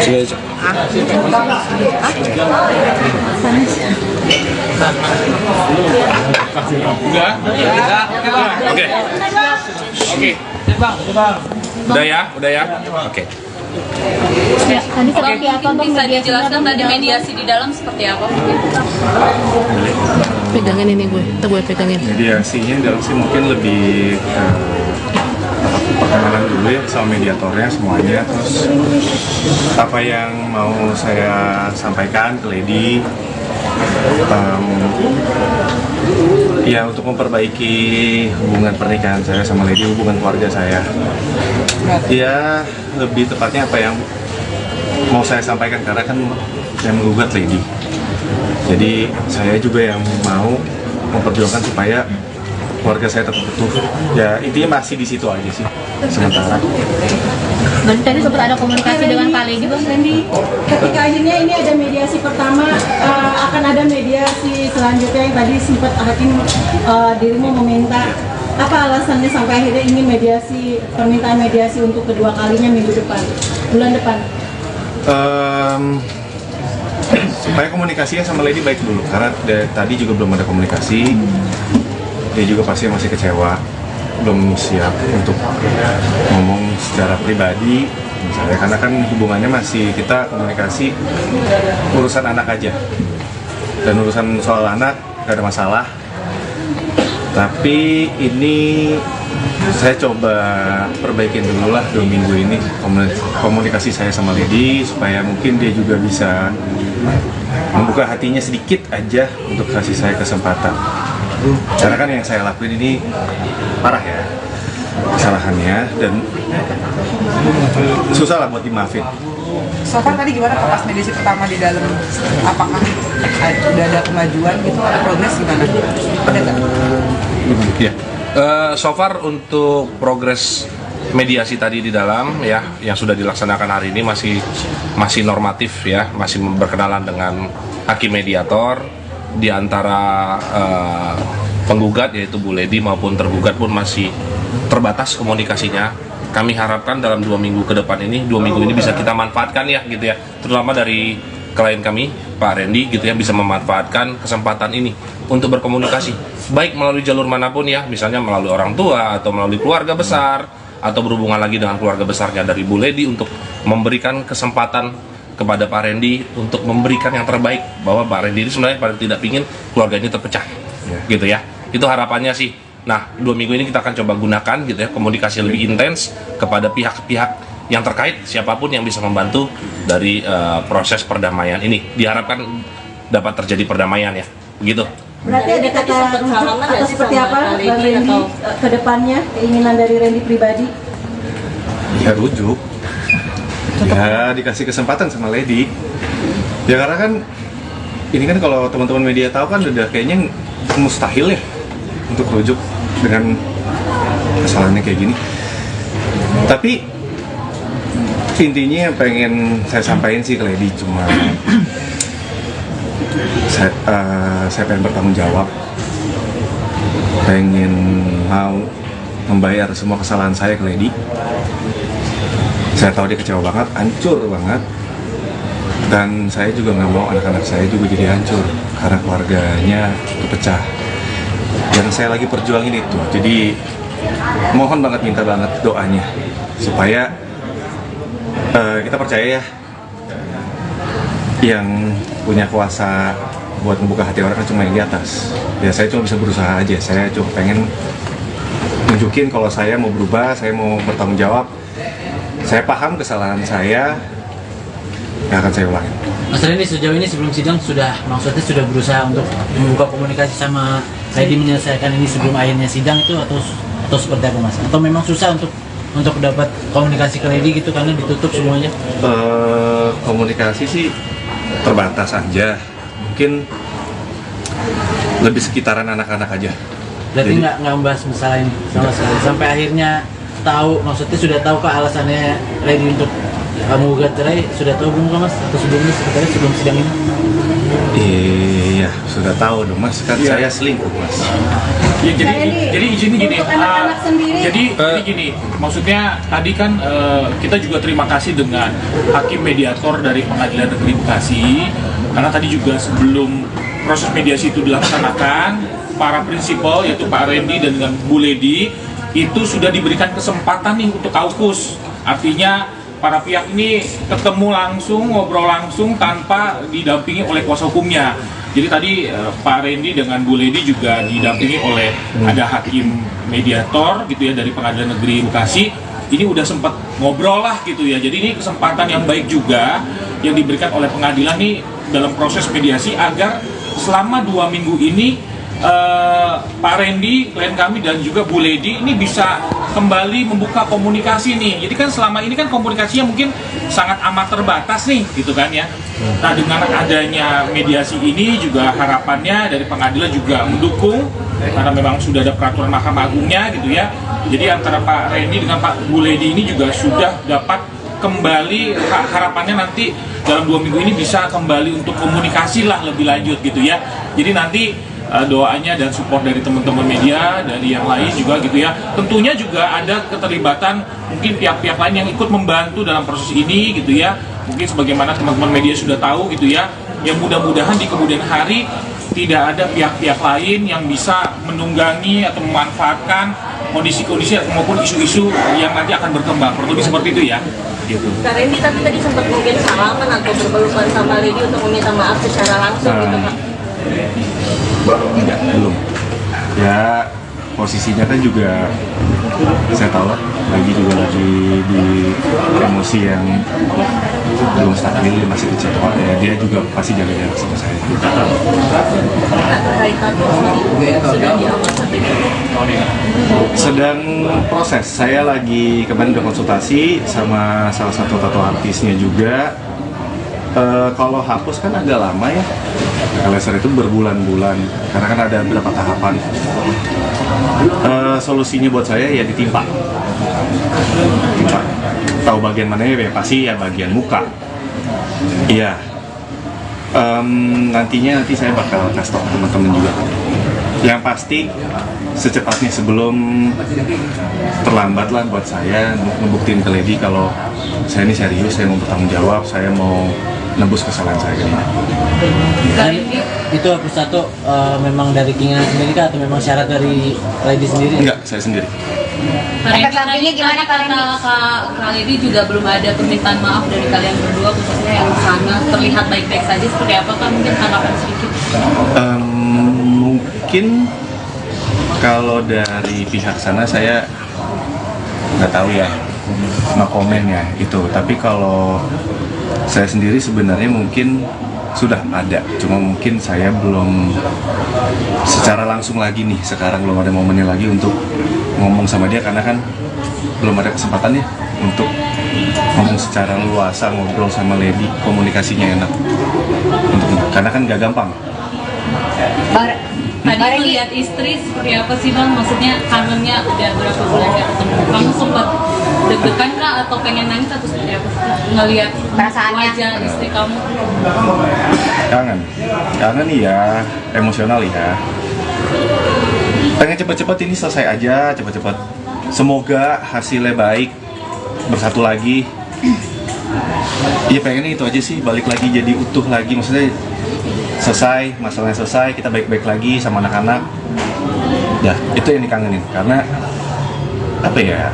Sini aja. Oke. Udah ya. Oke. Tadi seperti apa Bang? Bisa dijelaskan tadi mediasi di dalam seperti apa? Pegangin ini gue pegangin. Mediasinya dalam sih mungkin lebih perkenalan dulu ya sama mediatornya semuanya, terus apa yang mau saya sampaikan ke Lady, ya untuk memperbaiki hubungan pernikahan saya sama Lady, hubungan keluarga saya. Ya lebih tepatnya apa yang mau saya sampaikan, karena kan yang menggugat Lady. Jadi saya juga yang mau memperjuangkan supaya keluarga saya tetap utuh. Ya intinya masih di situ aja sih sementara. Berarti tadi sempat ada komunikasi dengan Kak Lady, Bang Randy? Ketika akhirnya ini ada mediasi pertama, akan ada mediasi selanjutnya yang tadi sempat Hakim dirimu meminta. Apa alasannya sampai akhirnya ingin mediasi, permintaan mediasi untuk kedua kalinya bulan depan? Supaya komunikasinya sama Lady baik dulu, karena tadi juga belum ada komunikasi. Dia juga pasti masih kecewa, belum siap untuk ngomong secara pribadi misalnya, karena kan hubungannya masih kita komunikasi urusan anak aja, dan urusan soal anak gak ada masalah. Tapi ini saya coba perbaikin dulu lah 2 minggu ini komunikasi saya sama Lady, supaya mungkin dia juga bisa membuka hatinya sedikit aja untuk kasih saya kesempatan. Karena kan yang saya lakuin ini parah ya kesalahannya, dan susah lah buat dimaafin. So far tadi gimana pas mediasi pertama di dalam, apakah udah ada kemajuan gitu, ada progres gimana? Ada nggak? Ya. So far untuk progres mediasi tadi di dalam ya yang sudah dilaksanakan hari ini masih normatif ya, masih berkenalan dengan hakim mediator. Di antara penggugat yaitu Bu Lady maupun tergugat pun masih terbatas komunikasinya. Kami harapkan dalam 2 minggu ke depan ini, 2 minggu ini bisa kita manfaatkan ya gitu ya, terutama dari klien kami Pak Randy gitu ya, bisa memanfaatkan kesempatan ini untuk berkomunikasi baik melalui jalur manapun ya, misalnya melalui orang tua atau melalui keluarga besar, atau berhubungan lagi dengan keluarga besarnya dari Bu Lady, untuk memberikan kesempatan kepada Pak Randy untuk memberikan yang terbaik, bahwa Pak Randy ini sebenarnya paling tidak ingin keluarga ini terpecah gitu ya. Itu harapannya sih. Nah 2 minggu ini kita akan coba gunakan gitu ya, komunikasi lebih intens kepada pihak-pihak yang terkait, siapapun yang bisa membantu dari proses perdamaian ini. Diharapkan dapat terjadi perdamaian ya, begitu. Berarti ada kata rujuk atau seperti apa Bang Randy ke depannya, keinginan dari Randy pribadi? Ya rujuk, ya dikasih kesempatan sama Lady. Ya karena kan ini kan kalau teman-teman media tahu kan udah kayaknya mustahil ya untuk rujuk dengan kesalahannya kayak gini. Tapi intinya yang pengen saya sampaikan sih ke Lady cuma saya pengen bertanggung jawab, pengen mau membayar semua kesalahan saya ke Lady. Saya tahu dia kecewa banget, hancur banget, dan saya juga nggak mau anak-anak saya juga jadi hancur karena keluarganya terpecah. Yang saya lagi perjuangin itu, jadi mohon banget, minta banget doanya supaya kita percaya ya, yang punya kuasa buat membuka hati orang kan cuma yang di atas. Ya saya cuma bisa berusaha aja, saya cuma pengen nunjukin kalau saya mau berubah, saya mau bertanggung jawab. Saya paham kesalahan saya, yang akan saya ulangi. Mas Randy, sejauh ini sebelum sidang maksudnya sudah berusaha untuk membuka komunikasi sama Lady, menyelesaikan ini sebelum akhirnya sidang itu, atau seperti apa Mas? Atau memang susah untuk dapat komunikasi ke Lady gitu karena ditutup semuanya? Komunikasi sih terbatas aja, mungkin lebih sekitaran anak-anak aja. Berarti nggak membahas masalah ini sama sekali sampai akhirnya tahu, maksudnya sudah tahu kah alasannya Lady untuk menggugat cerai? Sudah tahu belum Mas? Atau sebelumnya sebenarnya sebelum sidang ini? Iya, sudah tahu dong Mas, kan saya selingkuh Mas. Ya, jadi izin gini, untuk anak-anak sendiri. jadi gini, maksudnya tadi kan kita juga terima kasih dengan hakim mediator dari Pengadilan Negeri Bekasi, karena tadi juga sebelum proses mediasi itu dilaksanakan, para prinsipal yaitu Pak Randy dan dengan Bu Lady itu sudah diberikan kesempatan nih untuk kaukus, artinya para pihak ini ketemu langsung, ngobrol langsung tanpa didampingi oleh kuasa hukumnya. Jadi tadi Pak Randy dengan Bu Lady juga didampingi oleh ada hakim mediator gitu ya dari Pengadilan Negeri Bekasi. Ini udah sempat ngobrol lah gitu ya. Jadi ini kesempatan yang baik juga yang diberikan oleh pengadilan nih dalam proses mediasi agar selama 2 minggu ini Pak Randy, klien kami dan juga Bu Lady ini bisa kembali membuka komunikasi nih. Jadi kan selama ini kan komunikasinya mungkin sangat amat terbatas nih gitu kan ya. Nah dengan adanya mediasi ini juga harapannya dari pengadilan juga mendukung karena memang sudah ada peraturan Mahkamah Agungnya gitu ya. Jadi antara Pak Randy dengan Pak Bu Lady ini juga sudah dapat kembali, harapannya nanti dalam 2 minggu ini bisa kembali untuk komunikasi lah lebih lanjut gitu ya. Jadi nanti doanya dan support dari teman-teman media, dari yang lain juga gitu ya. Tentunya juga ada keterlibatan mungkin pihak-pihak lain yang ikut membantu dalam proses ini gitu ya. Mungkin sebagaimana teman-teman media sudah tahu gitu ya. Yang mudah-mudahan di kemudian hari tidak ada pihak-pihak lain yang bisa menunggangi atau memanfaatkan kondisi-kondisi maupun isu-isu yang nanti akan berkembang. Kurang lebih seperti itu ya. Gitu. Kak Randy tapi tadi sempat mungkin salaman atau berpelukan sama Lady untuk meminta maaf secara langsung gitu Kak? Enggak, belum. Ya posisinya kan juga saya tahu lah, lagi di emosi yang belum stabil, dia masih kecewa ya, dia juga pasti jaga jarak sama saya. Sedang proses, saya lagi kemarin udah konsultasi sama salah satu tato artisnya juga. Kalau hapus kan agak lama ya, laser itu berbulan-bulan karena kan ada beberapa tahapan. Solusinya buat saya ya ditimpa. Tahu bagian mana ya pasti ya bagian muka. Iya. Nanti saya bakal kasih tahu teman-teman juga. Yang pasti secepatnya sebelum terlambat lah buat saya ngebuktiin ke Lady kalau saya ini serius, saya mau bertanggung jawab, saya mau nembus kesalahan saya ini. Dan itu hapus tato memang dari keinginan sendiri kah atau memang syarat dari Lady sendiri? Enggak, saya sendiri. Efek sampingnya gimana Kak Lady juga belum ada permintaan maaf dari kalian berdua khususnya yang sana terlihat baik-baik saja, seperti apa kan mungkin tanggapan sedikit? Mungkin kalau dari pihak sana saya nggak tahu ya, no komen ya itu. Tapi kalau saya sendiri sebenarnya mungkin sudah ada, cuma mungkin saya belum secara langsung lagi nih, sekarang belum ada momennya lagi untuk ngomong sama dia karena kan belum ada kesempatannya untuk ngomong secara luasa, ngobrol sama Lady, komunikasinya enak karena kan gak gampang. Tadi melihat istri seperti apa sih Bang? Maksudnya kangennya udah berapa bulan gak ketemu? Kamu sempat deg-degan kah atau pengen nangis atau seperti apa sih? Ngelihat wajah istri kamu? Kangen ya, emosional ya. Pengen cepet-cepet ini selesai aja, cepet-cepet. Semoga hasilnya baik, bersatu lagi. Iya pengennya itu aja sih, balik lagi jadi utuh lagi, maksudnya selesai, masalahnya selesai, kita baik-baik lagi sama anak-anak. Ya, itu yang dikangenin, karena apa ya,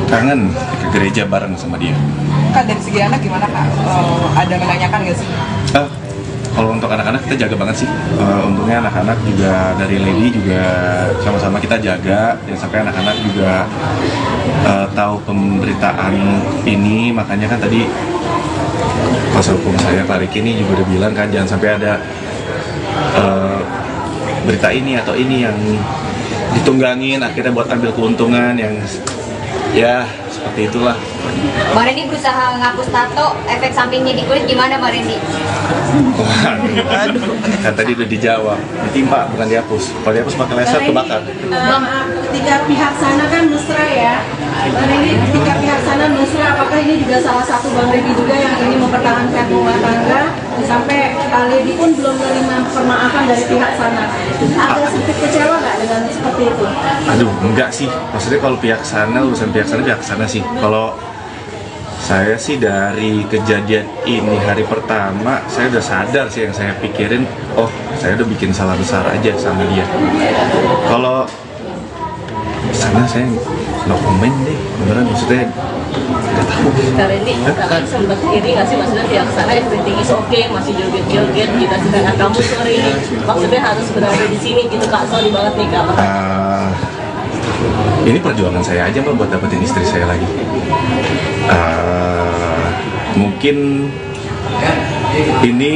kangen ke gereja bareng sama dia. Kak, dari segi anak gimana Kak? Ada menanyakan nggak sih? Kalau untuk anak-anak kita jaga banget sih. Untungnya anak-anak juga dari Lady juga sama-sama kita jaga, dan sampai anak-anak juga tahu pemberitaan ini. Makanya kan tadi kuasa hukum saya Pak Riki ini juga udah bilang kan jangan sampai ada berita ini atau ini yang ditunggangin akhirnya buat ambil keuntungan yang ya seperti itulah. Bang Randy berusaha ngapus tato, efek sampingnya di kulit gimana Bang Randy? Kan tadi udah dijawab, ditimpa bukan dihapus. Kalau dihapus pakai laser kebakar. Ketika pihak sana kan mesra ya, Bang Randy, ketika pihak sana mesra, apakah ini juga salah satu Bang Randy juga yang ingin mempertahankan rumah tangga sampai Lady pun belum menerima permaafan dari pihak sana? Agak sedikit kecewa nggak dengan seperti itu? Aduh, enggak sih. Maksudnya kalau pihak sana, urusan pihak sana sih. Kalau saya sih dari kejadian ini hari pertama, saya udah sadar sih yang saya pikirin, oh saya udah bikin salah besar aja sama dia. Kalau sana saya no komen deh, beneran maksudnya nggak tahu. Kak Randy, kakak sempat iri nggak sih maksudnya pihak sana everything is okay, masih joget-joget, kita sedangkan kamu sore ini maksudnya harus berada di sini gitu Kak, sorry banget nih Kak. Ini perjuangan saya aja Mbak buat dapetin istri saya lagi. Mungkin ini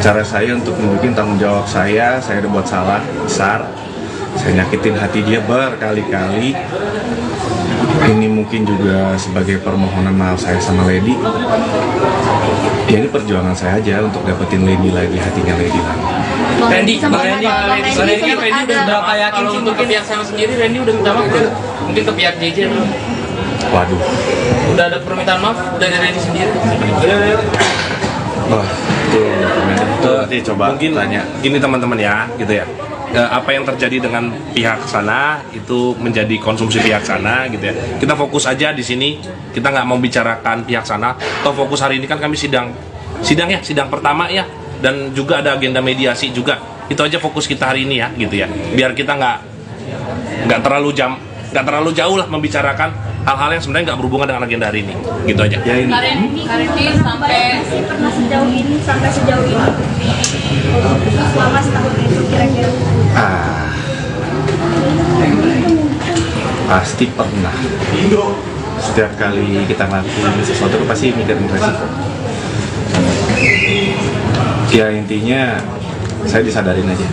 cara saya untuk mungkin tanggung jawab saya udah buat salah besar, saya nyakitin hati dia berkali-kali. Ini mungkin juga sebagai permohonan maaf saya sama Lady. Ya ini perjuangan saya aja untuk dapetin Lady lagi, hatinya Lady lagi. Randy kan Randy udah berapa yakin sih untuk ke pihak sana sendiri? Randy udah minta maaf belum? Mungkin ke pihak JJ belum? Waduh. Udah ada permintaan maaf dari Randy sendiri? Oh, itu nanti coba mungkin tanya. Gini teman-teman ya, gitu ya. Apa yang terjadi dengan pihak sana itu menjadi konsumsi pihak sana, gitu ya. Kita fokus aja di sini. Kita nggak mau bicarakan pihak sana. Atau fokus hari ini kan kami sidang pertama ya. Dan juga ada agenda mediasi juga. Itu aja fokus kita hari ini ya, gitu ya. Biar kita nggak terlalu jauh lah membicarakan hal-hal yang sebenarnya nggak berhubungan dengan agenda hari ini. Gitu aja. Kak Randy sampai Pernah sejauh ini selama setahun itu kira-kira? Pasti pernah. Setiap kali kita ngelakuin sesuatu pasti mikirin resiko. Ya intinya saya disadarin aja.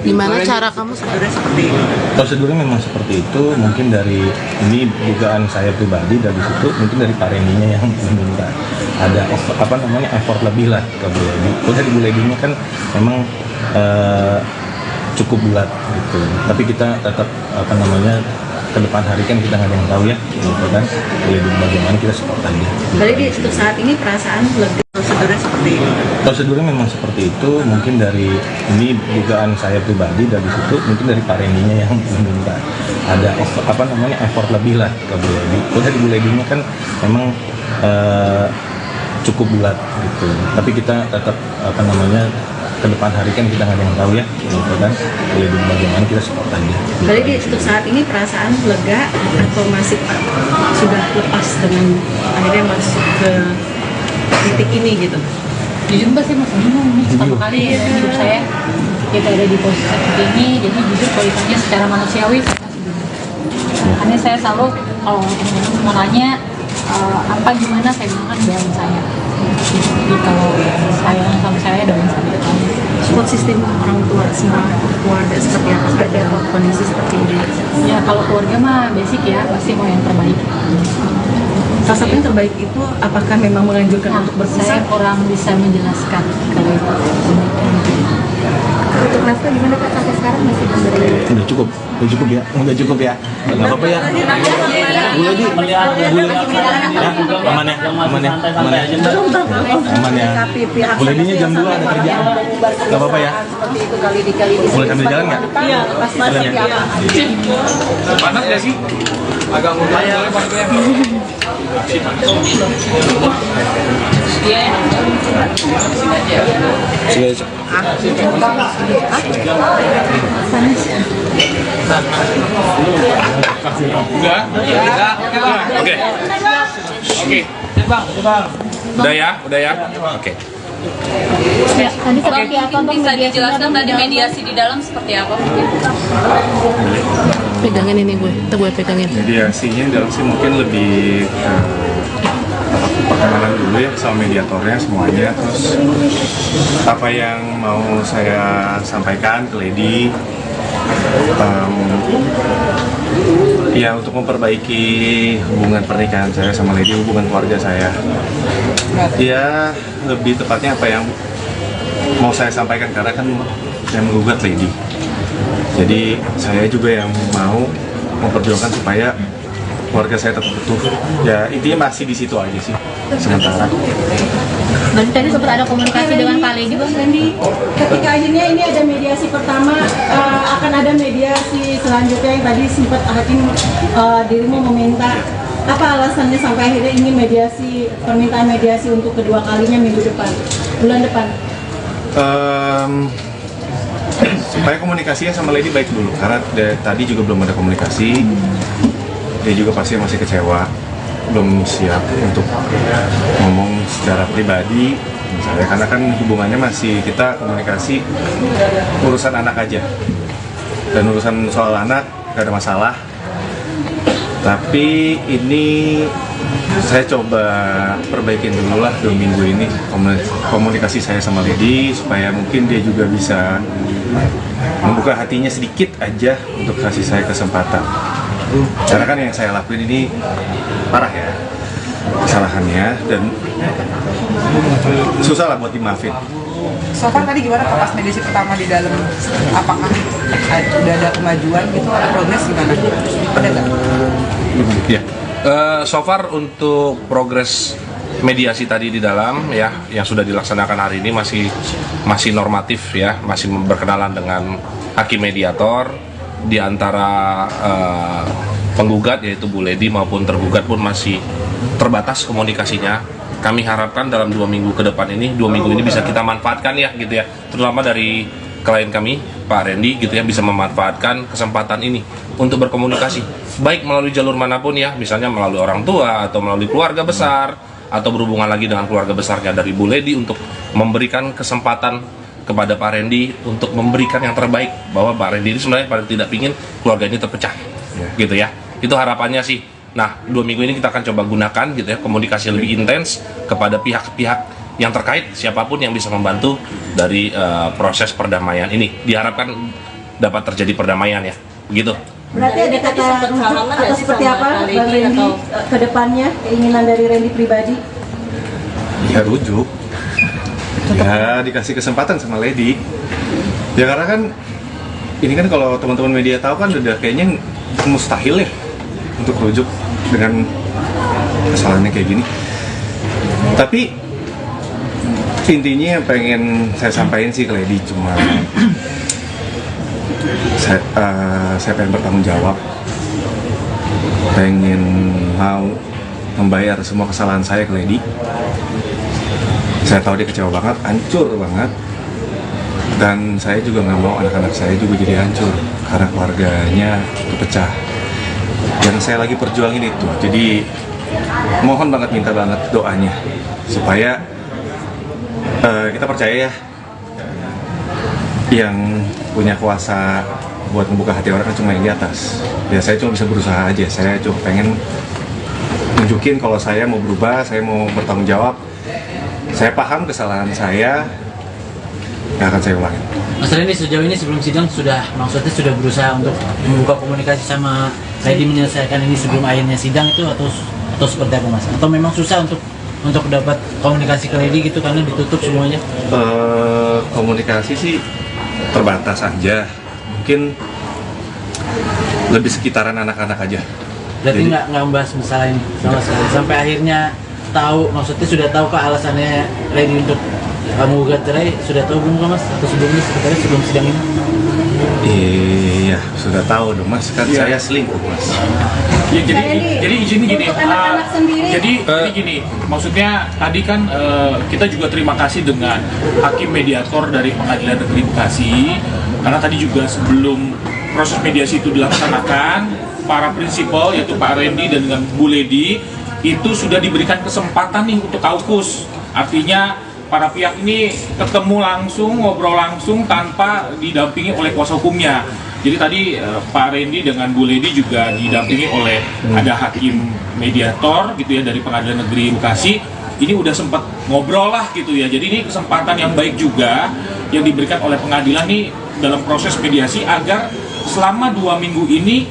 Gimana cara kamu sebenarnya seperti ini? Prosedurnya memang seperti itu. Mungkin dari ini dugaan saya pribadi, dari situ mungkin dari Pak Randy-nya yang meminta ada effort lebih lah ke Bu Lady. Kalau dari Bu Lady-nya kan memang cukup bulat gitu. Tapi kita tetap ke depan hari kan kita nggak ada yang tahu ya, gitu kan. Bu Lady bagaimana kita support aja. Jadi untuk saat ini perasaan lega. Prosedurnya seperti ini. Prosedurnya memang seperti itu. Mungkin dari ini dugaan saya pribadi, dari situ mungkin dari Pak Randy-nya yang meminta ada effort lebih lah ke Bu Lady. Kalau dari Bu Lady-nya kan memang cukup bulat gitu. Tapi kita tetap ke depan hari kan kita nggak ada yang tahu ya, gitu kan. Bu Lady bagaimana kita support aja. Jadi untuk saat ini perasaan lega atau masih sudah lepas dengan akhirnya masuk ke titik ini gitu? Jujur mbak sih masih bingung nih, pertama kali dalam hidup saya kita ada di posisi seperti ini. Jadi jujur kalau ditanya secara manusiawi saya masih bingung. Makanya saya selalu kalau teman-teman mau nanya apa gimana, saya bilang kan doain saya. Jadi kalau sayang sama saya doain saya. Support sistem orang tua semua keluarga seperti apa ada kondisi seperti ini? Ya kalau keluarga mah basic ya, pasti mau yang terbaik. Salah satu yang terbaik itu apakah memang menganjurkan untuk berpisah? Saya kurang bisa menjelaskan kalau itu. Untuk nafkah gimana Kak sampai sekarang masih memberi? Udah cukup ya, nggak apa-apa ya. Bu Lady, aman ya. Bu Lady-nya jam 2 ada kerjaan, nggak apa-apa ya. Boleh sambil jalan nggak? Iya, pasti ya. Panas nggak sih? Agak mudah ya. Oke. Udah ya. Oke. Tadi seperti apa Bang? Bisa dijelaskan tadi mediasi di dalam seperti apa? Pegangin ini gue pegangin. Mediasinya dalam sih mungkin lebih perkenalan dulu ya sama mediatornya semuanya, terus apa yang mau saya sampaikan ke Lady Ya, untuk memperbaiki hubungan pernikahan saya sama Lady, hubungan keluarga saya. Ya, lebih tepatnya apa yang mau saya sampaikan, karena kan saya menggugat Lady. Jadi saya juga yang mau memperjuangkan supaya keluarga saya tetap utuh. Ya, intinya masih di situ aja sih sementara. Berarti tadi sempat ada komunikasi dengan Pak Lady, Bang Randy? Ketika akhirnya ini ada mediasi pertama, akan ada mediasi selanjutnya yang tadi sempat hakim dirimu meminta. Apa alasannya sampai akhirnya ingin mediasi, permintaan mediasi untuk kedua kalinya minggu depan, bulan depan? Supaya komunikasinya sama Lady baik dulu, karena tadi juga belum ada komunikasi. Dia juga pasti masih kecewa, belum siap untuk ngomong secara pribadi misalnya, karena kan hubungannya masih, kita komunikasi urusan anak aja, dan urusan soal anak gak ada masalah. Tapi ini saya coba perbaikin dulu lah 2 minggu ini komunikasi saya sama Lady, supaya mungkin dia juga bisa membuka hatinya sedikit aja untuk kasih saya kesempatan. Karena kan yang saya lakuin ini parah ya kesalahannya, dan susah lah buat dimaafin. So far tadi gimana pas mediasi pertama di dalam? Apakah udah ada kemajuan gitu, ada progres gimana? Ada nggak? Ya, so far untuk progres mediasi tadi di dalam ya yang sudah dilaksanakan hari ini masih normatif ya, masih berkenalan dengan hakim mediator. Di antara penggugat yaitu Bu Lady maupun tergugat pun masih terbatas komunikasinya. Kami harapkan dalam 2 minggu ke depan ini, 2 minggu ini bisa kita manfaatkan ya gitu ya, terutama dari klien kami Pak Randy gitu ya, bisa memanfaatkan kesempatan ini untuk berkomunikasi baik melalui jalur manapun ya, misalnya melalui orang tua atau melalui keluarga besar, atau berhubungan lagi dengan keluarga besarnya dari Bu Lady, untuk memberikan kesempatan kepada Pak Randy untuk memberikan yang terbaik, bahwa Pak Randy ini sebenarnya paling tidak ingin keluarga ini terpecah gitu ya, itu harapannya sih. Nah, 2 minggu ini kita akan coba gunakan gitu ya, komunikasi lebih intens kepada pihak-pihak yang terkait, siapapun yang bisa membantu dari proses perdamaian ini, diharapkan dapat terjadi perdamaian ya, begitu. Berarti ada kata rujuk atau seperti apa Bang Randy ke depannya, keinginan dari Randy pribadi? Ya rujuk, ya dikasih kesempatan sama Lady. Ya karena kan ini kan kalau teman-teman media tahu kan udah kayaknya mustahil ya untuk rujuk dengan kesalahannya kayak gini. Tapi intinya yang pengen saya sampaikan sih ke Lady cuma saya pengen bertanggung jawab, pengen mau membayar semua kesalahan saya ke Lady. Saya tahu dia kecewa banget, hancur banget, dan saya juga nggak mau anak-anak saya juga jadi hancur karena keluarganya kepecah. Yang saya lagi perjuangin itu, jadi mohon banget, minta banget doanya supaya kita percaya ya, yang punya kuasa buat membuka hati orang kan cuma yang di atas. Ya saya cuma bisa berusaha aja, saya cuma pengen nunjukin kalau saya mau berubah, saya mau bertanggung jawab. Saya paham kesalahan saya, nggak akan saya ulangi. Mas Randy, sejauh ini sebelum sidang maksudnya sudah berusaha untuk membuka komunikasi sama Lady menyelesaikan ini sebelum akhirnya sidang itu, atau seperti apa Mas? Atau memang susah untuk dapat komunikasi ke Lady gitu karena ditutup semuanya? Komunikasi sih terbatas aja, mungkin lebih sekitaran anak-anak aja. Berarti nggak membahas masalah ini sama sekali sampai akhirnya tahu, maksudnya sudah tahu kah alasannya Lady untuk menggugat cerai, sudah tahu belum Mas? Atau sebelumnya sebenarnya sebelum sidang ini? Iya, sudah tahu dong Mas, kan saya selingkuh Mas. Ya, jadi izin gini, jadi gini, maksudnya tadi kan kita juga terima kasih dengan hakim mediator dari Pengadilan Negeri Bekasi, karena tadi juga sebelum proses mediasi itu dilaksanakan, para prinsipal yaitu Pak Randy dan dengan Bu Lady itu sudah diberikan kesempatan nih untuk kaukus, artinya para pihak ini ketemu langsung, ngobrol langsung tanpa didampingi oleh kuasa hukumnya. Jadi tadi Pak Randy dengan Bu Lady juga didampingi oleh ada hakim mediator gitu ya dari Pengadilan Negeri Bekasi. Ini udah sempat ngobrol lah gitu ya. Jadi ini kesempatan yang baik juga yang diberikan oleh pengadilan nih dalam proses mediasi agar selama 2 minggu ini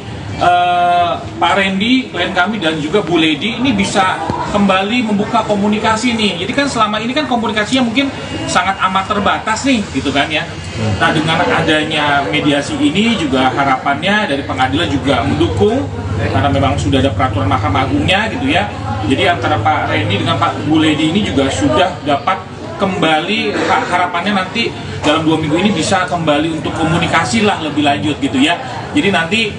Pak Randy, klien kami dan juga Bu Lady ini bisa kembali membuka komunikasi nih. Jadi kan selama ini kan komunikasinya mungkin sangat amat terbatas nih, gitu kan ya. Nah, dengan adanya mediasi ini juga harapannya dari pengadilan juga mendukung karena memang sudah ada peraturan Mahkamah Agungnya gitu ya. Jadi antara Pak Randy dengan Pak Bu Lady ini juga sudah dapat kembali, harapannya nanti dalam 2 minggu ini bisa kembali untuk komunikasi lah lebih lanjut gitu ya. Jadi nanti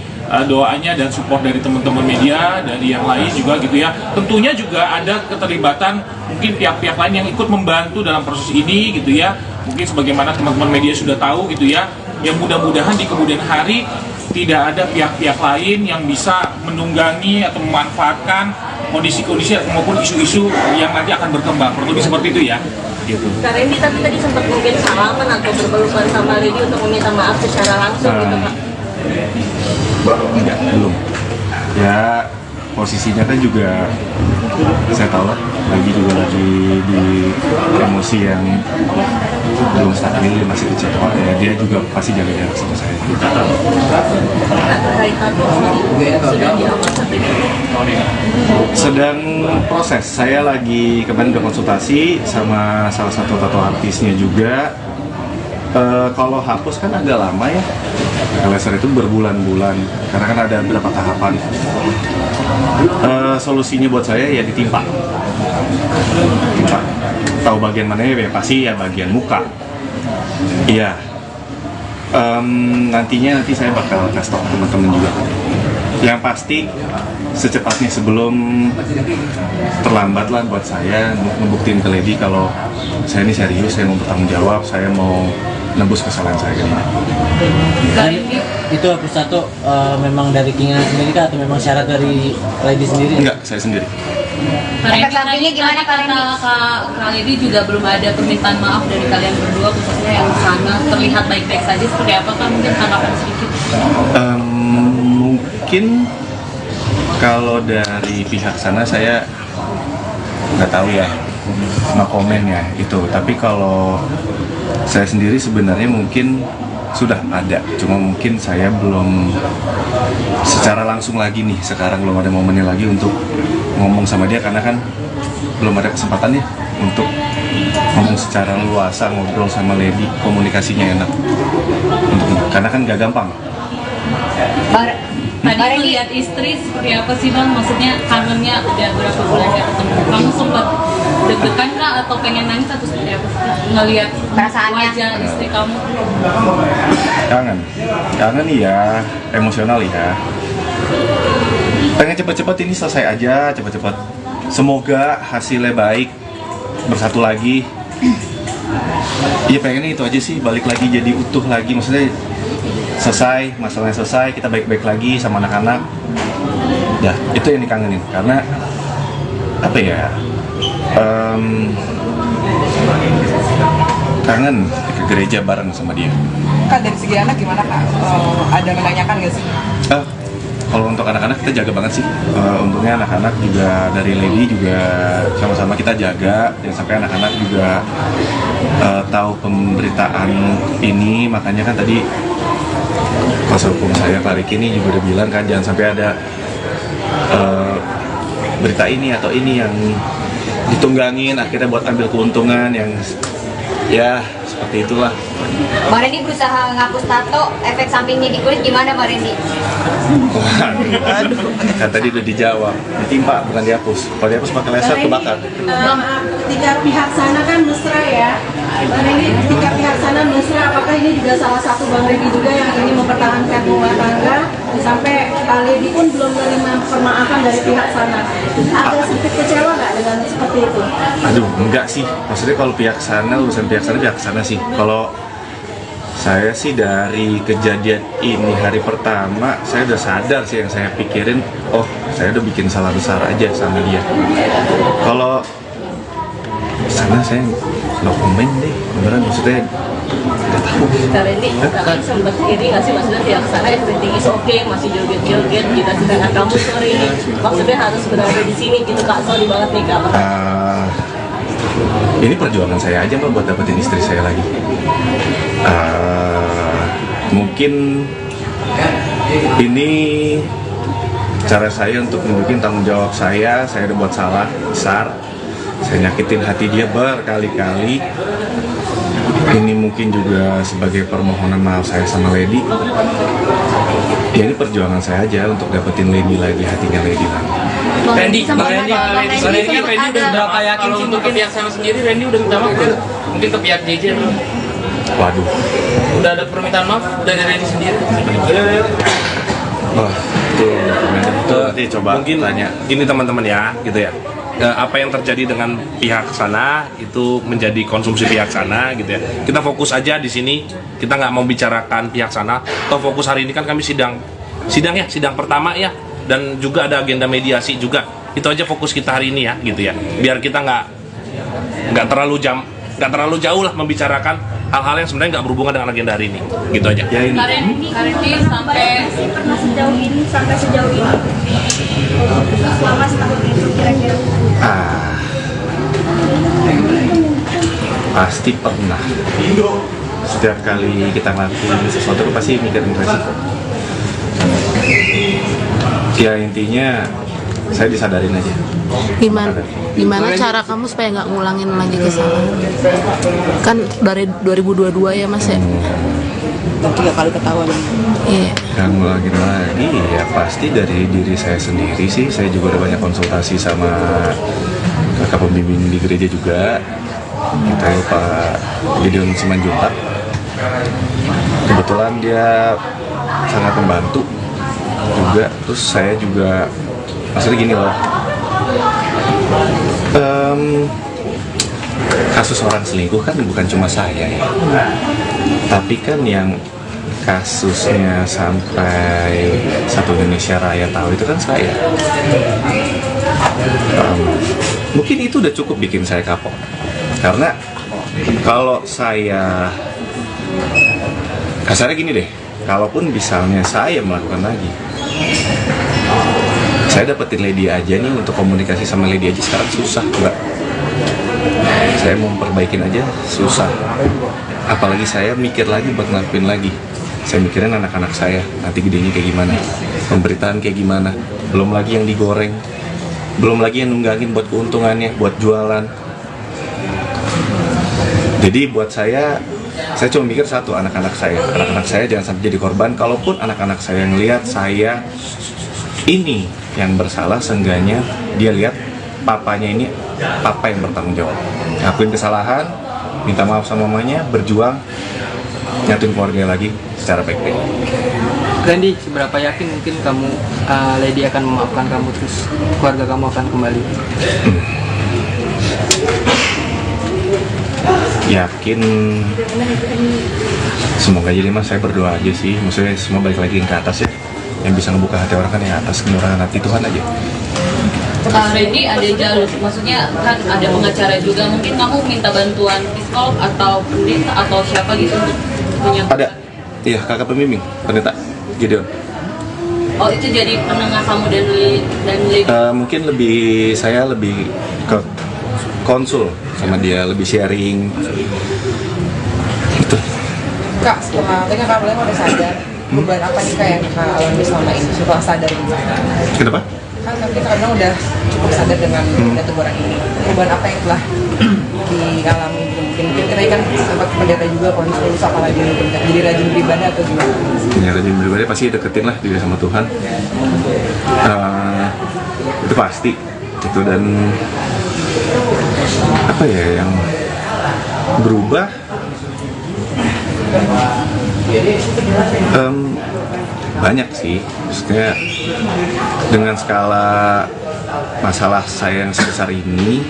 doanya dan support dari teman-teman media, dari yang lain juga gitu ya. Tentunya juga ada keterlibatan mungkin pihak-pihak lain yang ikut membantu dalam proses ini gitu ya. Mungkin sebagaimana teman-teman media sudah tahu gitu ya. Yang mudah-mudahan di kemudian hari tidak ada pihak-pihak lain yang bisa menunggangi atau memanfaatkan kondisi-kondisi maupun isu-isu yang nanti akan berkembang. Kurang lebih seperti itu ya. Gitu. Kak Randy tapi tadi sempat mungkin salaman atau berpelukan sama Lady untuk meminta maaf secara langsung gitu Kak? Enggak, belum. Ya posisinya kan juga saya tahu lah, lagi di emosi yang belum stabil, masih kecewa ya. Dia juga pasti jaga jarak sama saya. Sedang proses. Saya lagi kemarin udah konsultasi sama salah satu tato artisnya juga. Kalau hapus kan agak lama ya. Laser itu berbulan-bulan karena kan ada beberapa tahapan. Solusinya buat saya ya ditimpa. Tahu bagian mana ya? Pasti ya bagian muka. Iya. Nanti saya bakal kasih tahu teman-teman juga. Yang pasti secepatnya sebelum terlambat lah buat saya ngebuktiin ke Lady kalau saya ini serius, saya mau bertanggung jawab, saya mau nembus kesalahan saya. Dan itu hapus tato memang dari keinginan sendiri kah atau memang syarat dari Lady sendiri? Enggak, saya sendiri. Efek sampingnya gimana Kak Randy? Kak Lady juga belum ada permintaan maaf dari kalian berdua, khususnya yang sana terlihat baik-baik saja, seperti apa kan? Mungkin tanggapan sedikit. Mungkin kalau dari pihak sana saya nggak tahu ya, no komen ya itu. Tapi kalau saya sendiri sebenarnya mungkin sudah ada, cuma mungkin saya belum secara langsung lagi nih, sekarang belum ada momennya lagi untuk ngomong sama dia karena kan belum ada kesempatannya untuk ngomong secara luasa, ngobrol sama Lady, komunikasinya enak karena kan gak gampang. Tadi melihat istri seperti apa sih Bang? Maksudnya kangennya udah berapa bulan gak ketemu. Kamu sempat deg-degan kah atau pengen nangis atau seperti apa sih? Ngelihat wajah istri kamu? Kangen ya, emosional ya. Pengen cepet-cepet ini selesai aja, cepet-cepet. Semoga hasilnya baik, bersatu lagi. Iya pengennya itu aja sih, balik lagi jadi utuh lagi, maksudnya selesai, masalahnya selesai, kita baik-baik lagi sama anak-anak. Ya, itu yang dikangenin, karena apa ya, kangen ke gereja bareng sama dia. Kak, dari segi anak gimana Kak? Ada menanyakan nggak sih? Kalau untuk anak-anak kita jaga banget sih. Untungnya anak-anak juga dari Lady juga sama-sama kita jaga, dan sampai anak-anak juga tahu pemberitaan ini. Makanya kan tadi kuasa hukum saya Pak Riki ini juga udah bilang kan jangan sampai ada berita ini atau ini yang ditunggangin akhirnya buat ambil keuntungan yang ya seperti itulah. Mbak Randy berusaha ngapus tato, efek sampingnya di kulit gimana Mbak Randy? Kan tadi udah dijawab, ditimpa bukan dihapus. Kalau dihapus pakai laser kebakar. Ketika pihak sana kan mesra ya, Bang Randy, ketika pihak sana mesra, apakah ini juga salah satu Bang Randy juga yang ingin mempertahankan rumah tangga sampai Kak Lady pun belum menerima permaafan dari pihak sana? Ada sedikit kecewa nggak dengan seperti itu? Aduh, enggak sih. Maksudnya kalau pihak sana, urusan pihak sana sih. Kalau saya sih dari kejadian ini hari pertama, saya udah sadar sih yang saya pikirin, oh saya udah bikin salah besar aja sama dia. Kalau sana saya no komen deh, beneran maksudnya nggak tahu. Kak Randy, kakak sempat iri nggak sih maksudnya pihak sana everything is okay, masih joget-joget, kita sedang kamu sorry, maksudnya harus berada di sini gitu Kak, sorry banget nih Kak. Ini perjuangan saya aja Mbak buat dapetin istri saya lagi. Mungkin Ini cara saya untuk nunjukin tanggung jawab saya udah buat salah besar, saya nyakitin hati dia berkali-kali. Ini mungkin juga sebagai permohonan maaf saya sama Lady. Ya ini perjuangan saya aja untuk dapetin Lady lagi, hatinya Lady lagi. Randy kan Randy udah berapa yakin sih untuk ke pihak sana sendiri? Randy udah minta maaf belum? Mungkin ke pihak JJ belum? Waduh. Udah ada permintaan maaf dari Randy sendiri? Oh, itu nanti coba mungkin tanya. Ini teman-teman ya, gitu ya. Apa yang terjadi dengan pihak sana itu menjadi konsumsi pihak sana, gitu ya. Kita fokus aja di sini. Kita nggak mau bicarakan pihak sana. Atau fokus hari ini kan kami sidang pertama ya. Dan juga ada agenda mediasi juga. Itu aja fokus kita hari ini ya, gitu ya. Biar kita nggak terlalu jauh lah membicarakan hal-hal yang sebenarnya nggak berhubungan dengan agenda hari ini, gitu aja. Ya ini. Karini sampai pernah sejauh ini selama setahun itu kira-kira Pasti pernah. Setiap kali kita ngelakuin sesuatu pasti mikirin resiko. Ya intinya saya disadarin aja. Gimana cara kamu supaya nggak ngulangin lagi kesalahan? Kan dari 2022 ya Mas ya? 3 kali ketahuan. Iya. Yang ngulangin lagi ya pasti dari diri saya sendiri sih. Saya juga udah banyak konsultasi sama kakak pembimbing di gereja juga. Kita Pak Gideon Simanjuntak. Kebetulan dia sangat membantu juga. Terus saya juga maksudnya gini loh. Kasus orang selingkuh kan bukan cuma saya ya, tapi kan yang kasusnya sampai satu Indonesia Raya tahu itu kan saya. Mungkin itu udah cukup bikin saya kapok, karena kalau saya kasarnya gini deh, kalaupun misalnya saya melakukan lagi, saya dapetin Lady aja nih, untuk komunikasi sama Lady aja sekarang susah mbak. Saya mau perbaikin aja susah, apalagi saya mikir lagi buat ngelakuin lagi. Saya mikirin anak-anak saya nanti gedenya kayak gimana, pemberitaan kayak gimana, belum lagi yang digoreng, belum lagi yang nunggangin buat keuntungannya, buat jualan. Jadi buat saya cuma mikir satu, anak-anak saya jangan sampai jadi korban. Kalaupun anak-anak saya ngelihat saya ini yang bersalah, seenggaknya dia lihat papanya ini papa yang bertanggung jawab, ngakuin kesalahan, minta maaf sama mamanya, berjuang, nyatuin keluarga lagi secara baik-baik. Randy, seberapa yakin mungkin kamu Lady akan memaafkan kamu, terus keluarga kamu akan kembali? Yakin, semoga jadi mas, saya berdoa aja sih, maksudnya semua balik lagi ke atas ya. Yang bisa ngebuka hati orang kan yang atas, kemurahan hati Tuhan aja. Randy ada jalur, maksudnya kan ada pengacara juga, mungkin kamu minta bantuan psikolog atau pendeta atau siapa gitu untuk menyampaikan? Ada, iya kakak pembimbing, pendeta Gideon. Oh itu jadi penengah kamu dan Lady? Mungkin saya lebih ke konsul sama dia, lebih sharing gitu. Kak, setelah tadi Kak Boleh udah sadar, beban apa nih Kak yang Kak alami selama ini setelah sadar ini? Kenapa? Kan kita kadang udah cukup sadar dengan teguran ini. Beban apa yang telah dialami? Mungkin kita kan sempat pendeta juga konsul, apalagi jadi rajin beribadah atau gimana? Ya rajin beribadah pasti deketin lah diri sama Tuhan. Itu pasti. Itu dan apa ya yang berubah? Banyak sih, maksudnya dengan skala masalah saya yang sebesar ini,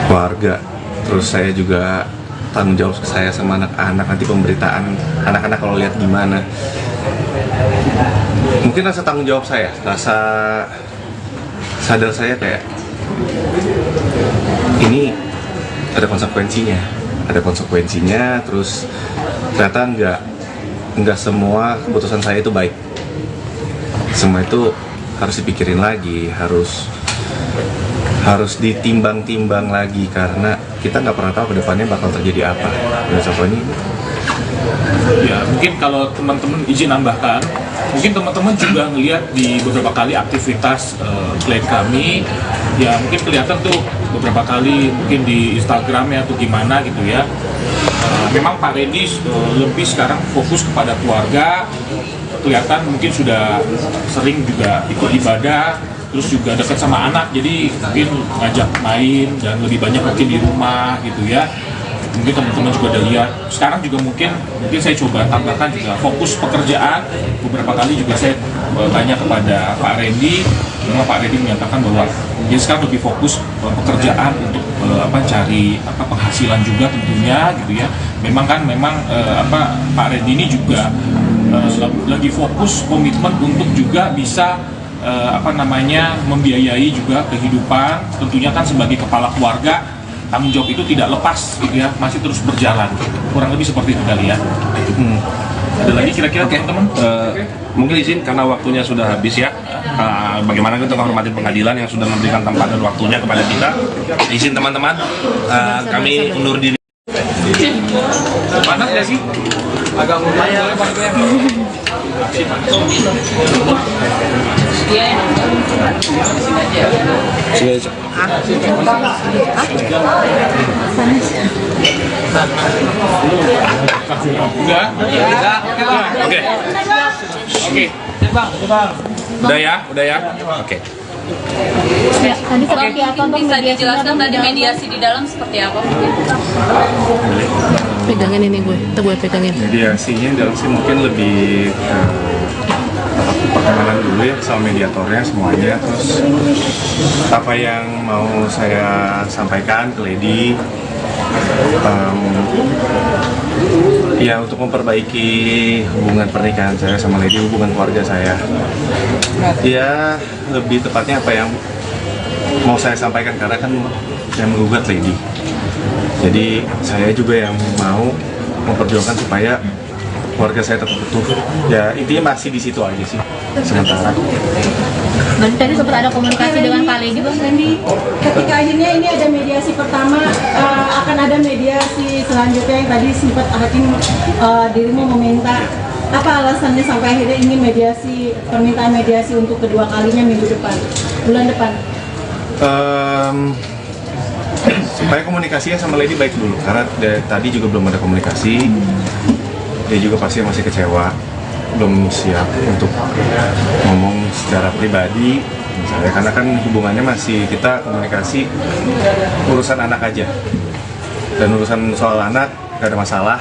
keluarga, terus saya juga tanggung jawab saya sama anak-anak, nanti pemberitaan anak-anak kalau lihat gimana, mungkin rasa tanggung jawab saya, rasa sadar saya kayak ini ada konsekuensinya, terus ternyata nggak semua keputusan saya itu baik. Semua itu harus dipikirin lagi, harus ditimbang-timbang lagi, karena kita nggak pernah tahu ke depannya bakal terjadi apa. Dan contohnya Ya mungkin kalau teman-teman izin nambahkan, mungkin teman-teman juga ngelihat di beberapa kali aktivitas klien kami, ya mungkin kelihatan tuh beberapa kali mungkin di Instagram ya atau gimana gitu ya. Memang Pak Randy lebih sekarang fokus kepada keluarga, kelihatan mungkin sudah sering juga ikut ibadah, terus juga dekat sama anak, jadi mungkin ngajak main dan lebih banyak mungkin di rumah gitu ya. Mungkin teman-teman juga udah lihat. Sekarang juga mungkin saya coba tambahkan juga fokus pekerjaan. Beberapa kali juga saya tanya kepada Pak Randy, memang Pak Randy menyatakan bahwa dia sekarang lebih fokus pekerjaan untuk cari penghasilan juga tentunya gitu ya. Memang Pak Randy ini juga lagi fokus komitmen untuk juga bisa membiayai juga kehidupan, tentunya kan sebagai kepala keluarga tanggung jawab itu tidak lepas gitu ya, masih terus berjalan gitu. Kurang lebih seperti itu kali ya. Ada lagi kira-kira teman-teman? Mungkin izin karena waktunya sudah habis ya. Bagaimana kita menghormati pengadilan yang sudah memberikan tempat dan waktunya kepada kita. Izin teman-teman, kami undur diri. Panas nggak sih? Agak lumayan. Oke. Udah ya. Oke. Tadi seperti apa bisa dijelaskan tadi mediasi di dalam seperti apa? Pegangin ini gue pegangin. Mediasinya dalam sih mungkin lebih ke perkenalan dulu ya sama mediatornya semuanya, terus apa yang mau saya sampaikan ke Lady, ya untuk memperbaiki hubungan pernikahan saya sama Lady, hubungan keluarga saya. Ya lebih tepatnya apa yang mau saya sampaikan, karena kan saya menggugat Lady. Jadi saya juga yang mau memperjuangkan supaya keluarga saya tetap utuh. Ya intinya masih di situ aja sih sementara. Berarti tadi sempat ada komunikasi dengan Pak Lady, Bang Randy. Ketika akhirnya ini ada mediasi pertama, akan ada mediasi selanjutnya yang tadi sempat hakim dirimu meminta. Apa alasannya sampai akhirnya ingin permintaan mediasi untuk kedua kalinya bulan depan? Supaya komunikasinya sama Lady baik dulu, karena tadi juga belum ada komunikasi. Dia juga pasti masih kecewa, belum siap untuk ngomong secara pribadi misalnya, karena kan hubungannya masih kita komunikasi urusan anak aja, dan urusan soal anak gak ada masalah.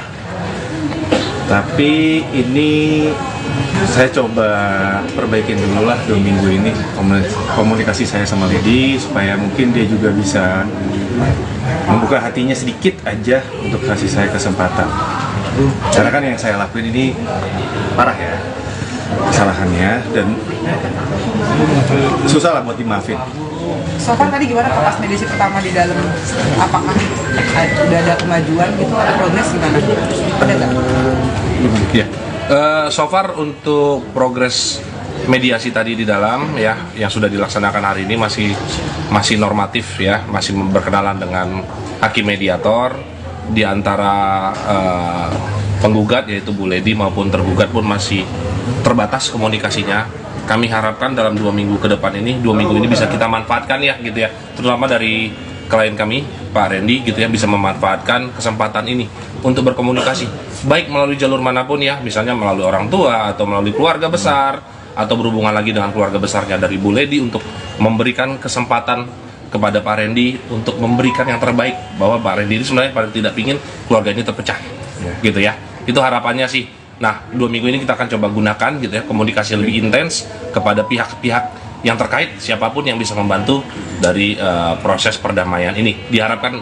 Tapi ini saya coba perbaikin dulu lah 2 minggu ini komunikasi saya sama Lady, supaya mungkin dia juga bisa membuka hatinya sedikit aja untuk kasih saya kesempatan. Karena kan yang saya lakuin ini parah ya kesalahannya, dan susah lah buat dimaafin. So far tadi gimana pas mediasi pertama di dalam, apakah udah ada kemajuan gitu, ada progres gimana? Ada nggak? Ya. So far untuk progres mediasi tadi di dalam ya yang sudah dilaksanakan hari ini masih normatif ya, masih berkenalan dengan hakim mediator. Di antara penggugat yaitu Bu Lady maupun tergugat pun masih terbatas komunikasinya. Kami harapkan dalam 2 minggu ke depan ini, 2 minggu ini bisa kita manfaatkan ya gitu ya, terutama dari klien kami Pak Randy gitu ya, bisa memanfaatkan kesempatan ini untuk berkomunikasi baik melalui jalur manapun ya, misalnya melalui orang tua atau melalui keluarga besar, atau berhubungan lagi dengan keluarga besarnya dari Bu Lady untuk memberikan kesempatan kepada Pak Randy untuk memberikan yang terbaik, bahwa Pak Randy ini sebenarnya paling tidak ingin keluarga ini terpecah gitu ya. Itu harapannya sih. Nah 2 minggu ini kita akan coba gunakan gitu ya, komunikasi lebih intens kepada pihak-pihak yang terkait, siapapun yang bisa membantu dari proses perdamaian ini. Diharapkan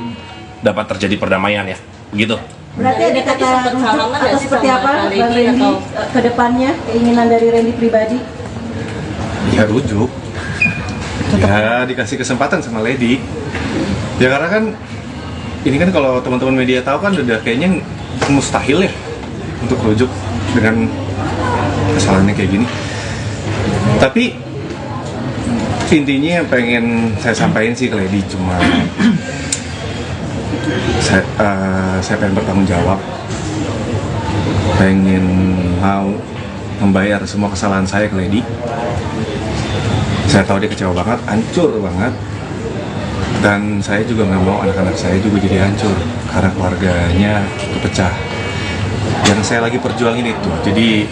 dapat terjadi perdamaian ya, begitu. Berarti ada kata rujuk atau seperti apa Bang Randy ke depannya, keinginan dari Randy pribadi? Ya rujuk, ya dikasih kesempatan sama Lady. Ya karena kan ini kan kalau teman-teman media tahu kan udah kayaknya mustahil ya untuk rujuk dengan kesalahannya kayak gini. Tapi intinya yang pengen saya sampaikan sih ke Lady cuma saya pengen bertanggung jawab pengen mau membayar semua kesalahan saya ke Lady. Saya tahu dia kecewa banget, hancur banget, dan saya juga nggak mau anak-anak saya juga jadi hancur karena keluarganya kepecah. Yang saya lagi perjuangin itu, jadi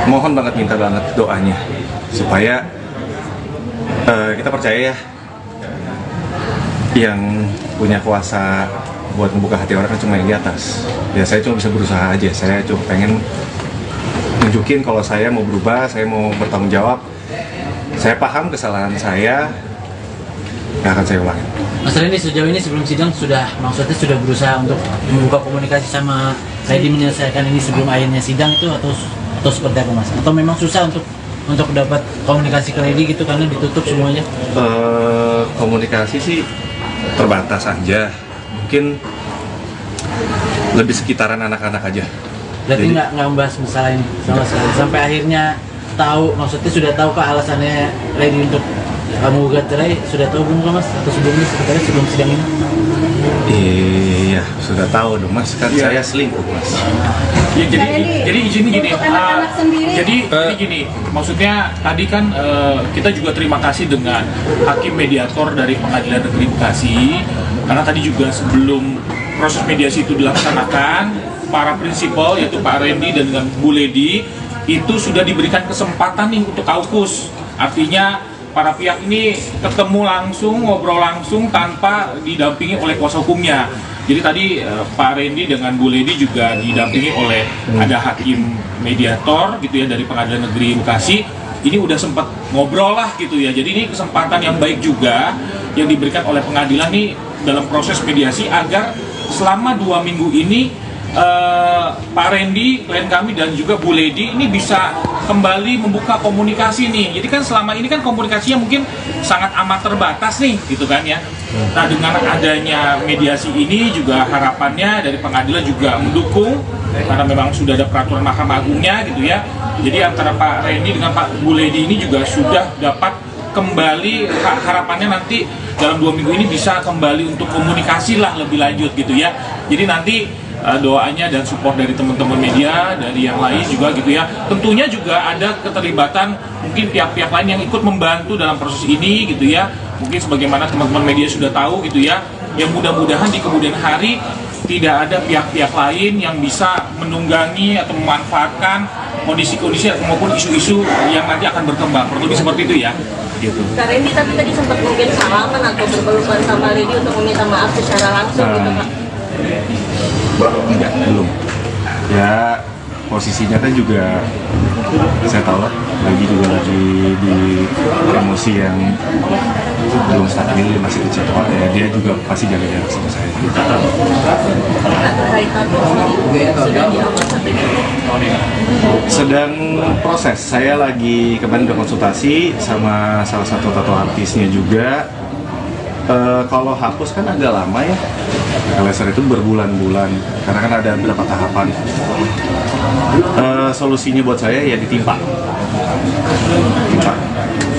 mohon banget, minta banget doanya supaya kita percaya ya, yang punya kuasa buat membuka hati orang kan cuma yang di atas. Ya saya cuma bisa berusaha aja, saya cuma pengen nunjukin kalau saya mau berubah, saya mau bertanggung jawab. Saya paham kesalahan saya, nggak akan saya ulangin. Mas Randy, sejauh ini sebelum sidang maksudnya sudah berusaha untuk membuka komunikasi sama Lady menyelesaikan ini sebelum akhirnya sidang itu atau seperti apa Mas? Atau memang susah untuk dapat komunikasi ke Lady gitu karena ditutup semuanya? Komunikasi sih terbatas aja, mungkin lebih sekitaran anak-anak aja. Berarti nggak membahas masalah ini sama sekali sampai akhirnya tahu, maksudnya sudah tahu ke alasannya Lady untuk menggugat cerai, sudah tahu belum Mas? Atau sebelumnya sebenarnya sebelum sidang ini? Iya, sudah tahu dong Mas, kan saya selingkuh Mas. Ya, jadi izin gini, jadi gini, maksudnya tadi kan kita juga terima kasih dengan hakim mediator dari Pengadilan Negeri Bekasi, karena tadi juga sebelum proses mediasi itu dilaksanakan, para prinsipal yaitu Pak Randy dan dengan Bu Lady itu sudah diberikan kesempatan nih untuk kaukus, artinya para pihak ini ketemu langsung, ngobrol langsung tanpa didampingi oleh kuasa hukumnya. Jadi tadi Pak Randy dengan Bu Lady juga didampingi oleh ada hakim mediator gitu ya dari Pengadilan Negeri Bekasi. Ini udah sempat ngobrol lah gitu ya. Jadi ini kesempatan yang baik juga yang diberikan oleh pengadilan nih dalam proses mediasi agar selama 2 minggu ini Pak Randy, klien kami dan juga Bu Lady ini bisa kembali membuka komunikasi nih. Jadi kan selama ini kan komunikasinya mungkin sangat amat terbatas nih gitu kan ya. Nah dengan adanya mediasi ini juga harapannya dari pengadilan juga mendukung karena memang sudah ada peraturan Mahkamah Agungnya gitu ya. Jadi antara Pak Randy dengan Pak Bu Lady ini juga sudah dapat kembali, harapannya nanti dalam 2 minggu ini bisa kembali untuk komunikasi lah lebih lanjut gitu ya. Jadi nanti doanya dan support dari teman-teman media, dari yang lain juga gitu ya. Tentunya juga ada keterlibatan mungkin pihak-pihak lain yang ikut membantu dalam proses ini gitu ya. Mungkin sebagaimana teman-teman media sudah tahu gitu ya. Yang mudah-mudahan di kemudian hari tidak ada pihak-pihak lain yang bisa menunggangi atau memanfaatkan kondisi-kondisi maupun isu-isu yang nanti akan berkembang. Kurang lebih seperti itu ya. Gitu. Kak Randy tapi tadi sempat mungkin salaman atau berpelukan sama Lady untuk meminta maaf secara langsung gitu Kak? Enggak, belum. Ya posisinya kan juga saya tahu lah, lagi di emosi yang belum stabil, masih kecil ya, dia juga pasti jaga jarak sama saya. Sedang proses, saya lagi kemarin udah konsultasi sama salah satu tato artisnya juga. Kalau hapus kan agak lama ya, laser itu berbulan-bulan karena kan ada beberapa tahapan. Solusinya buat saya ya ditimpa.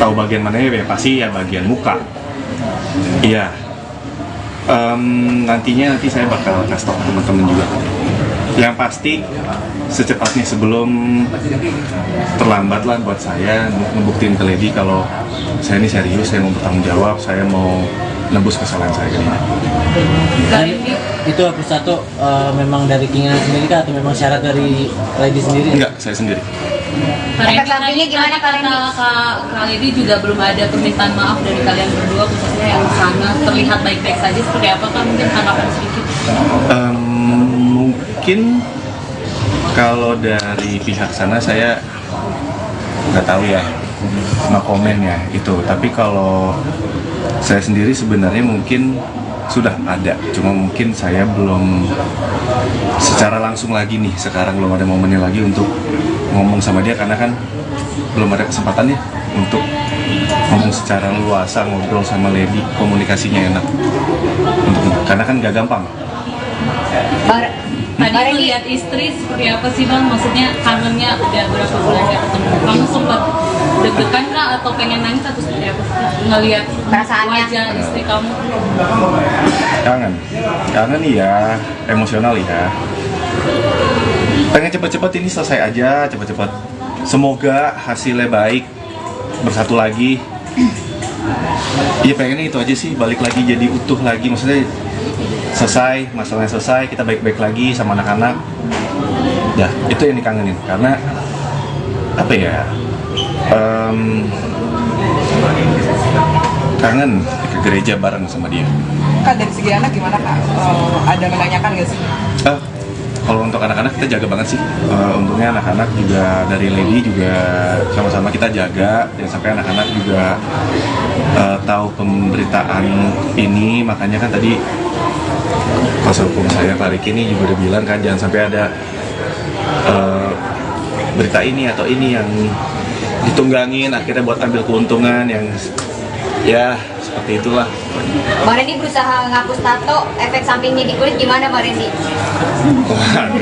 Tahu bagian mana ya, pasti ya bagian muka. Iya. Nanti saya bakal kasih tahu teman-teman juga. Yang pasti secepatnya sebelum terlambat lah buat saya ngebuktiin ke Lady kalau saya ini serius, saya mau bertanggung jawab, saya mau nebus kesalahan saya ini. Itu hapus tato memang dari keinginan sendiri kah atau memang syarat dari Lady sendiri? Enggak, saya sendiri. Efek sampingnya gimana Kak Randy? Kak Lady juga belum ada permintaan maaf dari kalian berdua, khususnya yang sana terlihat baik-baik saja, seperti apa Kak? Mungkin tanggapan sedikit? Mungkin kalau dari pihak sana saya nggak tahu ya, no komen ya itu. Tapi kalau saya sendiri sebenarnya mungkin sudah ada, cuma mungkin saya belum secara langsung lagi nih, sekarang belum ada momennya lagi untuk ngomong sama dia karena kan belum ada kesempatannya untuk ngomong secara luasa, ngobrol sama Lady, komunikasinya enak karena kan gak gampang. Tadi melihat istri seperti apa sih Bang? Maksudnya kangennya udah berapa bulan gak ketemu. Kamu sempat deg-degan kah atau pengen nangis atau seperti apa sih? Ngelihat wajah istri kamu? Kangen ya, emosional ya. pengen cepet-cepet ini selesai aja, cepet-cepet. Semoga hasilnya baik, bersatu lagi. Iya pengennya itu aja sih, balik lagi jadi utuh lagi, maksudnya selesai, masalahnya selesai, kita baik-baik lagi sama anak-anak. Ya, itu yang dikangenin, karena apa ya, kangen ke gereja bareng sama dia. Kak, dari segi anak gimana Kak? Ada menanyakan nggak sih? Kalau untuk anak-anak kita jaga banget sih. Untungnya anak-anak juga dari Lady juga sama-sama kita jaga, jangan sampai anak-anak juga tahu pemberitaan ini. Makanya kan tadi kuasa hukum saya Pak Riki ini juga udah bilang kan jangan sampai ada berita ini atau ini yang ditunggangin akhirnya buat ambil keuntungan yang ya seperti itulah. Bang Randy berusaha ngapus tato, efek sampingnya di kulit gimana Bang Randy?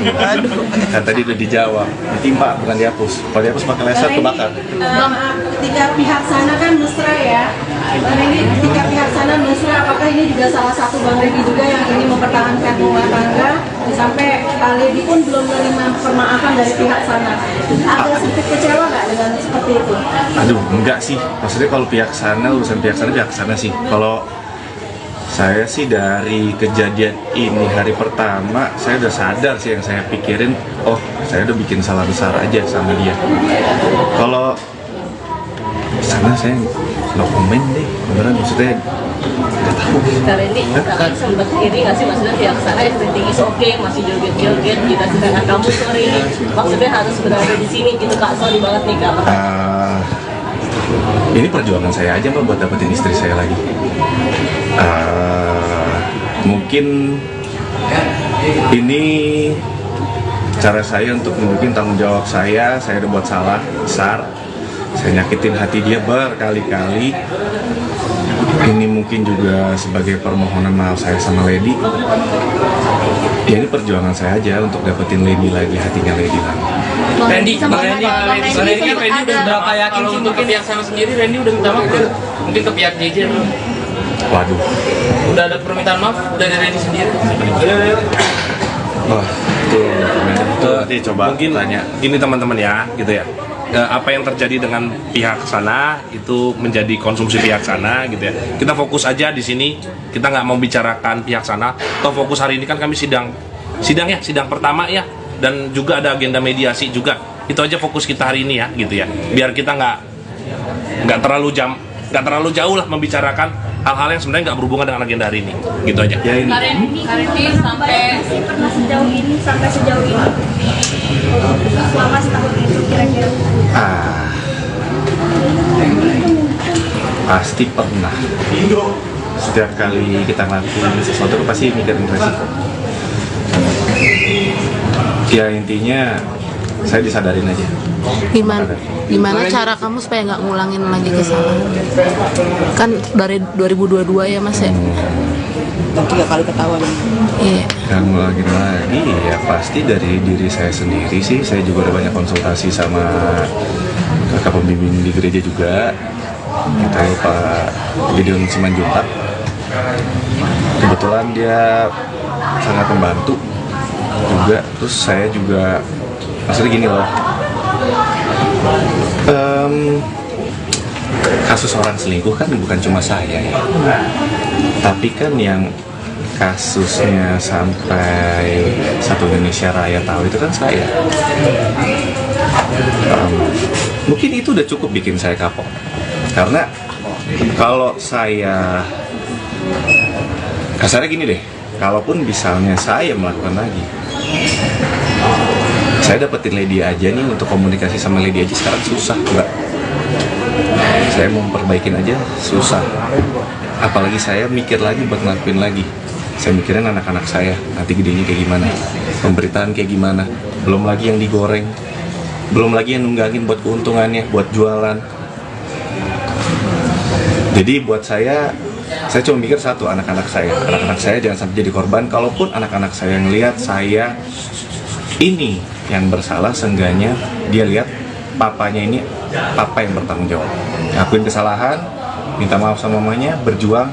Aduh, kan tadi udah dijawab, ditimpa bukan dihapus. Kalau dihapus pakai laser kebakar. Ketika pihak sana kan mesra ya, Bang Randy, ketika pihak sana mesra, apakah ini juga salah satu Bang Randy juga yang ingin mempertahankan rumah tangga sampai Pak Lady pun belum menerima permaafan dari pihak sana? Ada sedikit kecewa nggak dengan seperti itu? Aduh, enggak sih. Maksudnya kalau pihak sana, urusan pihak sana sih. Kalau saya sih dari kejadian ini hari pertama, saya udah sadar sih yang saya pikirin, oh saya udah bikin salah besar aja sama dia. Kalau sana saya no comment deh, beneran maksudnya nggak tahu. Karena ini kakak sempat iri nggak sih maksudnya pihak sana everything is okay, masih joget-joget, kita sedangkan kamu sorry, maksudnya harus berada di sini gitu Kak, sorry banget nih Kak. Ini perjuangan saya aja Mbak buat dapetin istri saya lagi. Mungkin ini cara saya untuk nunjukin tanggung jawab saya udah buat salah besar, saya nyakitin hati dia berkali-kali. Ini mungkin juga sebagai permohonan maaf saya sama Lady. Ya ini perjuangan saya aja untuk dapetin Lady lagi, hatinya Lady lagi. Randy kan Randy udah berapa yakin sih untuk ke pihak sana sendiri Randy udah minta maaf belum? Mungkin ke pihak JJ belum? Waduh. Udah ada permintaan maaf dari Randy sendiri? Wah, nanti coba mungkin tanya. Ini teman-teman ya, gitu ya. Apa yang terjadi dengan pihak sana itu menjadi konsumsi pihak sana, gitu ya. Kita fokus aja di sini. Kita nggak mau bicarakan pihak sana. Toh fokus hari ini kan kami sidang pertama ya. Dan juga ada agenda mediasi juga. Itu aja fokus kita hari ini ya, gitu ya. Biar kita nggak terlalu jauh lah membicarakan hal-hal yang sebenarnya nggak berhubungan dengan agenda hari ini, gitu aja. Ya ini. Randy sampai Pernah sejauh ini selama setahun itu kira-kira? Pasti pernah. Setiap kali kita ngelakuin sesuatu pasti mikirin resiko. Ya intinya saya disadarin aja. Gimana cara kamu supaya nggak ngulangin lagi kesalahan? Kan dari 2022 ya Mas ya? 3 kali ketahuan. Iya. Yang ngulangin lagi ya pasti dari diri saya sendiri sih. Saya juga udah banyak konsultasi sama kakak pembimbing di gereja juga. Itu Pak Gideon Simanjuntak. Kebetulan dia sangat membantu juga. Terus saya juga maksudnya gini loh, kasus orang selingkuh kan bukan cuma saya ya, tapi kan yang kasusnya sampai satu Indonesia Raya tahu itu kan saya. Mungkin itu udah cukup bikin saya kapok, karena kalau saya kasarnya gini deh, kalaupun misalnya saya melakukan lagi, saya dapetin Lady aja nih, untuk komunikasi sama Lady aja sekarang susah Mbak. Saya mau perbaikin aja susah, apalagi saya mikir lagi buat ngelakuin lagi. Saya mikirin anak-anak saya nanti gedenya kayak gimana, pemberitaan kayak gimana, belum lagi yang digoreng, belum lagi yang nunggangin buat keuntungannya, buat jualan. Jadi buat saya cuma mikir satu, anak-anak saya jangan sampai jadi korban. Kalaupun anak-anak saya ngelihat saya ini yang bersalah, seenggaknya dia lihat papanya ini papa yang bertanggung jawab, ngakuin kesalahan, minta maaf sama mamanya, berjuang,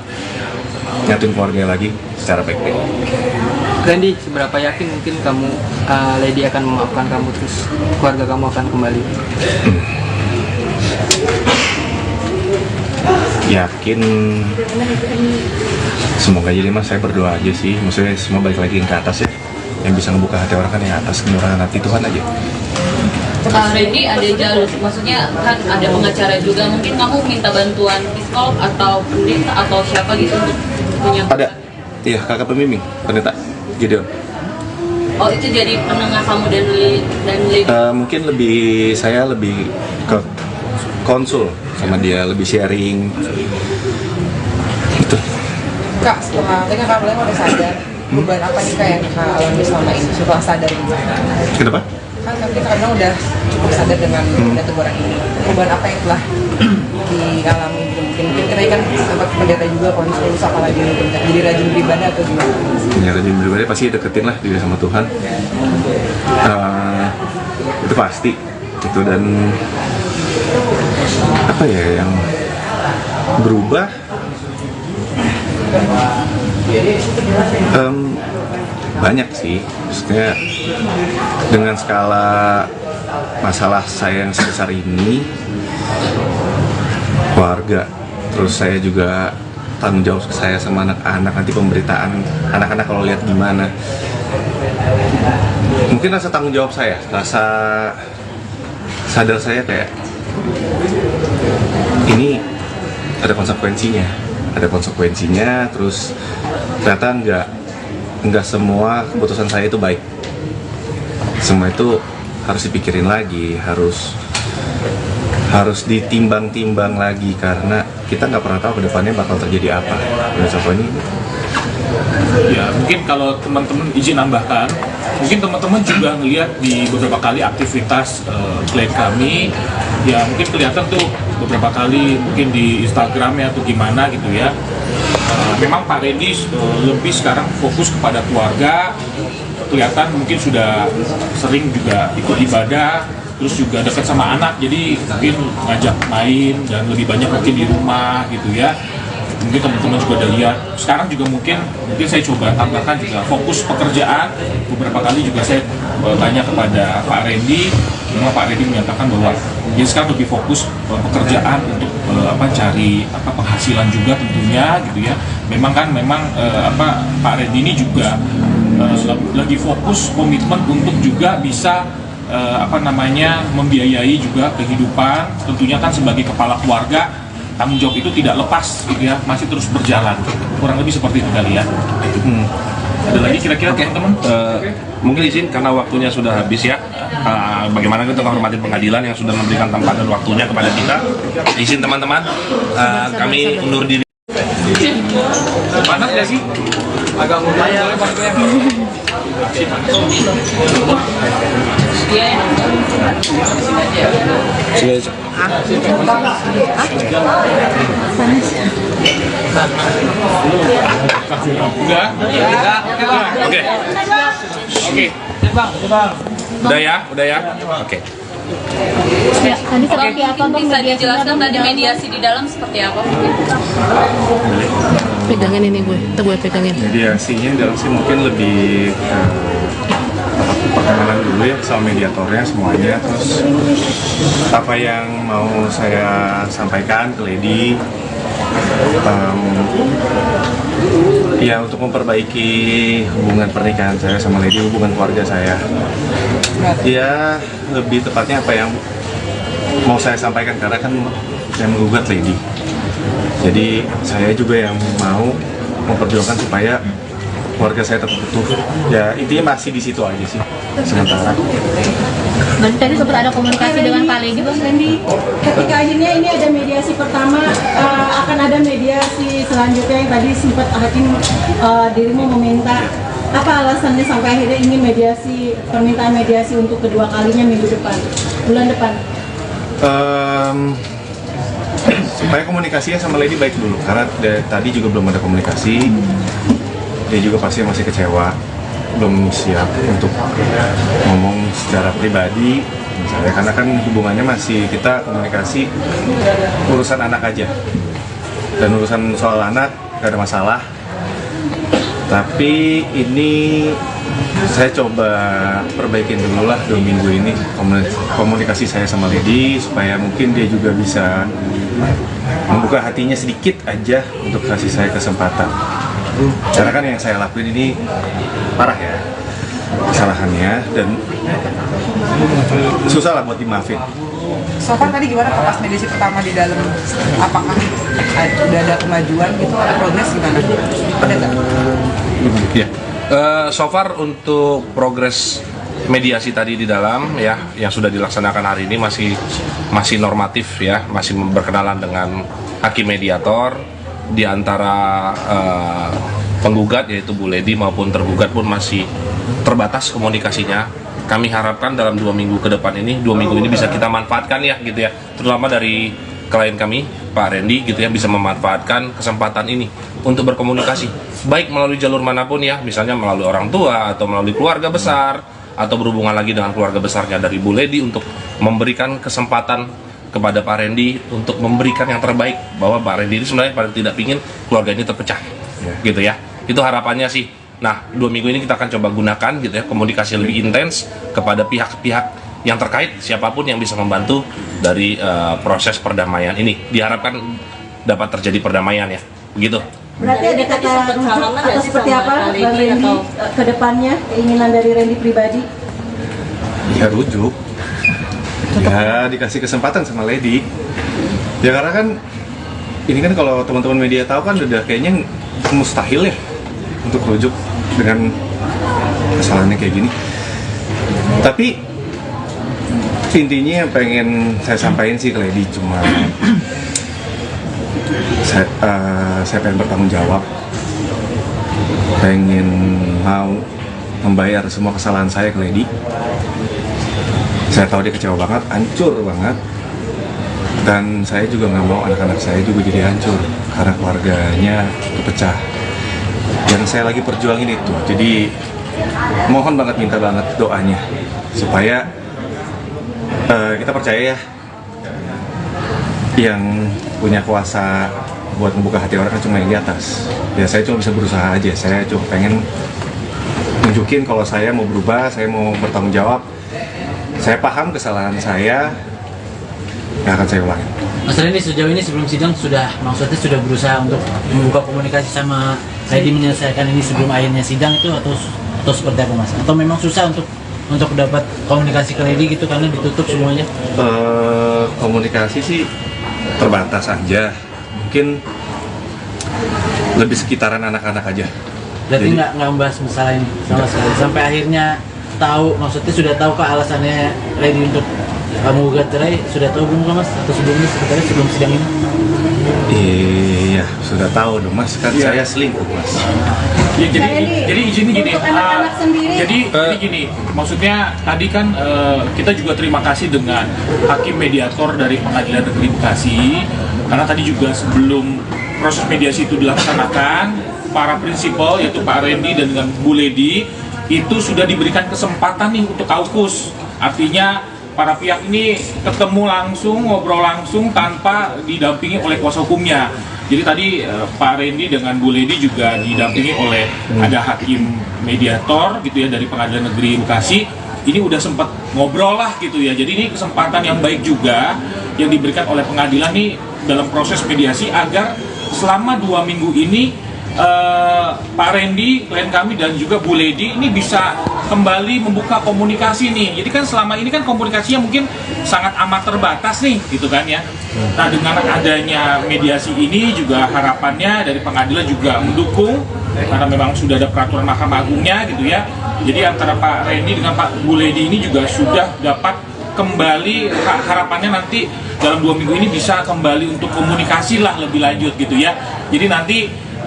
nyatuin keluarga lagi. secara baik-baik. Randy, seberapa yakin mungkin kamu Lady akan memaafkan kamu terus keluarga kamu akan kembali? Yakin, semoga jadi mas, saya berdoa aja sih, maksudnya semua balik lagi ke atas ya. Yang bisa ngebuka hati orang kan yang atas, kenurahan hati Tuhan aja. Randy, ada jalur, maksudnya kan ada pengacara juga, mungkin kamu minta bantuan psikolog atau pendeta atau siapa gitu untuk punya? Ada, iya kakak pembimbing, pendeta Gideon. Oh, itu jadi penengah kamu dan Lady? Mungkin saya lebih ke konsul sama dia, lebih sharing gitu. Kak, setelah kan Kak Boleh udah sadar, beban apa nih Kak yang Kak alami selama ini setelah sadar ini? Kenapa? Kan kita kadang udah cukup sadar dengan teguran ini. Beban apa yang telah dialami gitu? Mungkin kita kan sempat pendeta juga konsul, apalagi mungkin jadi rajin beribadah atau gimana? Ya, rajin beribadah pasti deketin lah diri sama Tuhan. Itu pasti gitu. Dan apa ya yang berubah, banyak sih, maksudnya dengan skala masalah saya yang sebesar ini, keluarga, terus saya juga tanggung jawab saya sama anak-anak, nanti pemberitaan anak-anak kalau lihat gimana, mungkin rasa tanggung jawab saya, rasa sadar saya kayak ini ada konsekuensinya, terus ternyata nggak semua keputusan saya itu baik, semua itu harus dipikirin lagi, harus ditimbang-timbang lagi, karena kita nggak pernah tahu kedepannya bakal terjadi apa. Contohnya Ya, mungkin kalau teman-teman izin nambahkan, mungkin teman-teman juga ngelihat di beberapa kali aktivitas klien kami, ya mungkin kelihatan tuh beberapa kali mungkin di Instagramnya atau gimana gitu ya. Memang Pak Randy lebih sekarang fokus kepada keluarga, kelihatan mungkin sudah sering juga ikut ibadah, terus juga dekat sama anak, jadi mungkin ngajak main dan lebih banyak mungkin di rumah gitu ya. Mungkin teman-teman juga udah lihat. Sekarang juga mungkin saya coba tambahkan juga fokus pekerjaan. Beberapa kali juga saya tanya kepada Pak Randy, memang Pak Randy menyatakan bahwa dia sekarang lebih fokus pekerjaan untuk cari penghasilan juga tentunya gitu ya. Memang Pak Randy ini juga lagi fokus komitmen untuk juga bisa membiayai juga kehidupan, tentunya kan sebagai kepala keluarga. Tanggung jawab itu tidak lepas gitu ya, masih terus berjalan, kurang lebih seperti itu kali ya. Ada lagi kira-kira teman-teman? Mungkin izin karena waktunya sudah habis ya. Bagaimana kita menghormati pengadilan yang sudah memberikan tempat dan waktunya kepada kita. Izin teman-teman, kami undur diri. Panas ya sih? Agak lumayan. Udah ya. Oke. Ya, tadi seperti apa Bang? Bisa dijelaskan tadi mediasi di dalam seperti apa? Pegangin ini gue pegangin. Mediasinya dalam sih mungkin lebih perkenalan dulu ya sama mediatornya semuanya, terus apa yang mau saya sampaikan ke Lady, ya untuk memperbaiki hubungan pernikahan saya sama Lady, hubungan keluarga saya. Ya lebih tepatnya apa yang mau saya sampaikan, karena kan saya menggugat Lady, jadi saya juga yang mau memperjuangkan supaya keluarga saya tetap utuh. Ya intinya masih di situ aja sih sementara. Berarti tadi sempat ada komunikasi dengan Pak Lady, Bang Randy? Ketika akhirnya ini ada mediasi pertama, akan ada mediasi selanjutnya yang tadi sempat hakim dirimu meminta. Apa alasannya sampai akhirnya ingin permintaan mediasi untuk kedua kalinya bulan depan? Supaya komunikasinya sama Lady baik dulu, karena tadi juga belum ada komunikasi. Dia juga pasti masih kecewa, belum siap untuk ngomong secara pribadi misalnya, karena kan hubungannya masih kita komunikasi urusan anak aja, dan urusan soal anak gak ada masalah. Tapi ini saya coba perbaikin dulu lah 2 minggu ini komunikasi saya sama Lady, supaya mungkin dia juga bisa membuka hatinya sedikit aja untuk kasih saya kesempatan. Karena kan yang saya lakuin ini parah ya kesalahannya, dan susah lah buat dimaafin. So far tadi gimana pas mediasi pertama di dalam, apakah udah ada kemajuan gitu, ada progres gimana? Ada nggak? Ya, so far untuk progres mediasi tadi di dalam ya yang sudah dilaksanakan hari ini masih normatif ya, masih berkenalan dengan hakim mediator. Di antara penggugat yaitu Bu Lady maupun tergugat pun masih terbatas komunikasinya. Kami harapkan dalam 2 minggu ke depan ini, 2 minggu ini bisa kita manfaatkan ya gitu ya, terutama dari klien kami Pak Randy gitu ya, bisa memanfaatkan kesempatan ini untuk berkomunikasi baik melalui jalur manapun ya, misalnya melalui orang tua atau melalui keluarga besar, atau berhubungan lagi dengan keluarga besarnya dari Bu Lady, untuk memberikan kesempatan kepada Pak Randy untuk memberikan yang terbaik, bahwa Pak Randy ini sebenarnya paling tidak ingin keluarga ini terpecah gitu ya, itu harapannya sih. Nah, 2 minggu ini kita akan coba gunakan gitu ya, komunikasi lebih intens kepada pihak-pihak yang terkait, siapapun yang bisa membantu dari proses perdamaian ini. Diharapkan dapat terjadi perdamaian ya, begitu. Berarti ada kata rujuk atau seperti apa Bang Randy ke depannya, keinginan dari Randy pribadi? Ya rujuk, ya dikasih kesempatan sama Lady. Ya karena kan ini kan kalau teman-teman media tahu kan udah kayaknya mustahil ya untuk rujuk dengan kesalahannya kayak gini. Tapi intinya yang pengen saya sampaikan sih ke Lady cuma saya pengen bertanggung jawab, pengen mau membayar semua kesalahan saya ke Lady. Saya tahu dia kecewa banget, hancur banget, dan saya juga nggak mau anak-anak saya juga jadi hancur karena keluarganya terpecah. Yang saya lagi perjuangin itu, jadi mohon banget, minta banget doanya supaya kita percaya ya, yang punya kuasa buat membuka hati orang kan cuma yang di atas. Ya saya cuma bisa berusaha aja, saya cuma pengen nunjukin kalau saya mau berubah, saya mau bertanggung jawab. Saya paham kesalahan saya, yang akan saya ulangi. Mas Randy, sejauh ini sebelum sidang maksudnya sudah berusaha untuk membuka komunikasi sama Lady, menyelesaikan ini sebelum akhirnya sidang itu, atau seperti apa Mas? Atau memang susah untuk dapat komunikasi ke Lady gitu karena ditutup semuanya? Komunikasi sih terbatas aja, mungkin lebih sekitaran anak-anak aja. Berarti nggak membahas masalah ini sama sekali sampai akhirnya tahu, maksudnya sudah tahu kah alasannya Lady untuk menggugat cerai? Sudah tahu belum Mas? Atau sebelumnya sebenarnya sebelum sidang ini? Iya, sudah tahu dong Mas, kan saya selingkuh Mas. Ya, jadi izin gini, untuk anak-anak sendiri. jadi gini, maksudnya tadi kan kita juga terima kasih dengan hakim mediator dari Pengadilan Negeri Bekasi, karena tadi juga sebelum proses mediasi itu dilaksanakan, para prinsipal yaitu Pak Randy dan dengan Bu Lady itu sudah diberikan kesempatan nih untuk kaukus, artinya para pihak ini ketemu langsung, ngobrol langsung tanpa didampingi oleh kuasa hukumnya. Jadi tadi Pak Randy dengan Bu Lady juga didampingi oleh ada hakim mediator gitu ya dari Pengadilan Negeri Bekasi. Ini udah sempat ngobrol lah gitu ya. Jadi ini kesempatan yang baik juga yang diberikan oleh pengadilan nih dalam proses mediasi, agar selama 2 minggu ini Pak Randy, klien kami, dan juga Bu Lady ini bisa kembali membuka komunikasi nih. Jadi kan selama ini kan komunikasinya mungkin sangat amat terbatas nih gitu kan ya. Nah, dengan adanya mediasi ini juga harapannya dari pengadilan juga mendukung, karena memang sudah ada peraturan Mahkamah Agungnya gitu ya. Jadi antara Pak Randy dengan Pak Bu Lady ini juga sudah dapat kembali, harapannya nanti dalam 2 minggu ini bisa kembali untuk komunikasi lah lebih lanjut gitu ya. Jadi nanti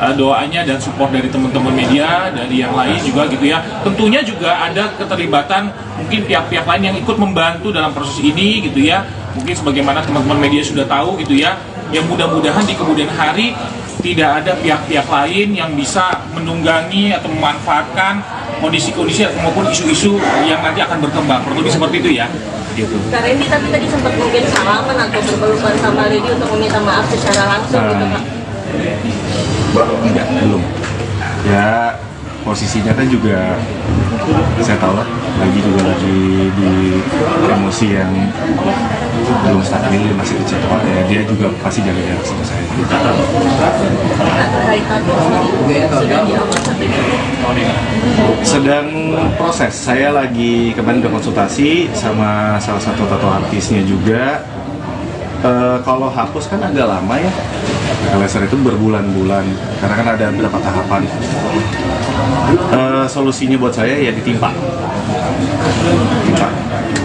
doanya dan support dari teman-teman media, dari yang lain juga gitu ya. Tentunya juga ada keterlibatan mungkin pihak-pihak lain yang ikut membantu dalam proses ini gitu ya. Mungkin sebagaimana teman-teman media sudah tahu gitu ya. Yang mudah-mudahan di kemudian hari tidak ada pihak-pihak lain yang bisa menunggangi atau memanfaatkan kondisi-kondisi maupun isu-isu yang nanti akan berkembang. Kurang lebih seperti itu ya. Gitu. Kak Randy tapi tadi sempat mungkin salaman atau berpelukan sama Lady untuk meminta maaf secara langsung gitu Kak? Enggak, belum. Ya posisinya kan juga saya tahu lah, lagi di emosi yang belum stabil, masih kecil ya, dia juga pasti jaga jarak sama saya. Sedang proses, saya lagi kemarin udah konsultasi sama salah satu tato artisnya juga. Kalau hapus kan agak lama ya, laser itu berbulan-bulan karena kan ada beberapa tahapan. Solusinya buat saya ya ditimpa.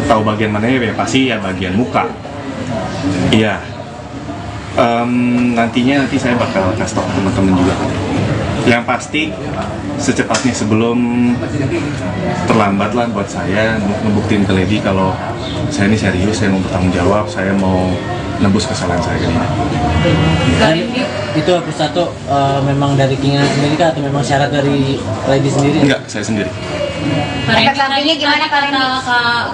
Tahu bagian mana ya, pasti ya bagian muka. Iya. Nanti saya bakal kasih tau teman-teman juga. Yang pasti secepatnya sebelum terlambat lah buat saya ngebuktiin ke Lady kalau saya ini serius, saya mau bertanggung jawab, saya mau nembus kesalahan saya ini. Dan itu hapus tato memang dari keinginan sendiri kah atau memang syarat dari Lady sendiri? Enggak, saya sendiri. Efek sampingnya gimana kalian nih?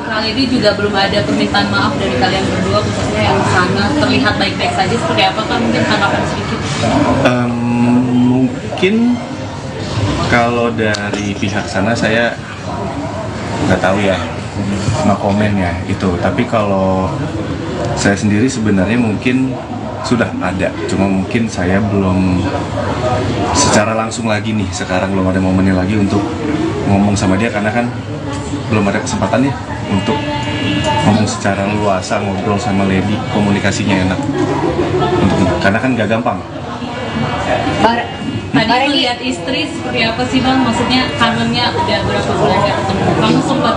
Kak Lady juga belum ada permintaan maaf dari kalian berdua, khususnya yang sana terlihat baik-baik saja, seperti apa kan? Mungkin tanggapan sedikit. Mungkin kalau dari pihak sana saya nggak tahu ya, no komen ya itu. Tapi kalau saya sendiri sebenarnya mungkin sudah ada, cuma mungkin saya belum secara langsung lagi nih, sekarang belum ada momennya lagi untuk ngomong sama dia karena kan belum ada kesempatannya untuk ngomong secara luasa, ngobrol sama Lady, komunikasinya enak karena kan gak gampang. Tadi melihat istri seperti apa sih Bang? Maksudnya kangennya udah berapa bulan gak ketemu? Kamu sempat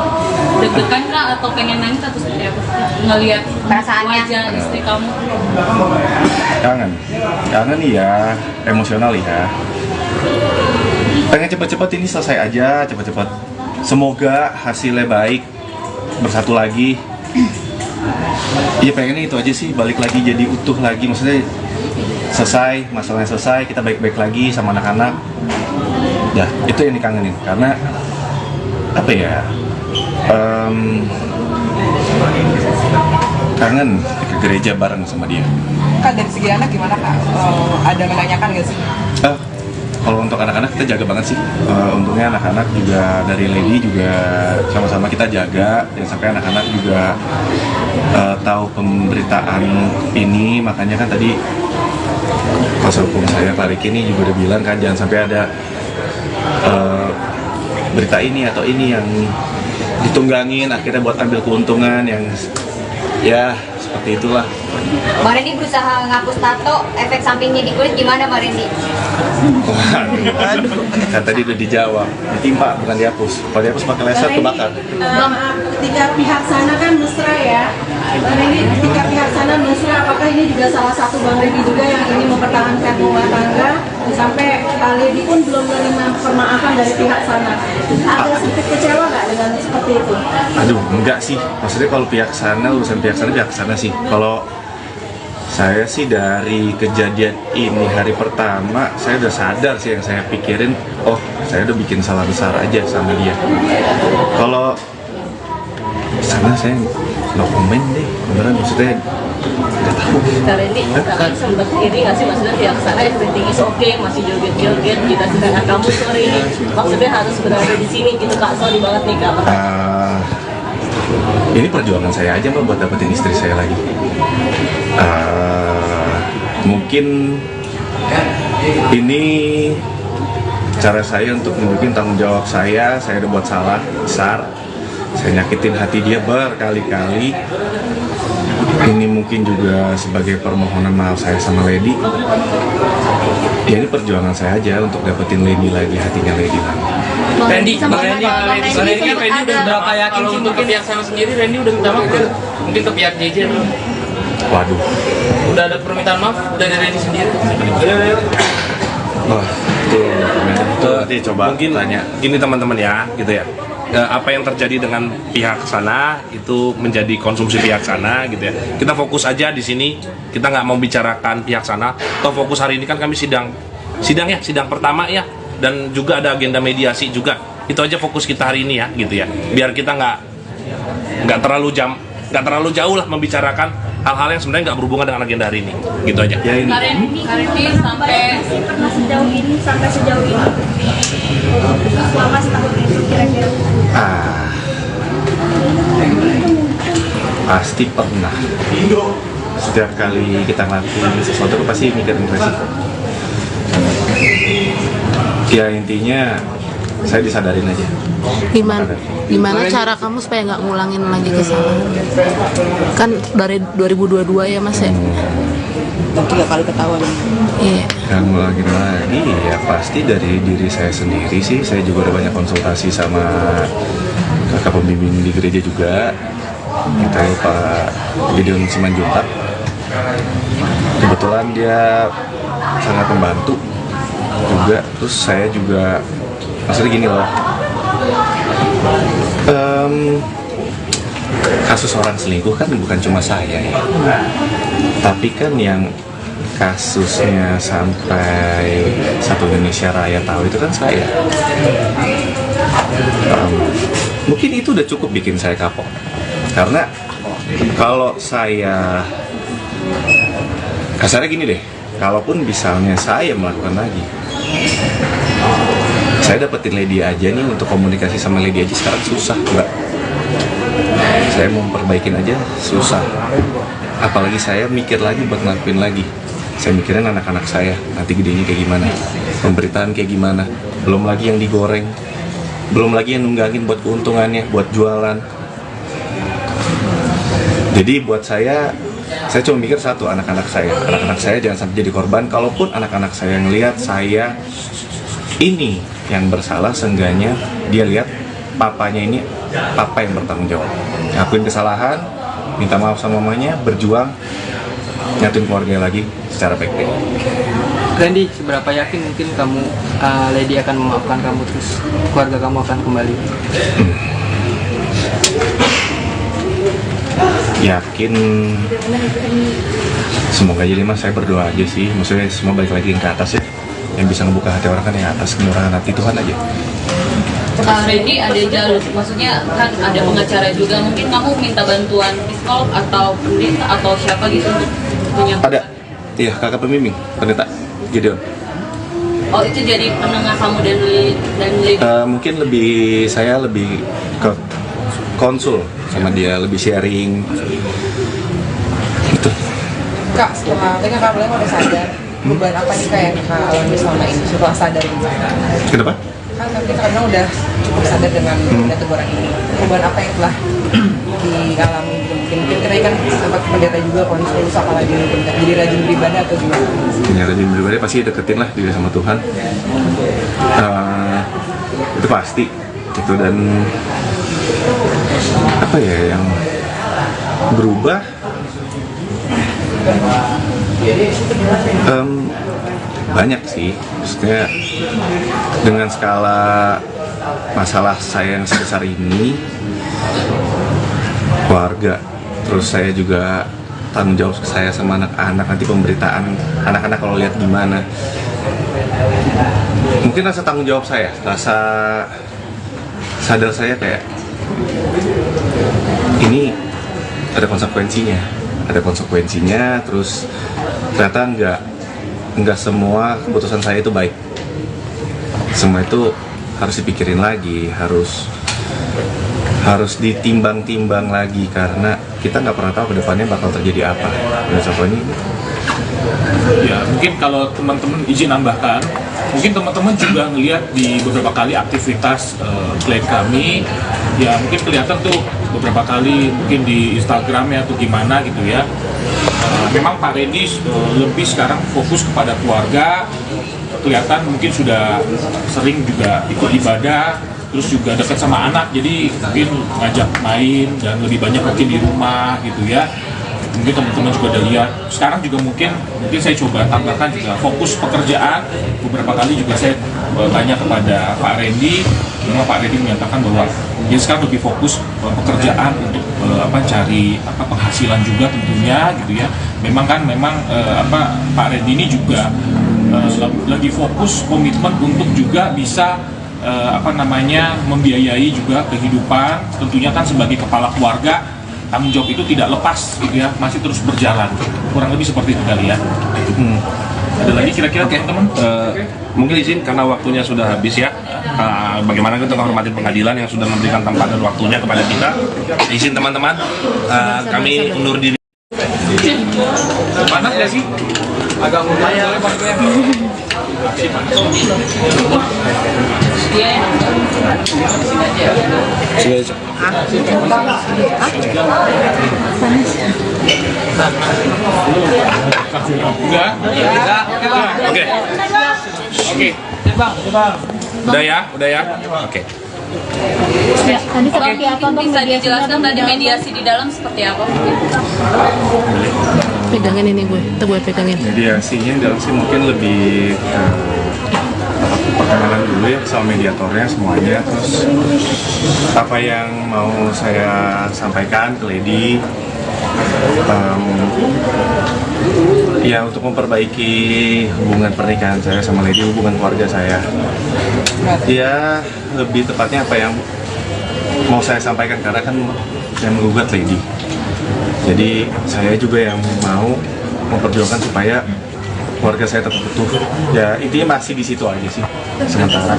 deg-degan kah atau pengen nangis atau seperti apa sih? Ngelihat wajah istri kamu? Kangen ya, emosional ya. Pengen cepet-cepet ini selesai aja, cepet-cepet. Semoga hasilnya baik, bersatu lagi. Iya pengennya itu aja sih, balik lagi jadi utuh lagi, maksudnya selesai, masalahnya selesai, kita baik-baik lagi sama anak-anak. Ya, itu yang dikangenin, karena apa ya, kangen ke gereja bareng sama dia. Kak, dari segi anak gimana Kak? Ada menanyakan nggak sih? Kalau untuk anak-anak kita jaga banget sih. Untungnya anak-anak juga dari Lady juga sama-sama kita jaga, dan sampai anak-anak juga tahu pemberitaan ini. Makanya kan tadi kuasa hukum saya Pak Riki ini juga udah bilang kan jangan sampai ada berita ini atau ini yang ditunggangin akhirnya buat ambil keuntungan yang ya seperti itulah. Mbak Randy berusaha ngapus tato, efek sampingnya di kulit gimana Mbak Randy? Kan tadi udah dijawab, ditimpa bukan dihapus. Kalau dihapus pakai laser kebakar. Ketika pihak sana kan mesra ya, Bang Randy, ketika pihak sana mesra, apakah ini juga salah satu Bang Randy juga yang ingin mempertahankan rumah tangga sampai Kak Lady pun belum menerima permaafan dari pihak sana? Ada sedikit kecewa nggak dengan seperti itu? Aduh, enggak sih. Maksudnya kalau pihak sana, urusan pihak sana sih. Kalau saya sih dari kejadian ini hari pertama, saya udah sadar sih yang saya pikirin, oh saya udah bikin salah besar aja sama dia. Kalau sana saya no komen deh, beneran maksudnya nggak tahu. Kak Randy, kakak sempat iri nggak sih maksudnya pihak sana everything is okay, masih joget-joget, kita sedangkan kamu sorry ini, maksudnya harus berada di sini gitu Kak, sorry banget nih Kak. Ini perjuangan saya aja Mbak buat dapetin istri saya lagi. Mungkin ini cara saya untuk nunjukin tanggung jawab saya udah buat salah besar, saya nyakitin hati dia berkali-kali. Ini mungkin juga sebagai permohonan maaf saya sama Lady. Ya ini perjuangan saya aja untuk dapetin Lady lagi, hatinya Lady lagi. Randy kan Randy udah berapa yakin sih untuk ke pihak sana sendiri? Randy udah minta maaf kan? Mungkin ke pihak JJ belum? Waduh. Udah ada permintaan maaf dari Randy sendiri? Oh, itu nanti coba mungkin tanya. Gini teman-teman ya, gitu ya. Apa yang terjadi dengan pihak sana itu menjadi konsumsi pihak sana, gitu ya. Kita fokus aja di sini. Kita nggak mau bicarakan pihak sana. Toh fokus hari ini kan kami sidang pertama ya. Dan juga ada agenda mediasi juga. Itu aja fokus kita hari ini ya, gitu ya. Biar kita nggak terlalu jauh lah membicarakan hal-hal yang sebenarnya nggak berhubungan dengan agenda hari ini, gitu aja. Ya ini. Karen sampai pernah sejauh ini selama setahun itu kira-kira Pasti pernah. Setiap kali kita ngelakuin sesuatu pasti mikirin resiko. Ya intinya saya disadarin aja. Gimana cara kamu supaya nggak ngulangin lagi kesalahan? Kan dari 2022 ya Mas ya? 3 kali ketahuan. Iya. Yang ngulangin lagi ya pasti dari diri saya sendiri sih. Saya juga udah banyak konsultasi sama kakak pembimbing di gereja juga. Kita Pak Gideon Simanjuntak. Kebetulan dia sangat membantu juga. Terus saya juga maksudnya gini loh. Kasus orang selingkuh kan bukan cuma saya ya. Tapi kan yang kasusnya sampai satu Indonesia Raya tahu itu kan saya. Mungkin itu udah cukup bikin saya kapok. Karena kalau saya kasarnya gini deh, kalaupun misalnya saya melakukan lagi, saya dapetin Lady aja nih, untuk komunikasi sama Lady aja sekarang susah, Mbak. Saya mau perbaikin aja susah. Apalagi saya mikir lagi buat ngelakuin lagi. Saya mikirin anak-anak saya, nanti gedenya kayak gimana, pemberitaan kayak gimana, belum lagi yang digoreng, belum lagi yang nunggangin buat keuntungannya, buat jualan. Jadi buat saya cuma mikir satu, anak-anak saya jangan sampai jadi korban. Kalaupun anak-anak saya ngelihat saya ini yang bersalah, seenggaknya dia lihat papanya ini papa yang bertanggung jawab, ngakuin kesalahan, minta maaf sama mamanya, berjuang, nyatuin keluarga lagi secara baik-baik. Randy, seberapa yakin mungkin kamu, Lady akan memaafkan kamu, terus keluarga kamu akan kembali? Yakin, semoga aja Mas, saya berdoa aja sih, maksudnya semua balik lagi ke atas ya. Yang bisa ngebuka hati orang kan yang atas, kemurahan hati Tuhan aja. Randy ada jalur, maksudnya kan ada pengacara juga, mungkin kamu minta bantuan psikolog atau pendeta atau siapa gitu untuk menyampaikan? Ada, iya kakak pembimbing, pendeta Gideon. Oh itu jadi penengah kamu dan Lady? Mungkin saya lebih ke konsul sama dia, lebih sharing gitu. Kak, setelah tadi Kak Beleng udah sadar, beban apa nih Kak yang Kak alami selama ini setelah sadar ini? Kenapa? Kan kita karena udah cukup sadar dengan teguran ini, perubahan apa yang telah dialami gitu? Mungkin kita kan sempat pendeta juga konsul, apalagi jadi rajin beribadah atau gimana? Ya, rajin beribadah pasti deketin lah diri sama Tuhan. Itu pasti itu. Dan apa ya yang berubah, banyak sih, maksudnya dengan skala masalah saya yang sebesar ini, keluarga, terus saya juga tanggung jawab saya sama anak-anak, nanti pemberitaan anak-anak kalau lihat gimana, mungkin rasa tanggung jawab saya, rasa sadar saya kayak ini ada konsekuensinya, terus ternyata nggak semua keputusan saya itu baik, semua itu harus dipikirin lagi, harus ditimbang-timbang lagi, karena kita nggak pernah tahu kedepannya bakal terjadi apa. Dan contohnya ini. Ya mungkin kalau teman-teman izin nambahkan, mungkin teman-teman juga ngelihat di beberapa kali aktivitas klien kami, ya mungkin kelihatan tuh beberapa kali mungkin di Instagramnya atau gimana gitu ya. Memang Pak Randy lebih sekarang fokus kepada keluarga, kelihatan mungkin sudah sering juga ikut ibadah, terus juga dekat sama anak, jadi mungkin ngajak main dan lebih banyak mungkin di rumah gitu ya. Mungkin teman-teman juga udah lihat. Sekarang juga mungkin saya coba tambahkan juga fokus pekerjaan. Beberapa kali juga saya tanya kepada Pak Randy, memang Pak Randy menyatakan bahwa dia sekarang lebih fokus pekerjaan untuk cari penghasilan juga tentunya gitu ya. Memang Pak Randy ini juga lagi fokus komitmen untuk juga bisa membiayai juga kehidupan, tentunya kan sebagai kepala keluarga tanggung jawab itu tidak lepas gitu ya, masih terus berjalan. Kurang lebih seperti itu kali ya. Ada lagi kira-kira teman-teman? Mungkin izin karena waktunya sudah habis ya. Bagaimana kita menghormati pengadilan yang sudah memberikan tempat dan waktunya kepada kita. Izin teman-teman, kami undur diri. Panas nggak sih? Agak lumayan. Enggak? Oke. Udah ya? Oke. Ya, tadi seperti apa untuk bisa dijelaskan tadi mediasi di dalam seperti apa? Pegangin ini gue pegangin. Mediasinya dalam sih mungkin lebih perkenalan dulu ya sama mediatornya semuanya, terus apa yang mau saya sampaikan ke Lady, ya untuk memperbaiki hubungan pernikahan saya sama Lady, hubungan keluarga saya. Ya lebih tepatnya apa yang mau saya sampaikan karena kan saya menggugat Lady. Jadi saya juga yang mau memperjuangkan supaya keluarga saya tetap utuh. Ya intinya masih di situ aja sih sementara.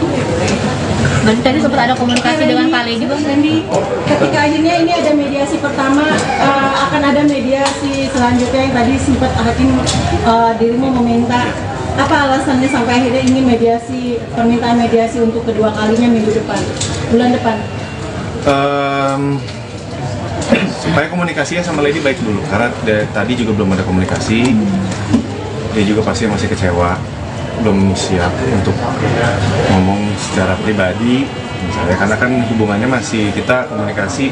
Berarti tadi sempat ada komunikasi dengan Pak Lady, Bang Randy? Ketika akhirnya ini ada mediasi pertama, akan ada mediasi selanjutnya yang tadi sempat hakim dirimu meminta. Apa alasannya sampai akhirnya ingin mediasi, permintaan mediasi untuk kedua kalinya bulan depan? Supaya komunikasinya sama Lady baik dulu, karena tadi juga belum ada komunikasi. Dia juga pasti masih kecewa, belum siap untuk ngomong secara pribadi misalnya, karena kan hubungannya masih kita komunikasi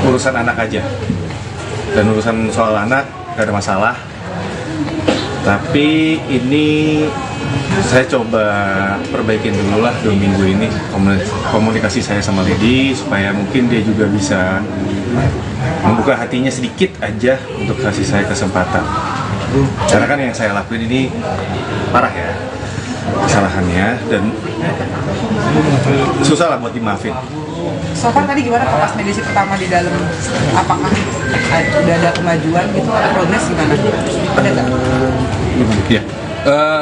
urusan anak aja, dan urusan soal anak gak ada masalah. Tapi ini saya coba perbaikin dulu lah 2 minggu ini komunikasi saya sama Lady, supaya mungkin dia juga bisa membuka hatinya sedikit aja untuk kasih saya kesempatan. Karena kan yang saya lakuin ini parah ya kesalahannya, dan susah lah buat dimaafin. So far tadi gimana pas mediasi pertama di dalam, apakah udah ada kemajuan gitu, ada progres gimana? Ada nggak? Ya.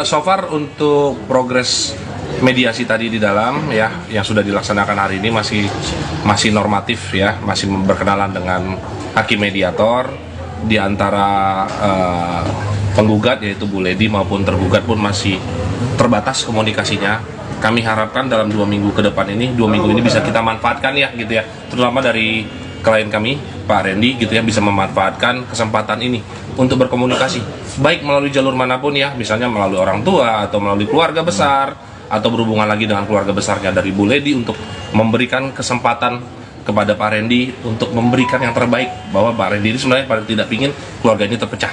So far untuk progres mediasi tadi di dalam ya yang sudah dilaksanakan hari ini masih normatif ya, masih berkenalan dengan hakim mediator. Di antara penggugat yaitu Bu Lady maupun tergugat pun masih terbatas komunikasinya. Kami harapkan dalam 2 minggu ke depan ini, 2 minggu ini bisa kita manfaatkan ya gitu ya, terutama dari klien kami Pak Randy gitu ya, bisa memanfaatkan kesempatan ini untuk berkomunikasi baik melalui jalur manapun ya, misalnya melalui orang tua atau melalui keluarga besar, atau berhubungan lagi dengan keluarga besarnya dari Bu Lady untuk memberikan kesempatan kepada Pak Randy untuk memberikan yang terbaik, bahwa Pak Randy ini sebenarnya paling tidak ingin keluarga ini terpecah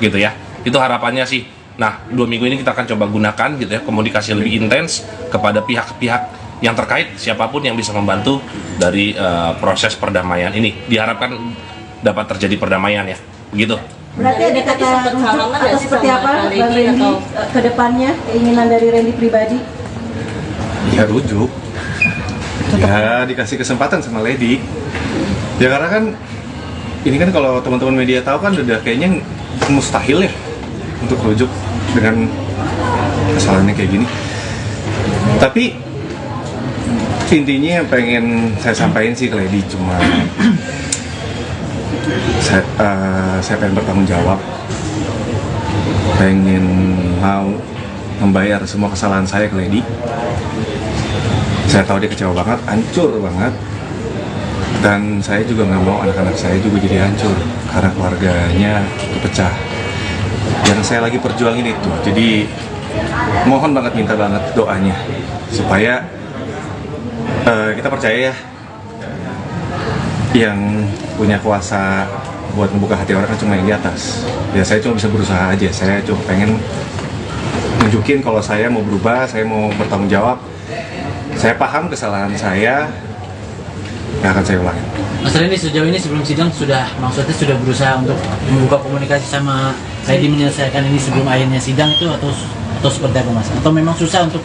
gitu ya. Itu harapannya sih. Nah 2 minggu ini kita akan coba gunakan gitu ya, komunikasi lebih intens kepada pihak-pihak yang terkait, siapapun yang bisa membantu dari proses perdamaian ini. Diharapkan dapat terjadi perdamaian ya, begitu. Berarti ada kata rujuk atau seperti apa Bang Randy ke depannya, keinginan dari Randy pribadi? Ya rujuk, ya dikasih kesempatan sama Lady. Ya karena kan ini kan kalau teman-teman media tahu kan udah kayaknya mustahil ya untuk rujuk dengan kesalahannya kayak gini. Tapi intinya yang pengen saya sampaikan sih ke Lady cuma saya pengen bertanggung jawab, pengen mau membayar semua kesalahan saya ke Lady. Saya tahu dia kecewa banget, hancur banget, dan saya juga nggak mau anak-anak saya juga jadi hancur karena keluarganya kepecah. Yang saya lagi perjuangin itu, jadi mohon banget, minta banget doanya supaya kita percaya ya, yang punya kuasa buat membuka hati orang kan cuma yang di atas. Ya saya cuma bisa berusaha aja, saya cuma pengen nunjukin kalau saya mau berubah, saya mau bertanggung jawab. Saya paham kesalahan saya, nggak akan saya ulangin. Mas Randy sejauh ini sebelum sidang maksudnya sudah berusaha untuk membuka komunikasi sama Lady menyelesaikan ini sebelum akhirnya sidang itu, atau seperti apa Mas? Atau memang susah untuk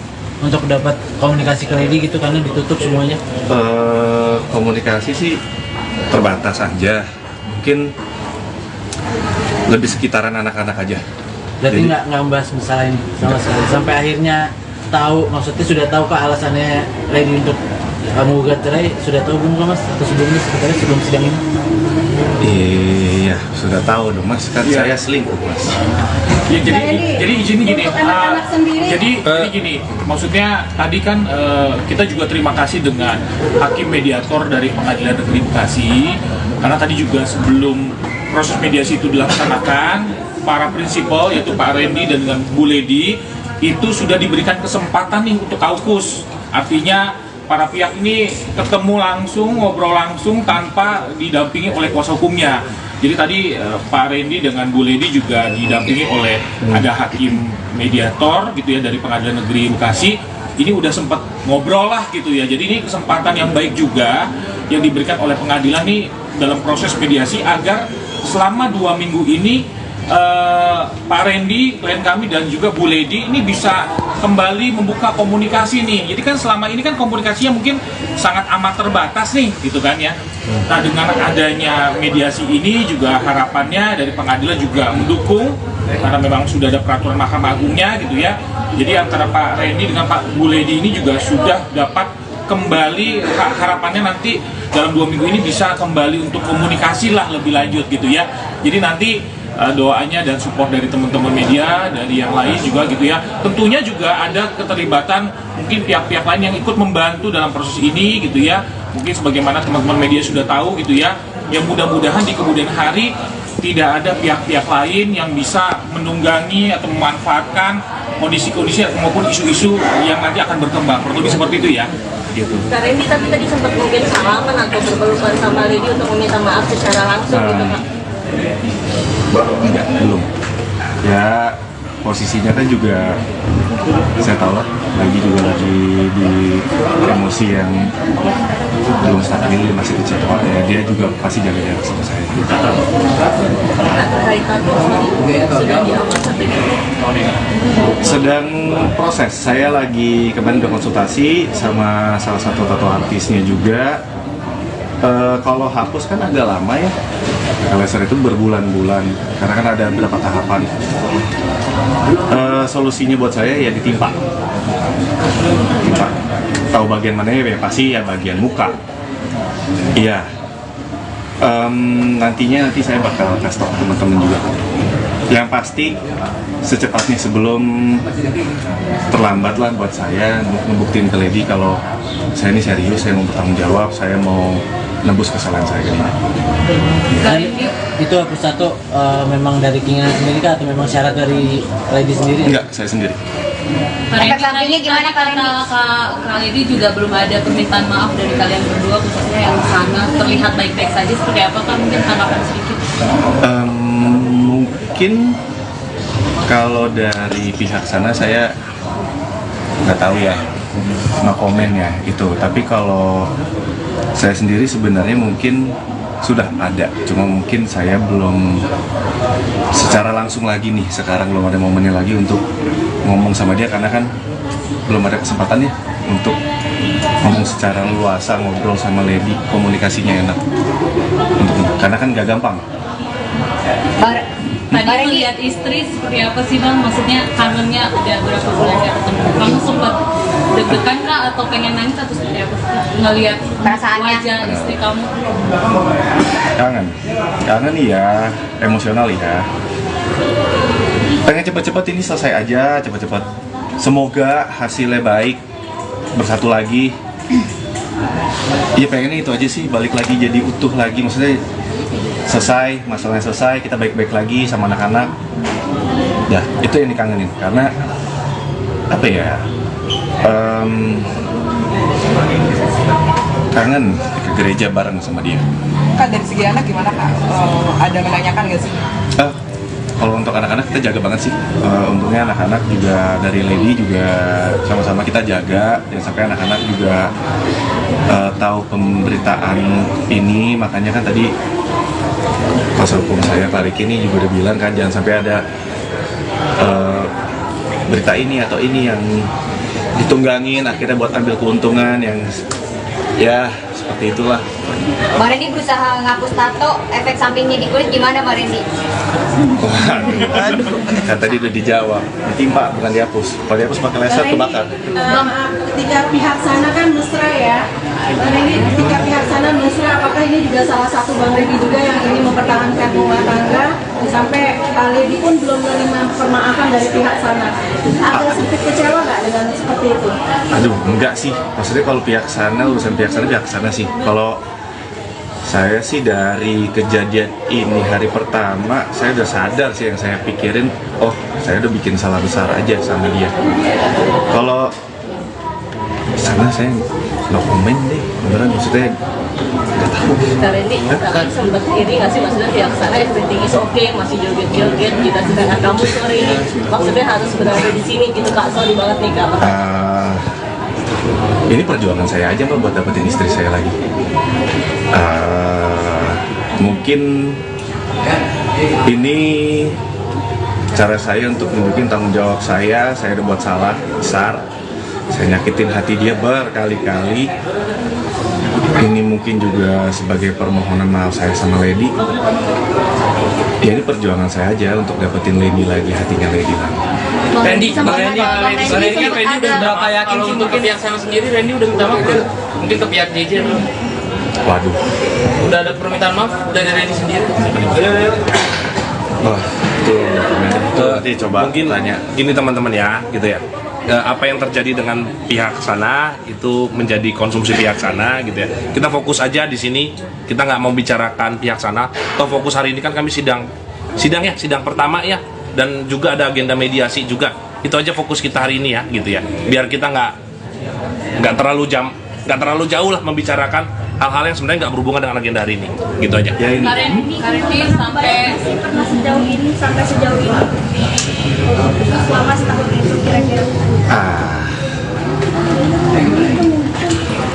dapat komunikasi ke Lady gitu karena ditutup semuanya? Komunikasi sih terbatas aja, mungkin lebih sekitaran anak-anak aja. Berarti nggak membahas masalah ini sama sekali sampai akhirnya tahu, maksudnya sudah tahu kah alasannya Lady untuk menggugat cerai, sudah tahu belum Mas? Atau sebelumnya sebenarnya sebelum sidang ini? Iya, sudah tahu dong Mas, kan saya selingkuh Mas. Ya, jadi izin gini, untuk anak-anak sendiri. jadi gini, maksudnya tadi kan kita juga terima kasih dengan hakim mediator dari Pengadilan Negeri Bekasi, karena tadi juga sebelum proses mediasi itu dilaksanakan, para prinsipal yaitu Pak Randy dan dengan Bu Lady itu sudah diberikan kesempatan nih untuk kaukus, artinya para pihak ini ketemu langsung, ngobrol langsung tanpa didampingi oleh kuasa hukumnya. Jadi tadi Pak Randy dengan Bu Lady juga didampingi oleh ada hakim mediator gitu ya dari Pengadilan Negeri Bekasi. Ini udah sempat ngobrol lah gitu ya. Jadi ini kesempatan yang baik juga yang diberikan oleh pengadilan nih dalam proses mediasi agar selama 2 minggu ini Pak Randy, klien kami dan juga Bu Lady ini bisa kembali membuka komunikasi nih. Jadi kan selama ini kan komunikasinya mungkin sangat amat terbatas nih, gitu kan ya. Nah dengan adanya mediasi ini juga harapannya dari pengadilan juga mendukung karena memang sudah ada peraturan Mahkamah Agungnya gitu ya. Jadi antara Pak Randy dengan Pak Bu Lady ini juga sudah dapat kembali, harapannya nanti dalam 2 minggu ini bisa kembali untuk komunikasi lah lebih lanjut gitu ya. Jadi nanti doanya dan support dari teman-teman media, dari yang lain juga gitu ya. Tentunya juga ada keterlibatan mungkin pihak-pihak lain yang ikut membantu dalam proses ini gitu ya. Mungkin sebagaimana teman-teman media sudah tahu gitu ya. Yang mudah-mudahan di kemudian hari tidak ada pihak-pihak lain yang bisa menunggangi atau memanfaatkan kondisi-kondisi maupun isu-isu yang nanti akan berkembang. Kurang lebih seperti itu ya. Gitu. Kak Randy tapi tadi sempat mungkin salaman atau berpelukan sama Lady untuk meminta maaf secara langsung gitu Kak? Enggak, belum. Ya posisinya kan juga saya tahu lah, lagi di emosi yang belum stabil, masih kecewa ya, dia juga pasti jaga jarak sama saya. Sedang proses, saya lagi kemarin udah konsultasi sama salah satu tato artisnya juga. Kalau hapus kan agak lama ya, laser itu berbulan-bulan karena kan ada beberapa tahapan. Solusinya buat saya ya ditimpa. Tahu bagian mana ya pasti ya bagian muka. Iya. Nanti saya bakal kasih tahu teman-teman juga. Yang pasti secepatnya sebelum terlambat lah buat saya ngebuktiin ke Lady kalau saya ini serius, saya mau bertanggung jawab, saya mau nebus kesalahan saya ini. Itu hapus tato memang dari keinginan sendiri kah atau memang syarat dari Lady sendiri? Enggak, saya sendiri. Efek sampingnya gimana Kak Randy? Kak Lady juga belum ada permintaan maaf dari kalian berdua, khususnya yang sana terlihat baik-baik saja, seperti apa Kak? Mungkin tanggapan sedikit. Mungkin kalau dari pihak sana saya nggak tahu ya, nggak komen ya itu. Tapi kalau saya sendiri sebenarnya mungkin sudah ada, cuma mungkin saya belum secara langsung lagi nih, sekarang belum ada momennya lagi untuk ngomong sama dia karena kan belum ada kesempatannya untuk ngomong secara luasa, ngobrol sama Lady, komunikasinya enak karena kan gak gampang. Tadi melihat istri seperti apa sih Bang? Maksudnya kangennya udah berapa bulan gak ketemu. Kamu sempat deg-degan kah atau pengen nangis atau seperti apa sih? Ngelihat wajah istri kamu? Kangen ya, emosional ya. Pengen cepet-cepet ini selesai aja, cepet-cepet. Semoga hasilnya baik, bersatu lagi. Iya pengennya itu aja sih, balik lagi jadi utuh lagi, maksudnya selesai, masalahnya selesai, kita baik-baik lagi sama anak-anak. Ya, itu yang dikangenin, karena apa ya, kangen ke gereja bareng sama dia. Kak dari segi anak gimana Kak? Ada menanyakan nggak sih? Kalau untuk anak-anak kita jaga banget sih. Untungnya anak-anak juga dari Lady juga sama-sama kita jaga, dan sampai anak-anak juga tahu pemberitaan ini. Makanya kan tadi kuasa hukum saya Pak Riki ini juga udah bilang kan jangan sampai ada berita ini atau ini yang ditunggangin akhirnya buat ambil keuntungan yang ya seperti itulah. Bang Randy berusaha ngapus tato, efek sampingnya di kulit gimana Bang Randy? Kan tadi udah dijawab, ditimpa bukan dihapus. Kalau dihapus pakai laser kebakar. Ketika pihak sana kan mesra ya, Bang Randy, ketika pihak sana mesra, apakah ini juga salah satu Bang Randy juga yang ingin mempertahankan rumah tangga sampai Lady pun belum menerima permaafan dari pihak sana? Ada sedikit kecewa nggak dengan seperti itu? Aduh, enggak sih. Maksudnya kalau pihak sana, urusan pihak sana sih. Kalau saya sih dari kejadian ini hari pertama, saya udah sadar sih yang saya pikirin, oh saya udah bikin salah besar aja sama dia. Kalau sana saya no comment deh, beneran maksudnya nggak tahu. Kak Randy, kan sempat ini nggak sih maksudnya pihak sana everything is okay, masih joget-joget, kita sedangkan kamu sore ini maksudnya harus berada di sini gitu Kak, sorry banget nih Kak. Ini perjuangan saya aja Mbak buat dapetin istri saya lagi. Mungkin ini cara saya untuk nunjukin tanggung jawab saya udah buat salah besar, saya nyakitin hati dia berkali-kali. Ini mungkin juga sebagai permohonan maaf saya sama Lady. Ya ini perjuangan saya aja untuk dapetin Lady lagi, hatinya Lady lagi. Randy kan Randy udah berapa yakin sih untuk pihak sana sendiri Randy udah minta maaf belum? Mungkin ke pihak JJ belum? Waduh. Udah ada permintaan maaf dari Randy sendiri? Wah, nanti coba mungkin tanya. Gini teman-teman ya, gitu ya. Apa yang terjadi dengan pihak sana itu menjadi konsumsi pihak sana gitu ya. Kita fokus aja di sini. Kita nggak mau bicarakan pihak sana. Toh fokus hari ini kan kami sidang pertama ya. Dan juga ada agenda mediasi juga. Itu aja fokus kita hari ini ya, gitu ya. Biar kita nggak terlalu jauh lah membicarakan hal-hal yang sebenarnya nggak berhubungan dengan agenda hari ini. Gitu aja. Ya ini. Randy sampai Pernah sejauh ini selama setahun itu kira-kira?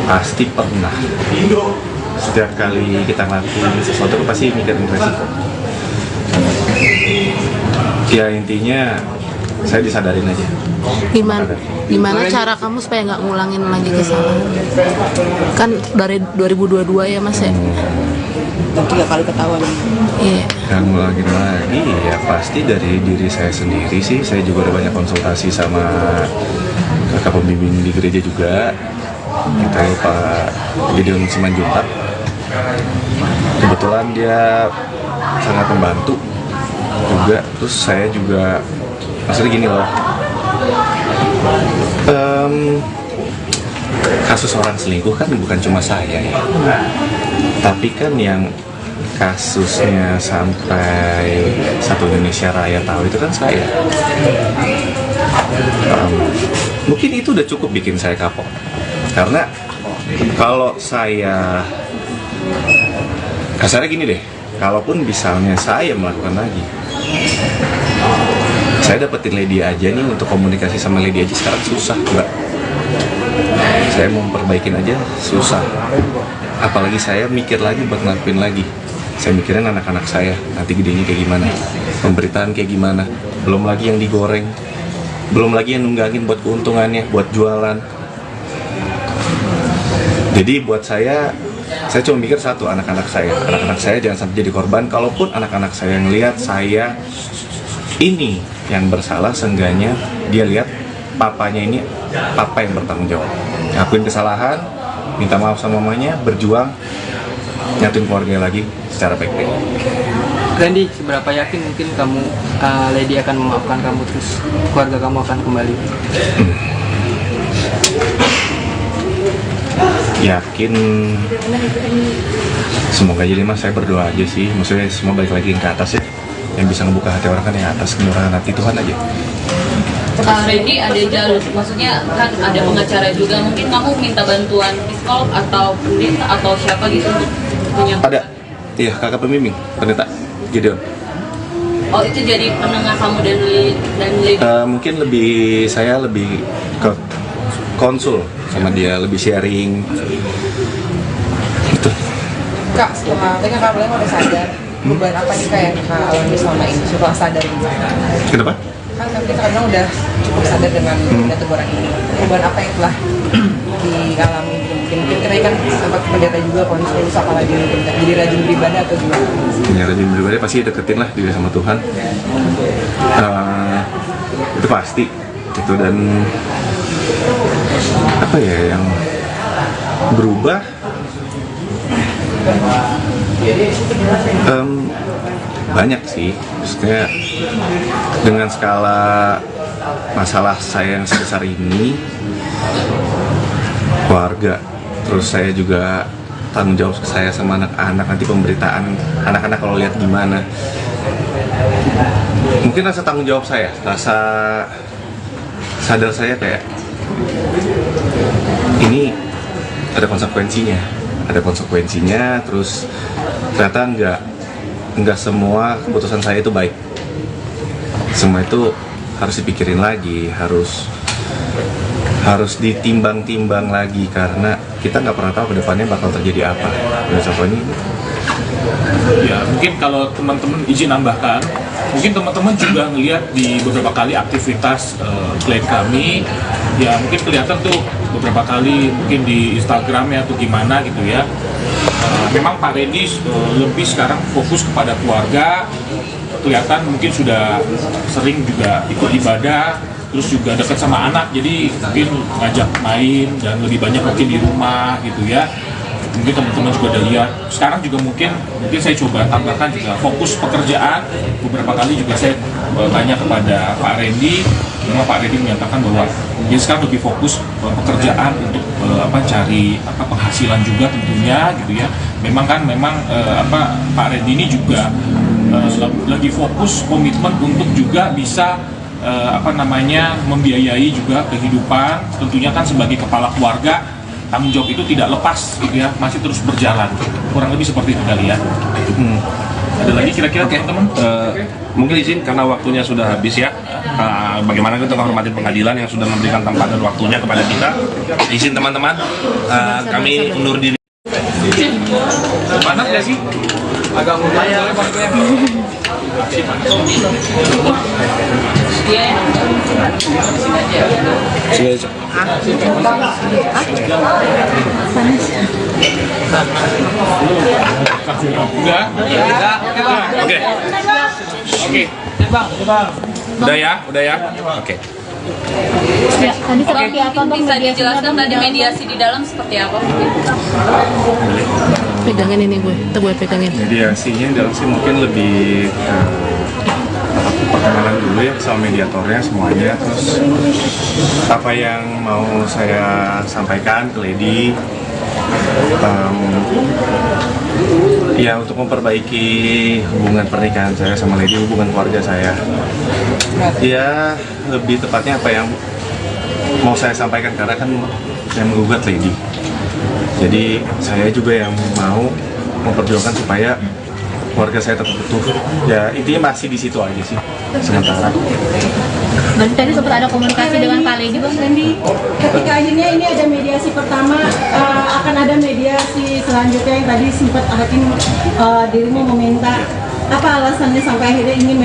Pasti pernah. Setiap kali kita ngelakuin sesuatu pasti mikirin resiko. Ya intinya saya disadarin aja. Gimana cara kamu supaya nggak ngulangin lagi kesalahan? Kan dari 2022 ya Mas ya? 3 kali ketahuan. Iya. Yang ngulangin lagi ya pasti dari diri saya sendiri sih. Saya juga udah banyak konsultasi sama kakak pembimbing di gereja juga. Kita Pak Gideon Simanjuntak. Kebetulan dia sangat membantu juga. Terus saya juga maksudnya gini loh. Kasus orang selingkuh kan bukan cuma saya ya. Tapi kan yang kasusnya sampai satu Indonesia Raya tahu itu kan saya. Mungkin itu udah cukup bikin saya kapok. Karena kalau saya kasarnya gini deh, kalaupun misalnya saya melakukan lagi, saya dapetin Lady aja nih, untuk komunikasi sama Lady aja sekarang susah Mbak. Saya mau perbaikin aja susah. Apalagi saya mikir lagi buat ngelakuin lagi. Saya mikirin anak-anak saya, nanti gedenya kayak gimana, pemberitaan kayak gimana. Belum lagi yang digoreng, belum lagi yang nunggangin buat keuntungannya, buat jualan. Jadi buat saya cuma mikir satu, anak-anak saya jangan sampai jadi korban. Kalaupun anak-anak saya ngelihat saya ini yang bersalah, seenggaknya dia lihat papanya ini papa yang bertanggung jawab, ngakuin kesalahan, minta maaf sama mamanya, berjuang nyatuin keluarga lagi secara baik-baik. Randy, seberapa yakin mungkin kamu Lady akan memaafkan kamu, terus keluarga kamu akan kembali? Yakin, semoga jadi Mas, saya berdoa aja sih, maksudnya semua balik lagi ke atas ya. Yang bisa ngebuka hati orang kan yang atas, kenurahan hati Tuhan aja. Randy ada jalur, maksudnya kan ada pengacara juga, mungkin kamu minta bantuan psikolog atau pendeta atau siapa gitu untuk punya? Ada, iya kakak pembimbing, pendeta Gideon. Oh itu jadi penengah kamu dan Lady? Mungkin saya lebih ke konsul sama dia, lebih sharing gitu. Kak, setelah kan Kak Belen udah sadar, beban apa nih Kak yang Kak alami selama ini setelah sadar ini? Kenapa? Kan kita kadang udah cukup sadar dengan teguran ini. Beban apa yang telah dialami? Mungkin kita kan sempat pendeta juga konsul apalagi jadi rajin beribadah atau gimana? Ya, rajin beribadah pasti deketin lah diri sama Tuhan. Itu pasti gitu. Dan apa ya yang berubah, banyak sih. Maksudnya dengan skala masalah saya yang sebesar ini, keluarga, terus saya juga tanggung jawab saya sama anak-anak, nanti pemberitaan anak-anak kalau lihat gimana. Mungkin rasa tanggung jawab saya, rasa sadar saya kayak ini ada konsekuensinya, terus ternyata nggak semua keputusan saya itu baik. Semua itu harus dipikirin lagi, harus ditimbang-timbang lagi, karena kita nggak pernah tahu kedepannya bakal terjadi apa. Dan contohnya ya, mungkin kalau teman-teman izin nambahkan, mungkin teman-teman juga ngelihat di beberapa kali aktivitas klien kami, ya mungkin kelihatan tuh beberapa kali mungkin di Instagram ya atau gimana gitu ya. Memang Pak Randy lebih sekarang fokus kepada keluarga, kelihatan mungkin sudah sering juga ikut ibadah, terus juga dekat sama anak, jadi mungkin ngajak main dan lebih banyak mungkin di rumah gitu ya. Mungkin teman-teman juga udah lihat. Sekarang juga mungkin saya coba tambahkan juga fokus pekerjaan. Beberapa kali juga saya tanya kepada Pak Randy, memang Pak Randy menyatakan bahwa dia sekarang lebih fokus pekerjaan untuk cari penghasilan juga tentunya gitu ya. Memang Pak Randy ini juga lagi fokus komitmen untuk juga bisa membiayai juga kehidupan. Tentunya kan sebagai kepala keluarga, tanggung jawab itu tidak lepas gitu ya, masih terus berjalan. Kurang lebih seperti itu kali ya. Ada lagi kira-kira teman-teman? Mungkin izin karena waktunya sudah habis ya. Bagaimana kita menghormati pengadilan yang sudah memberikan tempat dan waktunya kepada kita. Izin teman-teman, kami undur diri. Panas nggak sih? Agak lumayan. Oke. Udah ya. Oke. Ya, tadi seperti apa untuk bisa dijelaskan tadi mediasi di dalam seperti apa? Pegangin ini gue pegangin. mediasinya dalam sih mungkin lebih perkenalan dulu ya sama mediatornya semuanya, terus apa yang mau saya sampaikan ke Lady, ya untuk memperbaiki hubungan pernikahan saya sama Lady, hubungan keluarga saya. Ya lebih tepatnya apa yang mau saya sampaikan, karena kan saya menggugat Lady, jadi saya juga yang mau memperjuangkan supaya keluarga saya tetap utuh. Ya intinya masih di situ aja sih sementara. Berarti tadi sempat ada komunikasi dengan Pak Lady, Bang Randy? Ketika akhirnya ini ada mediasi pertama, akan ada mediasi selanjutnya yang tadi sempat hakim dirimu meminta. Apa alasannya sampai akhirnya ingin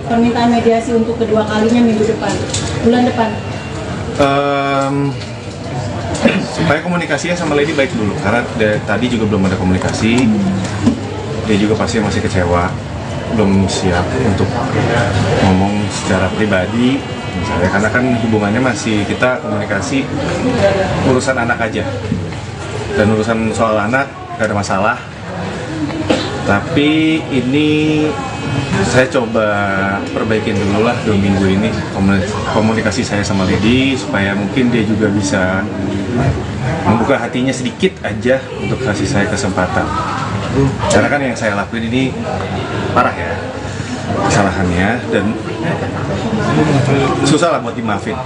permintaan mediasi untuk kedua kalinya bulan depan? Supaya komunikasinya sama Lady baik dulu, karena tadi juga belum ada komunikasi. Dia juga pasti masih kecewa, belum siap untuk ngomong secara pribadi misalnya, karena kan hubungannya masih kita komunikasi urusan anak aja, dan urusan soal anak gak ada masalah. Tapi ini saya coba perbaikin dulu lah 2 minggu ini komunikasi saya sama Lady, supaya mungkin dia juga bisa membuka hatinya sedikit aja untuk kasih saya kesempatan. Karena kan yang saya lakuin ini parah ya kesalahannya, dan susah lah buat dimaafin.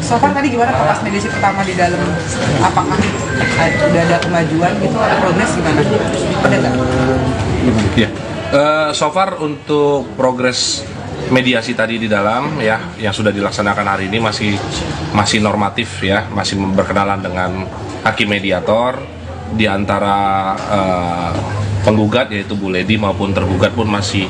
So far tadi gimana pas mediasi pertama di dalam, apakah udah ada kemajuan gitu, ada progres gimana? Ada nggak? Ya. So far untuk progres mediasi tadi di dalam ya yang sudah dilaksanakan hari ini masih normatif ya, masih berkenalan dengan hakim mediator. Di antara penggugat yaitu Bu Lady maupun tergugat pun masih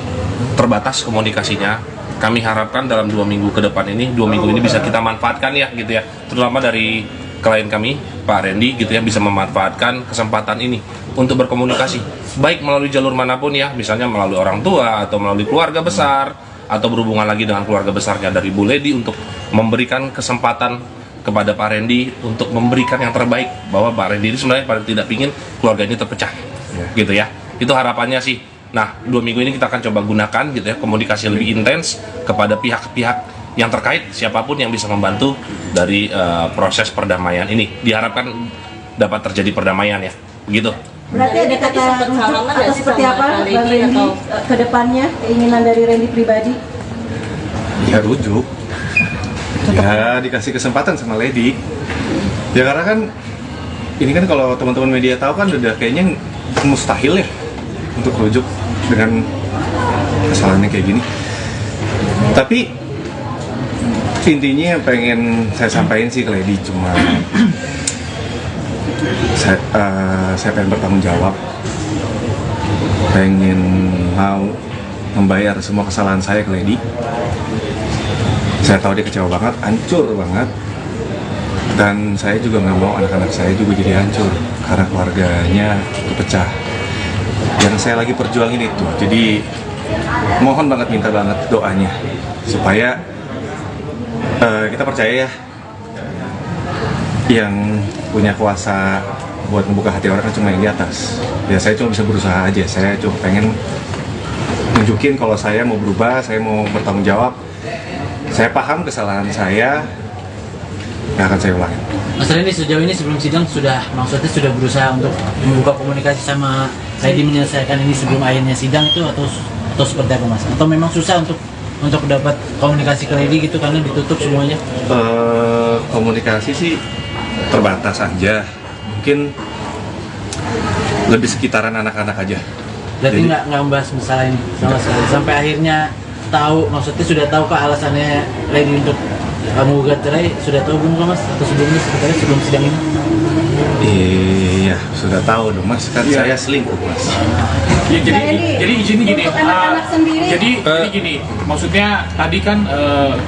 terbatas komunikasinya. Kami harapkan dalam 2 minggu ke depan ini, 2 minggu ini bisa kita manfaatkan ya gitu ya, terutama dari klien kami Pak Randy gitu ya bisa memanfaatkan kesempatan ini untuk berkomunikasi baik melalui jalur manapun ya, misalnya melalui orang tua atau melalui keluarga besar atau berhubungan lagi dengan keluarga besarnya dari Bu Lady untuk memberikan kesempatan kepada Pak Randy untuk memberikan yang terbaik, bahwa Pak Randy ini sebenarnya paling tidak ingin keluarga ini terpecah gitu ya. Itu harapannya sih. Nah, 2 minggu ini kita akan coba gunakan gitu ya, komunikasi lebih intens kepada pihak-pihak yang terkait, siapapun yang bisa membantu dari proses perdamaian ini. Diharapkan dapat terjadi perdamaian ya, begitu. Berarti ada kata rujuk atau seperti apa Bang Randy ke depannya, keinginan dari Randy pribadi? Ya rujuk, ya dikasih kesempatan sama Lady. Ya karena kan ini kan kalau teman-teman media tahu kan udah kayaknya mustahil ya untuk rujuk dengan kesalahannya kayak gini. Tapi intinya yang pengen saya sampaikan sih ke Lady cuma saya pengen bertanggung jawab, pengen mau membayar semua kesalahan saya ke Lady. Saya tahu dia kecewa banget, hancur banget, dan saya juga nggak mau anak-anak saya juga jadi hancur karena keluarganya kepecah. Yang saya lagi perjuangin itu, jadi mohon banget, minta banget doanya supaya kita percaya ya, yang punya kuasa buat membuka hati orang kan cuma yang di atas. Ya saya cuma bisa berusaha aja, saya cuma pengen nunjukin kalau saya mau berubah, saya mau bertanggung jawab. Saya paham kesalahan saya, nggak akan saya ulangin. Mas Randy sejauh ini sebelum sidang maksudnya sudah berusaha untuk membuka komunikasi sama Lady menyelesaikan ini sebelum akhirnya sidang itu atau seperti apa Mas? Atau memang susah untuk dapat komunikasi ke Lady gitu karena ditutup semuanya? Komunikasi sih terbatas aja, mungkin lebih sekitaran anak-anak aja. Berarti nggak membahas masalah ini sama sekali sampai akhirnya tahu, maksudnya sudah tahu kah alasannya Lady untuk menggugat cerai, sudah tahu belum Mas? Atau sebelumnya sebenarnya sebelum sidang ini? Iya, sudah tahu dong Mas, kan saya selingkuh Mas. Ya, jadi izin gini, jadi gini, maksudnya tadi kan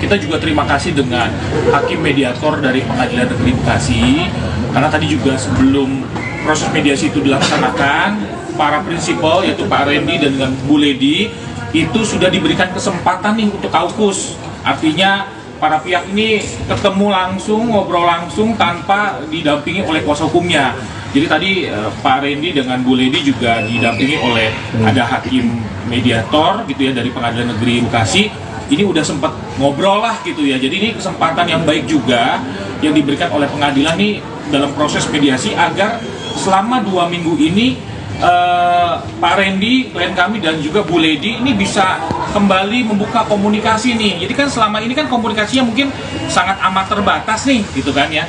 kita juga terima kasih dengan hakim mediator dari Pengadilan Negeri Bekasi, karena tadi juga sebelum proses mediasi itu dilaksanakan, para prinsipal yaitu Pak Randy dan dengan Bu Lady itu sudah diberikan kesempatan nih untuk kaukus, artinya para pihak ini ketemu langsung, ngobrol langsung tanpa didampingi oleh kuasa hukumnya. Jadi tadi Pak Randy dengan Bu Lady juga didampingi oleh ada hakim mediator gitu ya dari Pengadilan Negeri Bekasi. Ini udah sempat ngobrol lah gitu ya. Jadi ini kesempatan yang baik juga yang diberikan oleh pengadilan nih dalam proses mediasi agar selama 2 minggu ini Pak Randy, klien kami dan juga Bu Lady ini bisa kembali membuka komunikasi nih. Jadi kan selama ini kan komunikasinya mungkin sangat amat terbatas nih, gitu kan ya.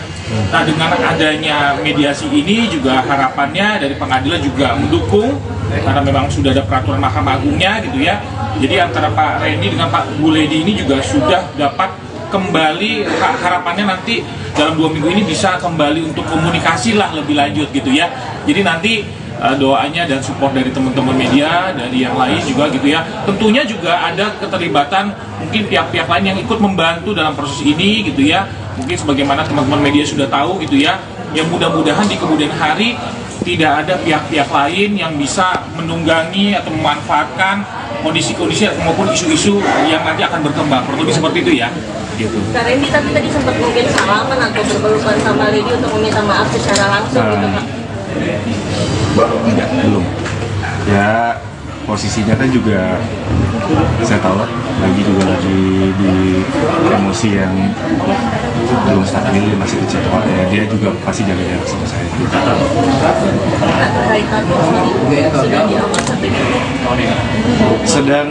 Nah dengan adanya mediasi ini juga harapannya dari pengadilan juga mendukung karena memang sudah ada peraturan Mahkamah Agungnya gitu ya. Jadi antara Pak Randy dengan Pak Bu Lady ini juga sudah dapat kembali, harapannya nanti dalam 2 minggu ini bisa kembali untuk komunikasi lah lebih lanjut gitu ya. Jadi nanti doanya dan support dari teman-teman media, dari yang lain juga gitu ya. Tentunya juga ada keterlibatan mungkin pihak-pihak lain yang ikut membantu dalam proses ini gitu ya. Mungkin sebagaimana teman-teman media sudah tahu gitu ya. Yang mudah-mudahan di kemudian hari tidak ada pihak-pihak lain yang bisa menunggangi atau memanfaatkan kondisi-kondisi maupun isu-isu yang nanti akan berkembang. Kurang lebih seperti itu ya. Gitu. Kak Randy tapi tadi sempat mungkin salaman atau berpelukan sama Lady untuk meminta maaf secara langsung gitu Kak? Tidak, belum. Ya posisinya kan juga saya tahu lah, lagi di emosi yang belum stabil, masih kecewa ya, dia juga pasti jaga jarak sama saya. Sedang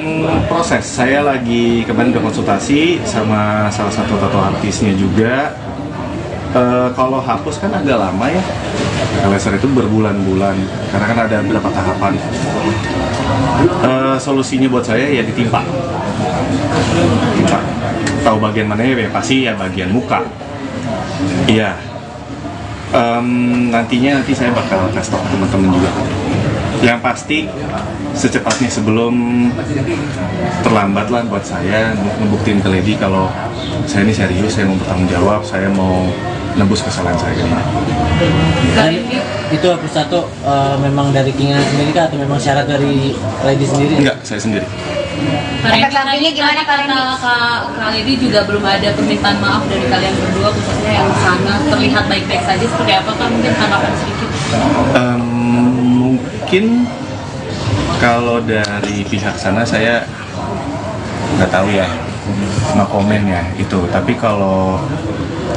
proses, saya lagi kemarin udah konsultasi sama salah satu tato artisnya juga. Kalau hapus kan agak lama ya, laser itu berbulan-bulan karena kan ada beberapa tahapan. Solusinya buat saya ya ditimpa. Tahu bagian mana ya, pasti ya bagian muka. Iya. Nanti saya bakal kasih tahu teman-teman juga. Yang pasti secepatnya sebelum terlambat lah buat saya ngebuktiin ke Lady kalau saya ini serius, saya mau bertanggung jawab, saya mau nebus kesalahan saya ini. Dan itu hapus tato memang dari keinginan sendiri kah atau memang syarat dari Lady sendiri? Enggak, saya sendiri. Efek sampingnya gimana Kak Randy? Kak Lady juga belum ada permintaan maaf dari kalian berdua, khususnya yang sana terlihat baik-baik saja. Seperti apa Kak? Mungkin tanggapan sedikit. Mungkin kalau dari pihak sana saya nggak tahu ya, no komen ya itu. Tapi kalau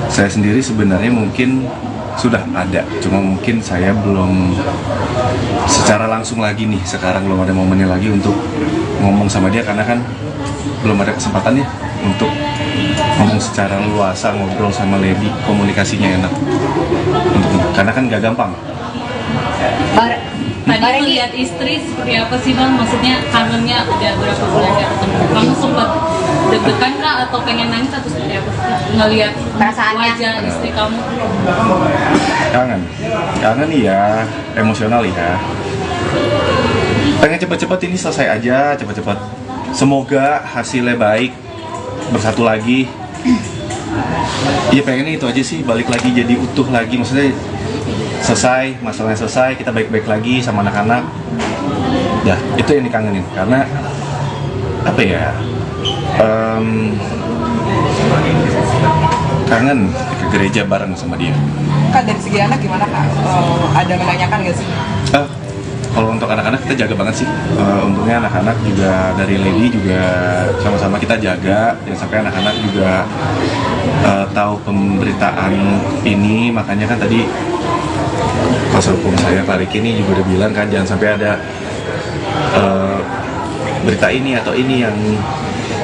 saya sendiri sebenarnya mungkin sudah ada, cuma mungkin saya belum secara langsung lagi nih, sekarang belum ada momennya lagi untuk ngomong sama dia karena kan belum ada kesempatannya untuk ngomong secara luasa, ngobrol sama Lady, komunikasinya enak karena kan gak gampang. Tadi melihat istri seperti apa sih Bang? Maksudnya kangennya udah berapa bulan gak ketemu. Kamu sempat deg-degan kah atau pengen nangis atau seperti apa sih? Ngelihat wajah istri kamu? Kangen ya, emosional ya. Pengen cepet-cepet ini selesai aja, cepet-cepet. Semoga hasilnya baik, bersatu lagi. Iya pengennya itu aja sih, balik lagi jadi utuh lagi, maksudnya selesai, masalahnya selesai, kita baik-baik lagi sama anak-anak. Ya, itu yang dikangenin, karena apa ya, kangen ke gereja bareng sama dia. Kak, dari segi anak gimana Kak? Ada menanyakan nggak sih? Kalau untuk anak-anak kita jaga banget sih. Untungnya anak-anak juga dari Lady juga sama-sama kita jaga, jangan sampai anak-anak juga tahu pemberitaan ini. Makanya kan tadi kuasa hukum saya Pak Riki ini juga udah bilang kan jangan sampai ada berita ini atau ini yang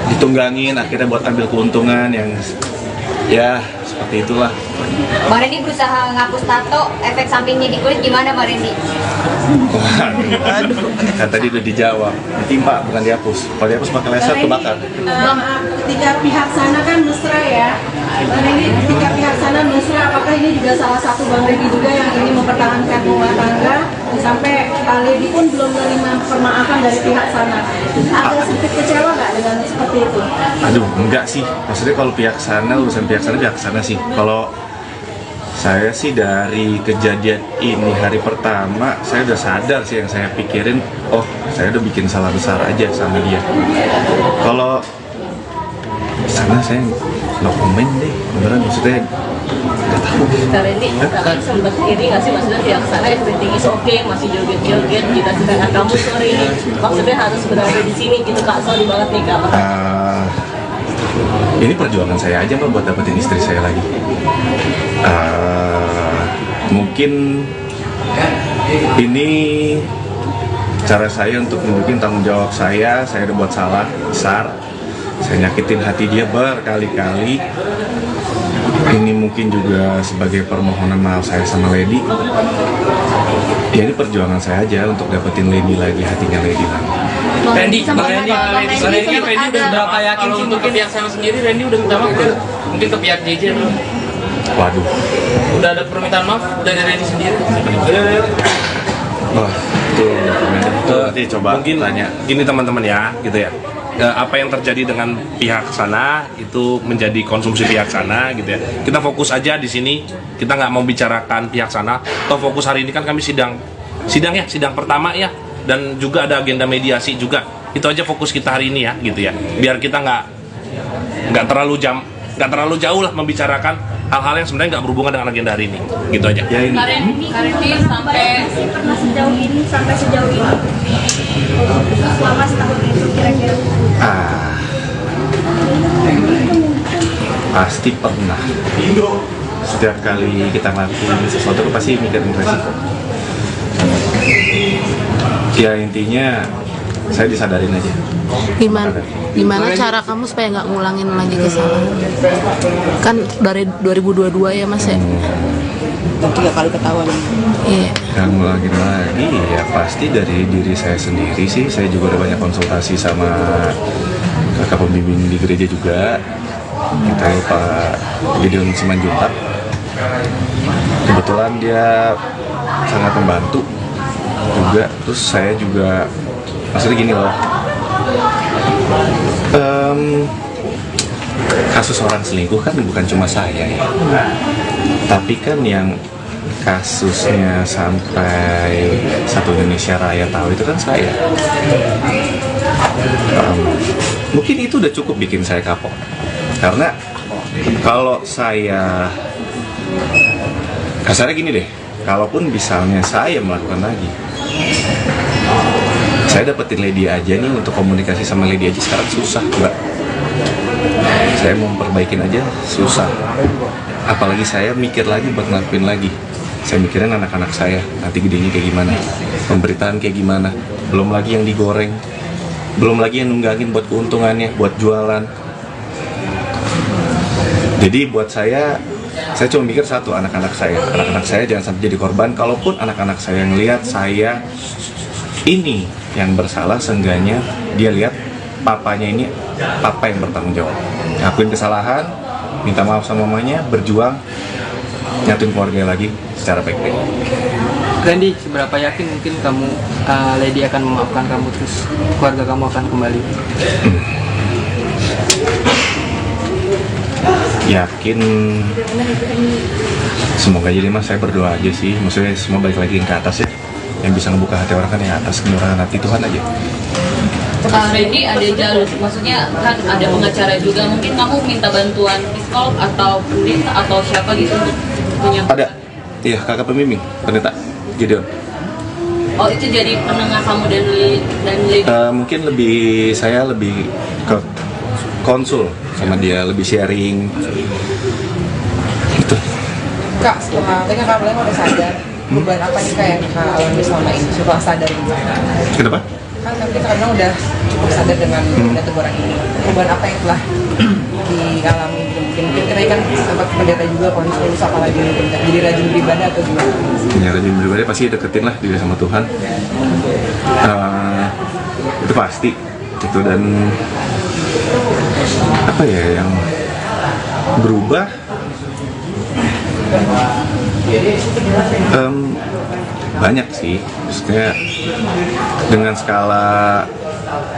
ditunggangin akhirnya buat ambil keuntungan yang ya seperti itulah. Bang Randy berusaha ngapus tato, efek sampingnya di kulit gimana Bang Randy? Waduh, kan tadi udah dijawab, ditimpa bukan dihapus. Kalau dihapus pakai laser kebakar. Ketika pihak sana kan mesra ya, Bang Randy, ketika pihak sana mesra, apakah ini juga salah satu Bang Randy juga yang ingin mempertahankan rumah tangga sampai Pak Lady pun belum menerima permaafan dari pihak sana? Ada sedikit kecewa nggak dengan seperti itu? Aduh, enggak sih. Maksudnya kalau pihak sana, urusan pihak sana sih. Kalau saya sih dari kejadian ini hari pertama, saya udah sadar sih yang saya pikirin, oh saya udah bikin salah besar aja sama dia. Kalau sana saya no komen deh, beneran maksudnya nggak tahu. Kak Randy, Kakak sempat iri nggak sih maksudnya pihak sana everything is okay, masih joget-joget, kita sedangkan kamu sorry, maksudnya harus berada di sini gitu Kak, sorry banget nih Kak. Ini perjuangan saya aja Mbak buat dapetin istri saya lagi. Mungkin ini cara saya untuk nunjukin tanggung jawab saya udah buat salah besar, saya nyakitin hati dia berkali-kali. Ini mungkin juga sebagai permohonan maaf saya sama Lady. Ya ini perjuangan saya aja untuk dapetin Lady lagi, hatinya Lady lagi. Randy kan Randy udah berapa yakin sih untuk pihak sana sendiri Randy udah minta maaf belum? Mungkin ke pihak JJ belum? Waduh. Udah ada permintaan maaf dari Randy sendiri? Wah, nanti coba mungkin tanya. Gini teman-teman ya, gitu ya. Apa yang terjadi dengan pihak sana itu menjadi konsumsi pihak sana gitu ya. Kita fokus aja di sini. Kita nggak mau bicarakan pihak sana. Toh fokus hari ini kan kami sidang pertama ya. Dan juga ada agenda mediasi juga. Itu aja fokus kita hari ini ya, gitu ya. Biar kita nggak terlalu jauh lah membicarakan hal-hal yang sebenarnya nggak berhubungan dengan agenda hari ini. Gitu aja. Kak Randy sampai pernah sejauh ini selama setahun itu kira-kira? Pasti pernah. Setiap kali kita ngelakuin sesuatu pasti mikirin resiko. Ya intinya saya disadarin aja. Gimana cara kamu supaya nggak ngulangin lagi kesalahan? Kan dari 2022 ya Mas ya? 3 kali ketahuan. Iya. Yang ngulangin lagi ya pasti dari diri saya sendiri sih. Saya juga udah banyak konsultasi sama kakak pembimbing di gereja juga. Kita Pak Gideon Simanjuntak. Kebetulan dia sangat membantu juga. Terus saya juga maksudnya gini loh, kasus orang selingkuh kan bukan cuma saya ya. Tapi kan yang kasusnya sampai satu Indonesia Raya tahu itu kan saya. Mungkin itu udah cukup bikin saya kapok. Karena kalau saya kasarnya gini deh, kalaupun misalnya saya melakukan lagi, saya dapetin Lady aja nih, untuk komunikasi sama Lady aja sekarang susah, Mbak. Saya mau perbaikin aja susah. Apalagi saya mikir lagi buat ngelakuin lagi. Saya mikirin anak-anak saya, nanti gedenya kayak gimana, pemberitaan kayak gimana, belum lagi yang digoreng, belum lagi yang nunggangin buat keuntungannya, buat jualan. Jadi buat saya cuma mikir satu, anak-anak saya jangan sampai jadi korban. Kalaupun anak-anak saya ngelihat saya ini yang bersalah, seenggaknya dia lihat papanya ini papa yang bertanggung jawab, ngakuin kesalahan, minta maaf sama mamanya, berjuang, nyatuin keluarga lagi secara baik-baik. Randy, seberapa yakin mungkin kamu, Lady akan memaafkan kamu, terus keluarga kamu akan kembali? Yakin, semoga jadi mas, saya berdoa aja sih, maksudnya semua balik lagi ke atas ya. Yang bisa ngebuka hati orang kan yang atas, kenurahan hati Tuhan aja. Randy, ada jalur, maksudnya kan ada pengacara juga, mungkin kamu minta bantuan psikolog atau pendeta atau siapa gitu untuk punya? Ada, iya, kakak pembimbing, pendeta Gideon. Oh, itu jadi penengah kamu dan Lady? Mungkin saya lebih ke konsul sama dia, lebih sharing gitu. Kak, setelah Kak Beleng udah sadar, beban apa nih Kak yang Kak alami selama ini setelah sadar ini? Kenapa? Kan kita kadang udah cukup sadar dengan teguran ini. Beban apa yang telah dialami? Mungkin kita kan sempat pendeta juga, konsul, apalagi mungkin jadi rajin beribadah atau gimana? Ya, rajin beribadah pasti deketin lah diri sama Tuhan. Itu pasti gitu. Dan apa ya yang berubah, banyak sih, maksudnya dengan skala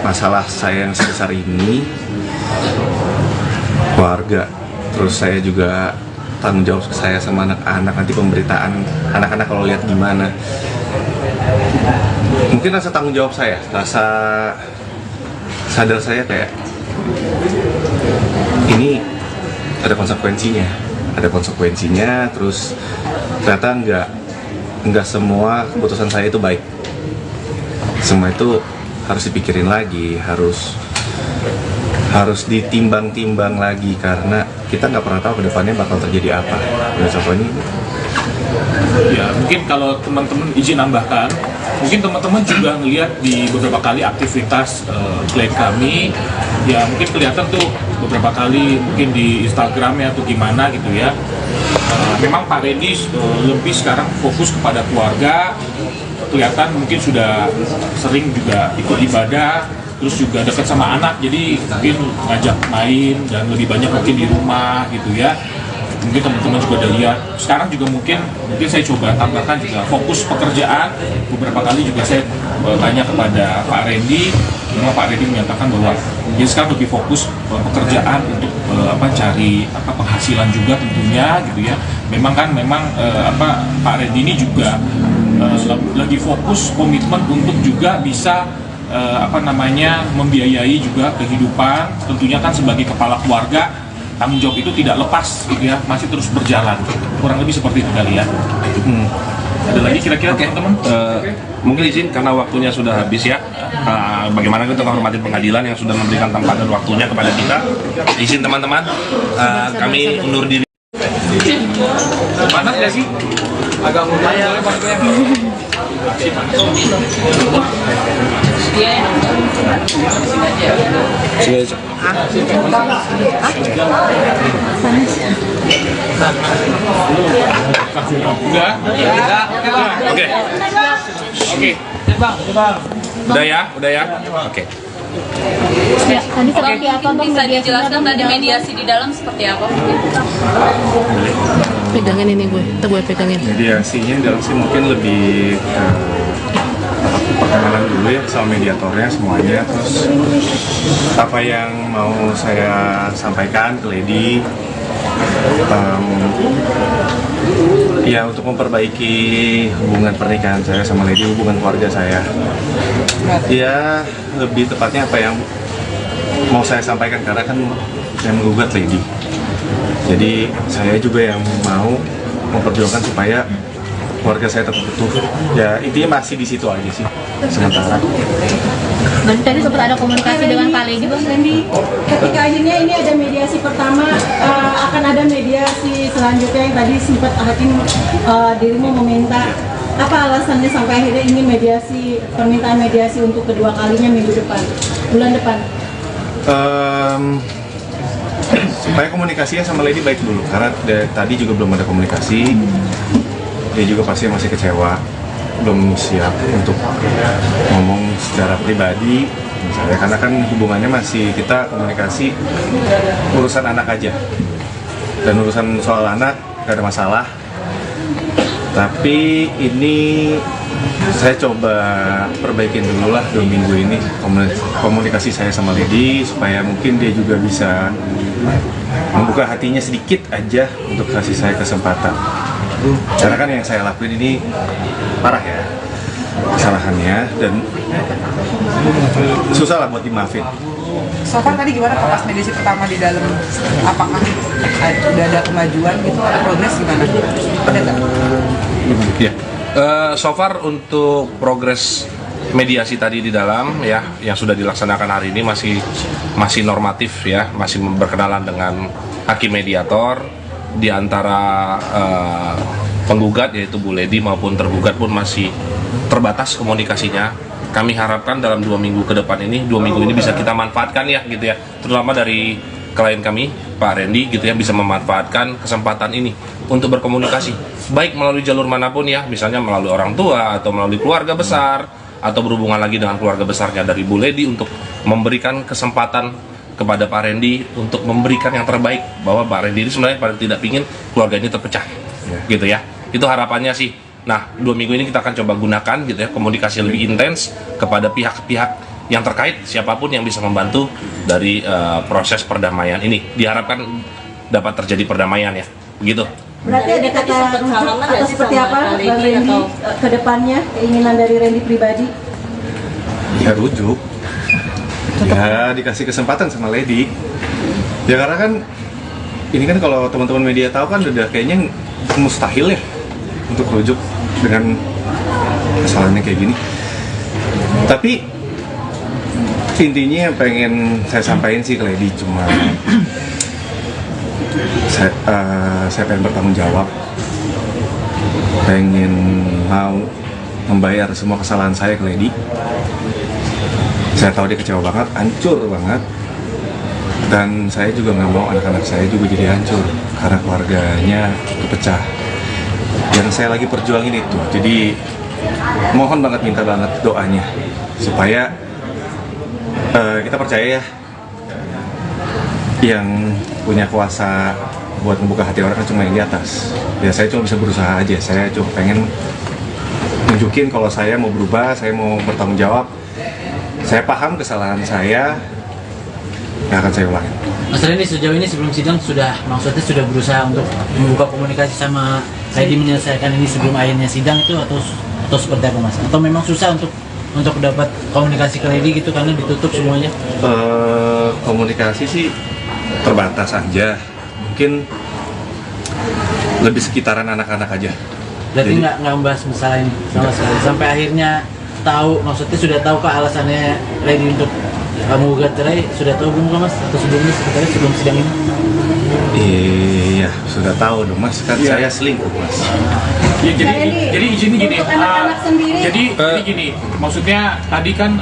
masalah saya yang sebesar ini, keluarga, terus saya juga tanggung jawab saya sama anak-anak, nanti pemberitaan anak-anak kalau lihat gimana, mungkin rasa tanggung jawab saya, rasa sadar saya kayak ini ada konsekuensinya, terus ternyata nggak semua keputusan saya itu baik, semua itu harus dipikirin lagi, harus ditimbang-timbang lagi, karena kita nggak pernah tahu kedepannya bakal terjadi apa. Dan contohnya ya, mungkin kalau teman-teman izin nambahkan, mungkin teman-teman juga ngelihat di beberapa kali aktivitas klien kami, ya mungkin kelihatan tuh beberapa kali mungkin di Instagram ya atau gimana gitu ya. Memang Pak Randy lebih sekarang fokus kepada keluarga, kelihatan mungkin sudah sering juga ikut ibadah, terus juga dekat sama anak, jadi mungkin ngajak main dan lebih banyak mungkin di rumah gitu ya. Mungkin teman-teman juga udah lihat. Sekarang juga mungkin saya coba tambahkan juga fokus pekerjaan. Beberapa kali juga saya tanya kepada Pak Randy, memang Pak Randy menyatakan bahwa dia sekarang lebih fokus pekerjaan untuk cari penghasilan juga tentunya gitu ya. Memang Pak Randy ini juga lagi fokus komitmen untuk juga bisa membiayai juga kehidupan, tentunya kan sebagai kepala keluarga, tanggung jawab itu tidak lepas gitu ya, masih terus berjalan, kurang lebih seperti itu kali ya. Ada lagi kira-kira teman-teman? Mungkin izin karena waktunya sudah habis ya. Bagaimana kita menghormati pengadilan yang sudah memberikan tempat dan waktunya kepada kita. Izin teman-teman, kami undur diri. Panas nggak sih? Agak mudah ya. Oke. Udah ya. Oke. Ya, tadi seperti apa Bang? Bisa dijelaskan tadi mediasi di dalam seperti apa? Pegangin ini gue pegangin. Mediasinya dalam sih mungkin lebih perkenalan dulu ya sama mediatornya semuanya, terus apa yang mau saya sampaikan ke Lady, Ya, untuk memperbaiki hubungan pernikahan saya sama Lady, hubungan keluarga saya. Ya, lebih tepatnya apa yang mau saya sampaikan, karena kan saya menggugat Lady. Jadi saya juga yang mau memperjuangkan supaya keluarga saya tetap utuh. Ya, intinya masih di situ aja sih sementara. Berarti tadi sempat ada komunikasi dengan Pak Lady, Bang Randy? Ketika akhirnya ini ada mediasi pertama, akan ada mediasi selanjutnya yang tadi sempat hakim dirimu meminta. Apa alasannya sampai akhirnya ingin mediasi, permintaan mediasi untuk kedua kalinya minggu depan, bulan depan? Supaya komunikasinya sama Lady baik dulu, karena tadi juga belum ada komunikasi. Dia juga pasti masih kecewa, belum siap untuk ngomong secara pribadi misalnya, karena kan hubungannya masih, kita komunikasi urusan anak aja, dan urusan soal anak gak ada masalah. Tapi ini saya coba perbaikin dulu lah 2 minggu ini komunikasi saya sama Lady, supaya mungkin dia juga bisa membuka hatinya sedikit aja untuk kasih saya kesempatan. Karena kan yang saya lakuin ini parah ya kesalahannya, dan susah lah buat dimaafin. So far tadi gimana pas mediasi pertama di dalam, apakah udah ada kemajuan gitu, ada progres gimana? Ada nggak? Ya, so far untuk progres mediasi tadi di dalam ya yang sudah dilaksanakan hari ini masih normatif ya, masih berkenalan dengan hakim mediator. Di antara penggugat yaitu Bu Lady maupun tergugat pun masih terbatas komunikasinya. Kami harapkan dalam 2 minggu ke depan ini, 2 minggu ini bisa kita manfaatkan ya gitu ya, terutama dari klien kami Pak Randy gitu ya, bisa memanfaatkan kesempatan ini untuk berkomunikasi baik melalui jalur manapun ya, misalnya melalui orang tua atau melalui keluarga besar, atau berhubungan lagi dengan keluarga besarnya dari Bu Lady, untuk memberikan kesempatan kepada Pak Randy untuk memberikan yang terbaik, bahwa Pak Randy ini sebenarnya paling tidak ingin keluarga ini terpecah gitu ya, itu harapannya sih. Nah, 2 minggu ini kita akan coba gunakan gitu ya, komunikasi lebih intens kepada pihak-pihak yang terkait, siapapun yang bisa membantu dari proses perdamaian ini. Diharapkan dapat terjadi perdamaian ya, begitu. Berarti ada kata rujuk atau seperti apa Bang Randy ke depannya, keinginan dari Randy pribadi? Ya rujuk, ya dikasih kesempatan sama Lady. Ya karena kan ini kan kalau teman-teman media tahu kan udah kayaknya mustahil ya untuk rujuk dengan kesalahannya kayak gini. Tapi intinya yang pengen saya sampaikan sih ke Lady cuma saya pengen bertanggung jawab, pengen mau membayar semua kesalahan saya ke Lady. Saya tahu dia kecewa banget, hancur banget, dan saya juga nggak mau anak-anak saya juga jadi hancur karena keluarganya kepecah. Yang saya lagi perjuangin itu, jadi mohon banget, minta banget doanya supaya kita percaya ya, yang punya kuasa buat membuka hati orang kan cuma yang di atas. Ya saya cuma bisa berusaha aja, saya cuma pengen nunjukin kalau saya mau berubah, saya mau bertanggung jawab. Saya paham kesalahan saya, nggak akan saya ulangin. Mas Randy, sejauh ini sebelum sidang maksudnya sudah berusaha untuk membuka komunikasi sama Lady menyelesaikan ini sebelum akhirnya sidang itu, atau seperti apa Mas? Atau memang susah untuk dapat komunikasi ke Lady gitu karena ditutup semuanya? Komunikasi sih terbatas aja, mungkin lebih sekitaran anak-anak aja. Berarti nggak membahas masalah ini sama sekali sampai akhirnya tahu, maksudnya sudah tahu kah alasannya Lady untuk menggugat cerai? Sudah tahu belum Mas? Atau sebelumnya sebenarnya sebelum sidang ini? Iya, sudah tahu dong Mas, kan saya selingkuh Mas. Ya, jadi izin gini, anak-anak sendiri. jadi gini, maksudnya tadi kan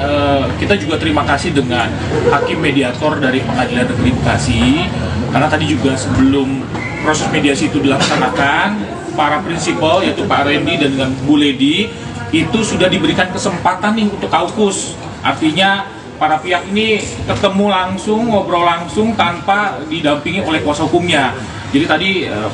kita juga terima kasih dengan hakim mediator dari Pengadilan Negeri Bekasi, karena tadi juga sebelum proses mediasi itu dilaksanakan, para prinsipal yaitu Pak Randy dan dengan Bu Lady itu sudah diberikan kesempatan nih untuk kaukus, artinya para pihak ini ketemu langsung, ngobrol langsung tanpa didampingi oleh kuasa hukumnya. Jadi tadi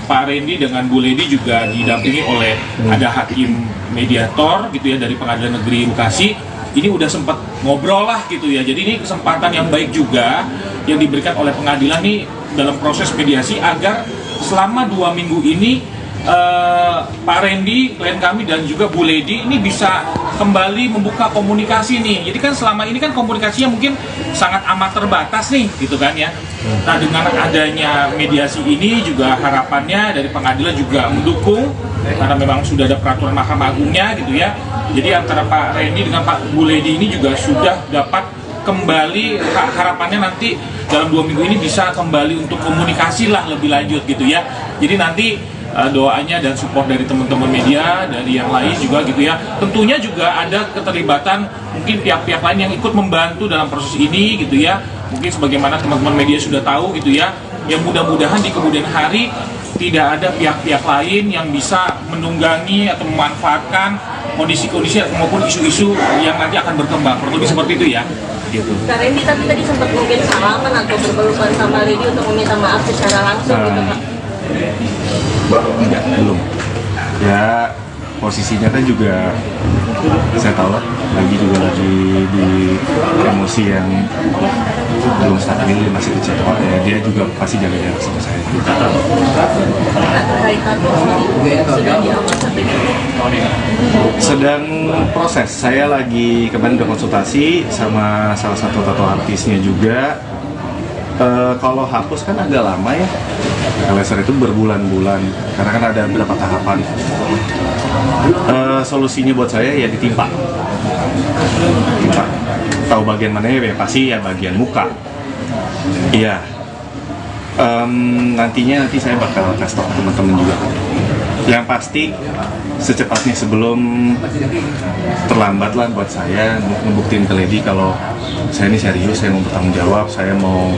Pak Randy dengan Bu Lady juga didampingi oleh ada hakim mediator gitu ya dari Pengadilan Negeri Bekasi. Ini udah sempat ngobrol lah gitu ya. Jadi ini kesempatan yang baik juga yang diberikan oleh pengadilan nih dalam proses mediasi agar selama 2 minggu ini Pak Randy, klien kami dan juga Bu Lady ini bisa kembali membuka komunikasi nih. Jadi kan selama ini kan komunikasinya mungkin sangat amat terbatas nih, gitu kan ya. Nah, dengan adanya mediasi ini juga harapannya dari pengadilan juga mendukung karena memang sudah ada peraturan Mahkamah Agungnya gitu ya. Jadi antara Pak Randy dengan Pak Bu Lady ini juga sudah dapat kembali, harapannya nanti dalam 2 minggu ini bisa kembali untuk komunikasi lah lebih lanjut gitu ya. Jadi nanti doanya dan support dari teman-teman media, dari yang lain juga gitu ya. Tentunya juga ada keterlibatan mungkin pihak-pihak lain yang ikut membantu dalam proses ini gitu ya. Mungkin sebagaimana teman-teman media sudah tahu gitu ya. Yang mudah-mudahan di kemudian hari tidak ada pihak-pihak lain yang bisa menunggangi atau memanfaatkan kondisi-kondisi maupun isu-isu yang nanti akan berkembang. Kurang lebih seperti itu ya. Gitu. Kak Randy tapi tadi sempat mungkin salaman atau berpelukan sama Lady untuk meminta maaf secara langsung gitu Kak? Enggak, belum. Ya posisinya kan juga saya tahu lah, lagi di emosi yang belum stabil, masih kecil. Ya, dia juga pasti jaga jarak sama saya. Sedang proses. Saya lagi kemarin udah konsultasi sama salah satu tato artisnya juga. Kalau hapus kan agak lama ya. Laser itu berbulan-bulan karena kan ada beberapa tahapan. Solusinya buat saya ya ditimpa. Tahu bagian mana ya? Pasti ya bagian muka. Iya. Nanti saya bakal kasih tahu teman-teman juga. Yang pasti secepatnya sebelum terlambat lah buat saya ngebuktiin ke Lady kalau saya ini serius, saya mau bertanggung jawab, saya mau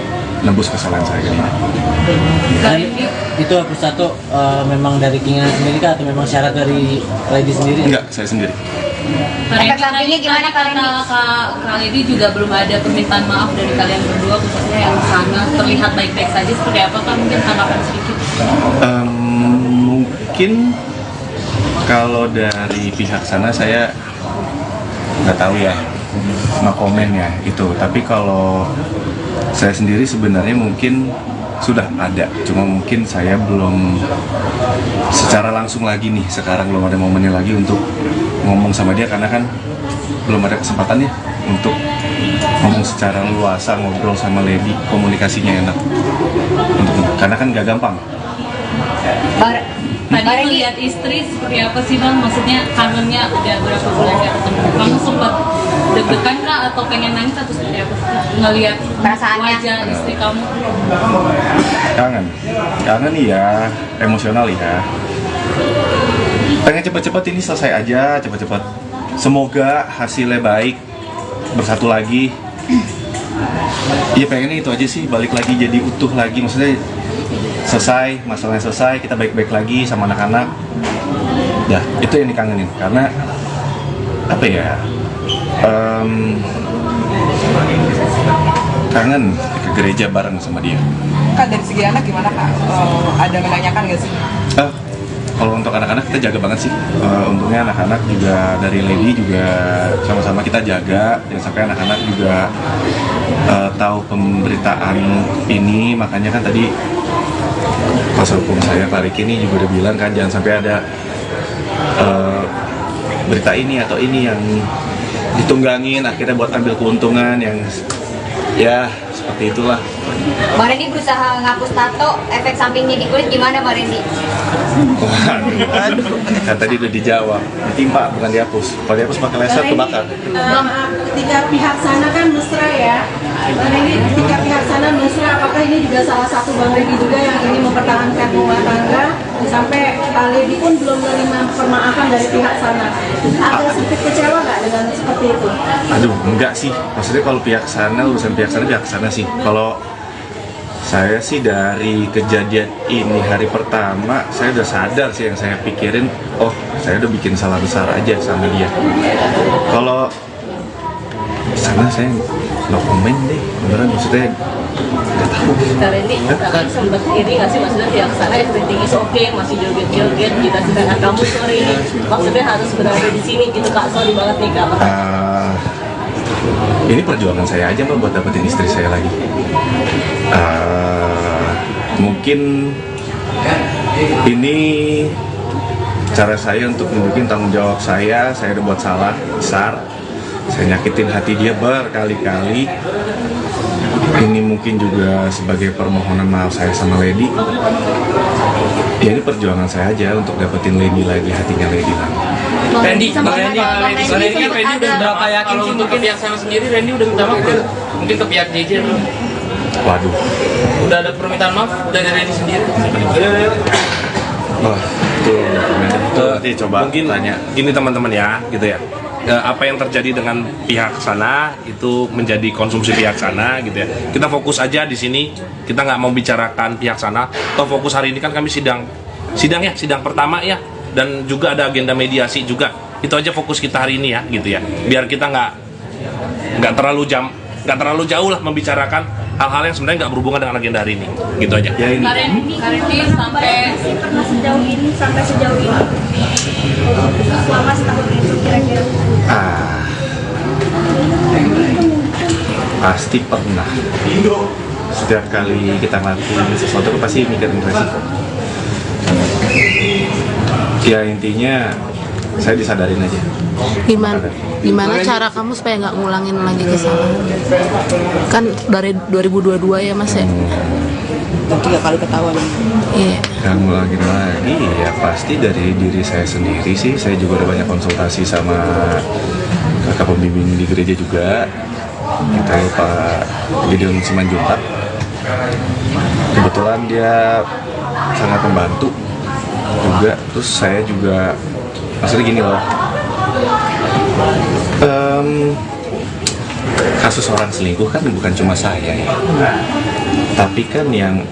nebus kesalahan saya ini. Dan itu hapus tato memang dari keinginan sendiri kah atau memang syarat dari Lady sendiri? Enggak, saya sendiri. Efek sampingnya gimana Kak Randy? Kak Lady juga belum ada permintaan maaf dari kalian berdua, khususnya yang sana terlihat baik-baik saja. Seperti apa Kak? Mungkin tanggapan sedikit. Mungkin kalau dari pihak sana saya nggak tahu ya, nggak komen ya itu. Tapi kalau saya sendiri sebenarnya mungkin sudah ada, cuma mungkin saya belum secara langsung lagi nih, sekarang belum ada momennya lagi untuk ngomong sama dia karena kan belum ada kesempatannya untuk ngomong secara luasa, ngobrol sama Lady, komunikasinya enak karena kan gak gampang. Tadi melihat istri seperti apa sih Bang? Maksudnya kangennya udah berapa bulan gak ketemu. Kamu sempat deg-degan kah atau pengen nangis atau seperti apa sih? Ngelihat wajah istri kamu? Kangen ya, emosional ya. Pengen cepet-cepet ini selesai aja, cepet-cepet. Semoga hasilnya baik, bersatu lagi. Iya pengennya itu aja sih, balik lagi jadi utuh lagi, maksudnya selesai, masalahnya selesai, kita baik-baik lagi sama anak-anak. Ya, itu yang dikangenin, karena apa ya, kangen ke gereja bareng sama dia. Kak, dari segi anak gimana Kak? Ada menanyakan nggak sih? Kalau untuk anak-anak kita jaga banget sih. Untungnya anak-anak juga dari Lady juga sama-sama kita jaga, jangan sampai anak-anak juga tahu pemberitaan ini. Makanya kan tadi kuasa hukum saya Pak Riki ini juga udah bilang kan jangan sampai ada berita ini atau ini yang ditunggangin akhirnya buat ambil keuntungan yang ya seperti itulah. Bang Randy berusaha ngapus tato, efek sampingnya di kulit gimana Bang Randy? Waduh, kan tadi udah dijawab, ditimpa bukan dihapus. Kalau dihapus pakai laser kebakar. Ketika pihak sana kan mesra ya, Bang Randy, ketika pihak sana mesra, apakah ini juga salah satu Bang Randy juga yang ingin mempertahankan rumah tangga sampai Pak Lady pun belum menerima permaafan dari pihak sana? Ada sedikit kecewa nggak dengan seperti itu? Aduh, enggak sih. Maksudnya kalau pihak sana, urusan pihak sana sih. Kalau saya sih dari kejadian ini hari pertama, saya udah sadar sih yang saya pikirin, oh saya udah bikin salah besar aja sama dia. Kalau sana saya no komen deh, beneran maksudnya nggak tahu. Kak Randy, Kak sempat iri nggak sih maksudnya pihak sana everything is okay, masih joget-joget, kita sedangkan kamu sore ini maksudnya harus berada di sini gitu Kak, sorry banget nih Kak. Ini perjuangan saya aja Mbak buat dapetin istri saya lagi. Mungkin Ini cara saya untuk nunjukin tanggung jawab saya udah buat salah besar, saya nyakitin hati dia berkali-kali. Ini mungkin juga sebagai permohonan maaf saya sama Lady. Ya ini perjuangan saya aja untuk dapetin Lady lagi, hatinya Lady lagi. Randy kan Randy udah berapa yakin sih untuk ke pihak sana sendiri? Randy udah minta maaf belum? Mungkin ke pihak JJ belum? Waduh. Udah ada permintaan maaf dari Randy sendiri? Wah, nanti coba mungkin tanya. Gini teman-teman ya, gitu ya. Apa yang terjadi dengan pihak sana itu menjadi konsumsi pihak sana, gitu ya. Kita fokus aja di sini. Kita nggak mau bicarakan pihak sana. Toh fokus hari ini kan kami sidang pertama ya, dan juga ada agenda mediasi juga. Itu aja fokus kita hari ini ya, gitu ya. Biar kita nggak terlalu jauh lah membicarakan hal-hal yang sebenarnya nggak berhubungan dengan agenda hari ini, gitu aja. Ya ini. Karendi sampai pernah sejauh ini selama setahun itu kira-kira. Pasti pernah. Setiap kali kita ngelakuin sesuatu pasti mikirin resiko. Ya intinya saya disadarin aja. Gimana cara kamu supaya nggak ngulangin lagi kesalahan? Kan dari 2022 ya Mas ya? 3 kali ketahuan. Iya. Yang ngulangin lagi ya pasti dari diri saya sendiri sih. Saya juga udah banyak konsultasi sama kakak pembimbing di gereja juga. Kita Pak Gideon Simanjuntak. Kebetulan dia sangat membantu juga. Terus saya juga maksudnya gini loh. Kasus orang selingkuh kan bukan cuma saya ya. Tapi kan yang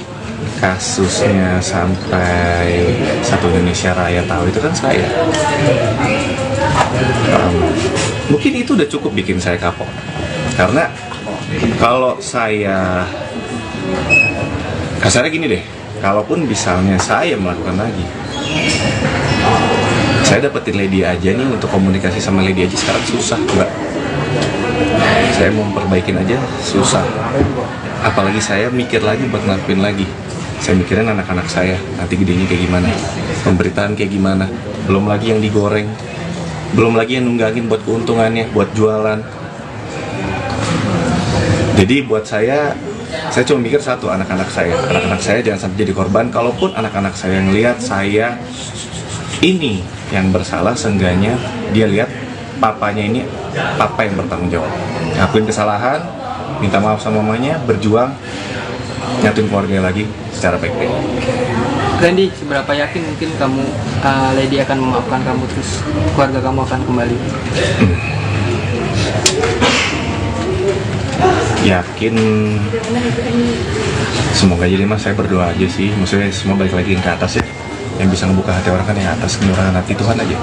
kasusnya sampai satu Indonesia Raya tahu itu kan saya. Mungkin itu udah cukup bikin saya kapok. Karena kalau saya kasarnya gini deh, kalaupun misalnya saya melakukan lagi, saya dapetin Lady aja nih, untuk komunikasi sama Lady aja sekarang susah, Mbak. Saya mau perbaikin aja susah. Apalagi saya mikir lagi buat ngelakuin lagi. Saya mikirin anak-anak saya, nanti gedenya kayak gimana, pemberitaan kayak gimana. Belum lagi yang digoreng, belum lagi yang nunggangin buat keuntungannya, buat jualan. Jadi buat saya cuma mikir satu, anak-anak saya jangan sampai jadi korban. Kalaupun anak-anak saya ngelihat saya ini yang bersalah, seenggaknya dia lihat papanya ini papa yang bertanggung jawab, ngakuin kesalahan, minta maaf sama mamanya, berjuang nyatuin keluarga lagi secara baik-baik. Randy, seberapa yakin mungkin kamu Lady akan memaafkan kamu, terus keluarga kamu akan kembali? Yakin, semoga jadi Mas, saya berdoa aja sih, maksudnya semua balik lagi ke atas ya. Yang bisa ngebuka hati orang kan yang atas, kenurahan hati Tuhan aja.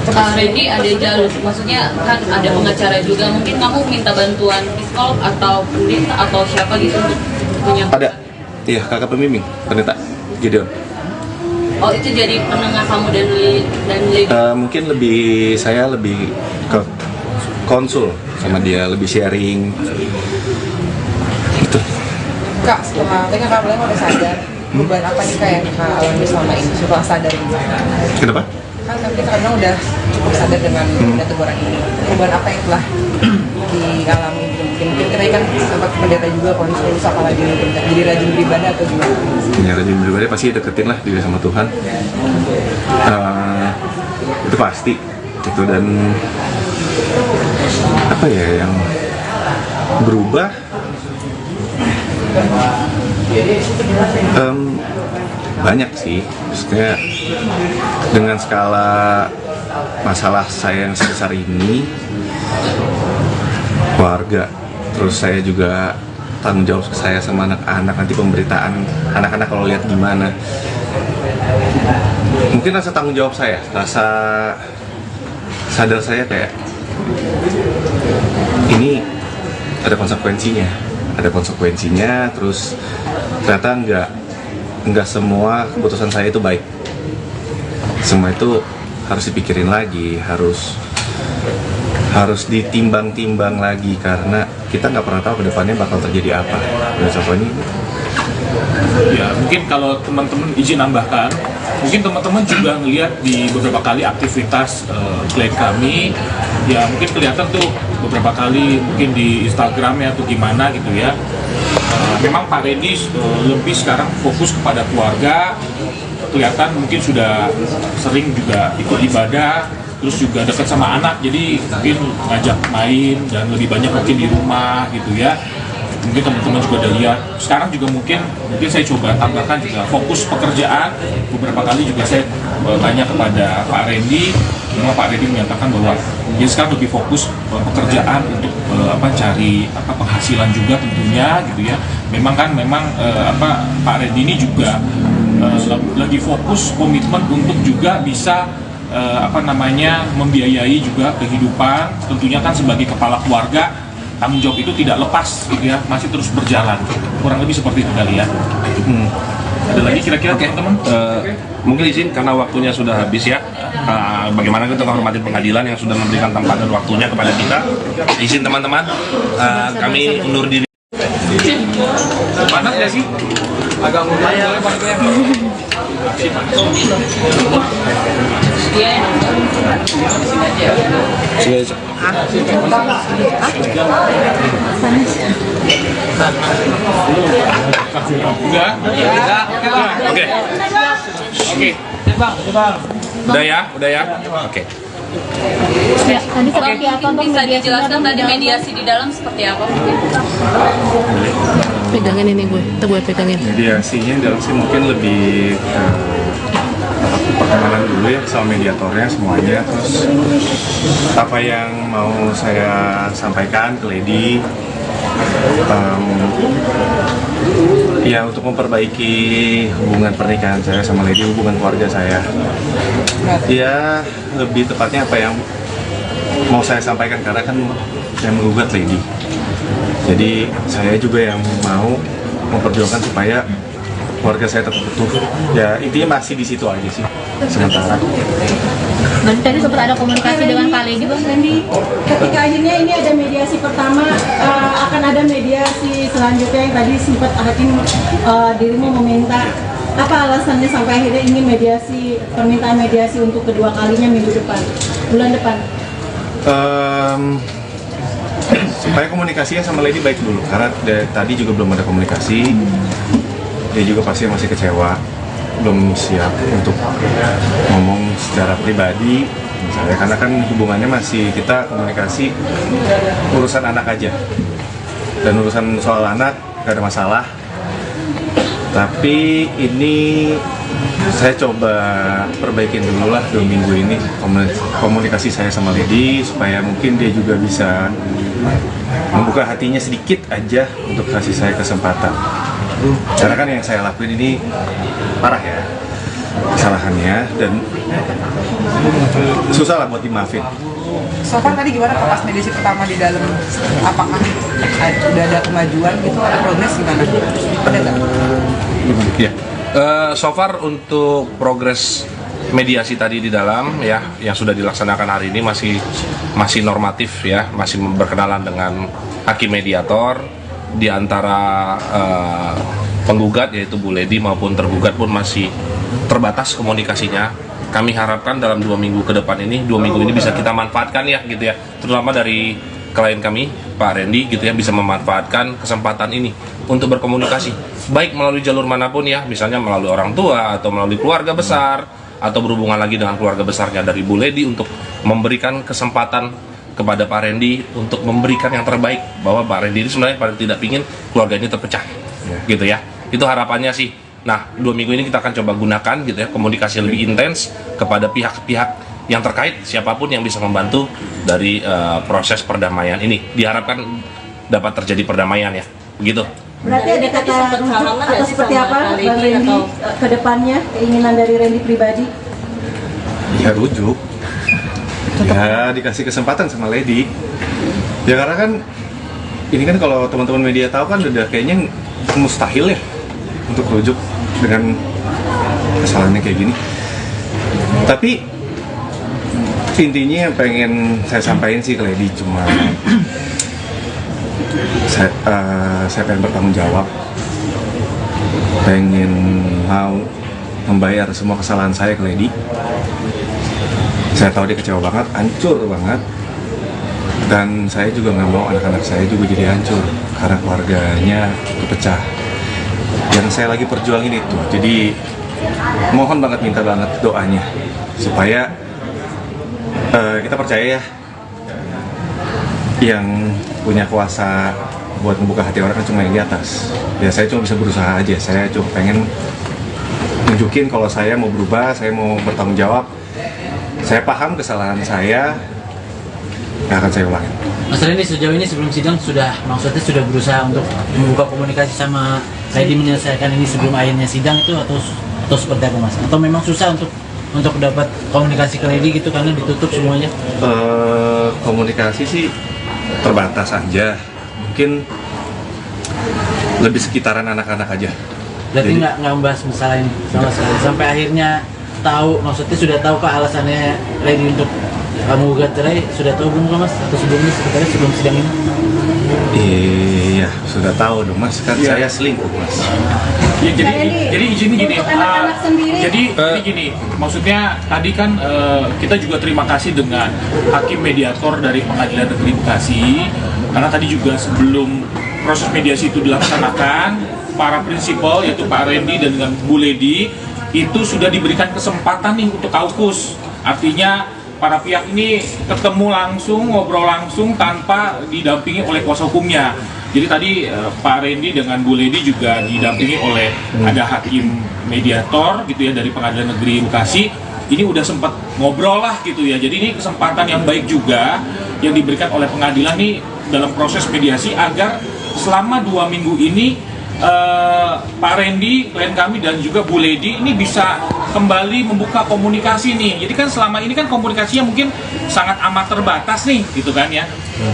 Randy ada jalur, maksudnya kan ada pengacara juga, mungkin kamu minta bantuan psikolog atau pendeta atau siapa gitu untuk punya? Ada, iya kakak pembimbing, pendeta Gideon. Oh itu jadi penengah kamu dan Lady? Mungkin saya lebih ke konsul sama dia, lebih sharing gitu. Kak, setelah Kak Blank udah sadar, beban apa nih Kak yang Kak alami selama ini setelah sadar ini? Kenapa? Kan kita kadang udah cukup sadar dengan teguran ini. Beban apa yang telah dialami? Mungkin kita kan sempat pendeta juga konsul, apalagi jadi rajin beribadah atau gimana? Ya, rajin beribadah pasti deketin lah diri sama Tuhan. Itu pasti gitu. Dan apa ya yang berubah, banyak sih, maksudnya dengan skala masalah saya yang sebesar ini, keluarga, terus saya juga tanggung jawab saya sama anak-anak, nanti pemberitaan anak-anak kalau lihat gimana, mungkin rasa tanggung jawab saya, rasa sadar saya kayak ini ada konsekuensinya, terus ternyata nggak semua keputusan saya itu baik, semua itu harus dipikirin lagi, harus ditimbang-timbang lagi, karena kita nggak pernah tahu kedepannya bakal terjadi apa. Dan contohnya Ya mungkin kalau teman-teman izin nambahkan, mungkin teman-teman juga ngelihat di beberapa kali aktivitas klien kami, ya mungkin kelihatan tuh beberapa kali mungkin di Instagram ya atau gimana gitu ya. Memang Pak Randy lebih sekarang fokus kepada keluarga, kelihatan mungkin sudah sering juga ikut ibadah, terus juga dekat sama anak, jadi mungkin ngajak main dan lebih banyak mungkin di rumah gitu ya. Mungkin teman-teman juga udah lihat. Sekarang juga mungkin saya coba tambahkan juga fokus pekerjaan. Beberapa kali juga saya tanya kepada Pak Randy, memang Pak Randy menyatakan bahwa dia sekarang lebih fokus pekerjaan untuk cari penghasilan juga tentunya gitu ya. Memang Pak Randy ini juga lagi fokus komitmen untuk juga bisa membiayai juga kehidupan, tentunya kan sebagai kepala keluarga tanggung jawab itu tidak lepas gitu ya, masih terus berjalan, kurang lebih seperti itu kali ya. Ada lagi kira-kira teman-teman? Mungkin izin karena waktunya sudah habis ya. Bagaimana kita menghormati pengadilan yang sudah memberikan tempat dan waktunya kepada kita. Izin teman-teman, kami undur diri. Panas nggak sih? Agak lumayan. Oke. Udah ya. Oke. Bisa dijelaskan tadi mediasi di dalam seperti apa? Pegangin ini gue pegangin. Mediasinya dalam sih mungkin lebih ke perkenalan dulu ya sama mediatornya semuanya, terus apa yang mau saya sampaikan ke Lady, ya untuk memperbaiki hubungan pernikahan saya sama Lady, hubungan keluarga saya. Ya lebih tepatnya apa yang mau saya sampaikan, karena kan saya menggugat Lady, jadi saya juga yang mau memperjuangkan supaya keluarga saya tetap utuh. Ya intinya masih di situ aja sih sementara. Berarti tadi sempat ada komunikasi dengan Pak Lady, Bang Randy. Ketika akhirnya ini ada mediasi pertama, akan ada mediasi selanjutnya yang tadi sempat hakim dirimu meminta. Apa alasannya sampai akhirnya ingin mediasi, permintaan mediasi untuk kedua kalinya bulan depan? Supaya komunikasinya sama Lady baik dulu, karena tadi juga belum ada komunikasi. Dia juga pasti masih kecewa, belum siap untuk ngomong secara pribadi misalnya, karena kan hubungannya masih, kita komunikasi urusan anak aja, dan urusan soal anak gak ada masalah. Tapi ini saya coba perbaikin dulu lah 2 minggu ini komunikasi saya sama Lady, supaya mungkin dia juga bisa membuka hatinya sedikit aja untuk kasih saya kesempatan. Karena kan yang saya lakuin ini parah ya kesalahannya, dan susah lah buat dimaafin. So far tadi gimana pas mediasi pertama di dalam, apakah udah ada kemajuan gitu, ada progres gimana? Ada nggak? Ya. So far untuk progres mediasi tadi di dalam ya yang sudah dilaksanakan hari ini masih normatif ya, masih berkenalan dengan hakim mediator. Di antara penggugat yaitu Bu Lady maupun tergugat pun masih terbatas komunikasinya. Kami harapkan dalam 2 minggu ke depan ini, 2 minggu ini bisa kita manfaatkan ya gitu ya, terutama dari klien kami Pak Randy gitu ya, bisa memanfaatkan kesempatan ini untuk berkomunikasi baik melalui jalur manapun ya, misalnya melalui orang tua atau melalui keluarga besar, atau berhubungan lagi dengan keluarga besarnya dari Bu Lady untuk memberikan kesempatan kepada Pak Randy untuk memberikan yang terbaik, bahwa Pak Randy ini sebenarnya paling tidak ingin keluarga ini terpecah gitu ya. Itu harapannya sih. Nah 2 minggu ini kita akan coba gunakan gitu ya, komunikasi lebih intens kepada pihak-pihak yang terkait, siapapun yang bisa membantu dari proses perdamaian ini. Diharapkan dapat terjadi perdamaian ya, begitu. Berarti ada kata rujuk atau seperti apa Bang Randy ke depannya, keinginan dari Randy pribadi? Ya rujuk, ya dikasih kesempatan sama Lady. Ya karena kan ini kan kalau teman-teman media tahu kan udah kayaknya mustahil ya untuk rujuk dengan kesalahannya kayak gini. Tapi intinya yang pengen saya sampaikan sih ke Lady cuma saya pengen bertanggung jawab pengen mau membayar semua kesalahan saya ke Lady. Saya tahu dia kecewa banget, hancur banget, dan saya juga nggak mau anak-anak saya juga jadi hancur karena keluarganya kepecah. Yang saya lagi perjuangin itu, jadi mohon banget, minta banget doanya supaya kita percaya ya, yang punya kuasa buat membuka hati orang kan cuma yang di atas. Ya saya cuma bisa berusaha aja, saya cuma pengen nunjukin kalau saya mau berubah, saya mau bertanggung jawab. Saya paham kesalahan saya, nggak akan saya ulangin. Mas Randy, sejauh ini sebelum sidang maksudnya sudah berusaha untuk membuka komunikasi sama Lady menyelesaikan ini sebelum akhirnya sidang itu atau seperti apa Mas? Atau memang susah untuk dapat komunikasi ke Lady gitu karena ditutup semuanya? Komunikasi sih terbatas aja, mungkin lebih sekitaran anak-anak aja. Berarti nggak membahas masalah ini sama sekali sampai akhirnya tahu, maksudnya sudah tahu kah alasannya Lady untuk kamu gugat cerai, sudah tahu belum Mas? Atau sebelumnya sebenarnya sebelum sidang ini? Iya, sudah tahu dong Mas, kan saya selingkuh Mas. Ya, jadi izin gini, jadi gini, maksudnya tadi kan kita juga terima kasih dengan hakim mediator dari Pengadilan Negeri Bekasi, karena tadi juga sebelum proses mediasi itu dilaksanakan, para prinsipal yaitu Pak Randy dan dengan Bu Lady itu sudah diberikan kesempatan nih untuk kaukus, artinya para pihak ini ketemu langsung, ngobrol langsung tanpa didampingi oleh kuasa hukumnya. Jadi tadi Pak Randy dengan Bu Lady juga didampingi oleh ada hakim mediator gitu ya dari Pengadilan Negeri Bekasi. Ini udah sempat ngobrol lah gitu ya. Jadi ini kesempatan yang baik juga yang diberikan oleh pengadilan nih dalam proses mediasi agar selama 2 minggu ini Pak Randy, klien kami dan juga Bu Lady ini bisa kembali membuka komunikasi nih. Jadi kan selama ini kan komunikasinya mungkin sangat amat terbatas nih gitu kan ya.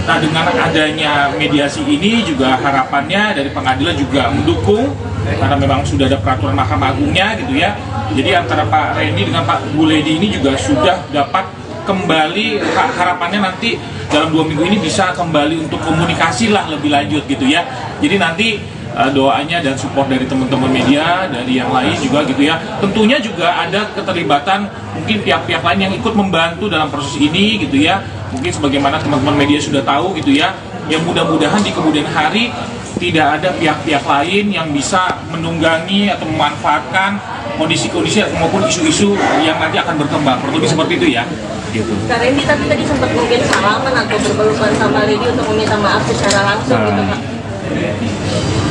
Nah dengan adanya mediasi ini juga harapannya dari pengadilan juga mendukung karena memang sudah ada peraturan Mahkamah Agungnya gitu ya. Jadi antara Pak Randy dengan Pak Bu Lady ini juga sudah dapat kembali, harapannya nanti dalam 2 minggu ini bisa kembali untuk komunikasi lah lebih lanjut gitu ya. Jadi nanti doanya dan support dari teman-teman media, dari yang lain juga gitu ya. Tentunya juga ada keterlibatan mungkin pihak-pihak lain yang ikut membantu dalam proses ini gitu ya. Mungkin sebagaimana teman-teman media sudah tahu gitu ya. Yang mudah-mudahan di kemudian hari tidak ada pihak-pihak lain yang bisa menunggangi atau memanfaatkan kondisi-kondisi maupun isu-isu yang nanti akan berkembang. Kurang lebih seperti itu ya. Gitu. Kak Randy tapi tadi sempat mungkin salaman atau berpelukan sama Lady untuk meminta maaf secara langsung gitu Kak?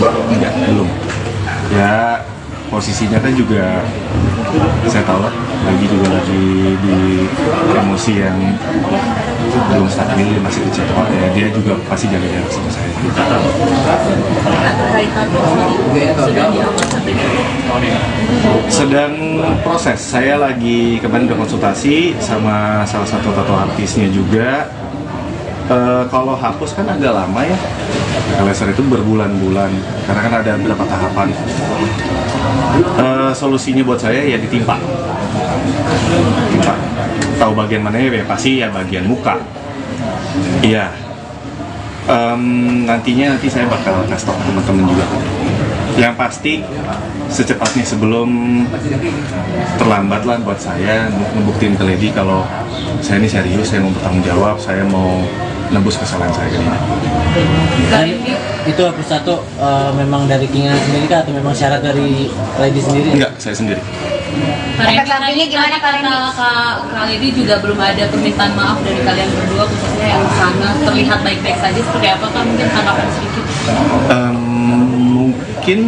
Enggak, belum. Ya posisinya kan juga saya tahu lah, lagi di emosi yang belum stabil, masih kecewa ya, dia juga pasti jaga jarak sama saya. Sedang proses, saya lagi kemarin udah konsultasi sama salah satu tato artisnya juga. Kalau hapus kan agak lama ya, laser itu berbulan-bulan karena kan ada beberapa tahapan. Solusinya buat saya ya ditimpa. Tahu bagian mana ya, pasti ya bagian muka. Iya. Nanti saya bakal kasih tahu teman-teman juga. Yang pasti secepatnya sebelum terlambat lah buat saya ngebuktiin ke Lady kalau saya ini serius, saya mau bertanggung jawab, saya mau nebus kesalahan saya ke dia. Itu hapus tato memang dari keinginan sendiri kah atau memang syarat dari Lady sendiri? Enggak, saya sendiri. Efek sampingnya gimana Kak Randy? Kak Lady juga belum ada permintaan maaf dari kalian berdua, khususnya yang sana terlihat baik-baik saja, seperti apa Kak? Mungkin tanggapan sedikit. Mungkin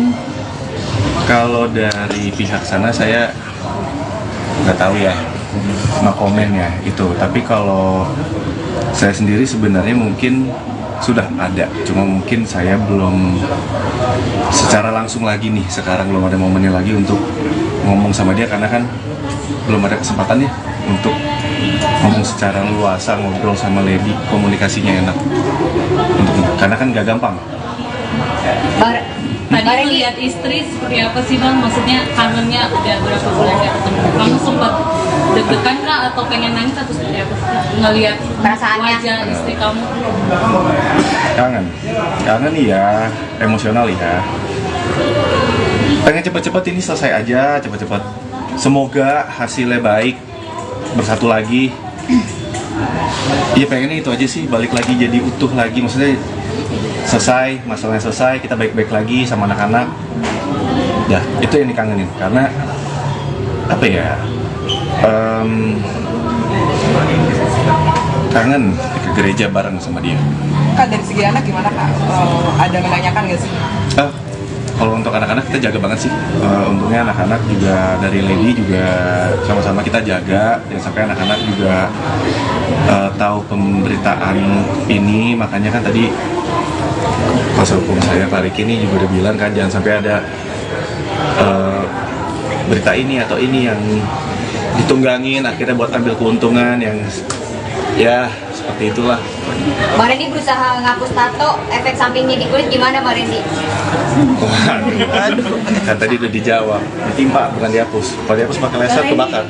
kalau dari pihak sana saya nggak tahu ya, no komen ya itu. Tapi kalau saya sendiri sebenarnya mungkin sudah ada, cuma mungkin saya belum secara langsung lagi nih, sekarang belum ada momennya lagi untuk ngomong sama dia karena kan belum ada kesempatannya untuk ngomong secara luasa, ngobrol sama Lady, komunikasinya enak karena kan gak gampang. Tadi melihat istri seperti apa sih Bang? Maksudnya kangennya udah berapa bulan gak ketemu. Kamu sempat deg-degan kah atau pengen nangis atau seperti apa sih? Ngelihat wajah istri kamu? Kangen ya, emosional ya. pengen cepet-cepet ini selesai aja, cepet-cepet. Semoga hasilnya baik, bersatu lagi. Iya pengennya itu aja sih, balik lagi jadi utuh lagi, maksudnya selesai, masalahnya selesai, kita baik-baik lagi sama anak-anak. Ya, itu yang dikangenin, karena apa ya, kangen ke gereja bareng sama dia. Kak, dari segi anak gimana Kak? Ada menanyakan nggak sih? Kalau untuk anak-anak kita jaga banget sih. Untungnya anak-anak juga dari Lady juga sama-sama kita jaga, jangan sampai anak-anak juga tahu pemberitaan ini. Makanya kan tadi kuasa hukum saya Pak Riki ini juga udah bilang kan jangan sampai ada berita ini atau ini yang ditunggangin akhirnya buat ambil keuntungan yang ya seperti itulah. Bang Randy berusaha ngapus tato, efek sampingnya di kulit gimana Bang Randy? Waduh, kan tadi udah dijawab, ditimpa bukan dihapus. Kalau dihapus pakai laser kebakar.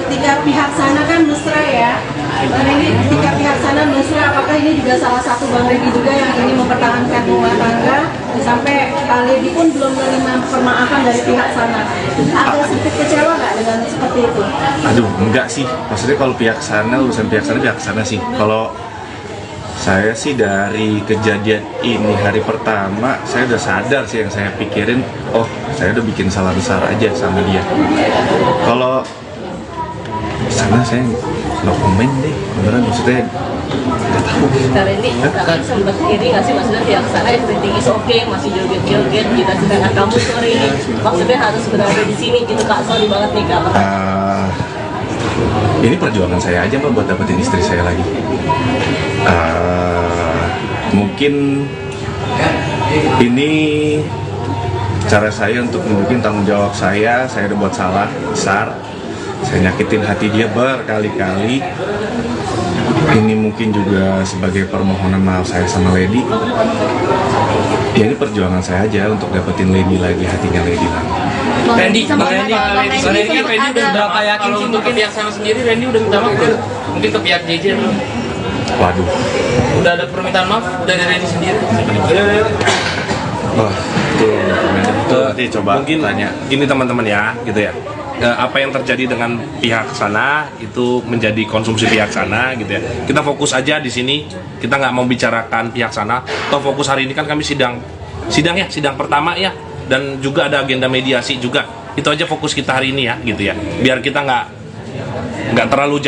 Ketika pihak sana kan mesra ya, Bang Randy, ketika pihak sana mesra, apakah ini juga salah satu Bang Randy juga yang ingin mempertahankan rumah tangga sampai Pak Lady pun belum menerima permaafan dari pihak sana? Ada sedikit kecewa nggak dengan seperti itu? Aduh, enggak sih. Maksudnya kalau pihak sana, urusan pihak sana sih. Kalau saya sih dari kejadian ini hari pertama, saya udah sadar sih yang saya pikirin, oh saya udah bikin salah besar aja sama dia. Kalau sana saya no comment deh, beneran maksudnya nggak tahu. Karena ini kakak sempat iri nggak sih maksudnya pihak sana everything is okay, masih joget-joget, kita sedangkan kamu sorry, maksudnya harus berada di sini gitu Kak, sorry banget nih Kak. Ini perjuangan saya aja Mbak buat dapetin istri saya lagi. Mungkin ini cara saya untuk nunjukin tanggung jawab saya udah buat salah besar, saya nyakitin hati dia berkali-kali. Ini mungkin juga sebagai permohonan maaf saya sama Lady. Ya ini perjuangan saya aja untuk dapetin Lady lagi, hatinya Lady lagi. Randy kan Randy udah berapa yakin sih untuk ke pihak sana sendiri, Randy udah minta maaf belum? Mungkin ke pihak JJ belum? Waduh. Udah ada permintaan maaf dari Randy sendiri? Wah, itu nanti coba mungkin tanya. Ini teman-teman ya, gitu ya. Apa yang terjadi dengan pihak sana itu menjadi konsumsi pihak sana, gitu ya. Kita fokus aja di sini. Kita nggak mau bicarakan pihak sana. Toh fokus hari ini kan kami sidang pertama ya. Dan juga ada agenda mediasi juga. Itu aja fokus kita hari ini ya, gitu ya. Biar kita nggak terlalu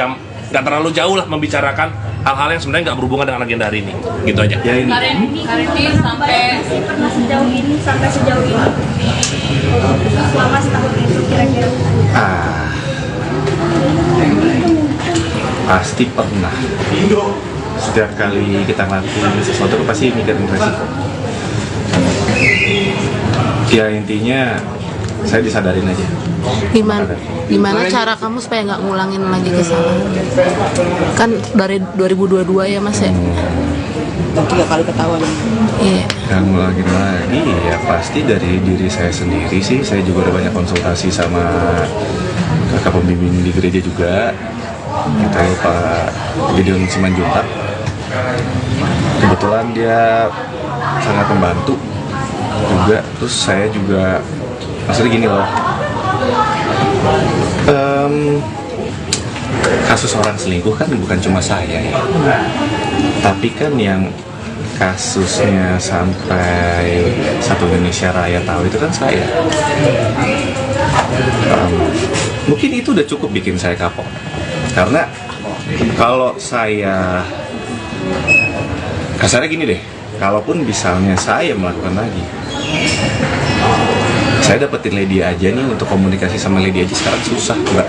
jauh lah membicarakan hal-hal yang sebenarnya nggak berhubungan dengan agenda hari ini, gitu aja. Ya ini. Randy sampai Pernah sejauh ini selama setahun itu kira-kira? Pasti pernah. Setiap kali kita ngelakuin sesuatu pasti mikirin resiko. Ya intinya saya disadarin aja. Gimana cara kamu supaya nggak ngulangin lagi kesalahan? Kan dari 2022 ya Mas ya? 3 kali ketahuan. Iya. Yang ngulangin lagi ya pasti dari diri saya sendiri sih. Saya juga udah banyak konsultasi sama kakak pembimbing di gereja juga. Kita Pak Gideon Simanjuntak. Kebetulan dia sangat membantu juga. Terus saya juga maksudnya gini loh, kasus orang selingkuh kan bukan cuma saya ya, tapi kan yang kasusnya sampai satu Indonesia Raya tahu itu kan saya. Mungkin itu udah cukup bikin saya kapok, karena kalau saya kasarnya gini deh, kalaupun misalnya saya melakukan lagi, saya dapetin Lady aja nih, untuk komunikasi sama Lady aja sekarang susah Mbak.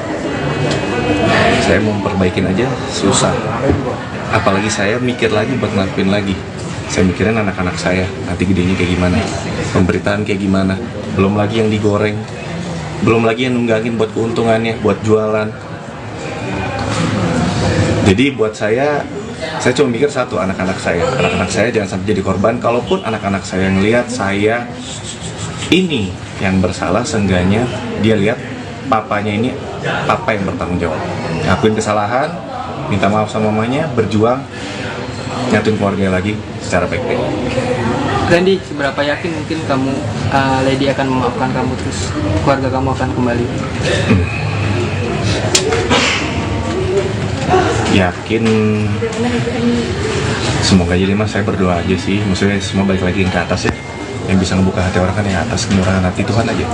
Saya mau perbaikin aja susah, apalagi saya mikir lagi buat ngelakuin lagi. Saya mikirin anak-anak saya nanti gedenya kayak gimana, pemberitaan kayak gimana, belum lagi yang digoreng, belum lagi yang nunggangin buat keuntungannya, buat jualan. Jadi buat saya cuma mikir satu, anak-anak saya jangan sampai jadi korban. Kalaupun anak-anak saya ngelihat saya ini yang bersalah, seenggaknya dia lihat papanya ini papa yang bertanggung jawab, ngakuin kesalahan, minta maaf sama mamanya, berjuang, nyatuin keluarga lagi. secara baik-baik. Randy, seberapa yakin mungkin kamu Lady akan memaafkan kamu terus keluarga kamu akan kembali? Yakin, semoga jadi mas, saya berdoa aja sih, maksudnya semua balik lagi ke atas ya. Yang bisa ngebuka hati orang kan yang atas, kemurahan hati Tuhan aja.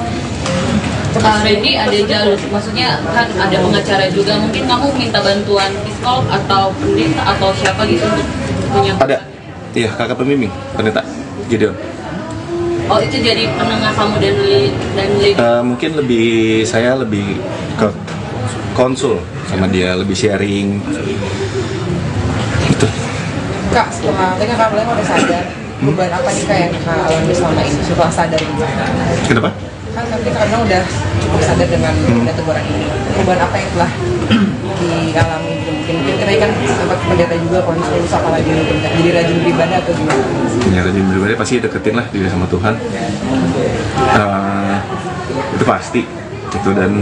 Randy, ada jalur, maksudnya kan ada pengacara juga, mungkin kamu minta bantuan psikolog atau pendeta atau siapa gitu untuk punya? Ada, iya kakak pembimbing, pendeta Gideon. Oh, itu jadi penengah kamu dan Lady? Mungkin saya lebih ke konsul sama dia, lebih sharing gitu. Kak, setelah kan Kak Blank udah sadar, beban apa nih Kak yang Kak alami selama ini setelah sadar juga? Kenapa? Kan Kak Blank udah cukup sadar dengan teguran ini. Beban apa yang telah dialami gitu? Mungkin kita kan sempat pendeta juga konsul, apalagi jadi rajin beribadah atau gimana? Ya, rajin beribadah pasti deketin lah diri sama Tuhan. Itu pasti gitu. Dan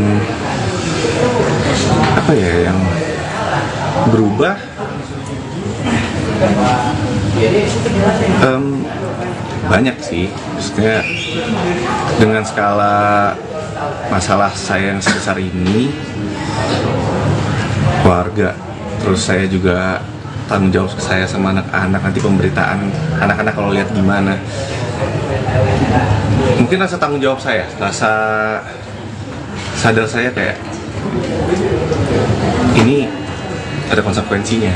apa ya yang berubah, banyak sih, maksudnya dengan skala masalah saya yang sebesar ini, keluarga, terus saya juga tanggung jawab saya sama anak-anak, nanti pemberitaan anak-anak kalau lihat gimana, mungkin rasa tanggung jawab saya, rasa sadar saya kayak ini ada konsekuensinya,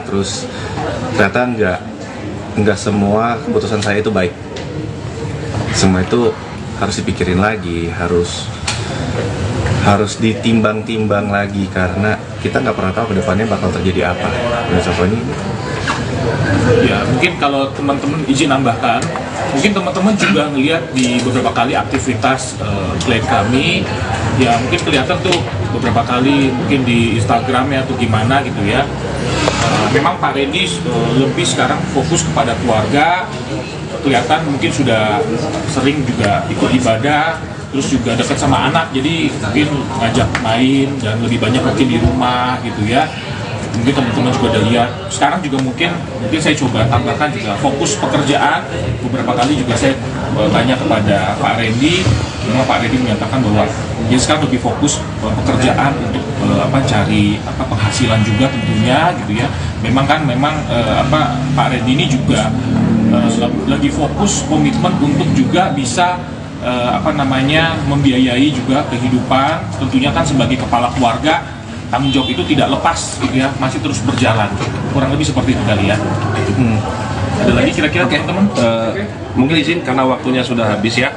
terus ternyata nggak semua keputusan saya itu baik, semua itu harus dipikirin lagi, harus ditimbang-timbang lagi, karena kita nggak pernah tahu kedepannya bakal terjadi apa. Contohnya Ya, mungkin kalau teman-teman izin nambahkan, mungkin teman-teman juga ngelihat di beberapa kali aktivitas klien kami, ya mungkin kelihatan tuh beberapa kali mungkin di Instagramnya atau gimana gitu ya. Memang Pak Randy lebih sekarang fokus kepada keluarga, kelihatan mungkin sudah sering juga ikut ibadah, terus juga dekat sama anak, jadi mungkin ngajak main dan lebih banyak mungkin di rumah gitu ya. Mungkin teman-teman juga udah lihat. Sekarang juga mungkin saya coba tambahkan juga fokus pekerjaan. Beberapa kali juga saya tanya kepada Pak Randy, memang Pak Randy menyatakan bahwa dia sekarang lebih fokus pekerjaan untuk cari penghasilan juga tentunya gitu ya. Memang Pak Randy ini juga lagi fokus komitmen untuk juga bisa membiayai juga kehidupan, tentunya kan sebagai kepala keluarga. Tanggung jawab itu tidak lepas gitu ya, masih terus berjalan, kurang lebih seperti itu kali ya. Ada lagi kira-kira teman-teman? Mungkin izin karena waktunya sudah habis ya.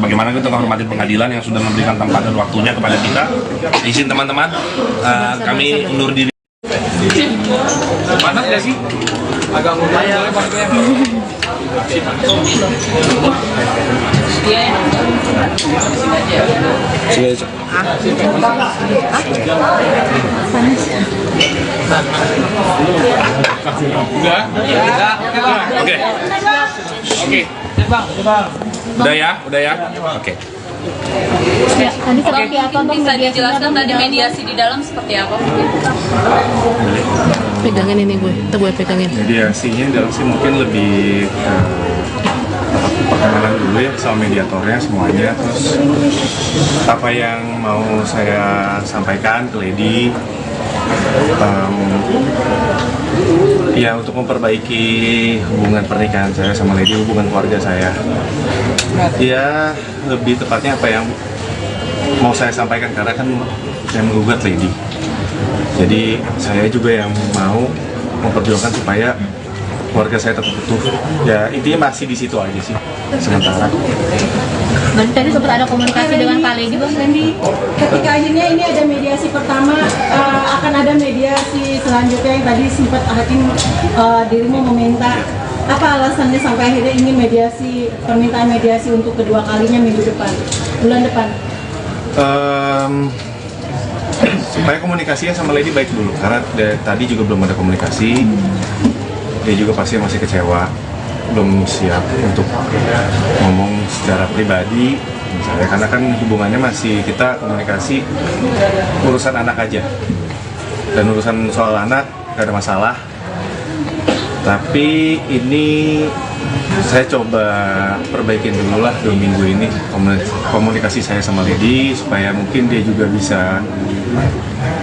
Bagaimana kita menghormati pengadilan yang sudah memberikan tempat dan waktunya kepada kita. Izin teman-teman, kami undur diri. Panas nggak sih? Agak mudah ya. Udah ya. Oke. Ya, tadi seperti apa bisa dijelaskan tadi mediasi di dalam seperti apa? Pegangin ini gue pegangin. Mediasinya dalam sih mungkin lebih perkenalan dulu ya sama mediatornya semuanya, terus apa yang mau saya sampaikan ke Lady, ya untuk memperbaiki hubungan pernikahan saya sama Lady, hubungan keluarga saya. Ya lebih tepatnya apa yang mau saya sampaikan, karena kan saya menggugat Lady, jadi saya juga yang mau memperjuangkan supaya keluarga saya tetap utuh. Ya intinya masih di situ aja sih sementara. Berarti tadi sempat ada komunikasi dengan Pak Lady, Bang Randy? Ketika akhirnya ini ada mediasi pertama, akan ada mediasi selanjutnya yang tadi sempat hakim dirimu meminta. Apa alasannya sampai akhirnya ingin mediasi, permintaan mediasi untuk kedua kalinya bulan depan? Supaya komunikasinya sama Lady baik dulu, karena tadi juga belum ada komunikasi. Dia juga pasti masih kecewa, belum siap untuk ngomong secara pribadi misalnya, karena kan hubungannya masih kita komunikasi urusan anak aja, dan urusan soal anak gak ada masalah. Tapi ini saya coba perbaikin dulu lah 2 minggu ini komunikasi saya sama Lady, supaya mungkin dia juga bisa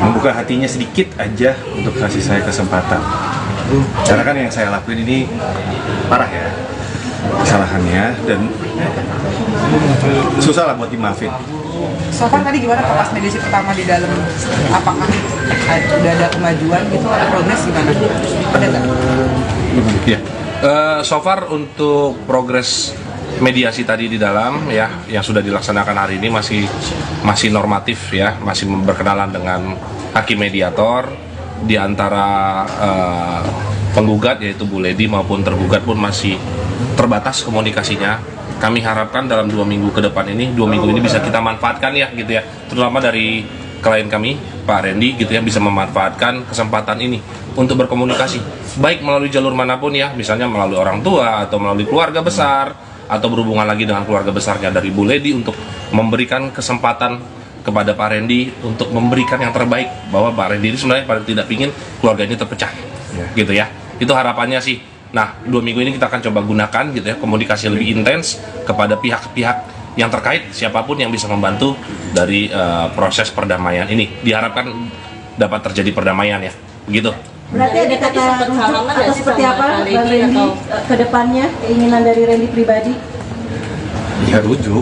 membuka hatinya sedikit aja untuk kasih saya kesempatan. Karena kan yang saya lakuin ini parah ya kesalahannya, dan susah lah buat dimaafin. So far tadi gimana pas mediasi pertama di dalam, apakah udah ada kemajuan gitu, ada progres gimana? Ada nggak? Ya. So far untuk progres mediasi tadi di dalam ya yang sudah dilaksanakan hari ini masih normatif ya, masih berkenalan dengan hakim mediator di antara penggugat yaitu Bu Lady maupun tergugat pun masih terbatas komunikasinya. Kami harapkan dalam 2 minggu ke depan ini, 2 minggu ini bisa kita manfaatkan ya gitu ya, terutama dari klien kami Pak Randy gitu ya, bisa memanfaatkan kesempatan ini untuk berkomunikasi baik melalui jalur manapun ya, misalnya melalui orang tua atau melalui keluarga besar atau berhubungan lagi dengan keluarga besarnya dari Bu Lady, untuk memberikan kesempatan kepada Pak Randy untuk memberikan yang terbaik, bahwa Pak Randy ini sebenarnya paling tidak ingin keluarga ini terpecah gitu ya, itu harapannya sih. Nah 2 minggu ini kita akan coba gunakan gitu ya, komunikasi lebih intens kepada pihak-pihak yang terkait, siapapun yang bisa membantu dari proses perdamaian ini. Diharapkan dapat terjadi perdamaian ya, begitu. Berarti ada kata rujuk atau seperti apa Bang Randy ke depannya, keinginan dari Randy pribadi? Ya rujuk,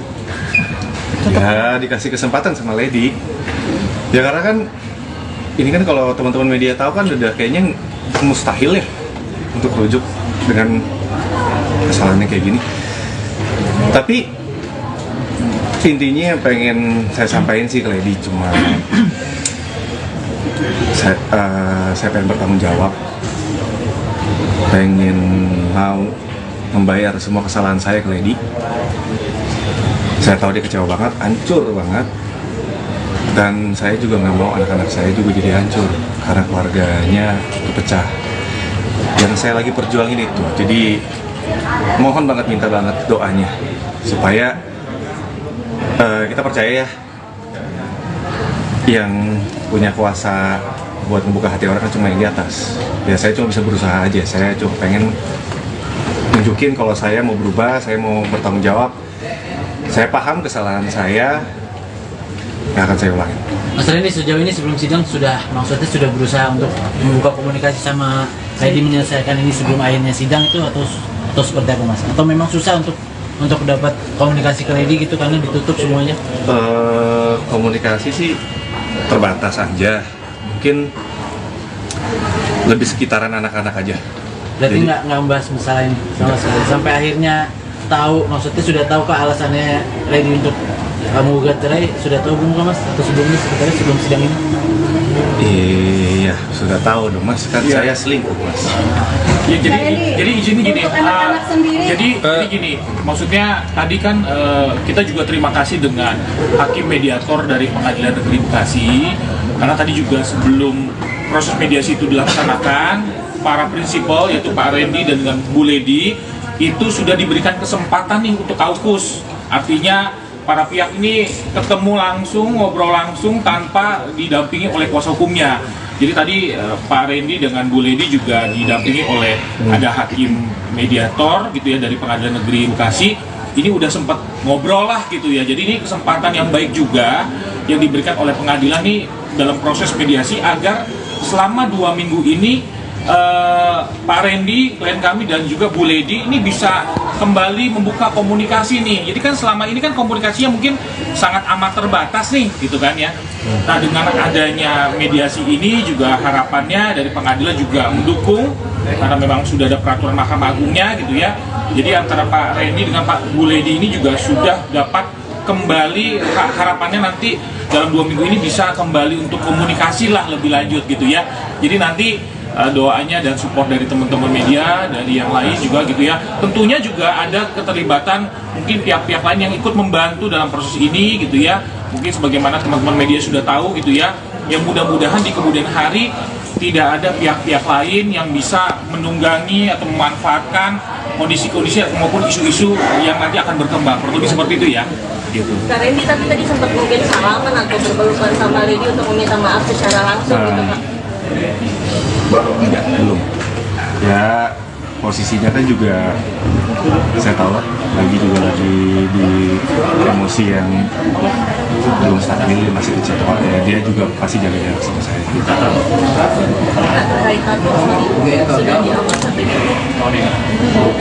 ya dikasih kesempatan sama Lady. Ya karena kan ini kan kalau teman-teman media tahu kan udah kayaknya mustahil ya untuk rujuk dengan kesalahannya kayak gini. Tapi intinya yang pengen saya sampaikan sih ke Lady cuma saya pengen bertanggung jawab, pengen mau membayar semua kesalahan saya ke Lady. Saya tahu dia kecewa banget, hancur banget, dan saya juga nggak mau anak-anak saya juga jadi hancur karena keluarganya kepecah. Yang saya lagi perjuangin itu, jadi mohon banget, minta banget doanya supaya kita percaya ya, yang punya kuasa buat membuka hati orang kan cuma yang di atas. Ya saya cuma bisa berusaha aja, saya cuma pengen nunjukin kalau saya mau berubah, saya mau bertanggung jawab. Saya paham kesalahan saya, nggak akan saya ulangin. Mas Randy sejauh ini sebelum sidang maksudnya sudah berusaha untuk membuka komunikasi sama Lady, menyelesaikan ini sebelum akhirnya sidang itu, atau seperti apa Mas? Atau memang susah untuk dapat komunikasi ke Lady gitu karena ditutup semuanya? Komunikasi sih terbatas aja, mungkin lebih sekitaran anak-anak aja. Berarti nggak membahas masalah ini sama sekali sampai akhirnya tahu, maksudnya sudah tahu ke alasannya Lady untuk menggugat cerai, sudah tahu belum Mas? Atau sebelumnya sebenarnya sebelum sidang ini? Iya, sudah tahu dong Mas, kan saya selingkuh Mas. Ya, jadi izin gini, jadi gini, maksudnya tadi kan kita juga terima kasih dengan hakim mediator dari Pengadilan Negeri Bekasi, karena tadi juga sebelum proses mediasi itu dilaksanakan, para prinsipal yaitu Pak Randy dan dengan Bu Lady itu sudah diberikan kesempatan nih untuk kaukus, artinya para pihak ini ketemu langsung, ngobrol langsung tanpa didampingi oleh kuasa hukumnya. Jadi tadi Pak Randy dengan Bu Lady juga didampingi oleh ada hakim mediator gitu ya dari Pengadilan Negeri Bekasi. Ini udah sempat ngobrol lah gitu ya. Jadi ini kesempatan yang baik juga yang diberikan oleh pengadilan nih dalam proses mediasi agar selama 2 minggu ini Pak Randy, klien kami dan juga Bu Lady ini bisa kembali membuka komunikasi nih. Jadi kan selama ini kan komunikasinya mungkin sangat amat terbatas nih gitu kan ya. Nah dengan adanya mediasi ini juga harapannya dari pengadilan juga mendukung, karena memang sudah ada peraturan Mahkamah Agungnya gitu ya. Jadi antara Pak Randy dengan Pak Bu Lady ini juga sudah dapat kembali, harapannya nanti dalam 2 minggu ini bisa kembali untuk komunikasi lah lebih lanjut gitu ya. Jadi nanti doanya dan support dari teman-teman media, dari yang lain juga gitu ya. Tentunya juga ada keterlibatan mungkin pihak-pihak lain yang ikut membantu dalam proses ini gitu ya. Mungkin sebagaimana teman-teman media sudah tahu gitu ya. Yang mudah-mudahan di kemudian hari tidak ada pihak-pihak lain yang bisa menunggangi atau memanfaatkan kondisi-kondisi maupun isu-isu yang nanti akan berkembang. Kurang lebih seperti itu ya. Gitu. Kak Randy tadi sempat mungkin salaman atau berpelukan sama Lady untuk meminta maaf secara langsung gitu Kak? Enggak, belum. Ya posisinya kan juga saya tahu lah, lagi di emosi yang belum stabil, masih kecil ya, dia juga pasti jaga jarak sama saya.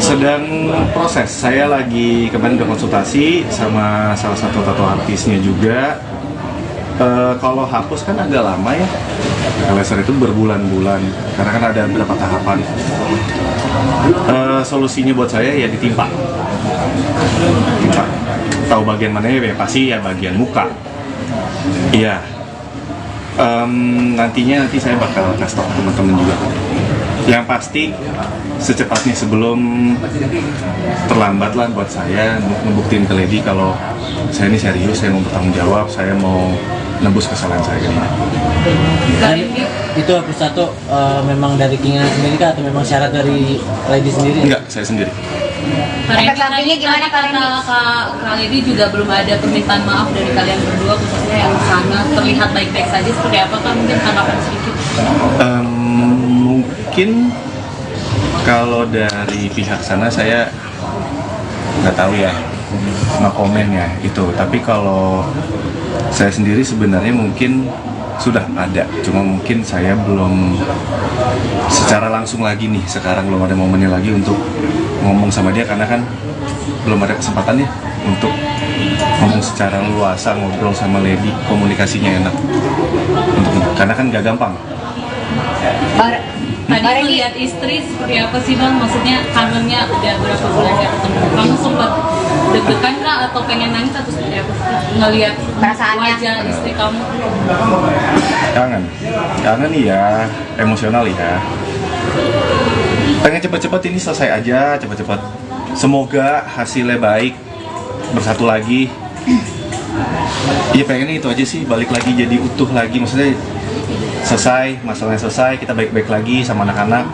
Sedang proses, saya lagi kemarin udah konsultasi sama salah satu tato artisnya juga. Kalau hapus kan agak lama ya, laser itu berbulan-bulan karena kan ada beberapa tahapan. Solusinya buat saya ya ditimpa. Tahu bagian mana ya, pasti ya bagian muka. Iya. Nanti saya bakal kasih tau teman-teman juga. Yang pasti secepatnya sebelum terlambat lah buat saya ngebuktiin ke Lady kalau saya ini serius, saya mau bertanggung jawab, saya mau nebus kesalahan saya ini. Itu hapus tato memang dari keinginan sendiri kah atau memang syarat dari Lady sendiri? Enggak, saya sendiri. Efek sampingnya gimana Kak Randy? Kak Lady juga belum ada permintaan maaf dari kalian berdua, khususnya yang sana terlihat baik-baik saja, seperti apa Kak? Mungkin tanggapan sedikit. Mungkin kalau dari pihak sana saya nggak tahu ya, nggak komen ya itu. Tapi kalau saya sendiri sebenarnya mungkin sudah ada, cuma mungkin saya belum secara langsung lagi nih, sekarang belum ada momennya lagi untuk ngomong sama dia karena kan belum ada kesempatannya untuk ngomong secara luasa, ngobrol sama Lady, komunikasinya enak karena kan gak gampang. Tadi melihat istri seperti apa sih Bang? Maksudnya kangennya udah berapa bulan gak ketemu. Kamu sempat deg-degan kah atau pengen nangis atau seperti apa sih? Ngelihat wajah istri kamu? Kangen ya, emosional ya. Pengen cepet-cepet ini selesai aja, cepet-cepet. Semoga hasilnya baik, bersatu lagi. Iya pengennya itu aja sih, balik lagi jadi utuh lagi, maksudnya selesai, masalahnya selesai, kita baik-baik lagi sama anak-anak.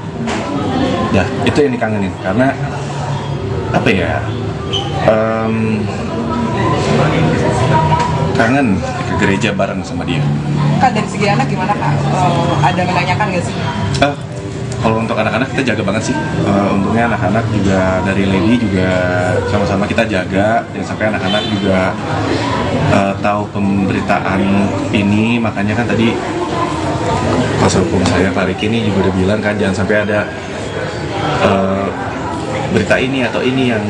Ya, itu yang dikangenin, karena apa ya, kangen ke gereja bareng sama dia. Kak, dari segi anak gimana Kak? Ada menanyakan nggak sih? Kalau untuk anak-anak kita jaga banget sih. Untungnya anak-anak juga dari Lady juga sama-sama kita jaga, jangan sampai anak-anak juga tahu pemberitaan ini. Makanya kan tadi kuasa hukum saya Pak Riki ini juga udah bilang kan jangan sampai ada berita ini atau ini yang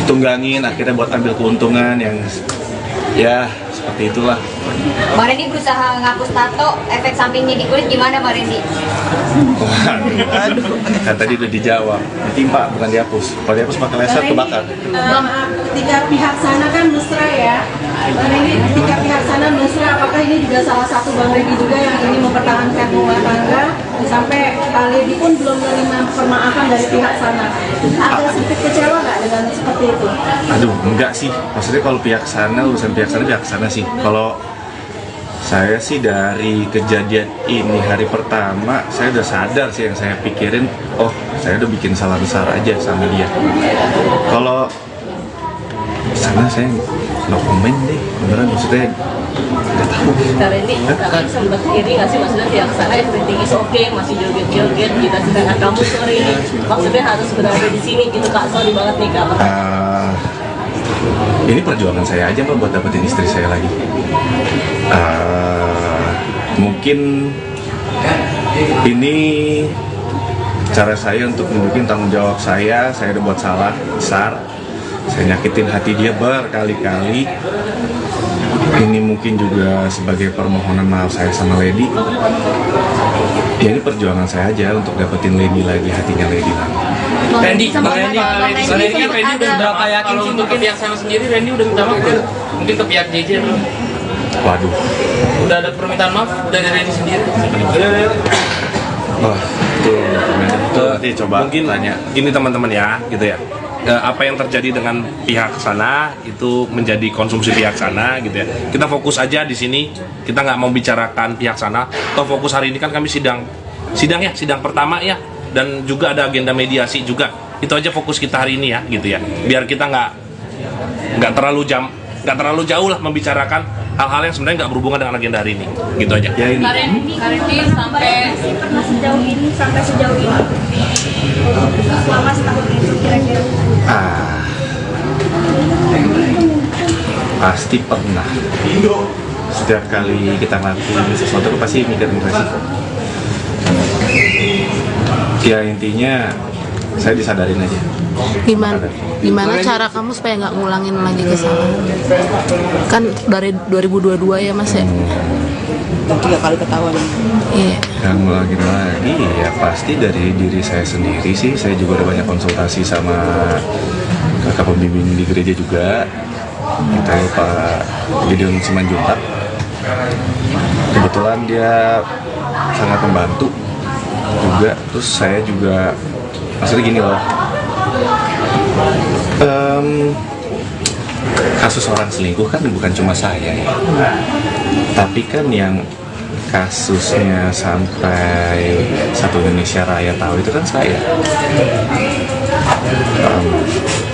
ditunggangin akhirnya buat ambil keuntungan yang ya seperti itulah. Bang Randy berusaha ngapus tato, efek sampingnya di kulit gimana Bang Randy? Waduh, kan tadi udah dijawab, ditimpa bukan dihapus. Kalau dihapus pakai laser kebakar. Ketika pihak sana kan mesra ya, Bang Randy, ketika pihak sana mesra, apakah ini juga salah satu Bang Randy juga yang ingin mempertahankan rumah tangga sampai Lady pun belum menerima permaafan dari pihak sana? Ada sedikit kecewa nggak dengan seperti itu? Aduh, enggak sih. Maksudnya kalau pihak sana, urusan pihak sana sih. Kalau saya sih dari kejadian ini hari pertama, saya udah sadar sih yang saya pikirin, oh saya udah bikin salah besar aja sama dia. Kalau sana saya no comment deh, beneran maksudnya nggak tahu. Karena ini kakak sempat iri nggak sih, maksudnya pihak sana everything is okay, masih joget-joget, kita sedangkan kamu sorry, maksudnya harus berada di sini gitu Kak, sorry banget nih Kak. Ini perjuangan saya aja Mbak buat dapetin istri saya lagi. Mungkin ini cara saya untuk menunjukin tanggung jawab saya udah buat salah besar, saya nyakitin hati dia berkali-kali. Ini mungkin juga sebagai permohonan maaf saya sama Lady. Ya ini perjuangan saya aja untuk dapetin Lady lagi, hatinya Lady lagi. Randy kan Randy udah berapa yakin sih untuk ke pihak sana sendiri? Randy udah minta maaf kan? Mungkin ke pihak JJ belum? Waduh. Udah ada permintaan maaf dari Randy sendiri? Wah, itu nanti coba mungkin tanya. Gini teman-teman ya, gitu ya. Apa yang terjadi dengan pihak sana itu menjadi konsumsi pihak sana, gitu ya. Kita fokus aja di sini. Kita nggak mau bicarakan pihak sana. Toh fokus hari ini kan kami sidang pertama ya. Dan juga ada agenda mediasi juga. Itu aja fokus kita hari ini ya, gitu ya. Biar kita nggak terlalu jauh lah membicarakan hal-hal yang sebenarnya nggak berhubungan dengan agenda hari ini. Gitu aja. Ya ini. Karendi sampai Pernah sejauh ini sampai sejauh ini selama setahun itu kira-kira Pasti pernah. Setiap kali kita ngelakuin sesuatu pasti mikirin resiko. Ya intinya saya disadarin aja. Gimana cara kamu supaya nggak ngulangin lagi kesalahan? Kan dari 2022 ya Mas ya? 3 kali ketahuan. Iya. Yang ngulangin lagi ya pasti dari diri saya sendiri sih. Saya juga udah banyak konsultasi sama kakak pembimbing di gereja juga. Kita Pak Gideon Simanjuntak. Kebetulan dia sangat membantu juga. Terus saya juga maksudnya gini loh. Kasus orang selingkuh kan bukan cuma saya ya. Tapi kan yang kasusnya sampai satu Indonesia Raya tahu itu kan saya.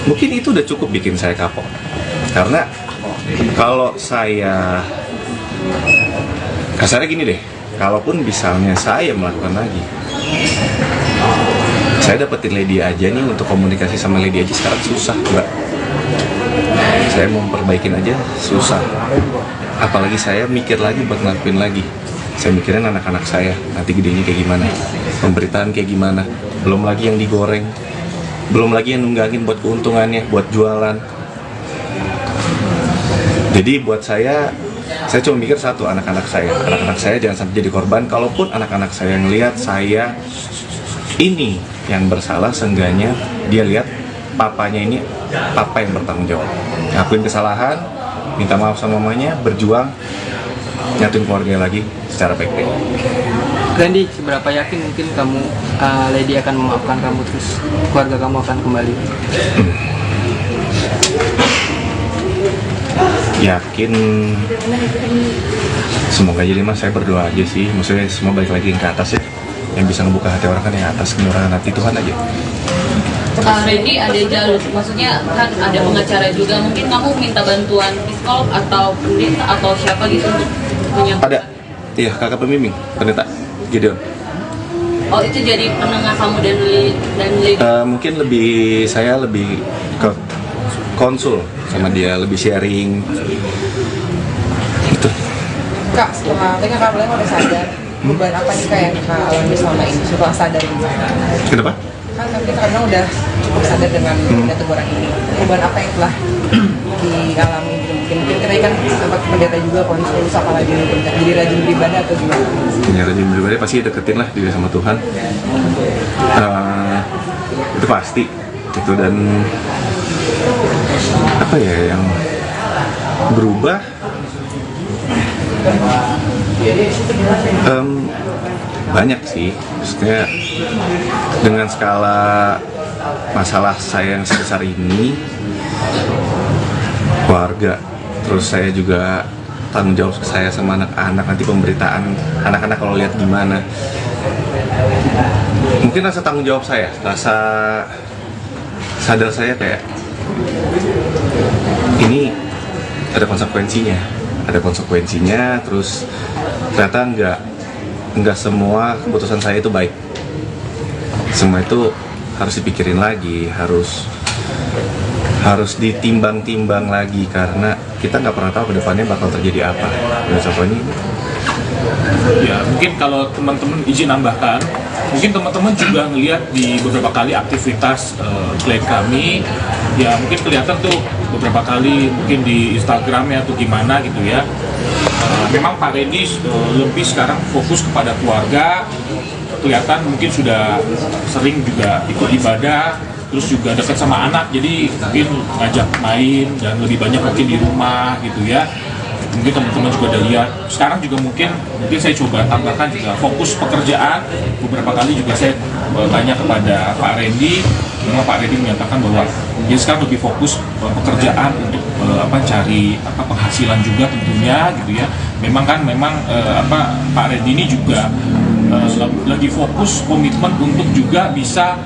Mungkin itu udah cukup bikin saya kapok. Karena kalau saya kasarnya gini deh, kalaupun misalnya saya melakukan lagi, saya dapetin Lady aja nih, untuk komunikasi sama Lady aja sekarang susah, Mbak. Saya mau perbaikin aja susah. Apalagi saya mikir lagi buat ngelakuin lagi. Saya mikirin anak-anak saya, nanti gedenya kayak gimana, pemberitaan kayak gimana. Belum lagi yang digoreng, belum lagi yang nunggangin buat keuntungannya, buat jualan. Jadi buat saya cuma mikir satu, anak-anak saya jangan sampai jadi korban. Kalaupun anak-anak saya ngelihat saya ini yang bersalah, seenggaknya dia lihat papanya ini papa yang bertanggung jawab, ngakuin kesalahan, minta maaf sama mamanya, berjuang, nyatuin keluarganya lagi secara baik-baik. Randy, seberapa yakin mungkin kamu Lady akan memaafkan kamu, terus keluarga kamu akan kembali? Yakin, semoga jadi Mas, saya berdoa aja sih, maksudnya semua balik lagi ke atas ya. Yang bisa ngebuka hati orang kan yang atas, kenurahan hati Tuhan aja. Randy ada jalur, maksudnya kan ada pengacara juga, mungkin kamu minta bantuan psikolog atau pendeta atau siapa gitu untuk menyampaikan? Ada, iya kakak pembimbing, pendeta Gideon. Oh itu jadi penengah kamu dan Lady? Mungkin saya lebih ke konsul sama dia, lebih sharing gitu. Kak, setelah tadi Kak Beleng udah sadar, beban apa nih Kak yang Kak alami selama ini setelah sadar ini? Kenapa? Kan kita kadang udah cukup sadar dengan teguran ini. Beban apa yang telah dialami? Mungkin kita kan sempat pendeta juga konsul, apalagi jadi rajin beribadah atau gimana? Ya rajin beribadah pasti deketin lah diri sama Tuhan. Itu pasti gitu. Dan apa ya yang berubah, banyak sih, maksudnya dengan skala masalah saya yang sebesar ini, keluarga, terus saya juga tanggung jawab saya sama anak-anak, nanti pemberitaan anak-anak kalau lihat gimana, mungkin rasa tanggung jawab saya, rasa sadar saya kayak ini ada konsekuensinya, terus ternyata nggak semua keputusan saya itu baik, semua itu harus dipikirin lagi, harus ditimbang-timbang lagi, karena kita nggak pernah tahu kedepannya bakal terjadi apa. Dan contohnya ya mungkin kalau teman-teman izin nambahkan, mungkin teman-teman juga ngelihat di beberapa kali aktivitas klien kami, ya mungkin kelihatan tuh beberapa kali mungkin di Instagramnya atau gimana gitu ya. Memang Pak Randy lebih sekarang fokus kepada keluarga, kelihatan mungkin sudah sering juga ikut ibadah, terus juga dekat sama anak, jadi mungkin ngajak main dan lebih banyak mungkin di rumah gitu ya. Mungkin teman-teman juga udah lihat. Sekarang juga mungkin saya coba tambahkan juga fokus pekerjaan. Beberapa kali juga saya tanya kepada Pak Randy, memang Pak Randy menyatakan bahwa dia sekarang lebih fokus pekerjaan untuk cari penghasilan juga tentunya gitu ya. Memang Pak Randy ini juga lagi fokus komitmen untuk juga bisa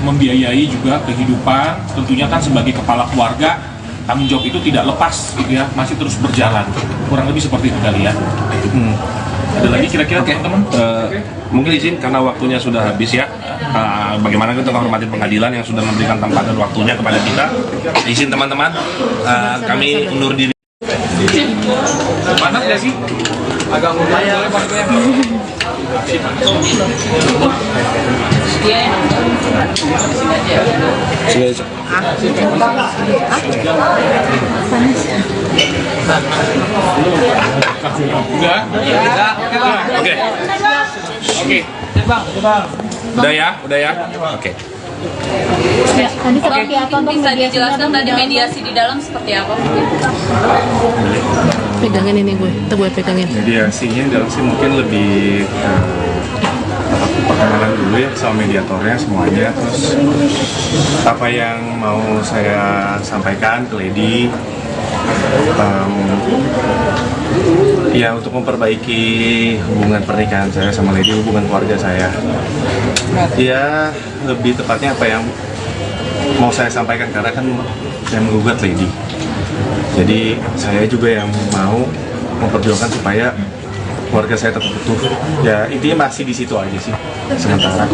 membiayai juga kehidupan, tentunya kan sebagai kepala keluarga tanggung jawab itu tidak lepas gitu ya, masih terus berjalan. Kurang lebih seperti itu kali ya. Ada lagi kira-kira teman-teman? Mungkin izin karena waktunya sudah habis ya. Bagaimana kita menghormati pengadilan yang sudah memberikan tempat dan waktunya kepada kita. Izin teman-teman, kami undur diri. Panas nggak sih? Agak mudah ya. Udah ya. Oke. Ya, tadi seperti apa untuk Bisa mediasi dijelaskan tadi dalam? mediasi di dalam seperti apa? Pegangin ini gue pegangin. Mediasinya dalam sih mungkin lebih perkenalan dulu ya sama mediatornya semuanya, terus apa yang mau saya sampaikan ke Lady, ya untuk memperbaiki hubungan pernikahan saya sama Lady, hubungan keluarga saya. Ya lebih tepatnya apa yang mau saya sampaikan karena kan saya menggugat Lady. Jadi saya juga yang mau memperjuangkan supaya keluarga saya tetap utuh. Ya intinya masih di situ aja sih sementara.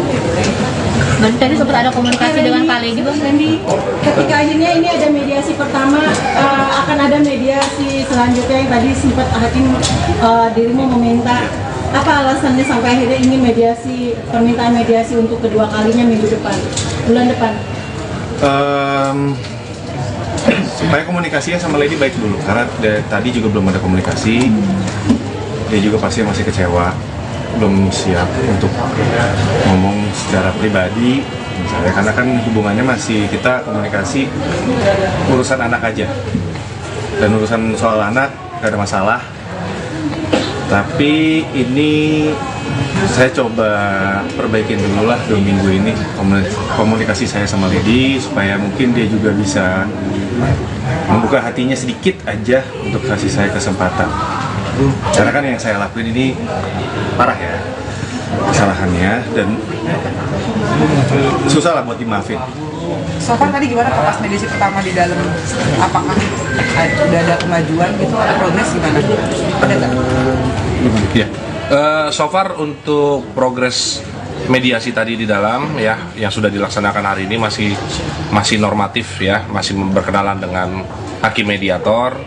Berarti tadi sempat ada komunikasi dengan Pak Lady, Bang Randy? Ketika akhirnya ini ada mediasi pertama, akan ada mediasi selanjutnya yang tadi sempat hakim dirimu meminta. Apa alasannya sampai akhirnya ingin mediasi, permintaan mediasi untuk kedua kalinya bulan depan? Supaya komunikasinya sama Lady baik dulu, karena tadi juga belum ada komunikasi. Dia juga pasti masih kecewa, belum siap untuk ngomong secara pribadi misalnya, karena kan hubungannya masih kita komunikasi urusan anak aja, dan urusan soal anak gak ada masalah. Tapi ini saya coba perbaikin dulu lah 2 minggu ini komunikasi saya sama Lady, supaya mungkin dia juga bisa membuka hatinya sedikit aja untuk kasih saya kesempatan. Karena kan yang saya lakuin ini parah ya kesalahannya, dan susah lah buat dimaafin. So far tadi gimana pas mediasi pertama di dalam? Apakah udah ada kemajuan gitu, ada progres gimana? Ada nggak? Ya. So far untuk progres mediasi tadi di dalam ya yang sudah dilaksanakan hari ini masih normatif ya, masih berkenalan dengan hakim mediator.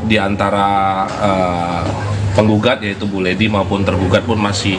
Di antara penggugat yaitu Bu Lady maupun tergugat pun masih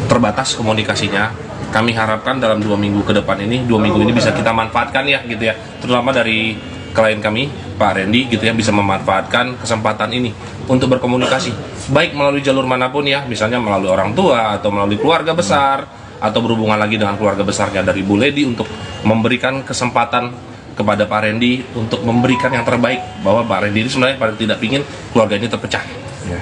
terbatas komunikasinya. Kami harapkan dalam 2 minggu ke depan ini, 2 minggu ini bisa kita manfaatkan ya gitu ya, terutama dari klien kami Pak Randy gitu ya, bisa memanfaatkan kesempatan ini untuk berkomunikasi baik melalui jalur manapun ya, misalnya melalui orang tua atau melalui keluarga besar, atau berhubungan lagi dengan keluarga besarnya dari Bu Lady, untuk memberikan kesempatan kepada Pak Randy untuk memberikan yang terbaik, bahwa Pak Randy ini sebenarnya pada tidak ingin keluarga ini terpecah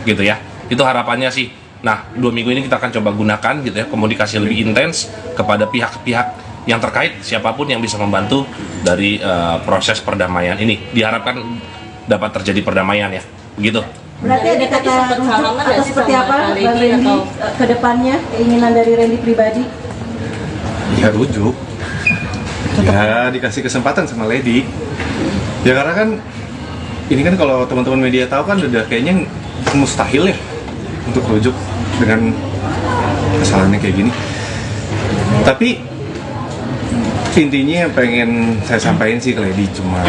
gitu ya, itu harapannya sih. Nah 2 minggu ini kita akan coba gunakan gitu ya, komunikasi lebih intens kepada pihak-pihak yang terkait, siapapun yang bisa membantu dari proses perdamaian ini. Diharapkan dapat terjadi perdamaian ya, begitu. Berarti ada kata rujuk atau seperti apa Bang Randy ke depannya, keinginan dari Randy pribadi? Ya rujuk, ya dikasih kesempatan sama Lady. Ya karena kan ini kan kalau teman-teman media tahu kan udah kayaknya mustahil ya untuk rujuk dengan kesalahannya kayak gini. Tapi intinya yang pengen saya sampaikan sih ke Lady cuma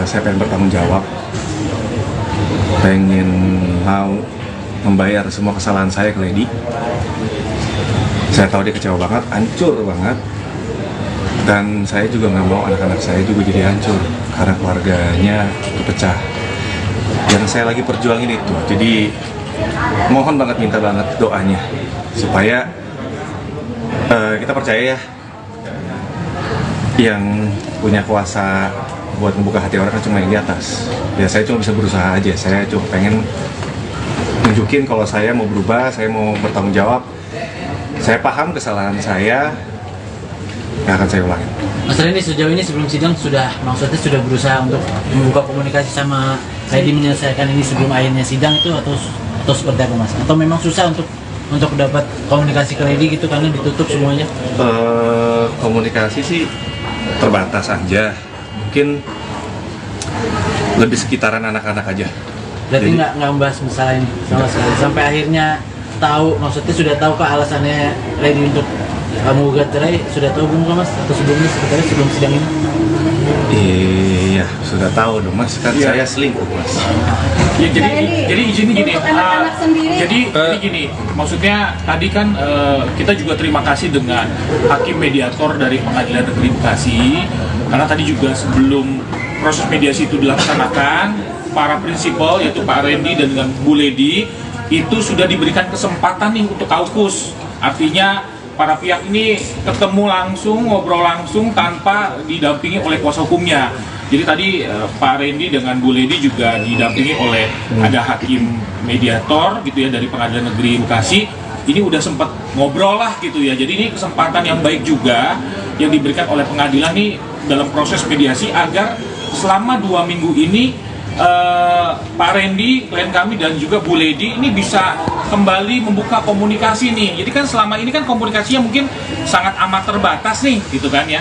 saya pengen bertanggung jawab, pengen mau membayar semua kesalahan saya ke Lady. Saya tahu dia kecewa banget, hancur banget, dan saya juga nggak mau anak-anak saya juga jadi hancur karena keluarganya kepecah. Yang saya lagi perjuangin itu, jadi mohon banget, minta banget doanya supaya kita percaya ya, yang punya kuasa buat membuka hati orang kan cuma yang di atas. Ya saya cuma bisa berusaha aja, saya cuma pengen nunjukin kalau saya mau berubah, saya mau bertanggung jawab. Saya paham kesalahan saya, yang akan saya ulangin. Mas Randy, sejauh ini sebelum sidang maksudnya sudah berusaha untuk membuka komunikasi sama Lady, menyelesaikan ini sebelum akhirnya sidang itu, atau seperti apa Mas? Atau memang susah untuk dapat komunikasi ke Lady gitu karena ditutup semuanya? Komunikasi sih terbatas aja, mungkin lebih sekitaran anak-anak aja. Berarti nggak membahas masalah ini sama sekali sampai akhirnya tahu, maksudnya sudah tahu kah alasannya Lady untuk menggugat cerai, sudah tahu belum Mas atau sebelumnya sebenarnya sebelum sidang ini? Iya, sudah tahu dong Mas, kan saya selingkuh Mas. Ya, jadi izin gini, untuk anak-anak sendiri. jadi gini, maksudnya tadi kan kita juga terima kasih dengan hakim mediator dari Pengadilan Negeri Bekasi, karena tadi juga sebelum proses mediasi itu dilaksanakan, para prinsipal yaitu Pak Randy dan dengan Bu Lady itu sudah diberikan kesempatan nih untuk kaukus, artinya para pihak ini ketemu langsung, ngobrol langsung tanpa didampingi oleh kuasa hukumnya. Jadi tadi Pak Randy dengan Bu Lady juga didampingi oleh ada hakim mediator gitu ya dari Pengadilan Negeri Bekasi. Ini udah sempat ngobrol lah gitu ya. Jadi ini kesempatan yang baik juga yang diberikan oleh pengadilan nih dalam proses mediasi agar selama 2 minggu ini Pak Randy, klien kami dan juga Bu Lady ini bisa kembali membuka komunikasi nih. Jadi kan selama ini kan komunikasinya mungkin sangat amat terbatas nih, gitu kan ya.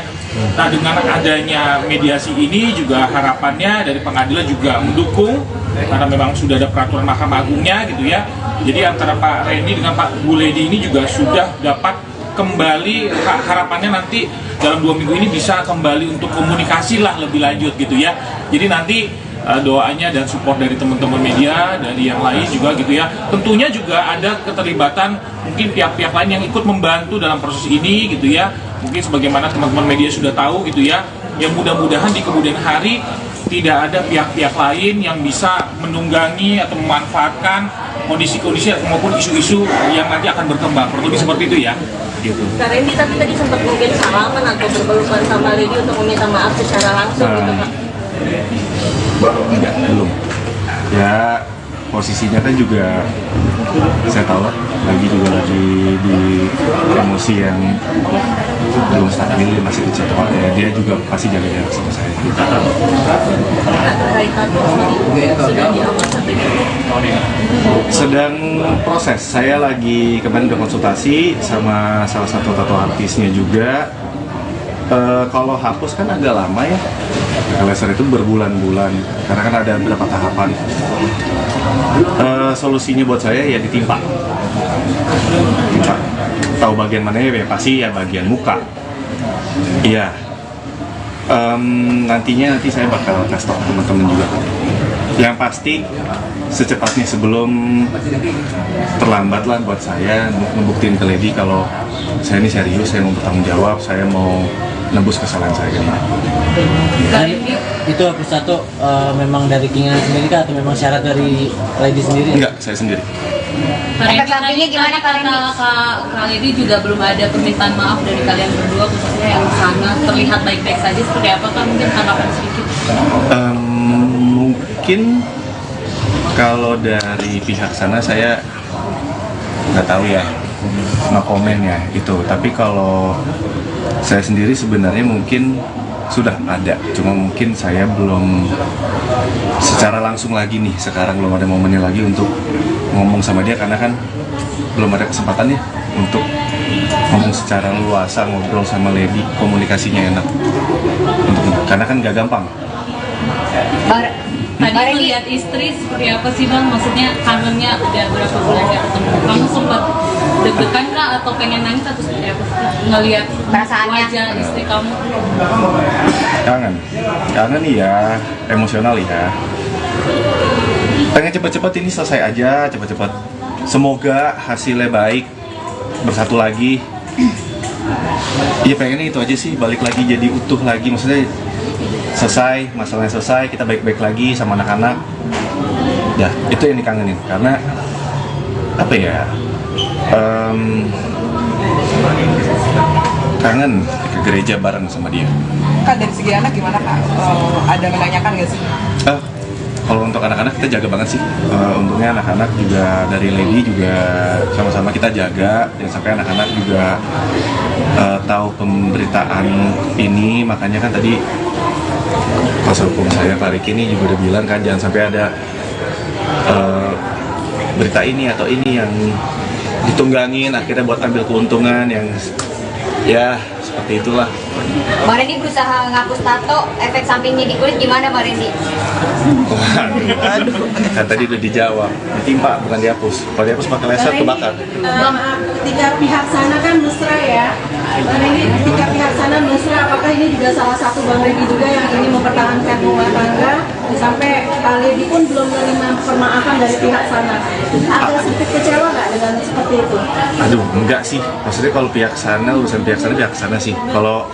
Nah dengan adanya mediasi ini juga harapannya dari pengadilan juga mendukung karena memang sudah ada peraturan Mahkamah Agungnya gitu ya. Jadi antara Pak Randy dengan Pak Bu Lady ini juga sudah dapat kembali, harapannya nanti dalam 2 minggu ini bisa kembali untuk komunikasi lah lebih lanjut gitu ya. Jadi nanti doanya dan support dari teman-teman media, dari yang lain juga gitu ya. Tentunya juga ada keterlibatan mungkin pihak-pihak lain yang ikut membantu dalam proses ini gitu ya. Mungkin sebagaimana teman-teman media sudah tahu gitu ya. Yang mudah-mudahan di kemudian hari tidak ada pihak-pihak lain yang bisa menunggangi atau memanfaatkan kondisi-kondisi maupun isu-isu yang nanti akan berkembang. Kurang lebih seperti itu ya. Gitu. Kak Randy tapi tadi sempat mungkin salaman atau berpelukan sama Lady untuk meminta maaf secara langsung gitu Kak? Enggak, belum. Ya posisinya kan juga saya tahu lah, lagi di emosi yang belum stabil, masih kecil ya, dia juga pasti jaga jarak sama saya. Sedang proses, saya lagi kemarin udah konsultasi sama salah satu tato artisnya juga. Kalau hapus kan agak lama ya, laser itu berbulan-bulan karena kan ada beberapa tahapan. Solusinya buat saya ya ditimpa. Tahu bagian mana ya pasti ya bagian muka. Iya. Nanti saya bakal kasih tau teman-teman juga. Yang pasti secepatnya sebelum terlambat lah buat saya ngebuktiin ke Lady kalau saya ini serius, saya mau bertanggung jawab, saya mau nebus kesalahan saya ini. Itu hapus tato memang dari keinginan sendiri kah atau memang syarat dari Lady sendiri? Enggak, saya sendiri. Efek sampingnya gimana Kak Lady juga belum ada permintaan maaf dari kalian berdua khususnya yang sana terlihat baik-baik saja, seperti apa kan mungkin tanggapan sedikit? Mungkin kalau dari pihak sana saya nggak tahu ya, nggak komen ya itu. Tapi kalau saya sendiri sebenarnya mungkin sudah ada, cuma mungkin saya belum secara langsung lagi nih, sekarang belum ada momennya lagi untuk ngomong sama dia karena kan belum ada kesempatannya untuk ngomong secara luasa, ngobrol sama Lady, komunikasinya enak karena kan gak gampang. Tadi melihat istri seperti apa sih Bang? Maksudnya kangennya udah berapa bulan gak ketemu. Kamu sempat deg-degan kah atau pengen nangis atau seperti apa sih? Ngelihat wajah istri kamu? Kangen ya, emosional ya. Pengen cepet-cepet ini selesai aja, cepet-cepet. Semoga hasilnya baik, bersatu lagi. Iya pengennya itu aja sih, balik lagi jadi utuh lagi, maksudnya selesai, masalahnya selesai, kita baik-baik lagi sama anak-anak. Ya, itu yang dikangenin, karena apa ya, kangen ke gereja bareng sama dia. Kak, dari segi anak gimana Kak? Ada menanyakan nggak sih? Kalau untuk anak-anak kita jaga banget sih. Untungnya anak-anak juga dari Lady juga sama-sama kita jaga, jangan sampai anak-anak juga tahu pemberitaan ini. Makanya kan tadi kuasa hukum saya Pak Riki ini juga udah bilang kan jangan sampai ada berita ini atau ini yang ditunggangin akhirnya buat ambil keuntungan yang ya seperti itulah. Bang Randy berusaha ngapus tato, efek sampingnya di kulit gimana Bang Randy? Waduh, kan tadi udah dijawab, ditimpa bukan dihapus. Kalau dihapus pakai laser kebakar. Ketika pihak sana kan mesra ya, Bang Randy, ketika pihak sana mesra, apakah ini juga salah satu Bang Randy juga yang ingin mempertahankan rumah tangga sampai Lady pun belum menerima permaafan dari pihak sana? Ada sedikit kecewa nggak dengan seperti itu? Aduh, enggak sih. Maksudnya kalau pihak sana, urusan pihak sana sih. Kalau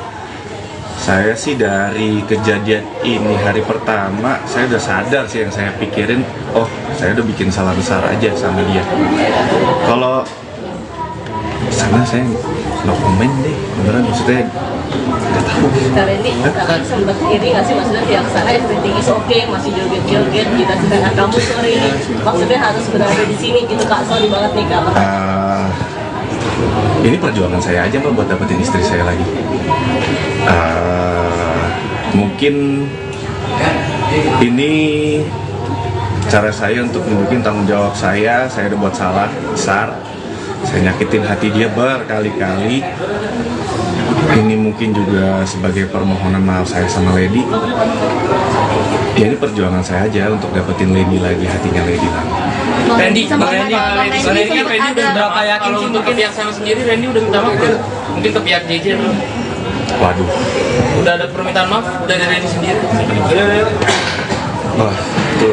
saya sih dari kejadian ini hari pertama, saya udah sadar sih yang saya pikirin, oh saya udah bikin salah besar aja sama dia. Kalau sana saya no comment deh, beneran maksudnya nggak tahu. Kak Randy, kakak sempat iri nggak sih maksudnya pihak sana everything is okay, masih joget-joget, kita sedangkan kamu sorry, maksudnya harus berada di sini gitu Kak, sorry banget nih Kak. Ini perjuangan saya aja Mbak buat dapetin istri saya lagi. Mungkin ini cara saya untuk menunjukin tanggung jawab saya udah buat salah besar, saya nyakitin hati dia berkali-kali. Ini mungkin juga sebagai permohonan maaf saya sama Lady. Ya ini perjuangan saya aja untuk dapetin Lady lagi, hatinya Lady lagi. Randy kan Randy udah berapa yakin sih untuk pihak sana sendiri? Randy udah minta maaf kan? Mungkin ke pihak JJ belum? Waduh. Udah ada permintaan maaf dari Randy sendiri? Wah, itu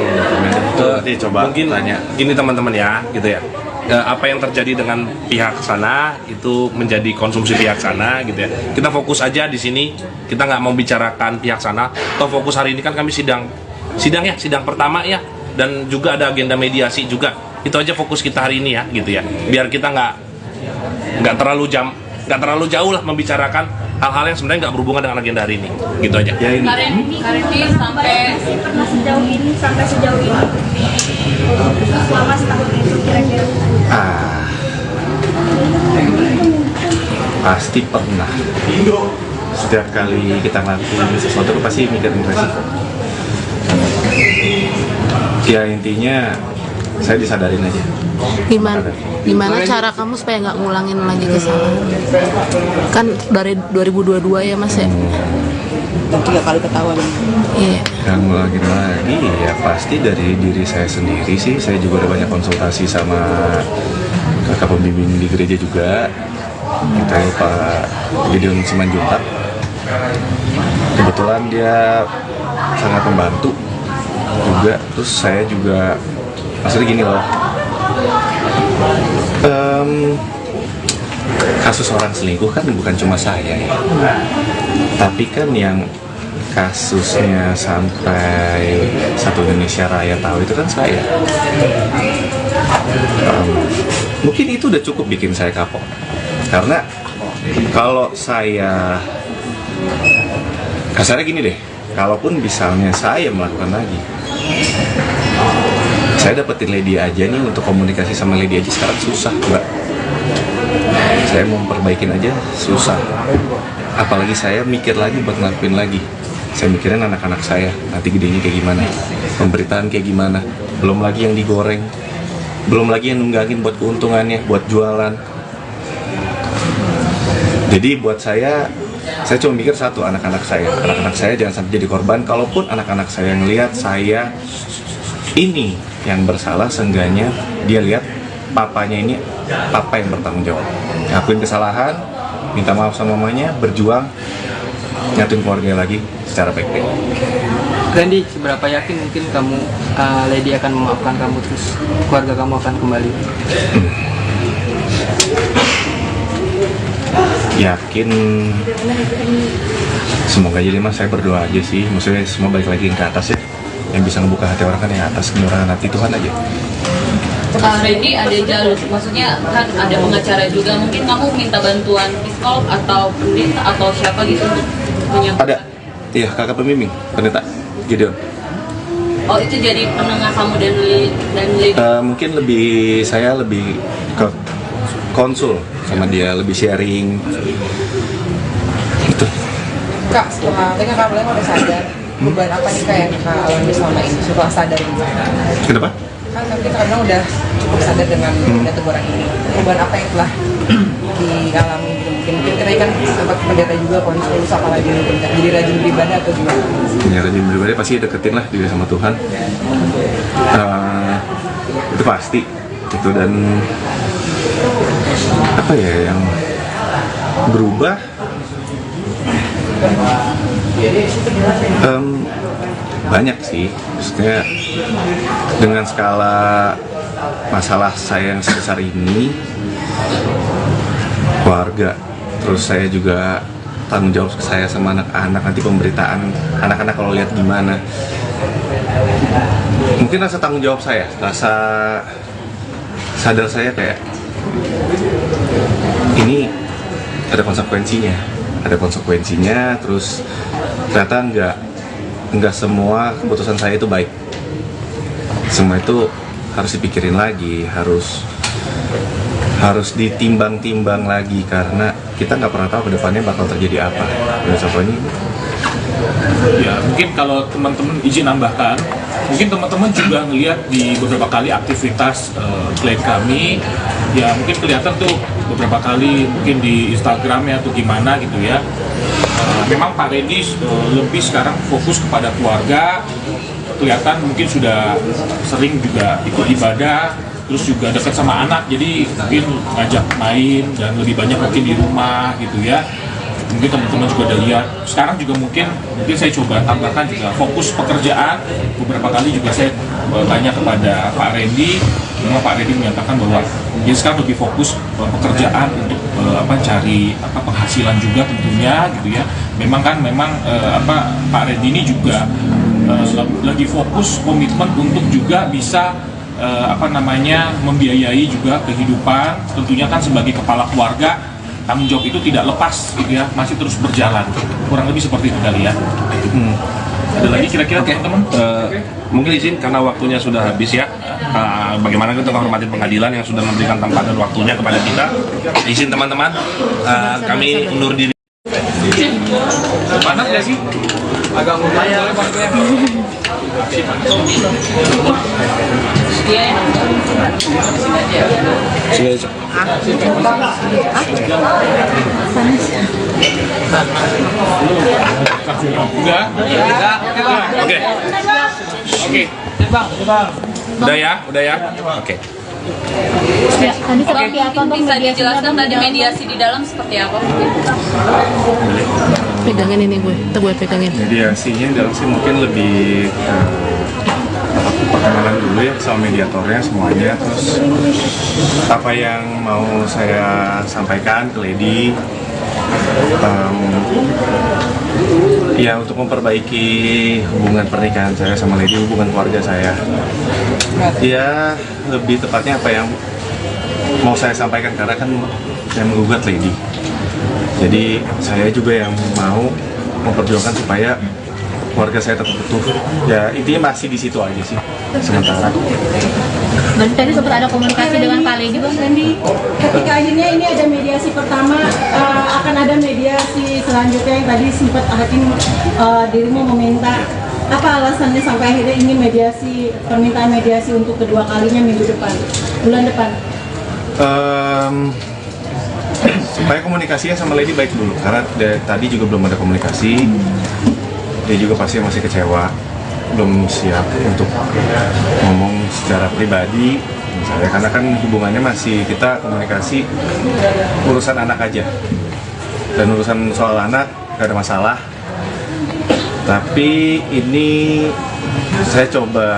nanti coba mungkin tanya. Gini teman-teman ya, gitu ya. Apa yang terjadi dengan pihak sana itu menjadi konsumsi pihak sana, gitu ya. Kita fokus aja di sini. Kita nggak mau bicarakan pihak sana. Toh fokus hari ini kan kami sidang pertama ya. Dan juga ada agenda mediasi juga. Itu aja fokus kita hari ini ya, gitu ya. Biar kita nggak terlalu jauh lah membicarakan hal-hal yang sebenarnya nggak berhubungan dengan agenda hari ini, gitu aja. Ya ini. Kak Randy sampai Pernah sejauh ini selama setahun itu kira-kira? Pasti pernah. Setiap kali kita ngelakuin sesuatu pasti mikirin resiko. Ya intinya saya disadarin aja. Gimana cara kamu supaya nggak ngulangin lagi kesalahan? Kan dari 2022 ya Mas ya? 3 kali ketahuan. Iya. Yang ngulangin lagi ya pasti dari diri saya sendiri sih. Saya juga udah banyak konsultasi sama kakak pembimbing di gereja juga. Kita Pak Gideon Simanjuntak. Kebetulan dia sangat membantu juga. Terus saya juga maksudnya gini loh, kasus orang selingkuh kan bukan cuma saya ya, tapi kan yang kasusnya sampai satu Indonesia Raya tahu itu kan saya. Mungkin itu udah cukup bikin saya kapok, karena kalau saya kasarnya gini deh, kalaupun misalnya saya melakukan lagi, saya dapetin Lady aja nih, untuk komunikasi sama Lady aja sekarang susah Mbak. Saya mau perbaikin aja susah, apalagi saya mikir lagi buat ngelakuin lagi. Saya mikirin anak-anak saya nanti gedenya kayak gimana, pemberitaan kayak gimana, belum lagi yang digoreng, belum lagi yang nunggangin buat keuntungannya, buat jualan. Jadi buat saya cuma mikir satu, anak-anak saya jangan sampai jadi korban. Kalaupun anak-anak saya ngelihat saya ini yang bersalah, seenggaknya dia lihat papanya ini papa yang bertanggung jawab, ngakuin kesalahan, minta maaf sama mamanya, berjuang nyatuin keluarga lagi secara baik-baik. Randy, seberapa yakin mungkin kamu Lady akan memaafkan kamu, terus keluarga kamu akan kembali? Yakin, semoga jadi Mas, saya berdoa aja sih, maksudnya semua balik lagi ke atas ya. Yang bisa ngebuka hati orang kan yang atas, kemurahan hati Tuhan aja. Kak Randy ada jalur, maksudnya kan ada pengacara juga, mungkin kamu minta bantuan psikolog atau pendeta atau siapa gitu untuk menyampaikan? Ada, iya kakak pembimbing, pendeta Gideon. Oh itu jadi penengah kamu dan Lady? Mungkin saya lebih ke konsul sama dia, lebih sharing gitu. Kak, setelah dengan kamu udah sadar, perubahan apa nih Kak yang Kak alami selama ini setelah sadar ini? Kenapa? Kan kita kadang udah cukup sadar dengan teguran ini. Perubahan apa yang telah dialami? Mungkin kita cerai kan sempat pendeta juga konsul apalagi jadi rajin beribadah atau gimana? Ya, rajin beribadah pasti deketin lah diri sama Tuhan. Itu pasti itu. Dan apa ya yang berubah, banyak sih, maksudnya dengan skala masalah saya yang sebesar ini, keluarga, terus saya juga tanggung jawab saya sama anak-anak, nanti pemberitaan anak-anak kalau lihat gimana, mungkin rasa tanggung jawab saya, rasa sadar saya kayak ini ada konsekuensinya, terus ternyata nggak semua keputusan saya itu baik, semua itu harus dipikirin lagi, harus ditimbang-timbang lagi, karena kita nggak pernah tahu kedepannya bakal terjadi apa. Dan contohnya ya mungkin kalau teman-teman izin nambahkan, mungkin teman-teman juga ngelihat di beberapa kali aktivitas klien kami, ya mungkin kelihatan tuh beberapa kali mungkin di Instagramnya atau gimana gitu ya. Memang Pak Randy lebih sekarang fokus kepada keluarga, kelihatan mungkin sudah sering juga ikut ibadah, terus juga dekat sama anak, jadi mungkin ngajak main dan lebih banyak mungkin di rumah gitu ya. Mungkin teman-teman juga udah lihat. Sekarang juga mungkin saya coba tambahkan juga fokus pekerjaan. Beberapa kali juga saya tanya kepada Pak Randy, memang Pak Randy menyatakan bahwa dia sekarang lebih fokus pekerjaan untuk cari penghasilan juga tentunya gitu ya. Memang Pak Randy ini juga lagi fokus komitmen untuk juga bisa membiayai juga kehidupan, tentunya kan sebagai kepala keluarga tanggung jawab itu tidak lepas gitu ya, masih terus berjalan, kurang lebih seperti itu kali ya. Ada lagi kira-kira teman-teman? Mungkin izin karena waktunya sudah habis ya. Bagaimana kita menghormati pengadilan yang sudah memberikan tempat dan waktunya kepada kita. Izin teman-teman, kami undur diri. Panas gak sih? Agak lumayan. Oke. Udah ya. Oke. Tadi mungkin bisa dijelaskan tadi mediasi di dalam seperti apa? Pegangin ini gue pegangin. mediasinya dalam sih mungkin lebih perkenalan dulu ya sama mediatornya semuanya, terus apa yang mau saya sampaikan ke Lady, ya untuk memperbaiki hubungan pernikahan saya sama Lady, hubungan keluarga saya. Ya lebih tepatnya apa yang mau saya sampaikan, karena kan saya menggugat Lady, jadi saya juga yang mau memperjuangkan supaya keluarga saya tetap utuh. Ya intinya masih di situ aja sih sementara. Dan tadi sempat ada komunikasi dengan Pak Lady, Bang Randy. Ketika akhirnya ini ada mediasi pertama, akan ada mediasi selanjutnya yang tadi sempat hakim dirimu meminta. Apa alasannya sampai akhirnya ingin permintaan mediasi untuk kedua kalinya bulan depan? Supaya komunikasinya sama Lady baik dulu, karena tadi juga belum ada komunikasi. Dia juga pasti masih kecewa, belum siap untuk ngomong secara pribadi misalnya, karena kan hubungannya masih kita komunikasi urusan anak aja, dan urusan soal anak gak ada masalah. Tapi ini saya coba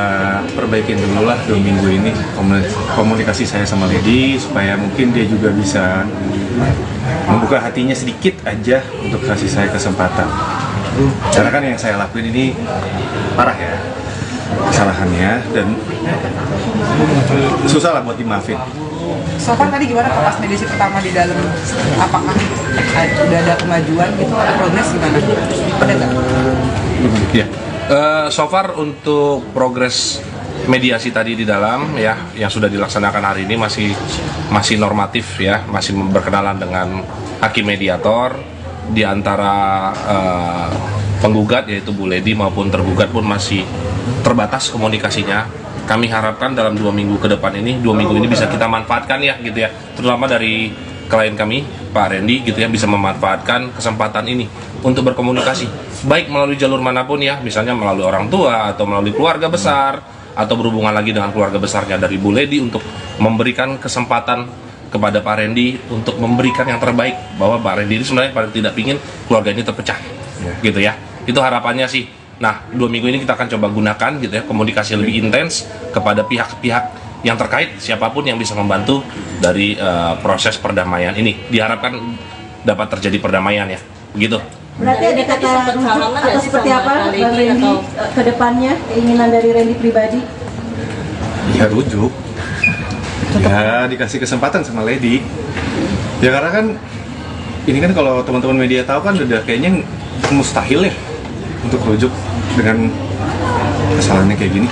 perbaikin dulu lah 2 minggu ini komunikasi saya sama Lady, supaya mungkin dia juga bisa membuka hatinya sedikit aja untuk kasih saya kesempatan. Karena kan yang saya lakuin ini parah ya kesalahannya, dan susah lah buat dimaafin. So far tadi gimana pas mediasi pertama di dalam, apakah udah ada kemajuan gitu, ada progres gimana? Ada nggak? Ya. So far untuk progres mediasi tadi di dalam ya yang sudah dilaksanakan hari ini masih normatif ya, masih berkenalan dengan hakim mediator. Di antara penggugat yaitu Bu Lady maupun tergugat pun masih terbatas komunikasinya. Kami harapkan dalam 2 minggu ke depan ini, 2 minggu ini bisa kita manfaatkan ya gitu ya, terutama dari klien kami, Pak Randy gitu ya, bisa memanfaatkan kesempatan ini untuk berkomunikasi, baik melalui jalur manapun ya, misalnya melalui orang tua atau melalui keluarga besar, atau berhubungan lagi dengan keluarga besarnya dari Bu Lady untuk memberikan kesempatan kepada Pak Randy untuk memberikan yang terbaik, bahwa Pak Randy ini sebenarnya paling tidak ingin keluarga ini terpecah, gitu ya. Itu harapannya sih. Nah, 2 minggu ini kita akan coba gunakan gitu ya, komunikasi lebih intens kepada pihak-pihak yang terkait, siapapun yang bisa membantu dari proses perdamaian ini. Diharapkan dapat terjadi perdamaian ya, begitu. Berarti ada kata rujuk atau seperti apa Bang Randy ke depannya, keinginan dari Randy pribadi? Ya rujuk, ya dikasih kesempatan sama Lady. Ya karena kan ini kan kalau teman-teman media tahu kan udah kayaknya mustahil ya untuk rujuk dengan kesalahannya kayak gini.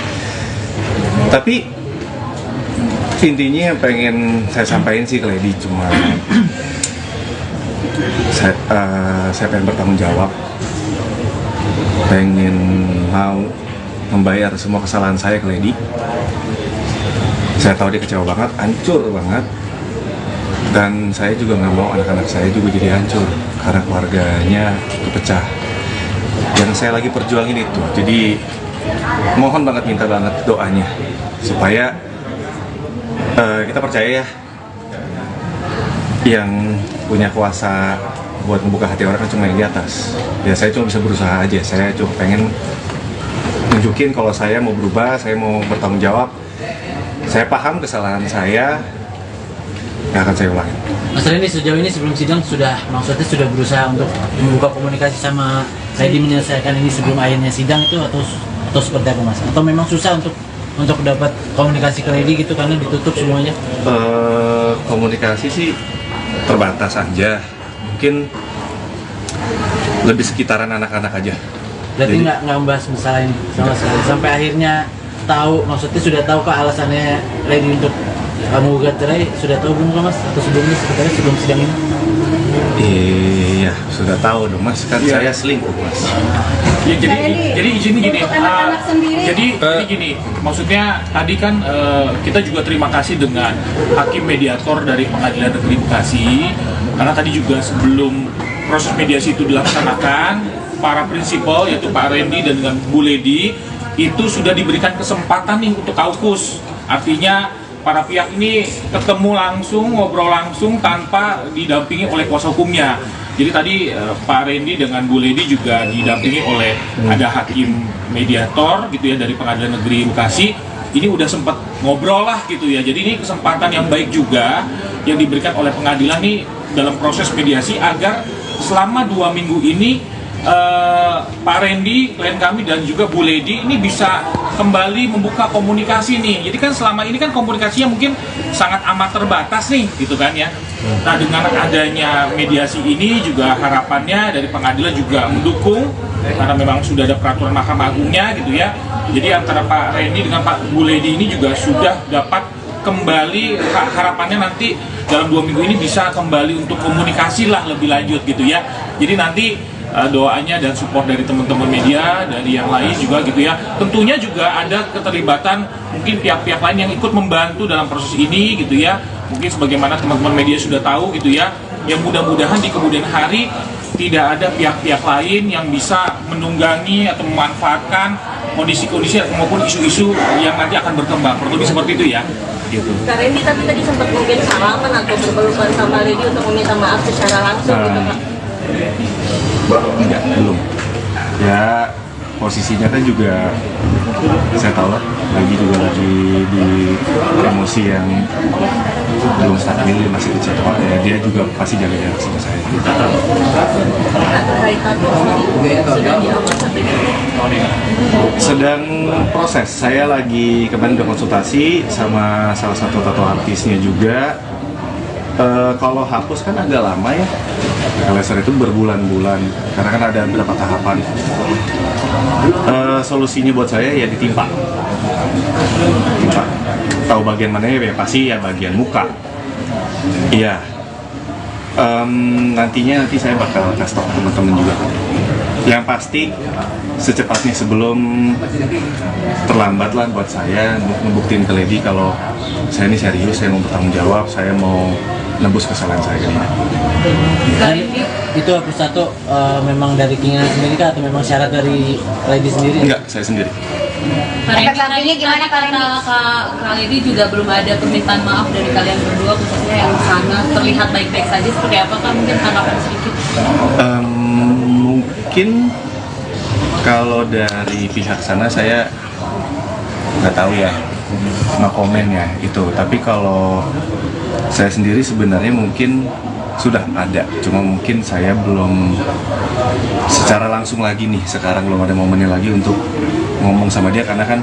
Tapi intinya yang pengen saya sampaikan sih ke Lady cuma saya pengen bertanggung jawab, pengen mau membayar semua kesalahan saya ke Lady. Saya tahu dia kecewa banget, hancur banget, dan saya juga nggak mau anak-anak saya juga jadi hancur karena keluarganya kepecah. Yang saya lagi perjuangin itu, jadi mohon banget, minta banget doanya supaya kita percaya ya, yang punya kuasa buat membuka hati orang kan cuma yang di atas. Ya saya cuma bisa berusaha aja, saya cuma pengen nunjukin kalau saya mau berubah, saya mau bertanggung jawab. Saya paham kesalahan saya, nggak akan saya ulangi. Mas Randy, sejauh ini sebelum sidang maksudnya sudah berusaha untuk membuka komunikasi sama Lady menyelesaikan ini sebelum akhirnya sidang itu, atau seperti apa Mas? Atau memang susah untuk dapat komunikasi ke Lady gitu karena ditutup semuanya? Komunikasi sih terbatas aja, mungkin lebih sekitaran anak-anak aja. Berarti nggak membahas masalah ini sama sekali sampai akhirnya tahu, maksudnya sudah tahu kok alasannya Lady untuk menggugat cerai, sudah tahu belum Mas? Atau sebelumnya sebenarnya sebelum sidang ini? Iya, sudah tahu dong Mas, kan saya selingkuh Mas. Ya, jadi izin gini, untuk anak-anak sendiri. jadi gini, maksudnya tadi kan kita juga terima kasih dengan hakim mediator dari Pengadilan Negeri Bekasi, karena tadi juga sebelum proses mediasi itu dilaksanakan, para prinsipal yaitu Pak Randy dan dengan Bu Lady itu sudah diberikan kesempatan nih untuk kaukus, artinya para pihak ini ketemu langsung, ngobrol langsung tanpa didampingi oleh kuasa hukumnya. Jadi tadi Pak Randy dengan Bu Lady juga didampingi oleh ada hakim mediator gitu ya dari Pengadilan Negeri Bekasi. Ini udah sempat ngobrol lah gitu ya. Jadi ini kesempatan yang baik juga yang diberikan oleh pengadilan nih dalam proses mediasi agar selama 2 minggu ini Pak Randy, klien kami dan juga Bu Lady ini bisa kembali membuka komunikasi nih. Jadi kan selama ini kan komunikasinya mungkin sangat amat terbatas nih gitu kan ya. Nah dengan adanya mediasi ini juga harapannya dari pengadilan juga mendukung, karena memang sudah ada peraturan Mahkamah Agungnya gitu ya. Jadi antara Pak Randy dengan Pak Bu Lady ini juga sudah dapat kembali, harapannya nanti dalam 2 minggu ini bisa kembali untuk komunikasi lah lebih lanjut gitu ya. Jadi nanti doanya dan support dari teman-teman media, dari yang lain juga gitu ya. Tentunya juga ada keterlibatan mungkin pihak-pihak lain yang ikut membantu dalam proses ini gitu ya. Mungkin sebagaimana teman-teman media sudah tahu gitu ya. Yang mudah-mudahan di kemudian hari tidak ada pihak-pihak lain yang bisa menunggangi atau memanfaatkan kondisi-kondisi maupun isu-isu yang nanti akan berkembang. Kurang lebih seperti itu ya. Gitu. Kak Randy tapi tadi sempat mungkin salaman atau berpelukan sama Lady untuk meminta maaf secara langsung gitu Kak? Enggak, belum. Ya posisinya kan juga saya tahu lah, lagi di emosi yang belum stabil, dia masih kecewa ya, dia juga pasti jaga jarak sama saya. Sedang proses, saya lagi kemarin udah konsultasi sama salah satu tato artisnya juga. Kalau hapus kan agak lama ya, laser itu berbulan-bulan karena kan ada beberapa tahapan. Solusinya buat saya ya ditimpa. Tahu bagian mana ya pasti ya bagian muka. Iya. Nanti saya bakal kasih tahu teman-teman juga. Yang pasti secepatnya sebelum terlambat lah buat saya membuktiin ke Lady kalau saya ini serius, saya mau bertanggung jawab, saya mau nebus kesalahan saya. Dan itu hapus tato memang dari keinginan sendiri kah atau memang syarat dari Lady sendiri? Enggak, saya sendiri. Efek sampingnya gimana Kak Randy? Kak Lady juga belum ada permintaan maaf dari kalian berdua, khususnya yang sana terlihat baik-baik saja, seperti apa Kak? Mungkin tanggapan sedikit. Mungkin kalau dari pihak sana saya nggak tahu ya, nggak komen ya itu. Tapi kalau saya sendiri sebenarnya mungkin sudah ada, cuma mungkin saya belum secara langsung lagi nih, sekarang belum ada momennya lagi untuk ngomong sama dia, karena kan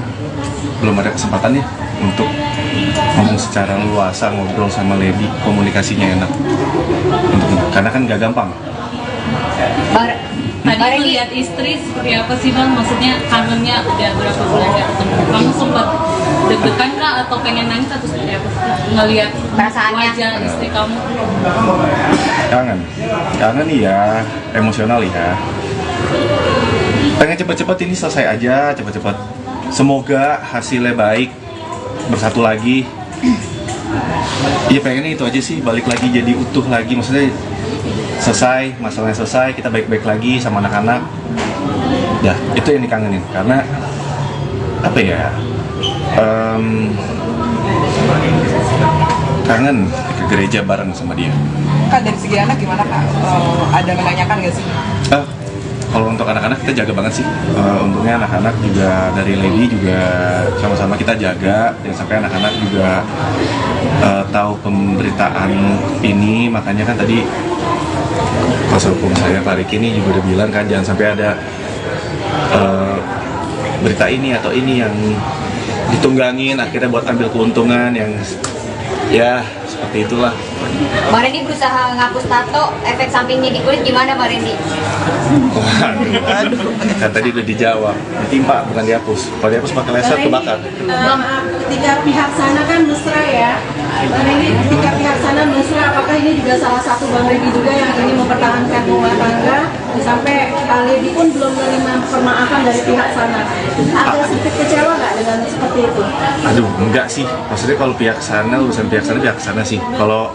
belum ada kesempatannya untuk ngomong secara luasa, ngobrol sama Lady, komunikasinya enak karena kan gak gampang. Tadi melihat istri seperti apa sih Bang? Maksudnya kangennya udah berapa bulan gak ketemu. Kamu sempat deg-degan kah atau pengen nangis atau seperti apa sih? Ngelihat wajah istri kamu? Kangen ya, emosional ya. Pengen cepet-cepet ini selesai aja, cepet-cepet. Semoga hasilnya baik, bersatu lagi. Iya pengennya itu aja sih, balik lagi jadi utuh lagi, maksudnya selesai, masalahnya selesai, kita baik-baik lagi sama anak-anak. Ya, itu yang dikangenin, karena apa ya, kangen ke gereja bareng sama dia. Kak, dari segi anak gimana Kak? Ada menanyakan nggak sih? Kalau untuk anak-anak kita jaga banget sih. Untungnya anak-anak juga dari Lady juga sama-sama kita jaga, dan sampai anak-anak juga tahu pemberitaan ini. Makanya kan tadi kuasa hukum saya Pak Riki ini juga udah bilang kan, jangan sampai ada berita ini atau ini yang ditunggangin akhirnya buat ambil keuntungan yang ya seperti itulah. Mbak Randy berusaha ngapus tato, efek sampingnya di kulit gimana Mbak Randy? Kan tadi udah dijawab, ditimpa bukan dihapus. Kalau dihapus pakai laser kebakar. Ketika pihak sana kan mesra ya, Mbak Randy, ketika pihak sana mesra, apakah ini juga salah satu Bang Randy juga yang ingin mempertahankan rumah tangga, sampai Lady pun belum menerima permaafan dari pihak sana? Ada sedikit kecewa nggak dengan seperti itu? Aduh, enggak sih. Maksudnya kalau pihak sana, urusan pihak sana sih. Kalau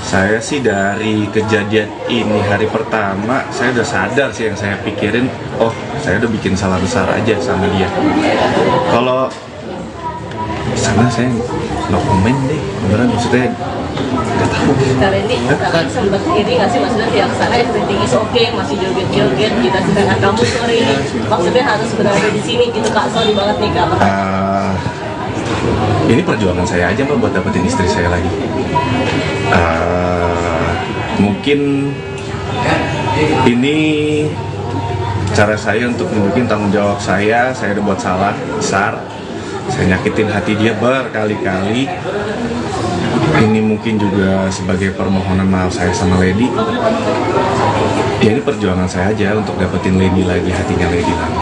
saya sih dari kejadian ini hari pertama, saya udah sadar sih, yang saya pikirin, oh saya udah bikin salah besar aja sama dia. Kalau sana saya no komen deh, beneran, maksudnya nggak tahu. Kak Randy, kakak sempat iri nggak sih, maksudnya pihak sana everything is okay, masih joget-joget, kita sedang kamu sorry, maksudnya harus berada di sini gitu Kak, sorry banget nih Kak. Ini perjuangan saya aja Mbak buat dapetin istri saya lagi. Mungkin ini cara saya untuk nunjukin tanggung jawab saya udah buat salah besar, saya nyakitin hati dia berkali-kali. Ini mungkin juga sebagai permohonan maaf saya sama Lady. Ya ini perjuangan saya aja untuk dapetin Lady lagi, hatinya Lady lagi.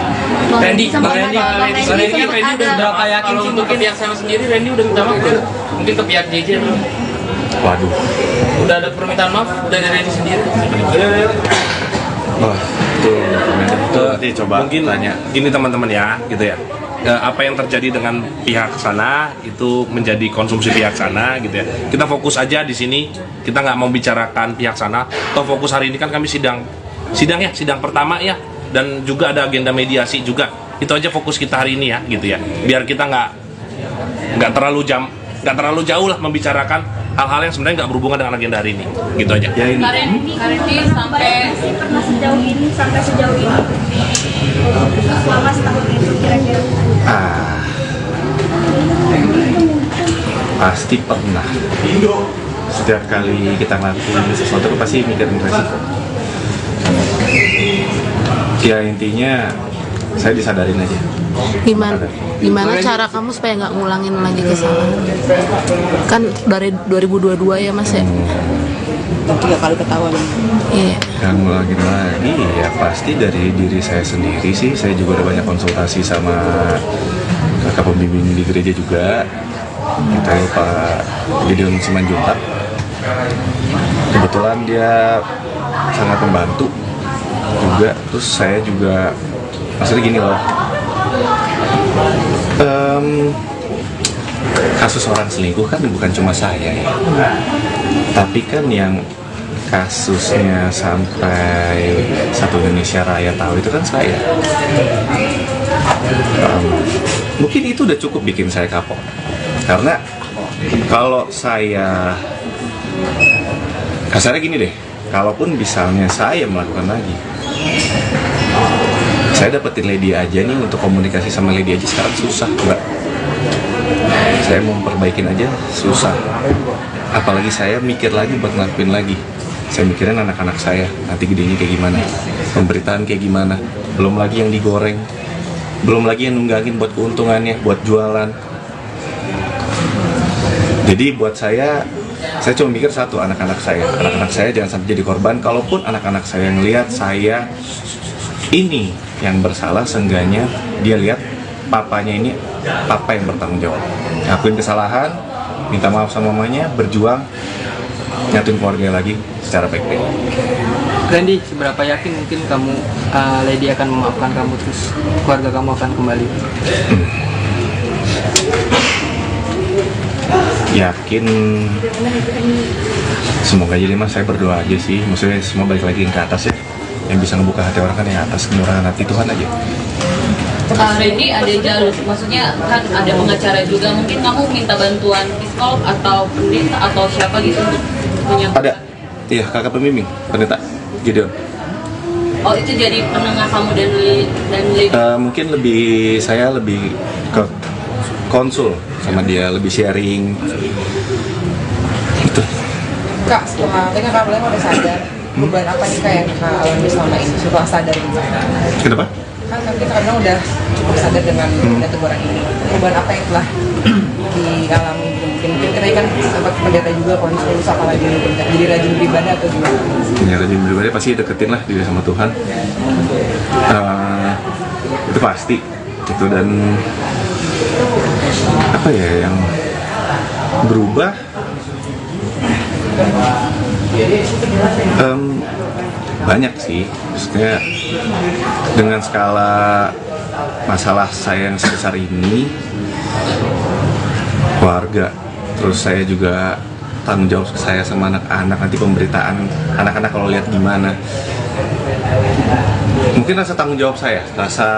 Randy kan Randy udah berapa yakin sih untuk ke pihak sana sendiri? Randy udah minta maaf belum? Mungkin ke pihak JJ belum? Waduh. Udah ada permintaan maaf dari Randy sendiri? Oh, itu nanti coba mungkin tanya. Ini teman-teman ya, gitu ya. Apa yang terjadi dengan pihak sana itu menjadi konsumsi pihak sana, gitu ya. Kita fokus aja di sini. Kita nggak mau bicarakan pihak sana. Atau fokus hari ini kan kami sidang pertama ya. Dan juga ada agenda mediasi juga. Itu aja fokus kita hari ini ya, gitu ya. Biar kita nggak terlalu jauh lah membicarakan hal-hal yang sebenarnya nggak berhubungan dengan agenda hari ini, gitu aja. Ya ini. Kak Randy sampai pernah sejauh ini selama setahun itu kira-kira? Pasti pernah. Setiap kali kita ngelakuin sesuatu pasti mikirin resiko. Ya intinya saya disadarin aja. Gimana cara kamu supaya nggak ngulangin lagi kesalahan? Kan dari 2022 ya Mas ya? 3 kali ketahuan. Iya. Yang ngulangin lagi ya pasti dari diri saya sendiri sih. Saya juga udah banyak konsultasi sama kakak pembimbing di gereja juga. Kita Pak Gideon Simanjuntak. Kebetulan dia sangat membantu juga. Terus saya juga maksudnya gini loh, kasus orang selingkuh kan bukan cuma saya ya. Tapi kan yang kasusnya sampai satu Indonesia Raya tahu itu kan saya. Mungkin itu udah cukup bikin saya kapok. Karena kalau saya kasarnya gini deh, kalaupun misalnya saya melakukan lagi, saya dapetin Lady aja nih, untuk komunikasi sama Lady aja sekarang susah, Mbak. Saya mau perbaikin aja susah. Apalagi saya mikir lagi buat ngelakuin lagi. Saya mikirin anak-anak saya, nanti gedenya kayak gimana, pemberitaan kayak gimana. Belum lagi yang digoreng, belum lagi yang nunggangin buat keuntungannya, buat jualan. Jadi buat saya cuma mikir satu, anak-anak saya. Anak-anak saya jangan sampai jadi korban. Kalaupun anak-anak saya ngelihat saya ini yang bersalah, seenggaknya dia lihat papanya ini papa yang bertanggung jawab, ngakuin kesalahan, minta maaf sama mamanya, berjuang, nyatuin keluarga lagi secara baik-baik. Randy, seberapa yakin mungkin kamu, Lady akan memaafkan kamu, terus keluarga kamu akan kembali? Yakin, semoga aja deh Mas, saya berdoa aja sih, maksudnya semua balik lagi ke atas ya. Yang bisa ngebuka hati orang kan yang atas, kemurahan hati Tuhan aja. Randy, ada jalur, maksudnya kan ada pengacara juga, mungkin kamu minta bantuan psikolog atau pendeta atau siapa gitu untuk menyampaikan? Ada, iya kakak pembimbing, pendeta Gideon. Oh, itu jadi penengah kamu dan Lady? Mungkin saya lebih ke konsul sama dia, lebih sharing gitu. Kak, setelah kan Kak Beleng udah sadar, beban apa nih Kak yang Kak alami selama ini setelah sadar juga? Kenapa? Kan kita kadang udah cukup sadar dengan teguran ini. Beban apa yang telah dialami? Mungkin kita kan sempat pendeta juga konsul, apalagi jadi rajin beribadah atau gimana? Ya, rajin beribadah pasti deketin lah diri sama Tuhan. Itu pasti gitu. Dan apa ya yang berubah, banyak sih, maksudnya dengan skala masalah saya yang sebesar ini, keluarga, terus saya juga tanggung jawab saya sama anak-anak, nanti pemberitaan anak-anak kalau lihat gimana. Mungkin rasa tanggung jawab saya, rasa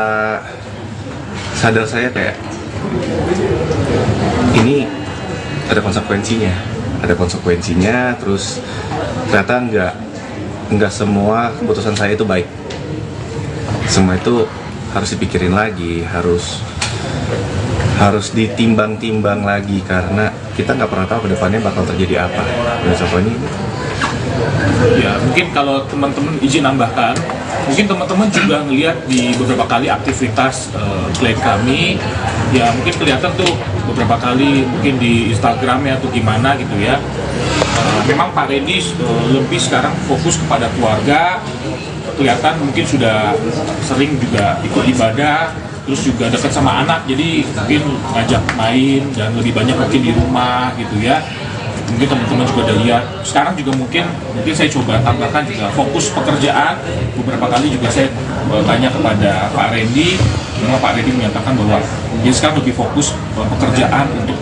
sadar saya kayak ini ada konsekuensinya, terus ternyata nggak semua keputusan saya itu baik. Semua itu harus dipikirin lagi, harus ditimbang-timbang lagi, karena kita nggak pernah tahu kedepannya bakal terjadi apa. Dan contohnya ya mungkin kalau teman-teman izin nambahkan, mungkin teman-teman juga ngelihat di beberapa kali aktivitas klien kami, ya mungkin kelihatan tuh beberapa kali mungkin di Instagramnya atau gimana gitu ya. Memang Pak Randy lebih sekarang fokus kepada keluarga, kelihatan mungkin sudah sering juga ikut ibadah, terus juga dekat sama anak, jadi mungkin ngajak main dan lebih banyak mungkin di rumah gitu ya. Mungkin teman-teman juga udah lihat. Sekarang juga mungkin saya coba tambahkan juga fokus pekerjaan. Beberapa kali juga saya tanya kepada Pak Randy, memang Pak Randy menyatakan bahwa dia sekarang lebih fokus pekerjaan untuk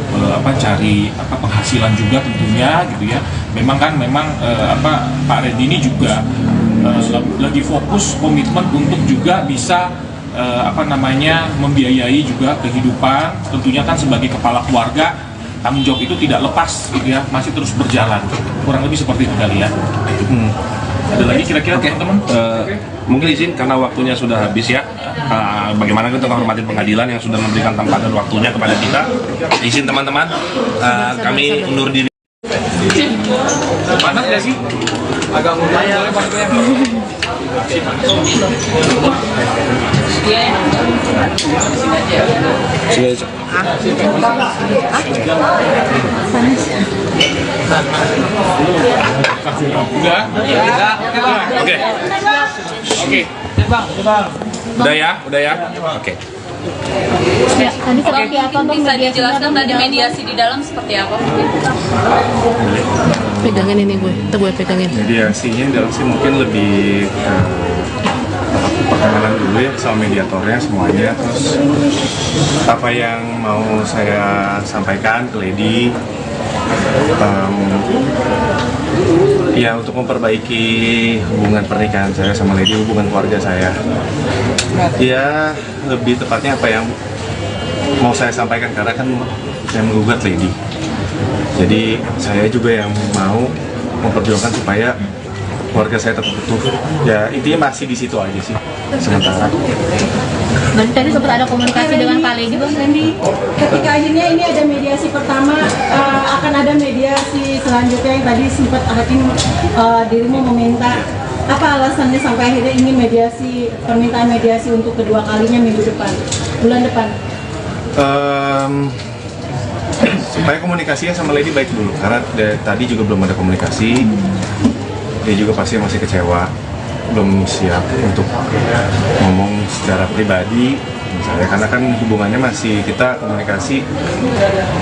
cari penghasilan juga tentunya gitu ya. Memang Pak Randy ini juga lagi fokus komitmen untuk juga bisa membiayai juga kehidupan, tentunya kan sebagai kepala keluarga. Tanggung jawab itu tidak lepas gitu ya, masih terus berjalan, kurang lebih seperti itu kali ya. Ada lagi kira-kira teman-teman? Mungkin izin karena waktunya sudah habis ya. Bagaimana kita menghormati pengadilan yang sudah memberikan tempat dan waktunya kepada kita. Izin teman-teman, kami undur diri. Panas nggak sih? Agak mudah ya. Udah ya. Oke. Ya, tadi seperti apa Bang? Bisa dijelaskan tadi mediasi di dalam seperti apa? Pegangin ini gue pegangin. Mediasinya dalam sih mungkin lebih perkenalan dulu ya sama mediatornya semuanya, terus apa yang mau saya sampaikan ke Lady Ya, untuk memperbaiki hubungan pernikahan saya sama Lady, hubungan keluarga saya. Ya, lebih tepatnya apa yang mau saya sampaikan, karena kan saya menggugat Lady. Jadi saya juga yang mau memperjuangkan supaya keluarga saya tetap utuh. Ya, intinya masih di situ aja sih sementara. Berarti tadi sempat ada komunikasi dengan Pak Lady, Bang Randy? Ketika akhirnya ini ada mediasi pertama, akan ada mediasi selanjutnya yang tadi sempat Hakim dirimu meminta. Apa alasannya sampai akhirnya ingin mediasi, permintaan mediasi untuk kedua kalinya minggu depan, bulan depan? Supaya komunikasinya sama Lady baik dulu, karena tadi juga belum ada komunikasi. Dia juga pasti masih kecewa, belum siap untuk ngomong secara pribadi misalnya, karena kan hubungannya masih, kita komunikasi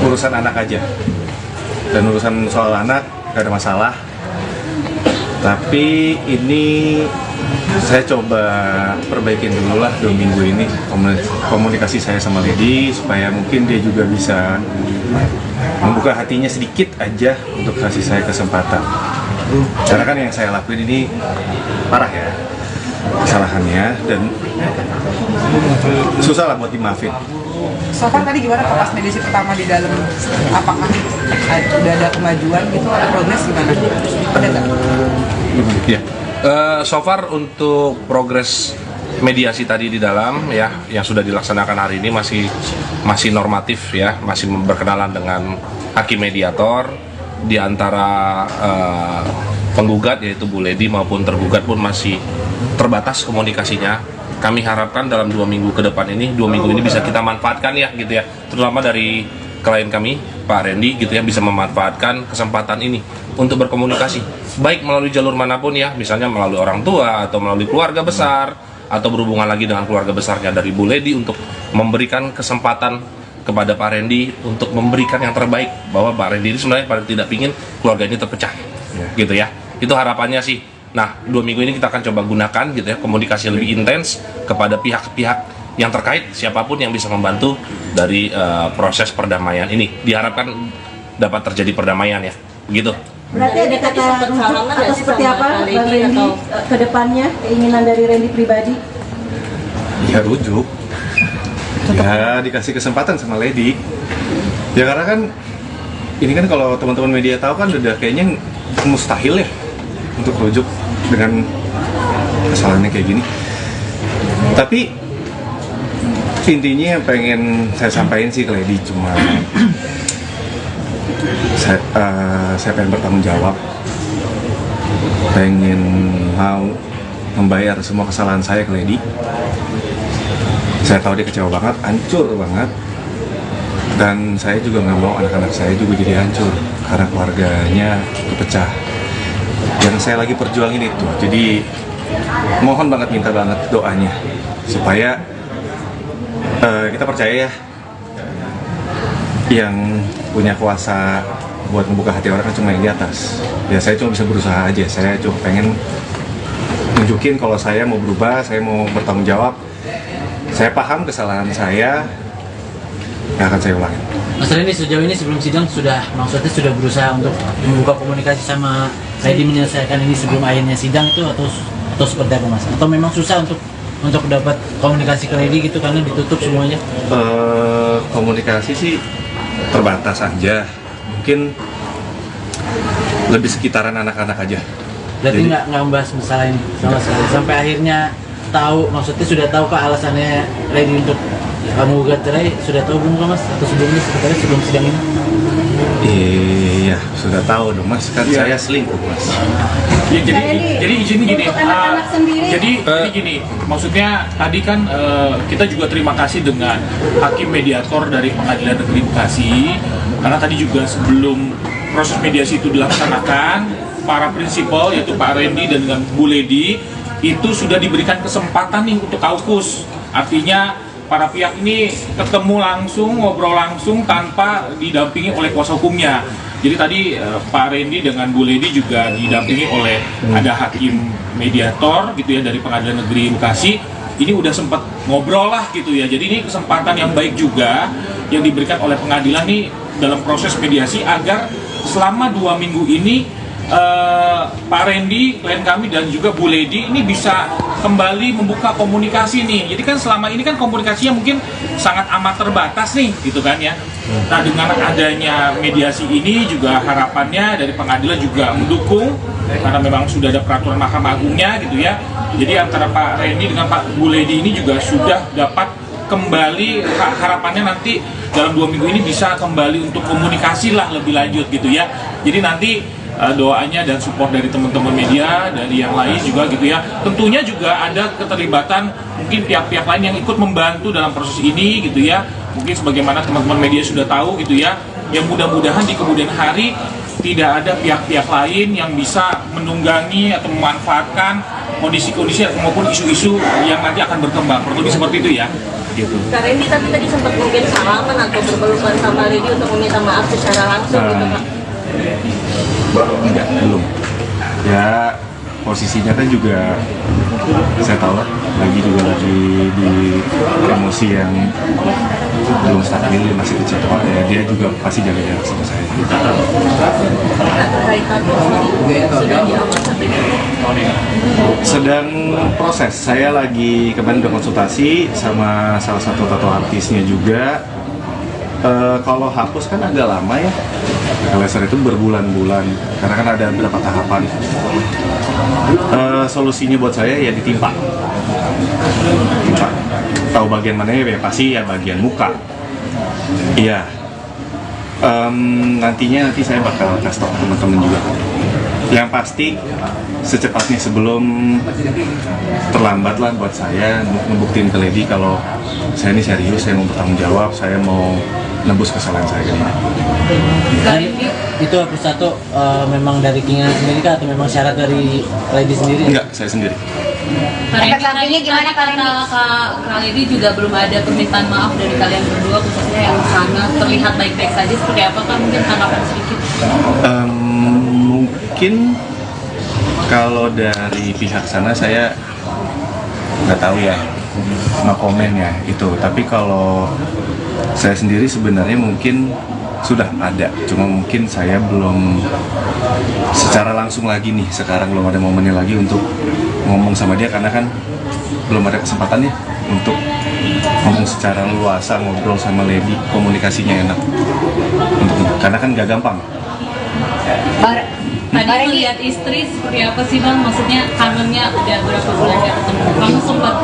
urusan anak aja, dan urusan soal anak gak ada masalah. Tapi ini saya coba perbaikin dulu lah 2 minggu ini komunikasi saya sama Lady, supaya mungkin dia juga bisa membuka hatinya sedikit aja untuk kasih saya kesempatan. Karena kan yang saya lakuin ini parah ya kesalahannya, dan susah lah buat dimaafin. So far tadi gimana pas mediasi pertama di dalam, apakah udah ada kemajuan gitu, ada progres gimana? Ada nggak? Ya, so far untuk progres mediasi tadi di dalam ya yang sudah dilaksanakan hari ini masih normatif ya, masih berkenalan dengan hakim mediator. Di antara penggugat yaitu Bu Lady maupun tergugat pun masih terbatas komunikasinya. Kami harapkan dalam 2 minggu ke depan ini, 2 minggu ini bisa kita manfaatkan ya gitu ya, terutama dari klien kami Pak Randy gitu ya, bisa memanfaatkan kesempatan ini untuk berkomunikasi baik melalui jalur manapun ya, misalnya melalui orang tua atau melalui keluarga besar, atau berhubungan lagi dengan keluarga besarnya dari Bu Lady, untuk memberikan kesempatan kepada Pak Randy untuk memberikan yang terbaik, bahwa Pak Randy ini sebenarnya paling tidak ingin keluarga ini terpecah gitu ya, itu harapannya sih. Nah, 2 minggu ini kita akan coba gunakan gitu ya, komunikasi lebih intens kepada pihak-pihak yang terkait, siapapun yang bisa membantu dari proses perdamaian ini. Diharapkan dapat terjadi perdamaian ya, begitu. Berarti ada kata rujuk atau seperti apa Bang Randy ke depannya, keinginan dari Randy pribadi? Ya rujuk, ya dikasih kesempatan sama Lady. Ya karena kan ini kan kalau teman-teman media tahu kan udah kayaknya mustahil ya untuk rujuk dengan kesalahannya kayak gini. Tapi intinya yang pengen saya sampaikan sih ke Lady cuma saya pengen bertanggung jawab, pengen mau membayar semua kesalahan saya ke Lady. Saya tahu dia kecewa banget, hancur banget, dan saya juga nggak mau anak-anak saya juga jadi hancur karena keluarganya kepecah. Yang saya lagi perjuangin itu, jadi mohon banget, minta banget doanya supaya kita percaya ya, yang punya kuasa buat membuka hati orang kan cuma yang di atas. Ya saya cuma bisa berusaha aja, saya cuma pengen nunjukin kalau saya mau berubah, saya mau bertanggung jawab. Saya paham kesalahan saya, yang akan saya ulangin. Mas Randy, sejauh ini sebelum sidang maksudnya sudah berusaha untuk membuka komunikasi sama Lady menyelesaikan ini sebelum akhirnya sidang itu, atau seperti apa Mas? Atau memang susah untuk dapat komunikasi ke Lady gitu karena ditutup semuanya? Komunikasi sih terbatas aja, mungkin lebih sekitaran anak-anak aja. Berarti nggak membahas masalah ini sama sekali sampai akhirnya tahu, maksudnya sudah tahu kah alasannya Lady untuk menggugat cerai? Sudah tahu belum Mas? Atau sebelumnya sebenarnya sebelum sidang ini? Iya, sudah tahu dong Mas, kan saya selingkuh Mas. Ya, jadi izin gini, anak-anak sendiri. jadi gini, maksudnya tadi kan kita juga terima kasih dengan hakim mediator dari Pengadilan Negeri Bekasi, karena tadi juga sebelum proses mediasi itu dilaksanakan, para prinsipal yaitu Pak Randy dan dengan Bu Lady itu sudah diberikan kesempatan nih untuk kaukus. Artinya para pihak ini ketemu langsung, ngobrol langsung tanpa didampingi oleh kuasa hukumnya. Jadi tadi Pak Randy dengan Bu Lady juga didampingi oleh ada hakim mediator gitu ya dari Pengadilan Negeri Bekasi. Ini udah sempat ngobrol lah gitu ya. Jadi ini kesempatan yang baik juga yang diberikan oleh pengadilan nih dalam proses mediasi agar selama 2 minggu ini Pak Randy, klien kami dan juga Bu Lady ini bisa kembali membuka komunikasi nih. Jadi kan selama ini kan komunikasinya mungkin sangat amat terbatas nih, gitu kan ya. Nah, dengan adanya mediasi ini juga harapannya dari pengadilan juga mendukung karena memang sudah ada peraturan Mahkamah Agungnya gitu ya. Jadi antara Pak Randy dengan Pak Bu Lady ini juga sudah dapat kembali, harapannya nanti dalam 2 minggu ini bisa kembali untuk komunikasi lah lebih lanjut gitu ya. Jadi nanti doanya dan support dari teman-teman media, dari yang lain juga gitu ya. Tentunya juga ada keterlibatan mungkin pihak-pihak lain yang ikut membantu dalam proses ini gitu ya. Mungkin sebagaimana teman-teman media sudah tahu gitu ya. Yang mudah-mudahan di kemudian hari tidak ada pihak-pihak lain yang bisa menunggangi atau memanfaatkan kondisi-kondisi maupun isu-isu yang nanti akan berkembang. Kurang lebih seperti itu ya. Gitu. Kak Randy tapi tadi sempat mungkin salaman atau berpelukan sama Lady untuk meminta maaf secara langsung gitu Kak? Enggak, belum. Ya posisinya kan juga saya tahu lah, lagi di emosi yang belum stabil, masih kecil ya, dia juga pasti jaga jarak sama saya. Sedang proses, saya lagi kemarin udah konsultasi sama salah satu tato artisnya juga. Kalau hapus kan agak lama ya, laser itu berbulan-bulan karena kan ada beberapa tahapan. Solusinya buat saya ya ditimpa. Tahu bagian mana ya, pasti ya bagian muka. Iya. Nanti saya bakal kasih tau teman-teman juga. Yang pasti secepatnya sebelum terlambat lah buat saya ngebuktiin ke Lady kalau saya ini serius, saya mau bertanggung jawab, saya mau nebus kesalahan saya ini. Itu hapus tato memang dari keinginan sendiri kah atau memang syarat dari Lady sendiri? Enggak, saya sendiri. Efek sampingnya gimana Kak Randy? Kak Lady juga belum ada permintaan maaf dari kalian berdua, khususnya yang sana terlihat baik-baik saja. Seperti apa Kak? Mungkin tanggapan sedikit. Mungkin kalau dari pihak sana saya nggak tahu ya, nggak komen ya itu. Tapi kalau saya sendiri sebenarnya mungkin sudah ada, cuma mungkin saya belum secara langsung lagi nih, sekarang belum ada momennya lagi untuk ngomong sama dia karena kan belum ada kesempatannya untuk ngomong secara luasa, ngobrol sama Lady, komunikasinya enak karena kan gak gampang. Tadi melihat istri seperti apa sih Bang? Maksudnya kangennya udah berapa bulan gak ketemu. Kamu sempat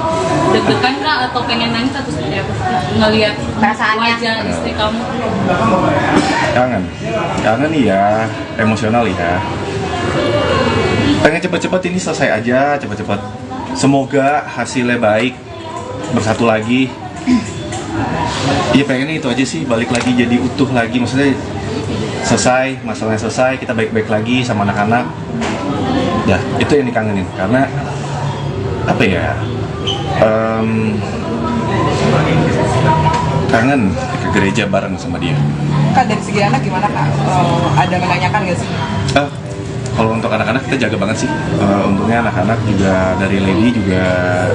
deg-degan kah atau pengen nangis atau seperti apa sih? Ngelihat wajah istri kamu? Kangen ya, emosional ya. Pengen cepet-cepet ini selesai aja, cepet-cepet. Semoga hasilnya baik, bersatu lagi. Iya pengennya itu aja sih, balik lagi jadi utuh lagi, maksudnya selesai, masalahnya selesai, kita baik-baik lagi sama anak-anak. Ya, itu yang dikangenin, karena apa ya, kangen ke gereja bareng sama dia. Kak, dari segi anak gimana Kak? Ada menanyakan nggak sih? Kalau untuk anak-anak kita jaga banget sih. Untungnya anak-anak juga dari Lady juga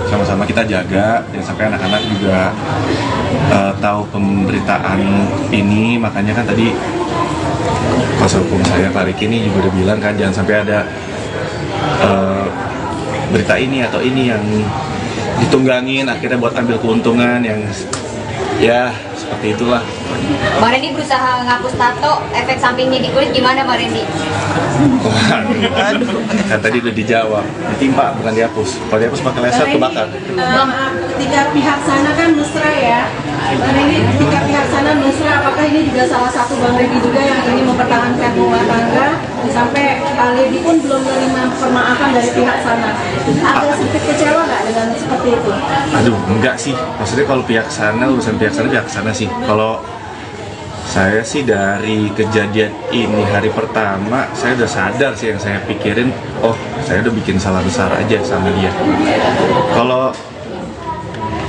sama-sama kita jaga, jangan sampai anak-anak juga tahu pemberitaan ini. Makanya kan tadi kuasa hukum saya Pak Riki ini juga udah bilang kan jangan sampai ada berita ini atau ini yang ditunggangin akhirnya buat ambil keuntungan yang ya seperti itulah. Bang Randy berusaha ngapus tato, efek sampingnya di kulit gimana Bang Randy? Waduh, kan tadi udah dijawab, ditimpa bukan dihapus. Kalau dihapus pakai laser kebakar. Ketika pihak sana kan mesra ya, Bang Randy, ketika pihak sana mesra, apakah ini juga salah satu Bang Randy juga yang ingin mempertahankan rumah tangga sampai Lady pun belum menerima permaafan dari pihak sana? Ada sedikit kecewa nggak dengan seperti itu? Aduh, enggak sih. Maksudnya kalau pihak sana, urusan pihak sana sih. Kalau saya sih dari kejadian ini hari pertama, saya udah sadar sih yang saya pikirin, oh saya udah bikin salah besar aja sama dia. Kalau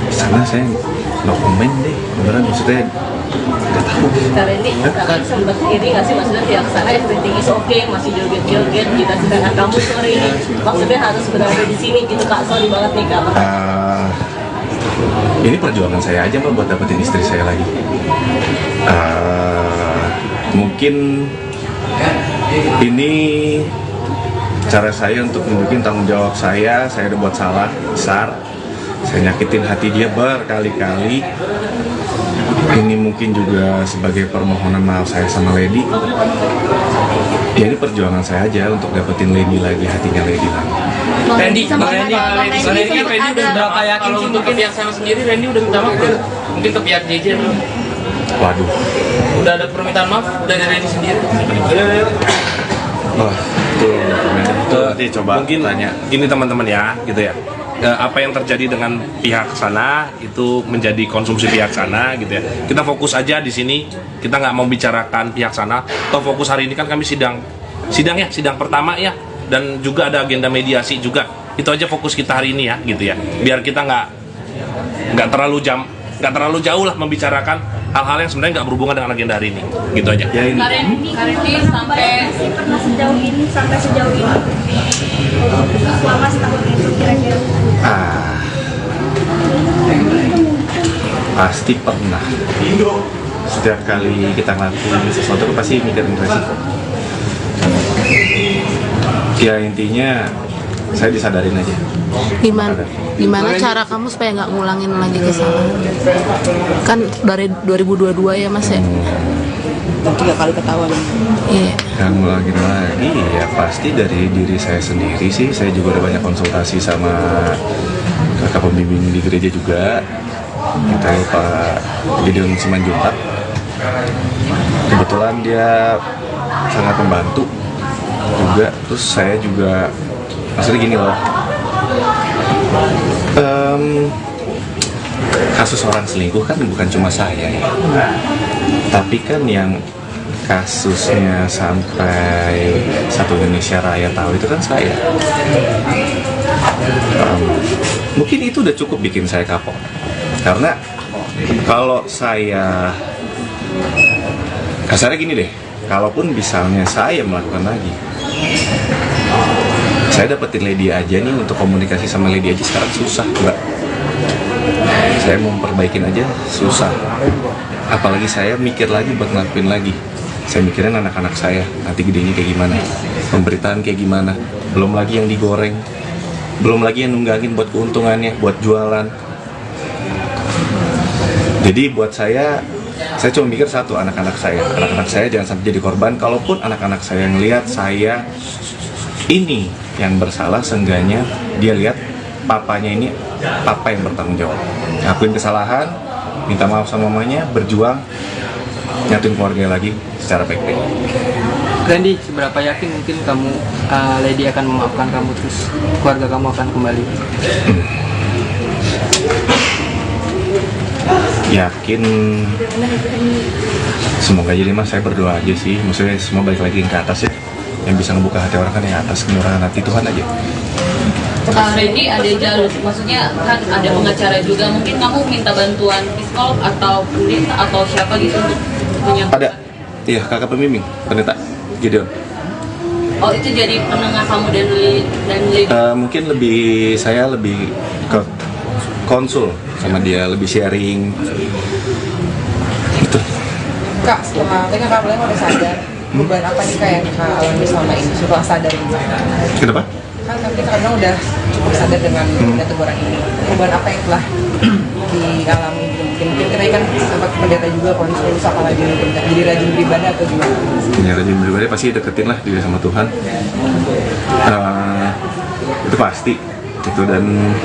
sana saya no comment deh, beneran maksudnya nggak tahu. Karena ini Kakak sempat iri nggak sih, maksudnya pihak sana everything is okay, masih joget-joget, kita sedangkan kamu sorry ini maksudnya harus berada di sini gitu Kak, sorry banget nih Kak. Ini perjuangan saya aja Mbak buat dapetin istri saya lagi. Mungkin Ini cara saya untuk menunjukin tanggung jawab saya udah buat salah besar, saya nyakitin hati dia berkali-kali. Ini mungkin juga sebagai permohonan maaf saya sama Lady. Ya ini perjuangan saya aja untuk dapetin Lady lagi, hatinya Lady lagi. Randy kan Randy udah berapa yakin sih untuk pihak sana sendiri? Randy udah minta maaf belum? Mungkin ke pihak JJ belum? Waduh. Udah ada permintaan maaf dari Randy sendiri? Wah, itu nanti coba mungkin tanya. Gini teman-teman ya, gitu ya. Apa yang terjadi dengan pihak sana itu menjadi konsumsi pihak sana, gitu ya. Kita fokus aja di sini. Kita nggak mau bicarakan pihak sana. Toh fokus hari ini kan kami sidang pertama ya, dan juga ada agenda mediasi juga. Itu aja fokus kita hari ini ya, gitu ya. Biar kita nggak terlalu jauh lah membicarakan hal-hal yang sebenarnya nggak berhubungan dengan agenda hari ini, gitu aja. Ya ini. Karendi sampai pernah sejauh ini selama setahun itu kira-kira. Pasti pernah. Setiap kali kita ngelakuin sesuatu pasti mikirin resiko. Ya intinya saya disadarin aja. Gimana cara kamu supaya nggak ngulangin lagi kesalahan? Kan dari 2022 ya Mas ya? 3 kali ketahuan. Iya. Yang ngulangin lagi ya pasti dari diri saya sendiri sih. Saya juga udah banyak konsultasi sama kakak pembimbing di gereja juga. Kita Pak Gideon Simanjuntak. Kebetulan dia sangat membantu juga. Terus saya juga maksudnya gini loh. Kasus orang selingkuh kan bukan cuma saya ya. Tapi kan yang kasusnya sampai satu Indonesia Raya tahu itu kan saya. Mungkin itu udah cukup bikin saya kapok. Karena kalau saya kasarnya gini deh, kalaupun misalnya saya melakukan lagi, saya dapetin Lady aja nih, untuk komunikasi sama Lady aja sekarang susah, Mbak. Saya mau perbaikin aja susah. Apalagi saya mikir lagi buat ngelakuin lagi. Saya mikirin anak-anak saya, nanti gedenya kayak gimana, pemberitaan kayak gimana. Belum lagi yang digoreng, belum lagi yang nunggangin buat keuntungannya, buat jualan. Jadi buat saya cuma mikir satu, anak-anak saya jangan sampai jadi korban. Kalaupun anak-anak saya ngelihat saya ini yang bersalah, seenggaknya dia lihat papanya ini papa yang bertanggung jawab, ngakuin kesalahan, minta maaf sama mamanya, berjuang, nyatuin keluarga lagi secara baik-baik. Randy, seberapa yakin mungkin kamu Lady akan memaafkan kamu, terus keluarga kamu akan kembali? Yakin, semoga jadi Mas, saya berdoa aja sih, maksudnya semua balik lagi ke atas ya. Yang bisa ngebuka hati orang kan yang atas, kemurahan hati Tuhan aja. Randy ada jalur, maksudnya kan ada pengacara juga, mungkin kamu minta bantuan psikolog atau pendeta atau siapa gitu untuk menyampaikan? Ada, iya kakak pembimbing, pendeta Gideon. Oh itu jadi penengah kamu dan Lady? Mungkin saya lebih ke konsul sama dia, lebih sharing gitu. Kak, setelah kan Kak Belen udah sadar, perubahan apa nih Kak yang Kak alami selama ini setelah sadar ini? Kenapa? Kan kita kadang udah cukup sadar dengan teguran ini. Perubahan apa yang telah dialami? Mungkin kita kan sempat pendeta juga konsul, apalagi jadi rajin beribadah atau gimana? Ya rajin beribadah pasti deketin lah diri sama Tuhan. Itu pasti itu. Dan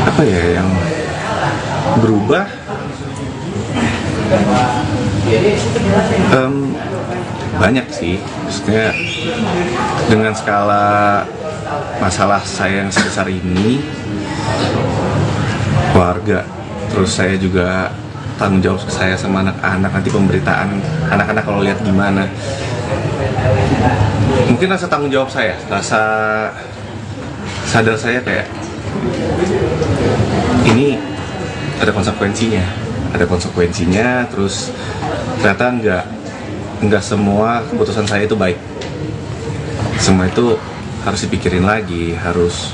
apa ya yang berubah, banyak sih, maksudnya dengan skala masalah saya yang sebesar ini, keluarga, terus saya juga tanggung jawab saya sama anak-anak, nanti pemberitaan anak-anak kalau lihat gimana, mungkin rasa tanggung jawab saya, rasa sadar saya kayak ini ada konsekuensinya, terus ternyata nggak semua keputusan saya itu baik, semua itu harus dipikirin lagi, harus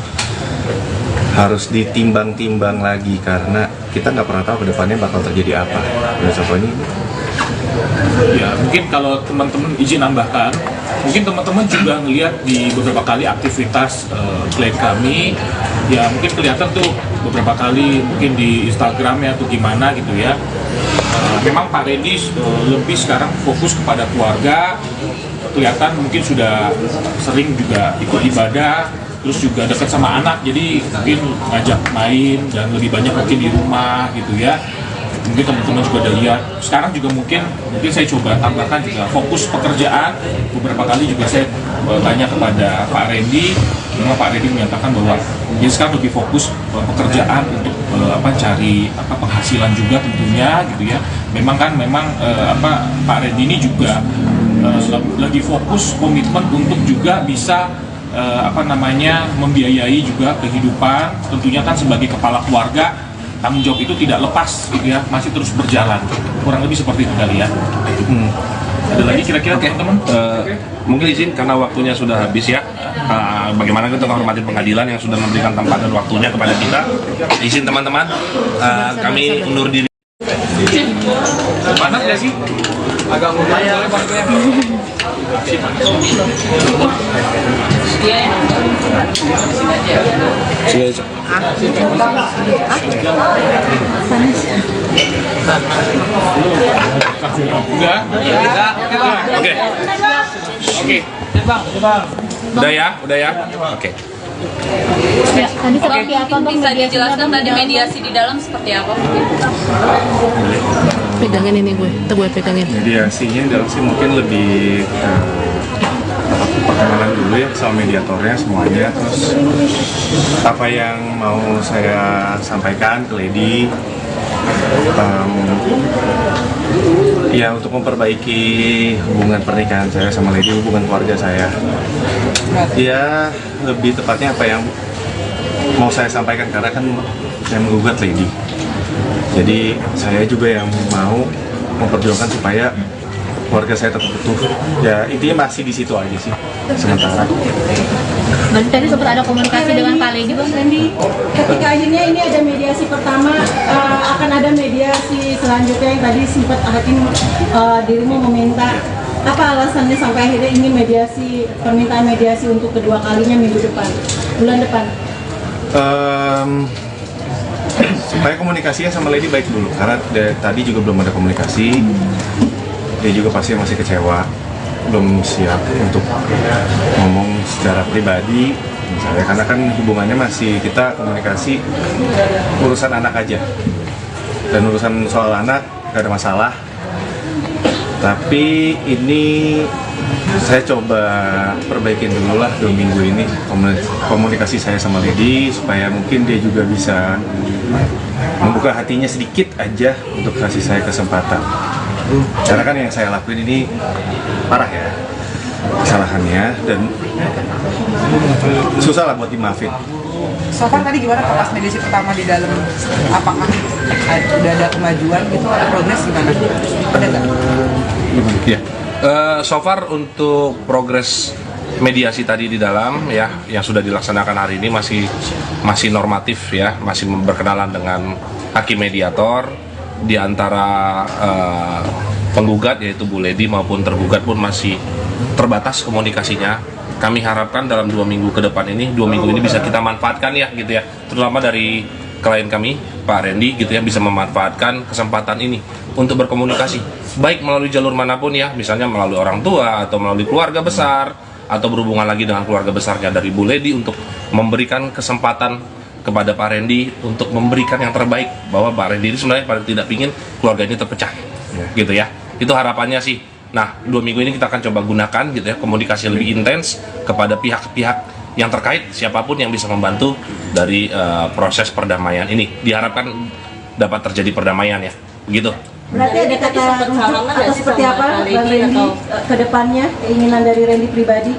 ditimbang-timbang lagi, karena kita nggak pernah tahu kedepannya bakal terjadi apa. Dan contohnya ini Ya, mungkin kalau teman-teman izin nambahkan, mungkin teman-teman juga ngelihat di beberapa kali aktivitas klien kami, ya mungkin kelihatan tuh beberapa kali mungkin di Instagramnya atau gimana gitu ya. Memang Pak Randy lebih sekarang fokus kepada keluarga, kelihatan mungkin sudah sering juga ikut ibadah, terus juga dekat sama anak, jadi mungkin ngajak main dan lebih banyak mungkin di rumah gitu ya. Mungkin teman-teman juga udah lihat. Sekarang juga mungkin saya coba tambahkan juga fokus pekerjaan. Beberapa kali juga saya tanya kepada Pak Randy, memang Pak Randy menyatakan bahwa dia sekarang lebih fokus pekerjaan untuk cari penghasilan juga tentunya gitu ya. Memang Pak Randy ini juga lagi fokus komitmen untuk juga bisa membiayai juga kehidupan, tentunya kan sebagai kepala keluarga tanggung jawab itu tidak lepas gitu ya, masih terus berjalan, kurang lebih seperti itu kali ya. Ada lagi kira-kira teman-teman? Mungkin izin karena waktunya sudah habis ya. Bagaimana kita menghormati pengadilan yang sudah memberikan tempat dan waktunya kepada kita. Izin teman-teman, kami undur diri. Panas nggak sih? Agak lumayan. Oke. Udah ya. Oke. Ya, tadi seperti apa Bang? Bisa dijelaskan tadi mediasi di dalam seperti apa? Pegangin ini gue pegangin. Mediasinya dalam sih mungkin lebih perkenalan dulu ya sama mediatornya semuanya, terus apa yang mau saya sampaikan ke Lady, ya untuk memperbaiki hubungan pernikahan saya sama Lady, hubungan keluarga saya. Ya lebih tepatnya apa yang mau saya sampaikan, karena kan saya menggugat Lady. Jadi saya juga yang mau memperjuangkan supaya keluarga saya tetap utuh. Ya intinya masih di situ aja sih sementara. Berarti tadi sempat ada komunikasi dengan Pak Lady, Bang Randy. Ketika akhirnya ini ada mediasi pertama, akan ada mediasi selanjutnya yang tadi sempat hakim dirimu meminta. Apa alasannya sampai akhirnya ingin mediasi, permintaan mediasi untuk kedua kalinya bulan depan? Supaya komunikasinya sama Lady baik dulu, karena tadi juga belum ada komunikasi. Dia juga pasti masih kecewa, belum siap untuk ngomong secara pribadi misalnya, karena kan hubungannya masih kita komunikasi urusan anak aja, dan urusan soal anak gak ada masalah. Tapi ini saya coba perbaikin dulu lah 2 minggu ini komunikasi saya sama Lady, supaya mungkin dia juga bisa membuka hatinya sedikit aja untuk kasih saya kesempatan. Karena kan yang saya lakuin ini parah ya kesalahannya, dan susah lah buat dimaafin. So far tadi gimana pas mediasi pertama di dalam? Apakah udah ada kemajuan gitu, ada progres gimana? Ada nggak? Ya. So far untuk progres mediasi tadi di dalam ya yang sudah dilaksanakan hari ini masih normatif ya, masih berkenalan dengan hakim mediator. Di antara penggugat yaitu Bu Lady maupun tergugat pun masih terbatas komunikasinya. Kami harapkan dalam 2 minggu ke depan ini, 2 minggu ini bisa kita manfaatkan ya gitu ya, terutama dari klien kami Pak Randy gitu ya, bisa memanfaatkan kesempatan ini untuk berkomunikasi baik melalui jalur manapun ya, misalnya melalui orang tua atau melalui keluarga besar, atau berhubungan lagi dengan keluarga besarnya dari Bu Lady, untuk memberikan kesempatan kepada Pak Randy untuk memberikan yang terbaik, bahwa Pak Randy ini sebenarnya paling tidak ingin keluarga ini terpecah gitu ya, itu harapannya sih. Nah 2 minggu ini kita akan coba gunakan gitu ya, komunikasi lebih intens kepada pihak-pihak yang terkait, siapapun yang bisa membantu dari proses perdamaian ini, diharapkan dapat terjadi perdamaian ya, begitu. Berarti ada kata rujuk atau seperti apa Bang Randy ke depannya, keinginan dari Randy pribadi?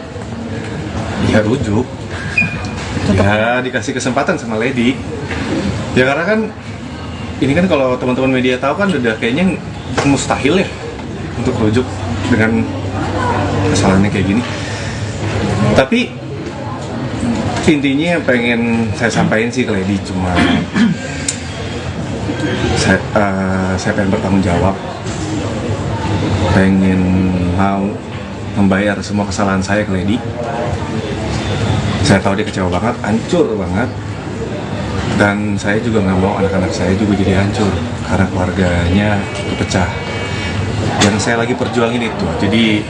Ya rujuk, ya dikasih kesempatan sama Lady. Ya karena kan ini kan kalau teman-teman media tahu kan udah kayaknya mustahil ya untuk rujuk dengan kesalahannya kayak gini. Tapi intinya yang pengen saya sampaikan sih ke Lady cuma saya pengen bertanggung jawab pengen mau membayar semua kesalahan saya ke Lady. Saya tahu dia kecewa banget, hancur banget, dan saya juga nggak mau anak-anak saya juga jadi hancur karena keluarganya terpecah. Yang saya lagi perjuangin itu, jadi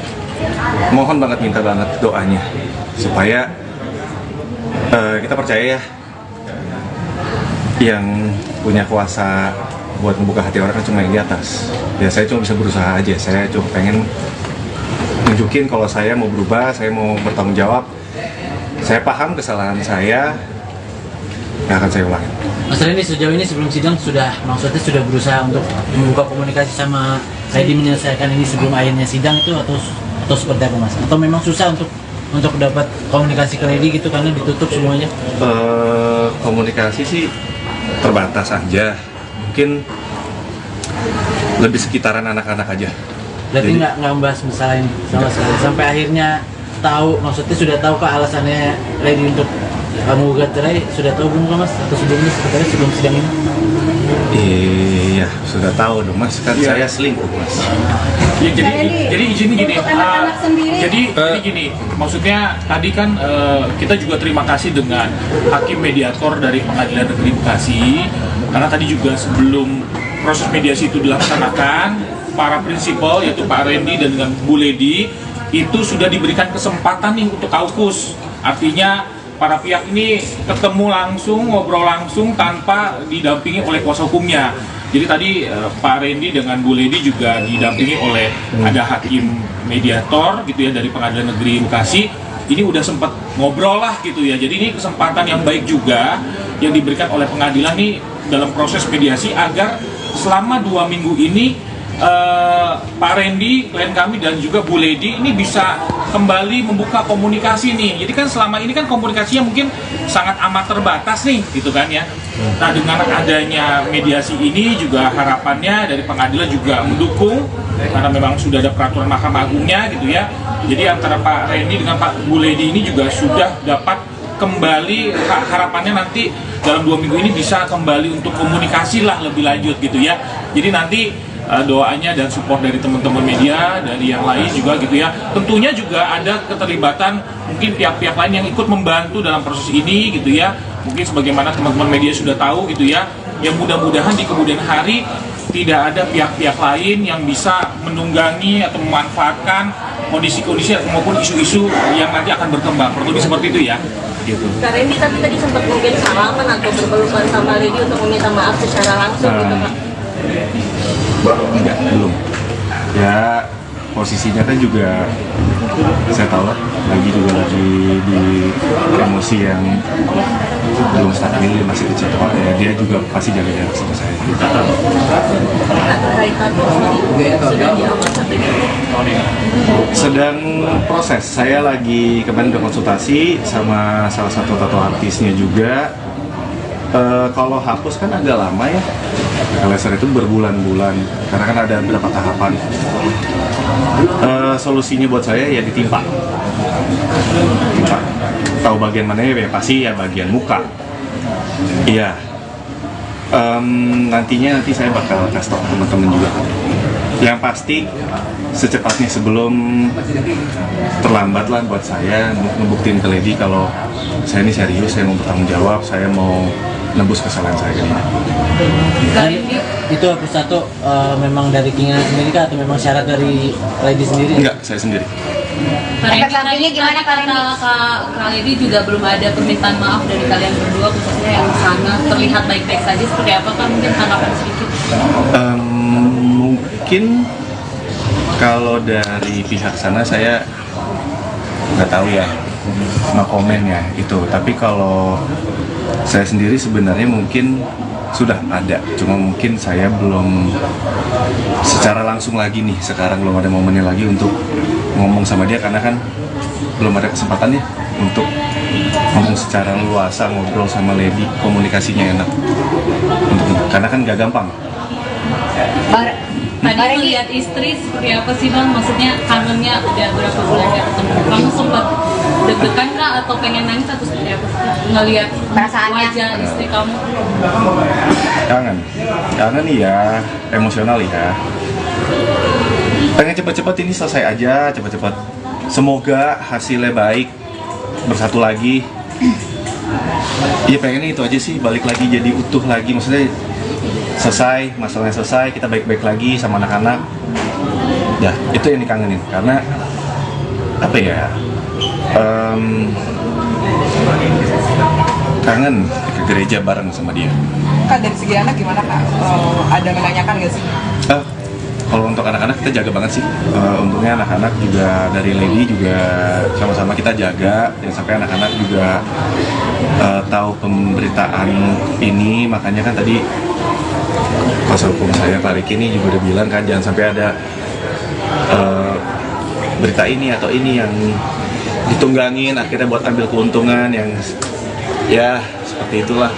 mohon banget, minta banget doanya supaya kita percaya ya, yang punya kuasa buat membuka hati orang kan cuma yang di atas. Ya saya cuma bisa berusaha aja, saya cuma pengen nunjukin kalau saya mau berubah, saya mau bertanggung jawab. Saya paham kesalahan saya, nggak akan saya ulangi. Mas Randy, sejauh ini sebelum sidang maksudnya sudah berusaha untuk membuka komunikasi sama Lady menyelesaikan ini sebelum akhirnya sidang itu atau seperti apa Mas? Atau memang susah untuk dapat komunikasi ke Lady gitu karena ditutup semuanya? Komunikasi sih terbatas aja, mungkin lebih sekitaran anak-anak aja. Berarti nggak membahas masalah ini sama sekali sampai akhirnya tahu, maksudnya sudah tahu kah alasannya Lady untuk menggugat cerai, sudah tahu belum kah Mas? Atau sebelumnya sebenarnya sebelum sidang ini? Iya, sudah tahu dong Mas, kan saya selingkuh Mas. Ya, jadi izin gini, untuk anak-anak sendiri. jadi gini, maksudnya tadi kan kita juga terima kasih dengan hakim mediator dari Pengadilan Negeri Bekasi, karena tadi juga sebelum proses mediasi itu dilaksanakan, para prinsipal yaitu Pak Randy dan dengan Bu Lady itu sudah diberikan kesempatan nih untuk kaukus, artinya para pihak ini ketemu langsung, ngobrol langsung tanpa didampingi oleh kuasa hukumnya. Jadi tadi Pak Randy dengan Bu Lady juga didampingi oleh ada hakim mediator gitu ya dari Pengadilan Negeri Bekasi. Ini udah sempat ngobrol lah gitu ya. Jadi ini kesempatan yang baik juga yang diberikan oleh pengadilan nih dalam proses mediasi agar selama 2 minggu ini Pak Randy, klien kami dan juga Bu Lady ini bisa kembali membuka komunikasi nih. Jadi kan selama ini kan komunikasinya mungkin sangat amat terbatas nih gitu kan ya. Nah dengan adanya mediasi ini juga harapannya dari pengadilan juga mendukung karena memang sudah ada peraturan Mahkamah Agungnya gitu ya. Jadi antara Pak Randy dengan Pak Bu Lady ini juga sudah dapat kembali, harapannya nanti dalam 2 minggu ini bisa kembali untuk komunikasi lah lebih lanjut gitu ya. Jadi nanti doanya dan support dari teman-teman media, dari yang lain juga gitu ya. Tentunya juga ada keterlibatan mungkin pihak-pihak lain yang ikut membantu dalam proses ini gitu ya. Mungkin sebagaimana teman-teman media sudah tahu gitu ya. Yang mudah-mudahan di kemudian hari tidak ada pihak-pihak lain yang bisa menunggangi atau memanfaatkan kondisi-kondisi maupun isu-isu yang nanti akan berkembang. Kurang lebih seperti itu ya. Gitu. Kak Randy tapi tadi sempat mungkin salaman atau berpelukan sama Lady untuk meminta maaf secara langsung gitu Kak? Enggak, belum. Ya posisinya kan juga saya tahu lah, lagi di emosi yang belum stabil, masih kecil ya, dia juga pasti jaga jarak sama saya. Sedang proses, saya lagi kemarin udah konsultasi sama salah satu tato artisnya juga. Kalau hapus kan agak lama ya, laser itu berbulan-bulan karena kan ada beberapa tahapan. Solusinya buat saya ya ditimpa. Tahu bagian mana ya, pasti ya bagian muka. Iya. Nanti saya bakal kasih tau teman-teman juga. Yang pasti secepatnya sebelum terlambat lah buat saya ngebuktiin ke Lady kalau saya ini serius, saya mau bertanggung jawab, saya mau nembus kesalahan saya ini. Dan itu hapus tato memang dari keinginan sendiri kah atau memang syarat dari Lady sendiri? Enggak, saya sendiri. Efek sampingnya gimana Kak Randy? Kak Lady juga belum ada permintaan maaf dari kalian berdua, khususnya yang sana terlihat baik-baik saja, seperti apa kan? Mungkin tanggapan sedikit. Mungkin kalau dari pihak sana saya nggak tahu ya, no komen ya itu. Tapi kalau saya sendiri sebenarnya mungkin sudah ada, cuma mungkin saya belum secara langsung lagi nih, sekarang belum ada momennya lagi untuk ngomong sama dia karena kan belum ada kesempatannya untuk ngomong secara luasa, ngobrol sama Lady, komunikasinya enak karena kan gak gampang. Tadi melihat istri seperti apa sih Bang? Maksudnya kangennya udah berapa bulan gak ketemu? Kamu sempat deg-degan kah atau pengen nangis atau seperti apa sih? Ngelihat wajah istri kamu? Kangen ya, emosional ya. pengen cepet-cepet ini selesai aja, cepet-cepet. Semoga hasilnya baik, bersatu lagi. Iya pengennya itu aja sih, balik lagi jadi utuh lagi, maksudnya selesai, masalahnya selesai, kita baik-baik lagi sama anak-anak. Ya itu yang dikangenin, karena apa ya, kangen ke gereja bareng sama dia. Kak, dari segi anak gimana Kak? Ada menanyakan nggak sih? Kalau untuk anak-anak kita jaga banget sih. Untungnya anak-anak juga dari Lady juga sama-sama kita jaga, dan sampai anak-anak juga tahu pemberitaan ini. Makanya kan tadi kuasa hukum saya Pak Riki ini juga udah bilang kan jangan sampai ada berita ini atau ini yang ditunggangin akhirnya buat ambil keuntungan yang ya seperti itulah.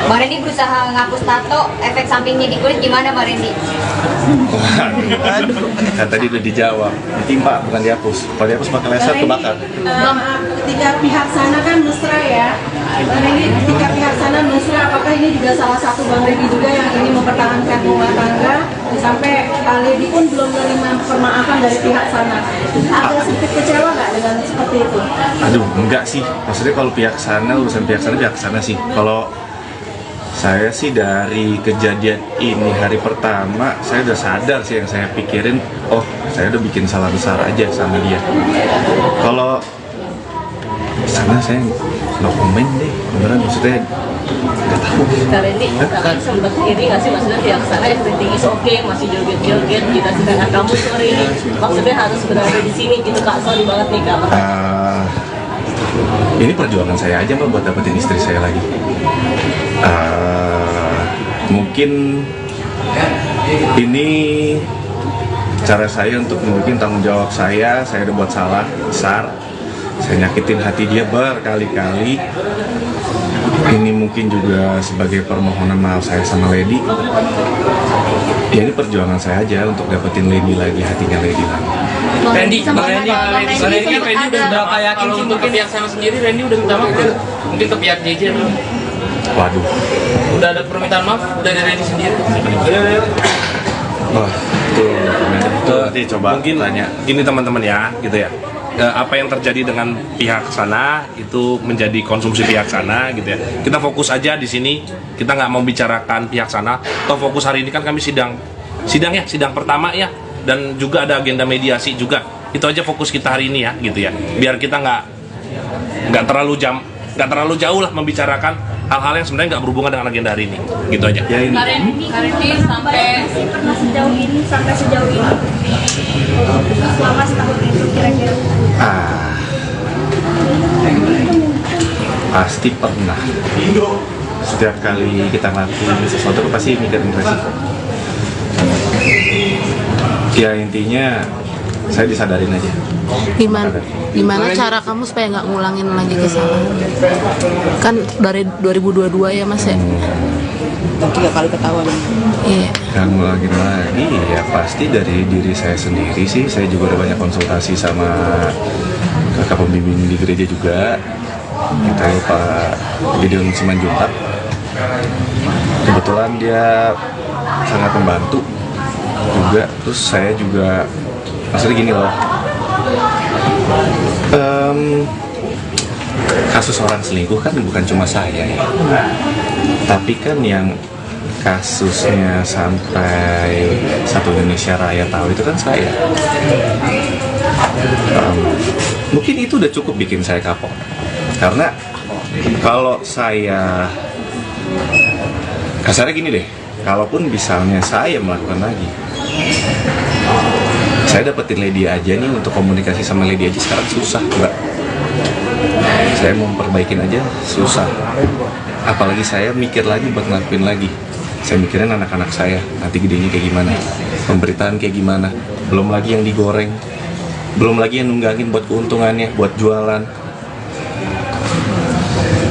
Bang Randy berusaha ngapus tato, efek sampingnya di kulit gimana Bang Randy? Kan tadi udah dijawab, ditimpa bukan dihapus. Kalau dihapus pakai laser kebakar. Ketika pihak sana kan mesra ya, Bang Randy, ketika pihak sana mesra, apakah ini juga salah satu Bang Randy juga yang ingin mempertahankan rumah tangga sampai Lady pun belum menerima permaafan dari pihak sana? Agak sedikit kecewa nggak dengan seperti itu? Aduh, enggak sih. Maksudnya kalau pihak sana, urusan pihak sana sih. Kalau saya sih dari kejadian ini hari pertama, saya udah sadar sih, yang saya pikirin, oh saya udah bikin salah besar aja sama dia. Kalau sana saya no komen deh, beneran maksudnya nggak tahu. Kak Randy, kakak sempat iri nggak sih, maksudnya pihak sana everything is okay, masih joget-joget, kita sedangkan kamu sorry, maksudnya harus berada di sini gitu Kak, sorry banget nih Kak. Ini perjuangan saya aja Mbak buat dapetin istri saya lagi. Mungkin ini cara saya untuk nunjukin tanggung jawab saya udah buat salah besar, saya nyakitin hati dia berkali-kali. Ini mungkin juga sebagai permohonan maaf saya sama Lady. Ya ini perjuangan saya aja untuk dapetin Lady lagi, hatinya Lady lagi. Randy kan Randy udah berapa yakin sih untuk ke pihak sana sendiri, Randy udah minta maaf kan? Mungkin ke pihak JJ belum? Waduh. Udah ada permintaan maaf dari Randy sendiri? Oh, itu nanti coba mungkin tanya. Ini teman-teman ya, gitu ya. Apa yang terjadi dengan pihak sana itu menjadi konsumsi pihak sana, gitu ya. Kita fokus aja di sini. Kita nggak mau bicarakan pihak sana. Toh fokus hari ini kan kami sidang pertama ya. Dan juga ada agenda mediasi juga. Itu aja fokus kita hari ini ya, gitu ya. Biar kita nggak terlalu jauh lah membicarakan hal-hal yang sebenarnya nggak berhubungan dengan agenda hari ini, gitu aja. Kak Randy sampai sejauh ini selama setahun itu kira-kira pasti pernah. Setiap kali kita ngelakuin sesuatu pasti mikirin resiko. Ya intinya saya disadarin aja. Gimana cara kamu supaya nggak ngulangin lagi kesalahan? Kan dari 2022 ya Mas ya? 3 kali ketahuan. Iya. Yang ngulangin lagi ya pasti dari diri saya sendiri sih. Saya juga udah banyak konsultasi sama kakak pembimbing di gereja juga. Kita Pak Gideon Simanjuntak. Kebetulan dia sangat membantu juga. Terus saya juga maksudnya gini loh, kasus orang selingkuh kan bukan cuma saya ya, tapi kan yang kasusnya sampai satu Indonesia Raya tahu itu kan saya. Mungkin itu udah cukup bikin saya kapok, karena kalau saya kasarnya gini deh, kalaupun misalnya saya melakukan lagi, saya dapetin Lady aja nih, untuk komunikasi sama Lady aja sekarang susah Mbak. Saya mau perbaikin aja susah, apalagi saya mikir lagi buat ngelakuin lagi. Saya mikirin anak-anak saya nanti gedenya kayak gimana, pemberitaan kayak gimana, belum lagi yang digoreng, belum lagi yang nunggangin buat keuntungannya, buat jualan.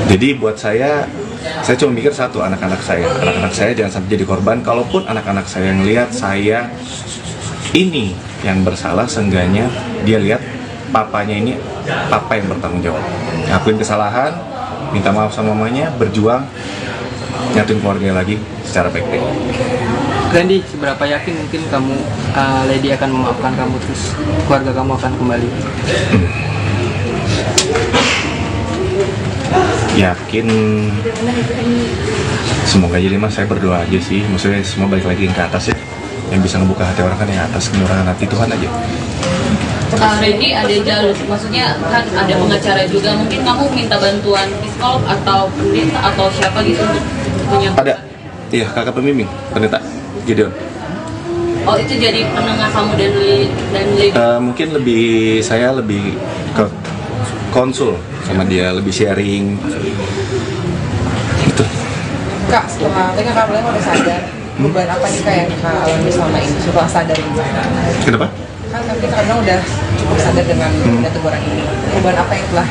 Jadi buat saya cuma mikir satu, anak-anak saya jangan sampai jadi korban. Kalaupun anak-anak saya ngelihat saya ini yang bersalah, seenggaknya dia lihat papanya ini papa yang bertanggung jawab, ngakuin kesalahan, minta maaf sama mamanya, berjuang nyatuin keluarga lagi secara baik-baik. Randy, seberapa yakin mungkin kamu Lady akan memaafkan kamu terus keluarga kamu akan kembali? Yakin, semoga jadi mas, saya berdoa aja sih, maksudnya semua balik lagi ke atas ya, yang bisa ngebuka hati orang kan yang atas, kemurahan hati Tuhan aja. Randy ada jalur, maksudnya kan ada pengacara juga, mungkin kamu minta bantuan psikolog atau pendeta atau siapa gitu untuk menyampaikan? Ada, iya kakak pembimbing, pendeta Gideon. Oh itu jadi penengah kamu dan Lady? Mungkin saya lebih ke konsul sama dia, lebih sharing gitu. Kak, setelah tadi Kak Belen udah sadar, beban apa nih Kak yang Kak alami selama ini setelah sadar juga? Kenapa? Kan tapi Kak Belen udah cukup sadar dengan teguran ini. Beban apa yang telah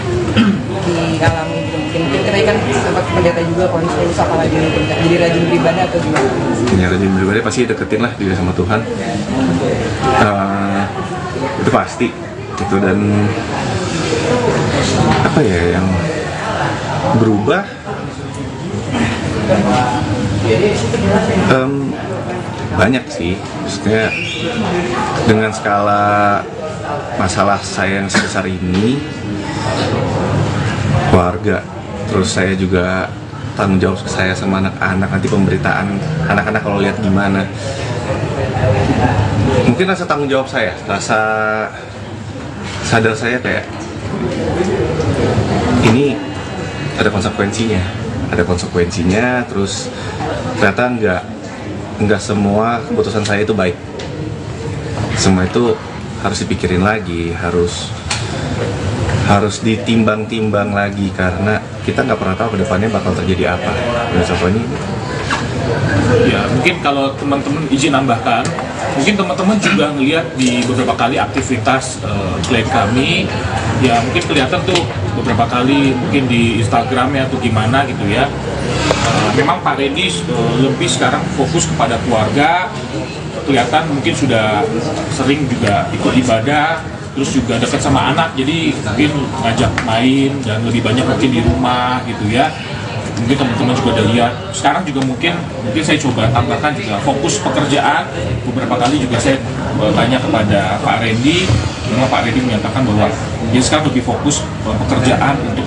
dialami gitu? Mungkin kita kan sempat pendeta juga konsul, apalagi mungkin jadi rajin beribadah atau gimana? Ya rajin beribadah pasti deketin lah diri sama Tuhan. Itu pasti gitu. Dan apa ya yang berubah, banyak sih, maksudnya dengan skala masalah saya yang sebesar ini, keluarga, terus saya juga tanggung jawab saya sama anak-anak, nanti pemberitaan anak-anak kalau lihat gimana, mungkin rasa tanggung jawab saya, rasa sadar saya kayak ini ada konsekuensinya, terus ternyata nggak semua keputusan saya itu baik, semua itu harus dipikirin lagi, harus ditimbang-timbang lagi, karena kita nggak pernah tahu kedepannya bakal terjadi apa. Dan contohnya Ya mungkin kalau teman-teman izin nambahkan, mungkin teman-teman juga ngelihat di beberapa kali aktivitas klien kami, ya mungkin kelihatan tuh beberapa kali mungkin di Instagramnya atau gimana gitu ya. Memang Pak Randy lebih sekarang fokus kepada keluarga, kelihatan mungkin sudah sering juga ikut ibadah, terus juga dekat sama anak, jadi mungkin ngajak main dan lebih banyak mungkin di rumah gitu ya. Mungkin teman-teman juga udah lihat. Sekarang juga mungkin saya coba tambahkan juga fokus pekerjaan. Beberapa kali juga saya tanya kepada Pak Randy, memang Pak Randy menyatakan bahwa dia sekarang lebih fokus pekerjaan untuk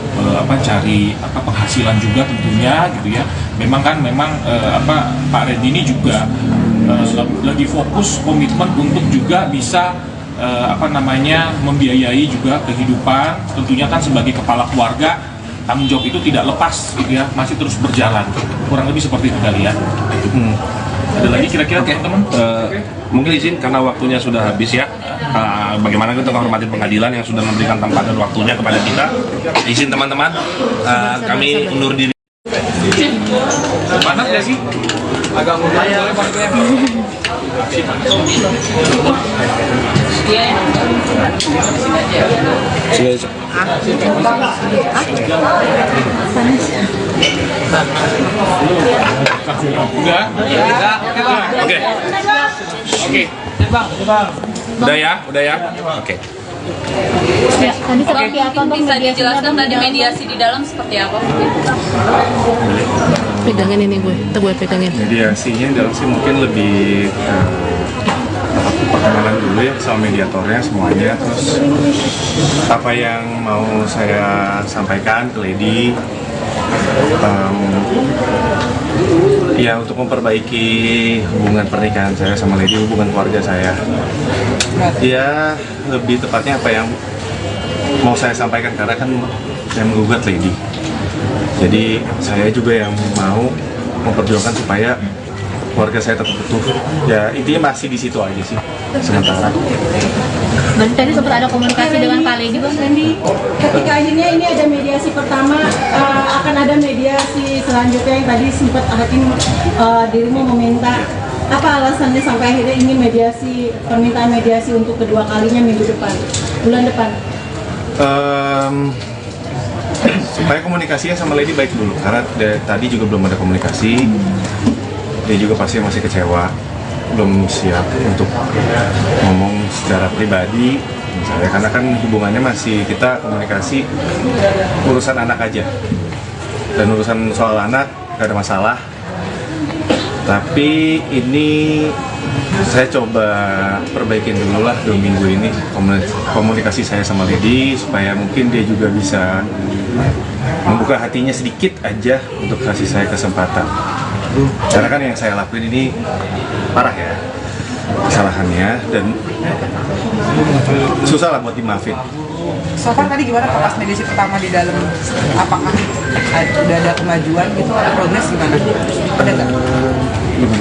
cari penghasilan juga tentunya gitu ya. Memang Pak Randy ini juga lagi fokus komitmen untuk juga bisa membiayai juga kehidupan, tentunya kan sebagai kepala keluarga tanggung jawab itu tidak lepas gitu ya, masih terus berjalan, kurang lebih seperti itu kali ya. Ada lagi kira-kira teman-teman? Mungkin izin karena waktunya sudah habis ya. Bagaimana kita menghormati pengadilan yang sudah memberikan tempat dan waktunya kepada kita. Izin teman-teman, kami undur diri. Panas nggak sih? Agak mudah ya. Oke. Udah ya. Oke. Ya, tadi seperti apa Bang? Bisa dijelaskan tadi mediasi di dalam seperti apa? Pegangin ini gue pegangin. Mediasinya dalam sih mungkin lebih perkenalan dulu ya sama mediatornya semuanya, terus apa yang mau saya sampaikan ke Lady, ya untuk memperbaiki hubungan pernikahan saya sama Lady, hubungan keluarga saya. Ya lebih tepatnya apa yang mau saya sampaikan, karena kan saya menggugat Lady, jadi saya juga yang mau memperjuangkan supaya keluarga saya tetap utuh. Ya intinya masih di situ aja sih sementara. Berarti tadi sempat ada komunikasi dengan Pak Lady, Bang Randy? Ketika akhirnya ini ada mediasi pertama, akan ada mediasi selanjutnya yang tadi sempat hakim dirimu meminta. Apa alasannya sampai akhirnya ingin permintaan mediasi untuk kedua kalinya bulan depan? Supaya komunikasinya sama Lady baik dulu, karena tadi juga belum ada komunikasi. Dia juga pasti masih kecewa, belum siap untuk ngomong secara pribadi misalnya, karena kan hubungannya masih kita komunikasi urusan anak aja, dan urusan soal anak gak ada masalah. Tapi ini saya coba perbaikin dulu lah 2 minggu ini komunikasi saya sama Lady, supaya mungkin dia juga bisa membuka hatinya sedikit aja untuk kasih saya kesempatan. Karena kan yang saya lakuin ini parah ya kesalahannya, dan susah lah buat dimaafin. So far tadi gimana pas mediasi pertama di dalam, apakah udah ada kemajuan gitu, ada progres gimana? Ada nggak?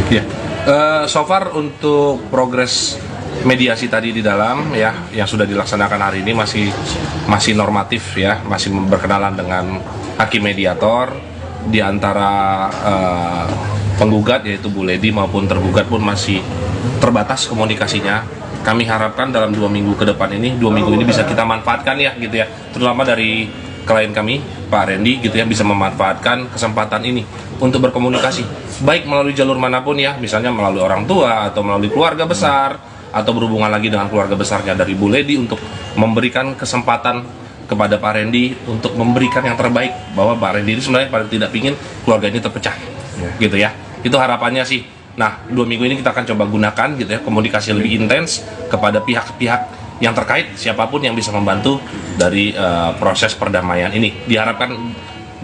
Ya. So far untuk progres mediasi tadi di dalam ya yang sudah dilaksanakan hari ini masih normatif ya, masih berkenalan dengan hakim mediator di antara penggugat yaitu Bu Lady maupun tergugat pun masih terbatas komunikasinya. Kami harapkan dalam 2 minggu ke depan ini, 2 minggu ini bisa kita manfaatkan ya gitu ya, terutama dari klien kami Pak Randy gitu ya, bisa memanfaatkan kesempatan ini untuk berkomunikasi baik melalui jalur manapun ya, misalnya melalui orang tua atau melalui keluarga besar, atau berhubungan lagi dengan keluarga besarnya dari Bu Lady untuk memberikan kesempatan kepada Pak Randy untuk memberikan yang terbaik, bahwa Pak Randy ini sebenarnya paling tidak ingin keluarga ini terpecah gitu ya, itu harapannya sih. Nah 2 minggu ini kita akan coba gunakan gitu ya, komunikasi lebih intens kepada pihak-pihak yang terkait, siapapun yang bisa membantu dari proses perdamaian ini, diharapkan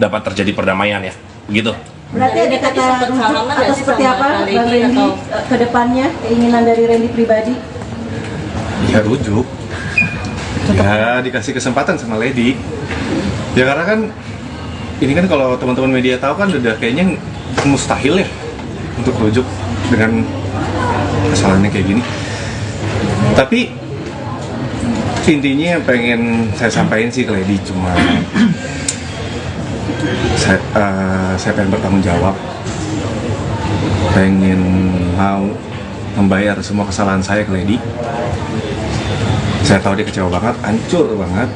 dapat terjadi perdamaian ya, begitu. Berarti ada kata rujuk atau seperti apa Bang Randy ke depannya, keinginan dari Randy pribadi? Ya rujuk, ya dikasih kesempatan sama Lady. Ya karena kan ini kan kalau teman-teman media tahu kan udah kayaknya mustahil ya untuk rujuk dengan kesalahannya kayak gini. Tapi intinya yang pengen saya sampaikan sih ke Lady cuma saya pengen bertanggung jawab, pengen mau membayar semua kesalahan saya ke Lady. Saya tahu dia kecewa banget, hancur banget,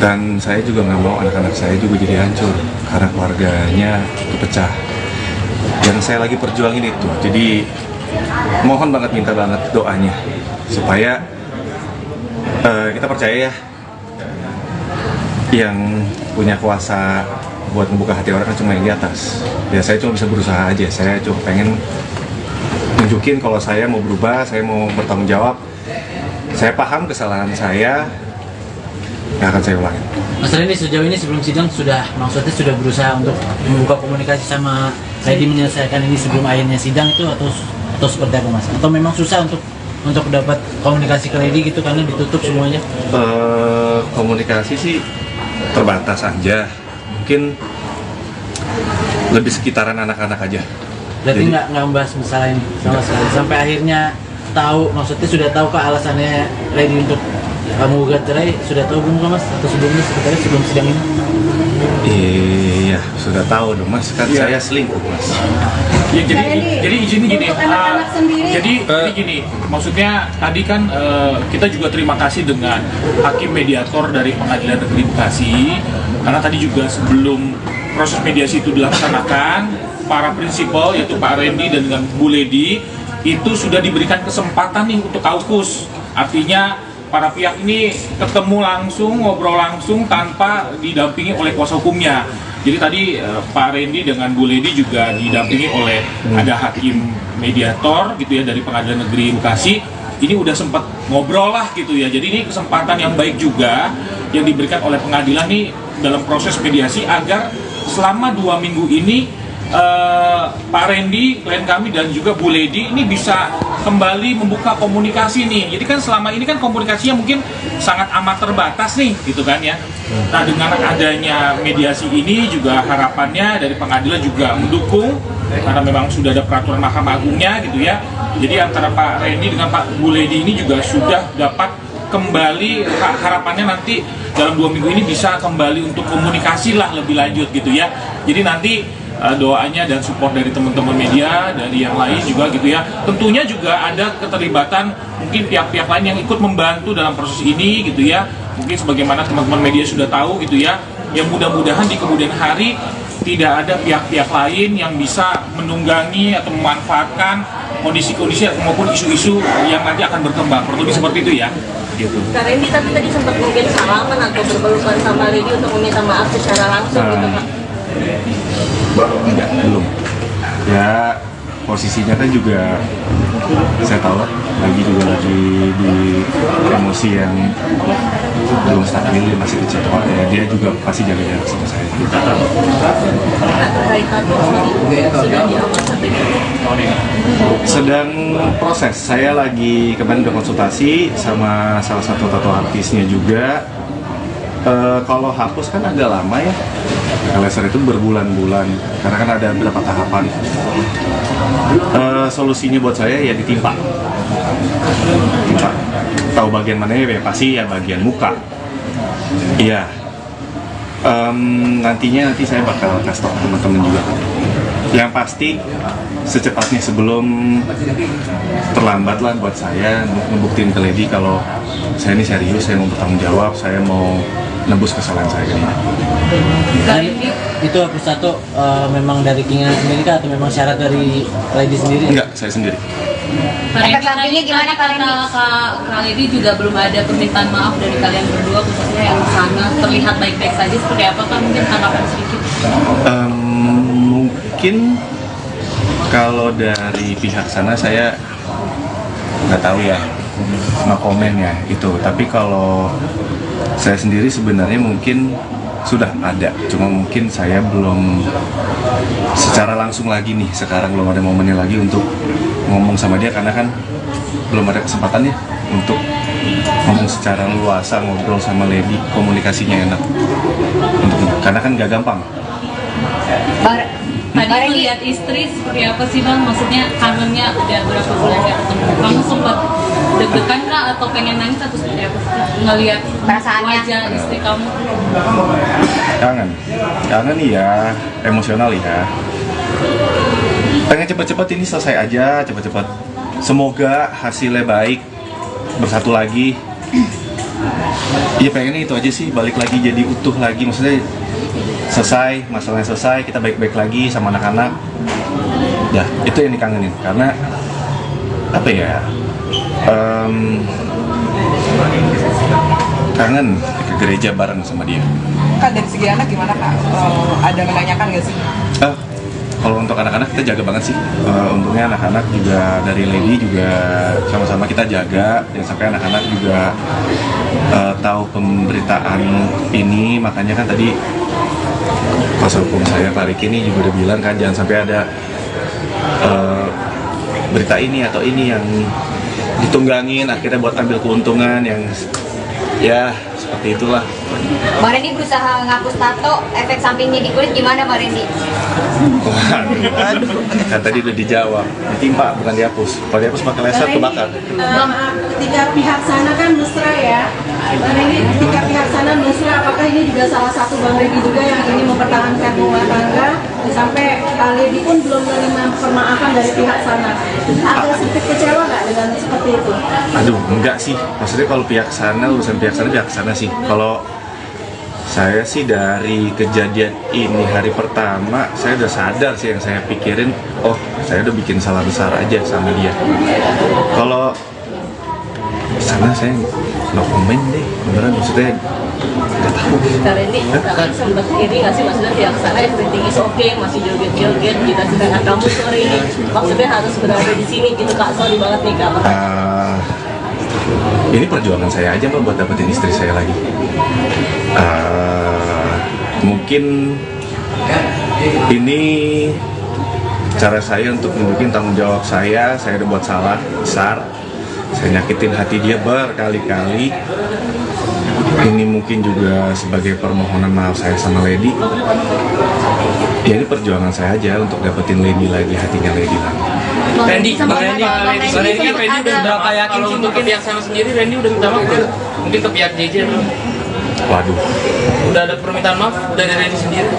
dan saya juga nggak mau anak-anak saya juga jadi hancur karena keluarganya kepecah. Yang saya lagi perjuangin itu, jadi mohon banget, minta banget doanya supaya kita percaya ya, yang punya kuasa buat membuka hati orang kan cuma yang di atas. Ya saya cuma bisa berusaha aja, saya cuma pengen nunjukin kalau saya mau berubah, saya mau bertanggung jawab. Saya paham kesalahan saya, nggak akan saya ulangin. Mas Randy sejauh ini sebelum sidang maksudnya sudah berusaha untuk membuka komunikasi sama Lady menyelesaikan ini sebelum akhirnya sidang itu, atau seperti apa Mas? Atau memang susah untuk dapat komunikasi ke Lady gitu karena ditutup semuanya? Komunikasi sih terbatas aja, mungkin lebih sekitaran anak-anak aja. Berarti nggak membahas masalah ini sama sekali sampai akhirnya tahu, maksudnya sudah tahu kah alasannya Lady untuk menggugat cerai, sudah tahu belum Mas? Atau sebelumnya sebenarnya sebelum sidang ini? Iya, sudah tahu dong Mas, kan saya selingkuh Mas. Ya, jadi izin gini, jadi gini, maksudnya tadi kan kita juga terima kasih dengan hakim mediator dari Pengadilan Negeri Bekasi, karena tadi juga sebelum proses mediasi itu dilaksanakan, para prinsipal yaitu Pak Randy dan dengan Bu Lady itu sudah diberikan kesempatan nih untuk kaukus, artinya para pihak ini ketemu langsung, ngobrol langsung tanpa didampingi oleh kuasa hukumnya. Jadi tadi Pak Randy dengan Bu Lady juga didampingi oleh ada hakim mediator gitu ya dari Pengadilan Negeri Bekasi. Ini udah sempat ngobrol lah gitu ya. Jadi ini kesempatan yang baik juga yang diberikan oleh pengadilan nih dalam proses mediasi agar selama 2 minggu ini Pak Randy, klien kami dan juga Bu Lady ini bisa kembali membuka komunikasi nih. Jadi kan selama ini kan komunikasinya mungkin sangat amat terbatas nih gitu kan ya. Nah dengan adanya mediasi ini juga harapannya dari pengadilan juga mendukung, karena memang sudah ada peraturan Mahkamah Agungnya gitu ya. Jadi antara Pak Randy dengan Pak Bu Lady ini juga sudah dapat kembali, harapannya nanti dalam 2 minggu ini bisa kembali untuk komunikasi lah lebih lanjut gitu ya. Jadi nanti doanya dan support dari teman-teman media, dari yang lain juga gitu ya. Tentunya juga ada keterlibatan mungkin pihak-pihak lain yang ikut membantu dalam proses ini gitu ya. Mungkin sebagaimana teman-teman media sudah tahu gitu ya. Yang mudah-mudahan di kemudian hari tidak ada pihak-pihak lain yang bisa menunggangi atau memanfaatkan kondisi-kondisi maupun isu-isu yang nanti akan berkembang. Perlu seperti itu ya. Gitu. Kak Randy tapi tadi sempat mungkin salaman atau berpelukan sama Lady untuk meminta maaf secara langsung gitu Kak? Enggak, belum. Ya posisinya kan juga saya tahu lah, lagi di emosi yang belum stabil, masih kecil ya, dia juga pasti jaga jarak sama saya. Sedang proses, saya lagi kemarin udah konsultasi sama salah satu tato artisnya juga. Kalau hapus kan agak lama ya, laser itu berbulan-bulan karena kan ada beberapa tahapan. Solusinya buat saya ya ditimpa. Tahu bagian mana ya, pasti ya bagian muka. Iya. Nanti saya bakal kasih tau teman-teman juga. Yang pasti secepatnya sebelum terlambat lah buat saya ngebuktiin ke Lady kalau saya ini serius, saya mau bertanggung jawab, saya mau nebus kesalahan saya ini. Itu hapus tato memang dari keinginan sendiri kah atau memang syarat dari Lady sendiri? Enggak, saya sendiri. Efek sampingnya gimana Kak Randy? Kak Lady juga belum ada permintaan maaf dari kalian berdua, khususnya yang sana terlihat baik-baik saja, seperti apa kan? Mungkin tanggapan sedikit. Mungkin kalau dari pihak sana saya nggak tahu ya, nggak komen ya itu. Tapi kalau saya sendiri sebenarnya mungkin sudah ada, cuma mungkin saya belum secara langsung lagi nih, sekarang belum ada momennya lagi untuk ngomong sama dia karena kan belum ada kesempatannya untuk ngomong secara luasa, ngobrol sama Lady, komunikasinya enak karena kan gak gampang. Tadi melihat istri seperti apa sih Bang? Maksudnya kangennya udah berapa bulan gak ketemu, kamu sempat deg-degan nggak atau pengen nangis atau seperti apa sih ngelihat wajah istri kamu? Kangen ya, emosional ya. Pengen cepet-cepet ini selesai aja, cepet-cepet. Semoga hasilnya baik, bersatu lagi. Iya pengennya itu aja sih, balik lagi jadi utuh lagi, maksudnya selesai, masalahnya selesai, kita baik-baik lagi sama anak-anak. Ya, itu yang dikangenin, karena apa ya, kangen ke gereja bareng sama dia. Kak, dari segi anak gimana Kak? Ada menanyakan nggak sih? Kalau untuk anak-anak kita jaga banget sih. Untungnya anak-anak juga dari Lady juga sama-sama kita jaga, jangan sampai anak-anak juga tahu pemberitaan ini. Makanya kan tadi kuasa hukum saya Pak Riki ini juga udah bilang kan jangan sampai ada berita ini atau ini yang ditunggangin akhirnya buat ambil keuntungan yang ya seperti itulah. Bang Randy berusaha ngapus tato, efek sampingnya di kulit gimana Bang Randy? Kan tadi udah dijawab, ditimpa bukan dihapus. Kalau dihapus pakai laser kebakar. Ketika pihak sana kan mesra ya, Bang Randy, ketika pihak sana mesra, apakah ini juga salah satu Bang Randy juga yang ini mempertahankan rumah tangga sampai Lady pun belum menerima permaafan dari pihak sana? Ada sedikit kecewa nggak dengan seperti itu? Aduh, enggak sih. Maksudnya kalau pihak sana, urusan pihak sana sih. Kalau saya sih dari kejadian ini hari pertama, saya udah sadar sih yang saya pikirin, oh saya udah bikin salah besar aja sama dia. Kalau sana saya no comment deh, beneran maksudnya nggak tahu. Kak Randy, kakak sempat ini nggak sih maksudnya pihak sana everything is okay, masih joget-joget, kita sedangkan kamu sore ini maksudnya harus berada di sini gitu Kak, sorry banget nih Kak. Ini perjuangan saya aja Mbak buat dapetin istri saya lagi. Mungkin ini cara saya untuk nunjukin tanggung jawab saya udah buat salah besar, saya nyakitin hati dia berkali-kali. Ini mungkin juga sebagai permohonan maaf saya sama Lady. Ya ini perjuangan saya aja untuk dapetin Lady lagi, hatinya Lady lagi. Randy kan Randy udah berapa yakin sih untuk pihak sana sendiri Randy udah minta maaf belum? Mungkin ke pihak JJ belum? Waduh. Udah ada permintaan maaf dari Randy sendiri?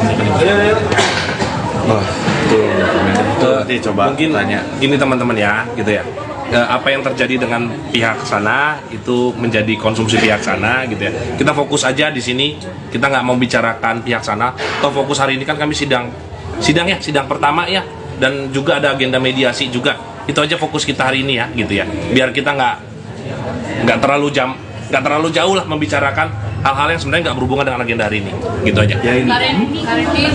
Wah, itu coba mungkin tanya. Ini teman-teman ya, gitu ya. Apa yang terjadi dengan pihak sana itu menjadi konsumsi pihak sana gitu ya. Kita fokus aja di sini. Kita nggak mau bicarakan pihak sana. Toh fokus hari ini kan kami sidang pertama ya. Dan juga ada agenda mediasi juga. Itu aja fokus kita hari ini ya, gitu ya. Biar kita nggak terlalu jauh lah membicarakan hal-hal yang sebenarnya nggak berhubungan dengan agenda hari ini. Gitu aja. Kak Randy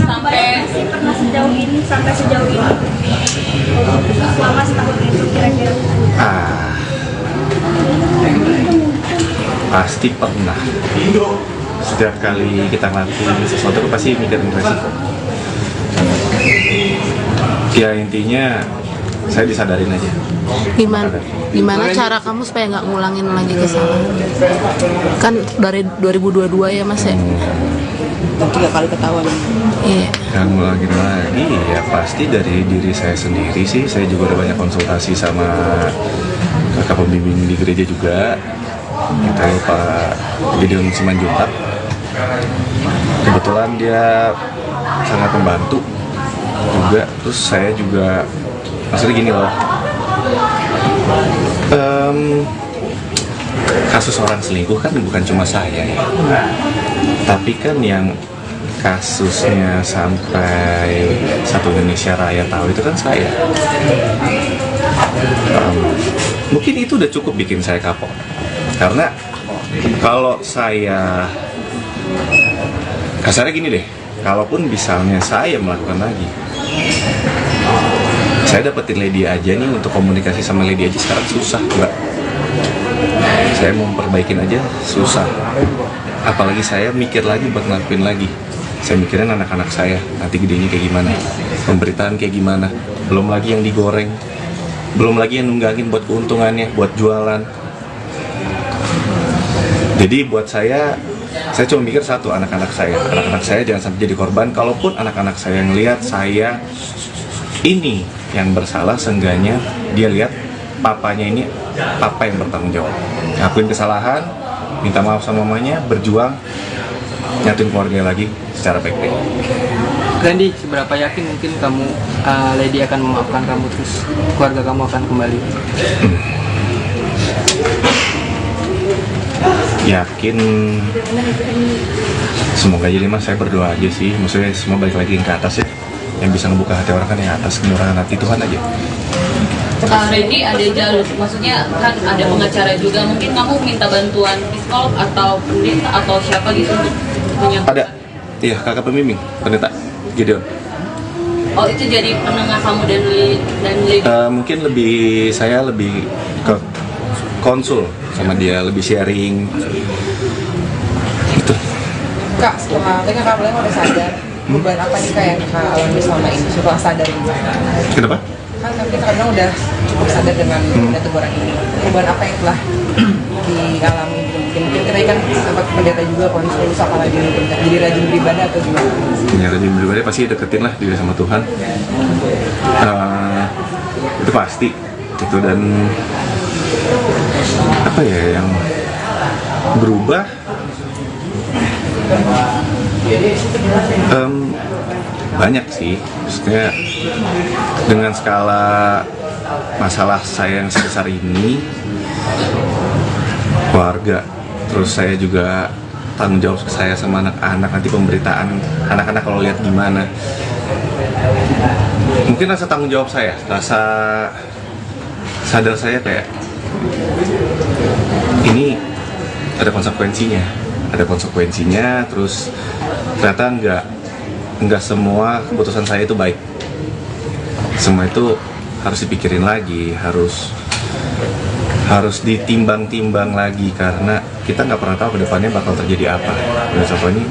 sampai pernah sejauh ini selama setahun itu kira-kira? Pasti pernah. Setiap kali kita ngelakuin sesuatu pasti mikirin resiko. Ya intinya saya disadarin aja. Gimana cara kamu supaya nggak ngulangin lagi kesalahan? Kan dari 2022 ya Mas ya? 3 kali ketahuan. Iya. Yang ngulangin lagi ya pasti dari diri saya sendiri sih. Saya juga udah banyak konsultasi sama kakak pembimbing di gereja juga. Kita Pak Gideon Simanjuntak. Kebetulan dia sangat membantu juga. Terus saya juga maksudnya gini loh. Kasus orang selingkuh kan bukan cuma saya ya. Tapi kan yang kasusnya sampai satu Indonesia Raya tahu itu kan saya. Mungkin itu udah cukup bikin saya kapok. Karena kalau saya kasarnya gini deh, kalaupun misalnya saya melakukan lagi, saya dapetin Lady aja nih, untuk komunikasi sama Lady aja sekarang susah, Mbak. Saya mau perbaikin aja susah. Apalagi saya mikir lagi buat ngelakuin lagi. Saya mikirin anak-anak saya, nanti gedenya kayak gimana, pemberitaan kayak gimana. Belum lagi yang digoreng, belum lagi yang nunggangin buat keuntungannya, buat jualan. Jadi buat saya cuma mikir satu, anak-anak saya jangan sampai jadi korban. Kalaupun anak-anak saya ngelihat saya ini yang bersalah, seenggaknya dia lihat papanya ini papa yang bertanggung jawab, ngakuin kesalahan, minta maaf sama mamanya, berjuang, nyatuin keluarga lagi secara baik-baik. Randy, seberapa yakin mungkin kamu, Lady akan memaafkan kamu, terus keluarga kamu akan kembali? Yakin, semoga jadi Mas, saya berdoa aja sih, maksudnya semua balik lagi ke atas ya. Yang bisa ngebuka hati orang kan yang atas, kemurahan hati Tuhan aja. Randy, ada jalur, maksudnya kan ada pengacara juga, mungkin kamu minta bantuan psikolog atau pendeta atau siapa gitu untuk menyampaikan? Ada, iya, kakak pembimbing, pendeta Gideon. Oh, itu jadi penengah kamu dan Lady? Mungkin saya lebih ke konsul sama dia, lebih sharing gitu. Kak, setelah kakak bilang udah sadar, perubahan apa nih Kak yang kakak alami selama ini setelah sadar ini? Kenapa? Kan kita bilang udah cukup sadar dengan teguran ini. Perubahan apa yang telah dialami? Mungkin kita kan sempat pendeta juga konsul, apalagi jadi rajin beribadah atau gimana? Ya, rajin beribadah pasti deketin lah diri sama Tuhan. Itu pasti gitu. Dan apa ya yang berubah, banyak sih, maksudnya dengan skala masalah saya yang sebesar ini, keluarga, terus saya juga tanggung jawab saya sama anak-anak, nanti pemberitaan anak-anak kalau lihat gimana, mungkin rasa tanggung jawab saya, rasa sadar saya kayak ini ada konsekuensinya, terus ternyata nggak semua keputusan saya itu baik, semua itu harus dipikirin lagi, harus ditimbang-timbang lagi, karena kita nggak pernah tahu kedepannya bakal terjadi apa. Dan contohnya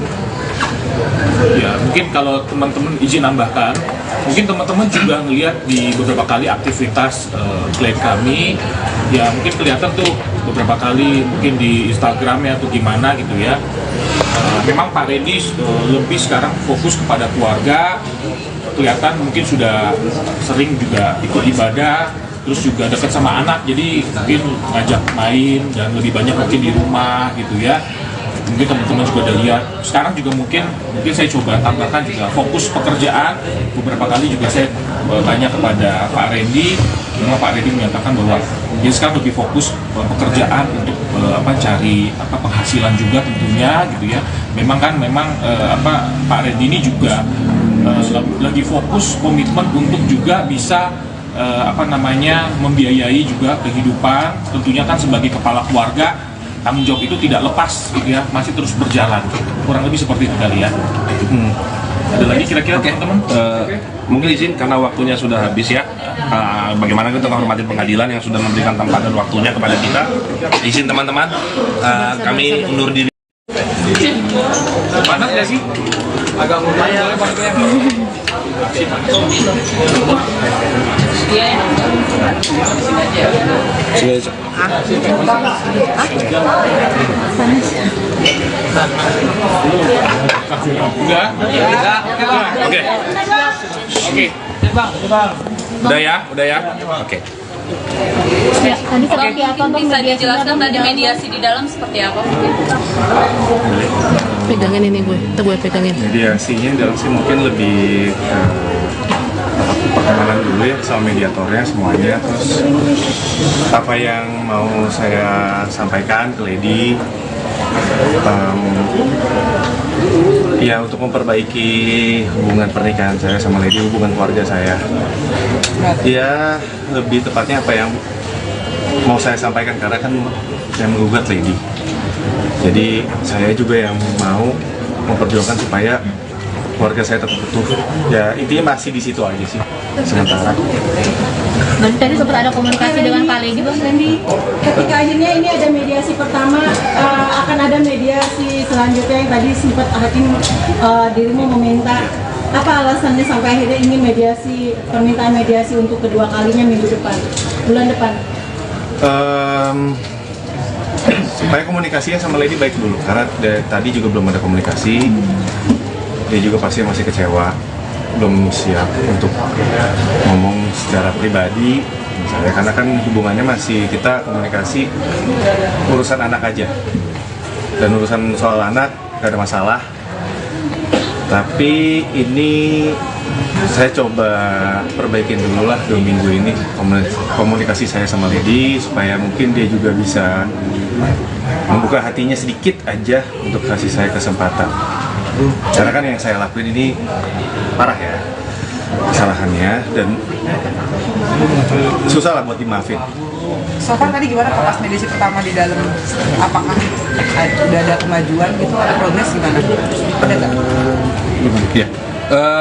ya, mungkin kalau teman-teman izin nambahkan, mungkin teman-teman juga ngelihat di beberapa kali aktivitas klien kami, ya mungkin kelihatan tuh beberapa kali mungkin di Instagram ya atau gimana gitu ya. Memang Pak Randy lebih sekarang fokus kepada keluarga, kelihatan mungkin sudah sering juga ikut ibadah, terus juga dekat sama anak, jadi mungkin ngajak main dan lebih banyak mungkin di rumah gitu ya. Mungkin teman-teman juga udah lihat. Sekarang juga mungkin saya coba tambahkan juga fokus pekerjaan. Beberapa kali juga saya tanya kepada Pak Randy, memang Pak Randy menyatakan bahwa dia sekarang lebih fokus pekerjaan untuk cari penghasilan juga tentunya gitu ya. Memang Pak Randy ini juga lagi fokus komitmen untuk juga bisa membiayai juga kehidupan, tentunya kan sebagai kepala keluarga, tanggung jawab itu tidak lepas gitu ya, masih terus berjalan, kurang lebih seperti itu kali ya. Ada lagi kira-kira teman-teman? Mungkin izin karena waktunya sudah habis ya. Bagaimana kita menghormati pengadilan yang sudah memberikan tempat dan waktunya kepada kita. Izin teman-teman, kami undur diri. Panas nggak sih? Agak lumayan. Enggak? Oke. Udah ya? Oke. Ya, tadi seperti apa Bang? Bisa dijelaskan tadi mediasi di dalam seperti apa? Pegangin ini gue pegangin. Mediasinya dalam sih mungkin lebih perkenalan dulu ya sama mediatornya semuanya, terus apa yang mau saya sampaikan ke Lady, ya untuk memperbaiki hubungan pernikahan saya sama Lady, hubungan keluarga saya. Ya lebih tepatnya apa yang mau saya sampaikan karena kan saya menggugat Lady. Jadi saya juga yang mau memperjuangkan supaya keluarga saya tetap utuh. Ya intinya masih di situ aja sih sementara. Berarti tadi sempat ada komunikasi dengan Kak Lady, Bang Randy? Ketika akhirnya ini ada mediasi pertama, akan ada mediasi selanjutnya yang tadi sempat hakim dirimu meminta. Apa alasannya sampai akhirnya ingin mediasi, permintaan mediasi untuk kedua kalinya minggu depan, bulan depan? Supaya komunikasinya sama Lady baik dulu, karena tadi juga belum ada komunikasi. Dia juga pasti masih kecewa, belum siap untuk ngomong secara pribadi misalnya, karena kan hubungannya masih kita komunikasi urusan anak aja, dan urusan soal anak gak ada masalah. Tapi ini saya coba perbaikin dulu lah 2 minggu ini komunikasi saya sama Lady, supaya mungkin dia juga bisa membuka hatinya sedikit aja untuk kasih saya kesempatan. Karena kan yang saya lakuin ini parah ya kesalahannya, dan susah lah buat dimaafin. So far tadi gimana pas mediasi pertama di dalam, apakah udah ada kemajuan gitu, ada progres gimana? Ada nggak? Ya.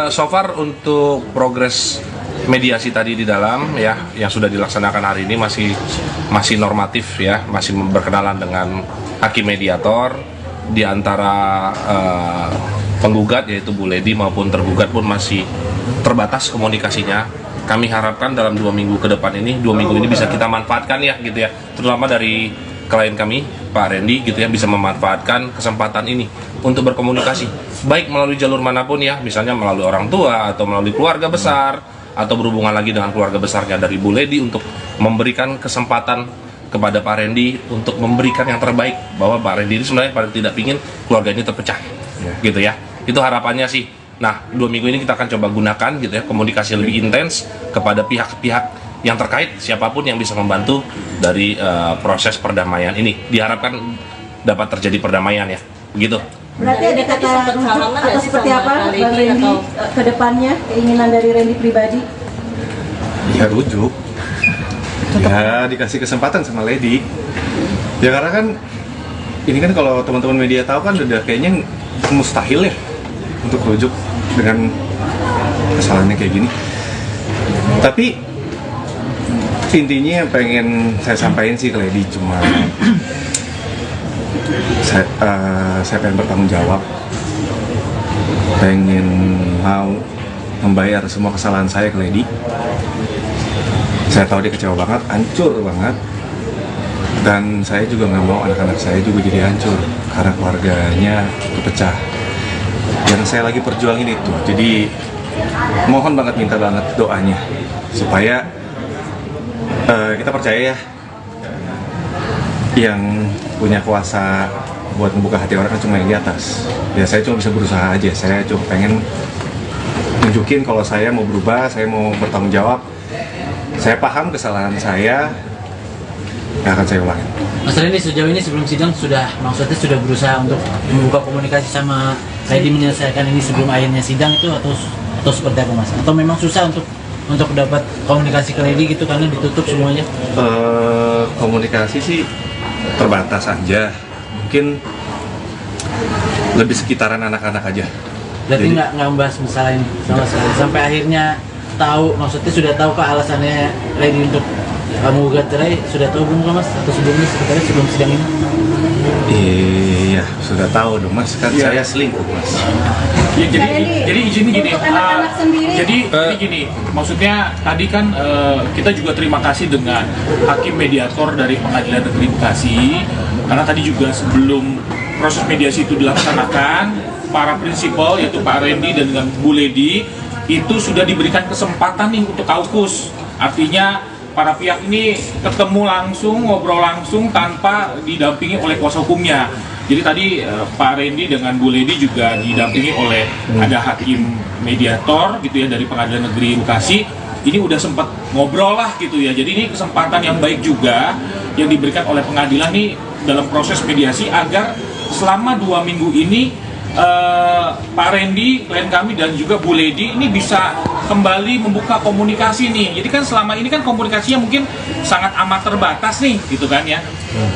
So far untuk progres mediasi tadi di dalam ya yang sudah dilaksanakan hari ini masih normatif ya, masih berkenalan dengan hakim mediator. Di antara penggugat yaitu Bu Lady maupun tergugat pun masih terbatas komunikasinya. Kami harapkan dalam 2 minggu ke depan ini, 2 minggu ini bisa kita manfaatkan ya gitu ya, terutama dari klien kami Pak Randy gitu ya, bisa memanfaatkan kesempatan ini untuk berkomunikasi baik melalui jalur manapun ya, misalnya melalui orang tua atau melalui keluarga besar, atau berhubungan lagi dengan keluarga besarnya dari Bu Lady, untuk memberikan kesempatan kepada Pak Randy untuk memberikan yang terbaik, bahwa Pak Randy ini sebenarnya paling tidak ingin keluarga ini terpecah gitu ya. Itu harapannya sih. Nah 2 minggu ini kita akan coba gunakan gitu ya, komunikasi lebih intens kepada pihak-pihak yang terkait, siapapun yang bisa membantu dari proses perdamaian ini. Diharapkan dapat terjadi perdamaian ya, begitu. Berarti ada kata rujuk atau seperti apa Bang Randy ke depannya, keinginan dari Randy pribadi? Ya rujuk, ya dikasih kesempatan sama Lady. Ya karena kan ini kan kalau teman-teman media tahu kan udah kayaknya mustahil ya untuk rujuk dengan kesalahannya kayak gini. Tapi intinya yang pengen saya sampaikan sih ke Lady cuma saya pengen bertanggung jawab, pengen mau membayar semua kesalahan saya ke Lady. Saya tahu dia kecewa banget, hancur banget, dan saya juga nggak mau anak-anak saya juga jadi hancur karena keluarganya kepecah. Yang saya lagi perjuangin itu, jadi mohon banget, minta banget doanya supaya kita percaya ya, yang punya kuasa buat membuka hati orang kan cuma yang di atas. Ya saya cuma bisa berusaha aja, saya cuma pengen nunjukin kalau saya mau berubah, saya mau bertanggung jawab. Saya paham kesalahan saya, nggak akan saya ulangin. Mas Randy, sejauh ini sebelum sidang maksudnya sudah berusaha untuk membuka komunikasi sama Lady menyelesaikan ini sebelum akhirnya sidang itu, atau seperti apa Mas? Atau memang susah untuk dapat komunikasi ke Lady gitu karena ditutup semuanya? Komunikasi sih terbatas aja, mungkin lebih sekitaran anak-anak aja. Berarti nggak membahas masalah ini sama sekali sampai akhirnya tahu, maksudnya sudah tahu kah alasannya Lady untuk menggugat cerai, sudah tahu belum Mas? Atau sebelumnya sebenarnya sebelum sidang ini? Iya, sudah tahu dong Mas, kan saya selingkuh Mas. Ya, jadi izin gini, jadi gini, maksudnya tadi kan kita juga terima kasih dengan hakim mediator dari Pengadilan Negeri Bekasi, karena tadi juga sebelum proses mediasi itu dilaksanakan, para prinsipal yaitu Pak Randy dan dengan Bu Lady itu sudah diberikan kesempatan nih untuk kaukus, artinya para pihak ini ketemu langsung, ngobrol langsung tanpa didampingi oleh kuasa hukumnya. Jadi tadi Pak Randy dengan Bu Lady juga didampingi oleh ada hakim mediator gitu ya dari Pengadilan Negeri Bekasi. Ini udah sempat ngobrol lah gitu ya. Jadi ini kesempatan yang baik juga yang diberikan oleh pengadilan nih dalam proses mediasi agar selama 2 minggu ini Pak Randy, klien kami dan juga Bu Lady ini bisa kembali membuka komunikasi nih. Jadi kan selama ini kan komunikasinya mungkin sangat amat terbatas nih, gitu kan ya.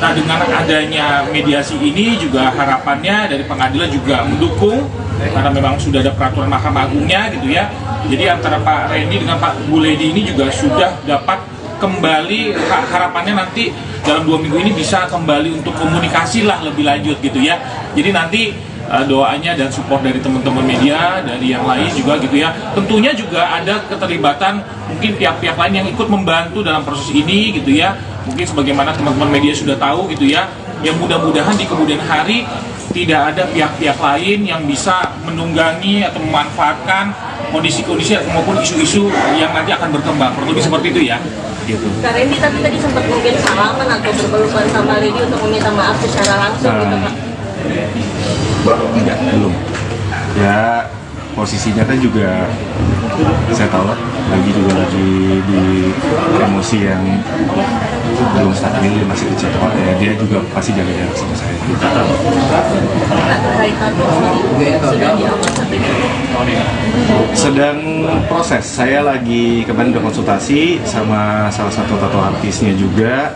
Nah dengan adanya mediasi ini juga harapannya dari pengadilan juga mendukung karena memang sudah ada peraturan Mahkamah Agungnya gitu ya. Jadi antara Pak Randy dengan Pak Bu Lady ini juga sudah dapat kembali, harapannya nanti dalam 2 minggu ini bisa kembali untuk komunikasi lah lebih lanjut gitu ya. Jadi nanti doanya dan support dari teman-teman media, dari yang lain juga gitu ya. Tentunya juga ada keterlibatan mungkin pihak-pihak lain yang ikut membantu dalam proses ini gitu ya. Mungkin sebagaimana teman-teman media sudah tahu gitu ya. Yang mudah-mudahan di kemudian hari tidak ada pihak-pihak lain yang bisa menunggangi atau memanfaatkan kondisi-kondisi maupun isu-isu yang nanti akan berkembang. Kurang lebih seperti itu ya. Gitu. Kak Randy tapi tadi sempat mungkin salaman atau berpelukan sama Lady untuk meminta maaf secara langsung gitu Kak? Tidak, belum. Ya posisinya kan juga saya tahu lah, lagi di emosi yang belum stabil, masih kecil ya, dia juga pasti jaga jarak sama saya. Sedang proses, saya lagi kemarin udah konsultasi sama salah satu tato artisnya juga.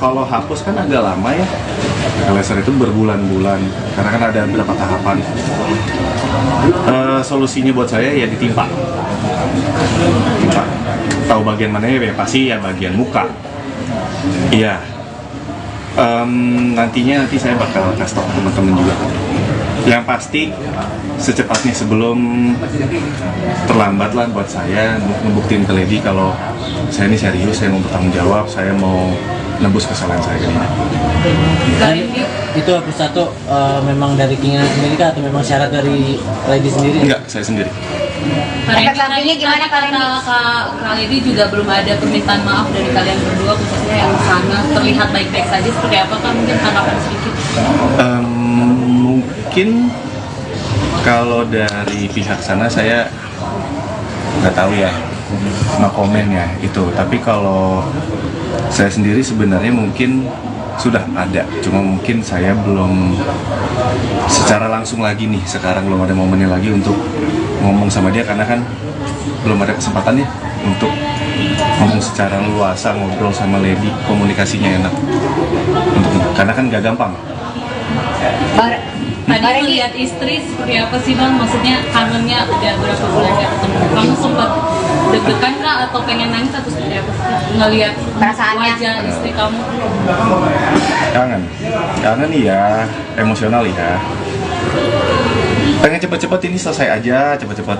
Kalau hapus kan agak lama ya, laser itu berbulan-bulan karena kan ada beberapa tahapan. Solusinya buat saya ya ditimpa. Tahu bagian mana ya, pasti ya bagian muka. Iya. Nanti saya bakal kasih tahu teman-teman juga. Yang pasti secepatnya sebelum terlambat lah buat saya ngebuktiin ke Lady kalau saya ini serius, saya mau bertanggung jawab, saya mau nebus kesalahan saya ini. Itu hapus tato memang dari keinginan sendiri kah atau memang syarat dari Lady sendiri? Enggak, saya sendiri. Efek sampingnya gimana Kak Randy? Kak Lady juga belum ada permintaan maaf dari kalian berdua, khususnya yang sana terlihat baik-baik saja, seperti apa Kak? Mungkin tanggapan sedikit. Mungkin kalau dari pihak sana saya nggak tahu ya, nggak komen ya itu. Tapi kalau saya sendiri sebenarnya mungkin sudah ada, cuma mungkin saya belum secara langsung lagi nih, sekarang belum ada momennya lagi untuk ngomong sama dia karena kan belum ada kesempatannya untuk ngomong secara luasa, ngobrol sama Lady, komunikasinya enak karena kan gak gampang. Tadi melihat istri seperti apa sih Bang? Maksudnya kangennya udah berapa bulan gak ketemu. Kamu sempat deg-degan nggak atau pengen nangis atau seperti apa sih? Ngelihat wajah istri kamu? Kangen ya, emosional ya. Pengen cepet-cepet ini selesai aja, cepet-cepet.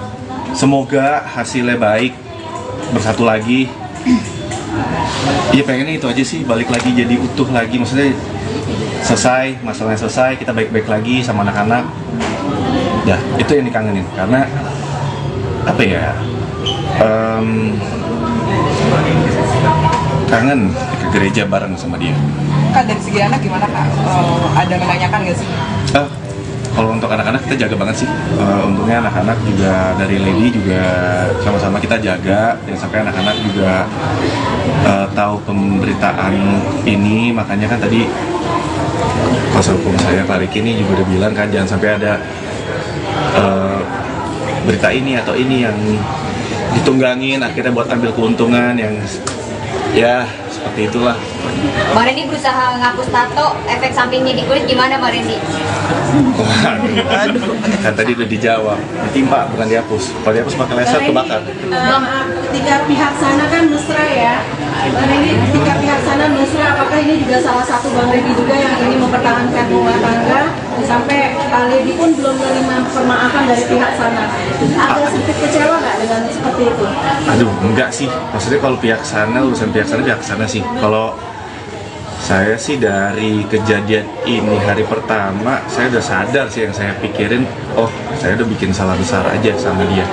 Semoga hasilnya baik, bersatu lagi. Iya pengennya itu aja sih, balik lagi jadi utuh lagi, maksudnya selesai, masalahnya selesai, kita baik-baik lagi sama anak-anak. Ya, itu yang dikangenin, karena apa ya, kangen ke gereja bareng sama dia. Kak, dari segi anak gimana Kak? Ada menanyakan nggak sih? Kalau untuk anak-anak kita jaga banget sih. Untungnya anak-anak juga dari Lady juga sama-sama kita jaga, dan sampai anak-anak juga tahu pemberitaan ini. Makanya kan tadi kuasa hukum saya Pak Riki ini juga udah bilang kan jangan sampai ada berita ini atau ini yang ditunggangin akhirnya buat ambil keuntungan yang ya seperti itulah. Bang Randy berusaha ngapus tato, efek sampingnya di kulit gimana Bang Randy? Aduh, kan tadi udah dijawab, ditimpa bukan dihapus. Kalau dihapus pakai laser kebakar. Ketika pihak sana kan mesra ya, Bang Randy, ketika pihak sana mesra, apakah ini juga salah satu Bang Randy juga yang ini mempertahankan rumah tangga sampai Lady pun belum menerima permaafan dari pihak sana? Ada sedikit kecewa nggak dengan seperti itu? Aduh, enggak sih. Maksudnya kalau pihak sana, urusan pihak sana sih. Kalau saya sih dari kejadian ini hari pertama, saya udah sadar sih yang saya pikirin, oh saya udah bikin salah besar aja sama dia.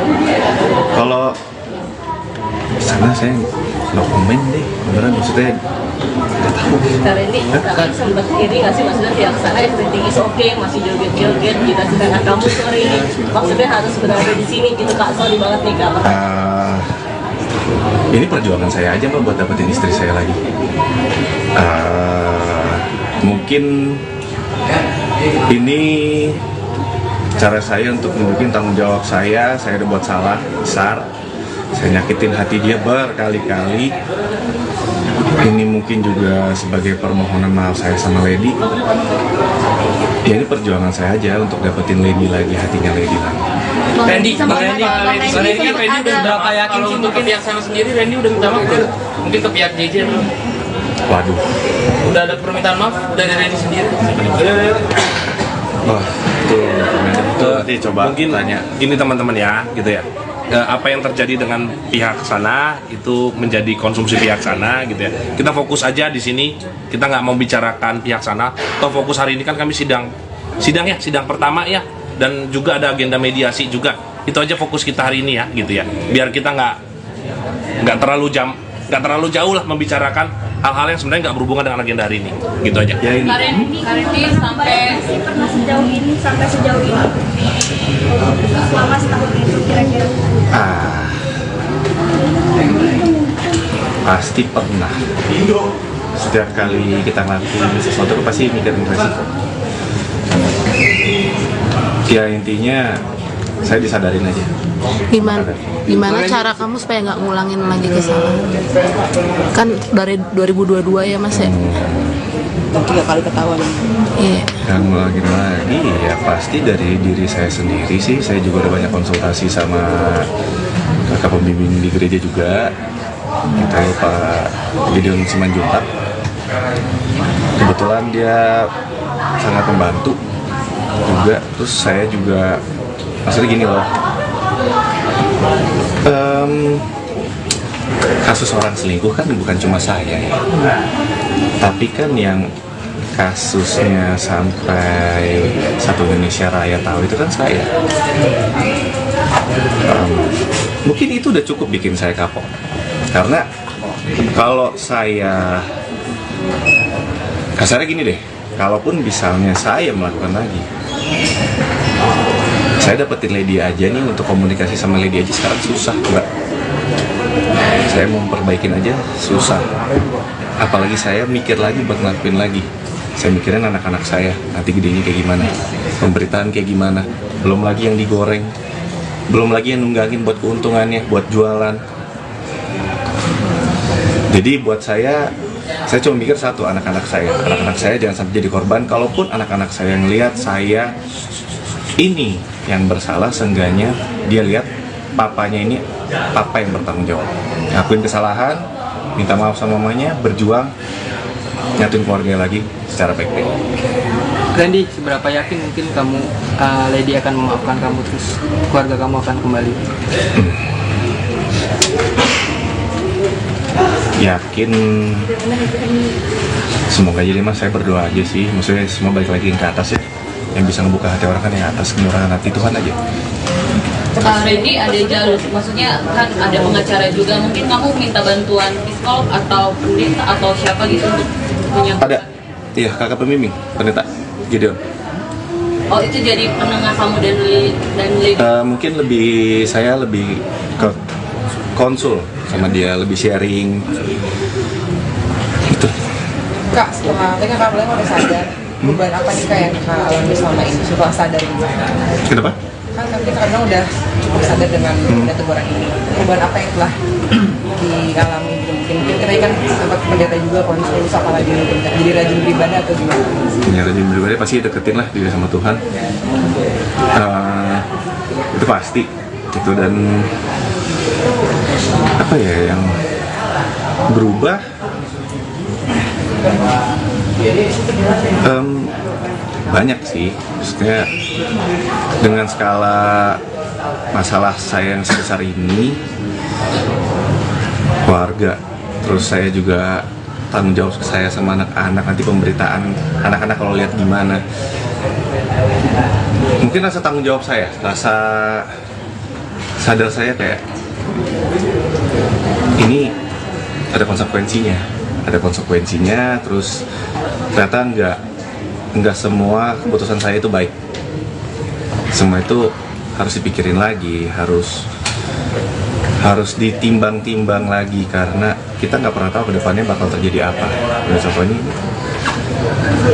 Kalau sana saya no comment deh, beneran maksudnya nggak tahu. Kak Randy, kakak sempat ini nggak sih maksudnya pihak sana everything is okay, masih joget-joget, kita sedangkan kamu sorry, maksudnya harus berada di sini gitu Kak, sorry banget nih Kak. Ini perjuangan saya aja Mbak buat dapetin istri saya lagi. Mungkin ini cara saya untuk menunjukin tanggung jawab saya udah buat salah besar, saya nyakitin hati dia berkali-kali. Ini mungkin juga sebagai permohonan maaf saya sama Lady. Ya ini perjuangan saya aja untuk dapetin Lady lagi, hatinya Lady lagi. Randy kan Randy udah berapa yakin sih untuk ke pihak sana sendiri? Randy udah minta maaf belum? Mungkin ke pihak JJ belum? Waduh. Udah ada permintaan maaf dari Randy sendiri? Wah, itu coba mungkin tanya. Ini teman-teman ya, gitu ya. Apa yang terjadi dengan pihak sana itu menjadi konsumsi pihak sana, gitu ya. Kita fokus aja di sini. Kita nggak mau bicarakan pihak sana. Toh fokus hari ini kan kami sidang pertama ya. Dan juga ada agenda mediasi juga. Itu aja fokus kita hari ini ya, gitu ya. Biar kita nggak terlalu jauh lah membicarakan hal-hal yang sebenarnya nggak berhubungan dengan agenda hari ini, gitu aja. Kak Randy sampai pernah sejauh ini selama setahun itu kira-kira? Pasti pernah. Setiap kali kita ngelakuin sesuatu pasti mikirin resiko. Ya intinya saya disadarin aja. Gimana cara kamu supaya nggak ngulangin lagi kesalahan? Kan dari 2022 ya Mas ya? 3 kali ketahuan. Iya. Yang ngulangin lagi ya pasti dari diri saya sendiri sih. Saya juga udah banyak konsultasi sama kakak pembimbing di gereja juga. Kita Pak Gideon Simanjuntak. Kebetulan dia sangat membantu juga. Terus saya juga maksudnya gini loh, kasus orang selingkuh kan bukan cuma saya ya, tapi kan yang kasusnya sampai satu Indonesia Raya tahu itu kan saya. Mungkin itu udah cukup bikin saya kapok, karena kalau saya kasarnya gini deh, kalaupun misalnya saya melakukan lagi, saya dapetin Lady aja nih, untuk komunikasi sama Lady aja sekarang susah, Mbak. Saya mau perbaikin aja susah. Apalagi saya mikir lagi buat ngelakuin lagi. Saya mikirin anak-anak saya, nanti gedenya kayak gimana, pemberitaan kayak gimana. Belum lagi yang digoreng, belum lagi yang nunggangin buat keuntungannya, buat jualan. Jadi buat saya cuma mikir satu, anak-anak saya jangan sampai jadi korban. Kalaupun anak-anak saya ngelihat saya ini yang bersalah, seenggaknya dia lihat papanya ini papa yang bertanggung jawab, ngakuin kesalahan, minta maaf sama mamanya, berjuang, nyatuin keluarga lagi secara baik-baik. Randy, seberapa yakin mungkin kamu Lady akan memaafkan kamu, terus keluarga kamu akan kembali? Yakin, semoga aja deh Mas, saya berdoa aja sih, maksudnya semua balik lagi ke atas ya. Yang bisa ngebuka hati orang kan yang atas, kemurahan hati Tuhan aja. Kak Randy ada jalur, maksudnya kan ada pengacara juga, mungkin kamu minta bantuan psikolog atau pendeta atau siapa gitu untuk punya? Ada, iya kakak pembimbing, pendeta Gideon. Oh itu jadi penengah kamu dan Lady? Mungkin saya lebih ke konsul sama dia, lebih sharing gitu. Kak, setelah kan Kak udah sadar, perubahan apa nih Kak yang Kak alami selama ini setelah sadar ini? Kenapa? Kan kita kadang udah cukup sadar dengan teguran ini. Perubahan apa yang telah dialami? Mungkin kita kan sempat pendeta juga konselus apalagi jadi rajin beribadah atau gimana? Ya, rajin beribadah pasti deketin lah diri sama Tuhan. Itu pasti gitu. Dan apa ya yang berubah, banyak sih, maksudnya dengan skala masalah saya yang sebesar ini, keluarga, terus saya juga tanggung jawab saya sama anak-anak, nanti pemberitaan anak-anak kalau lihat gimana, mungkin rasa tanggung jawab saya, rasa sadar saya kayak ini ada konsekuensinya, terus ternyata nggak semua keputusan saya itu baik, semua itu harus dipikirin lagi, harus ditimbang-timbang lagi, karena kita nggak pernah tahu kedepannya bakal terjadi apa. Contohnya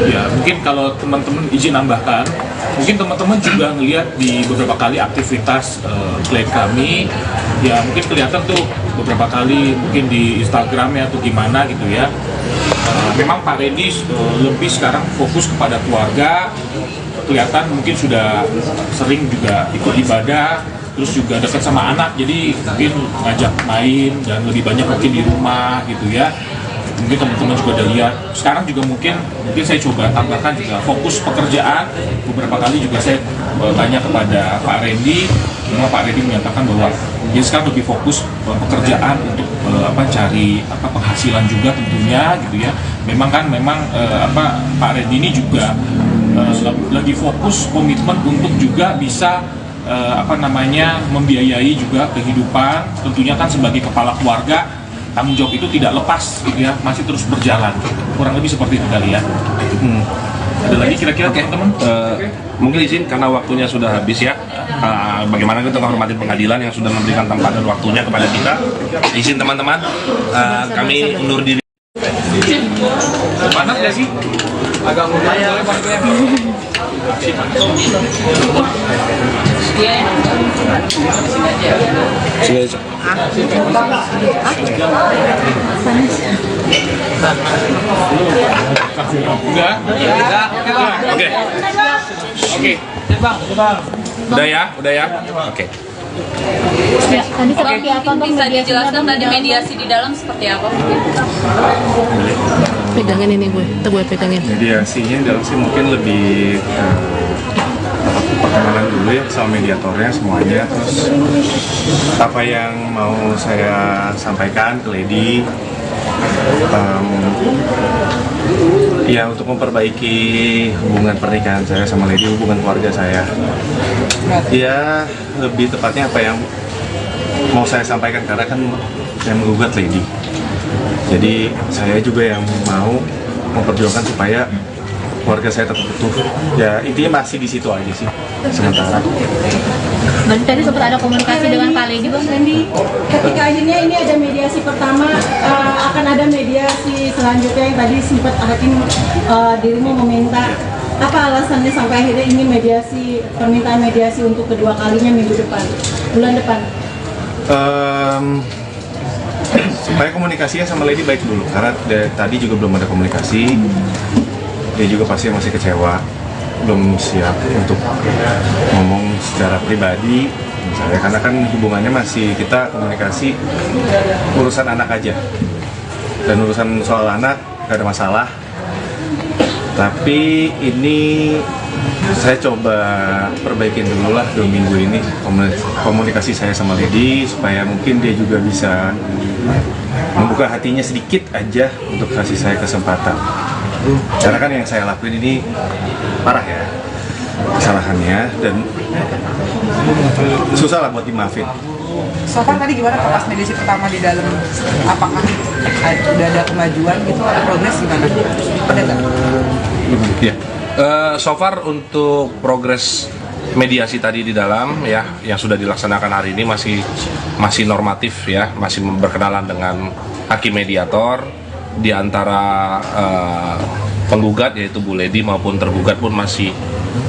ya mungkin kalau teman-teman izin nambahkan, mungkin teman-teman juga ngelihat di beberapa kali aktivitas klien kami, ya mungkin kelihatan tuh beberapa kali mungkin di Instagramnya atau gimana gitu ya. Memang Pak Randy lebih sekarang fokus kepada keluarga, kelihatan mungkin sudah sering juga ikut ibadah, terus juga dekat sama anak, jadi mungkin ngajak main dan lebih banyak mungkin di rumah gitu ya. Mungkin teman-teman juga udah lihat. Sekarang juga mungkin saya coba tambahkan juga fokus pekerjaan. Beberapa kali juga saya tanya kepada Pak Randy, memang Pak Randy menyatakan bahwa dia sekarang lebih fokus pekerjaan untuk cari penghasilan juga tentunya gitu ya. Memang Pak Randy ini juga lagi fokus komitmen untuk juga bisa membiayai juga kehidupan, tentunya kan sebagai kepala keluarga tanggung jawab itu tidak lepas gitu ya, masih terus berjalan, kurang lebih seperti itu kali ya. Ada lagi kira-kira teman-teman? Mungkin izin karena waktunya sudah habis ya. Bagaimana kita menghormati pengadilan yang sudah memberikan tempat dan waktunya kepada kita. Izin teman-teman, kami undur diri. Panas gak sih? Agak mudah ya. Udah ya. Oke. Tadi seperti apa Bang? Bisa dijelaskan tadi mediasi di dalam seperti apa? Pegangin ini gue pegangin. Mediasinya dalam sih mungkin lebih perkenalan dulu ya sama mediatornya semuanya, terus apa yang mau saya sampaikan ke Lady, ya untuk memperbaiki hubungan pernikahan saya sama Lady, hubungan keluarga saya. Ya lebih tepatnya apa yang mau saya sampaikan, karena kan saya menggugat Lady, jadi saya juga yang mau memperjuangkan supaya keluarga saya tetap utuh. Ya intinya masih di situ aja sih sementara. Berarti tadi sempat ada komunikasi dengan Pak Lady, Bang Randy. Ketika akhirnya ini ada mediasi pertama, akan ada mediasi selanjutnya yang tadi sempat hakim dirimu meminta. Apa alasannya sampai akhirnya ingin permintaan mediasi untuk kedua kalinya bulan depan? Supaya komunikasinya sama Lady baik dulu, karena tadi juga belum ada komunikasi. Dia juga pasti masih kecewa, belum siap untuk ngomong secara pribadi misalnya, karena kan hubungannya masih kita komunikasi urusan anak aja, dan urusan soal anak gak ada masalah. Tapi ini saya coba perbaikin dulu lah 2 minggu ini komunikasi saya sama Lady, supaya mungkin dia juga bisa membuka hatinya sedikit aja untuk kasih saya kesempatan. Karena kan yang saya lakuin ini parah ya kesalahannya, dan susah lah buat dimaafin. So far tadi gimana pas mediasi pertama di dalam, apakah udah ada kemajuan gitu, ada progres gimana? Ada nggak? Ya. So far untuk progres mediasi tadi di dalam ya yang sudah dilaksanakan hari ini masih normatif ya, masih berkenalan dengan hakim mediator. Di antara penggugat yaitu Bu Lady maupun tergugat pun masih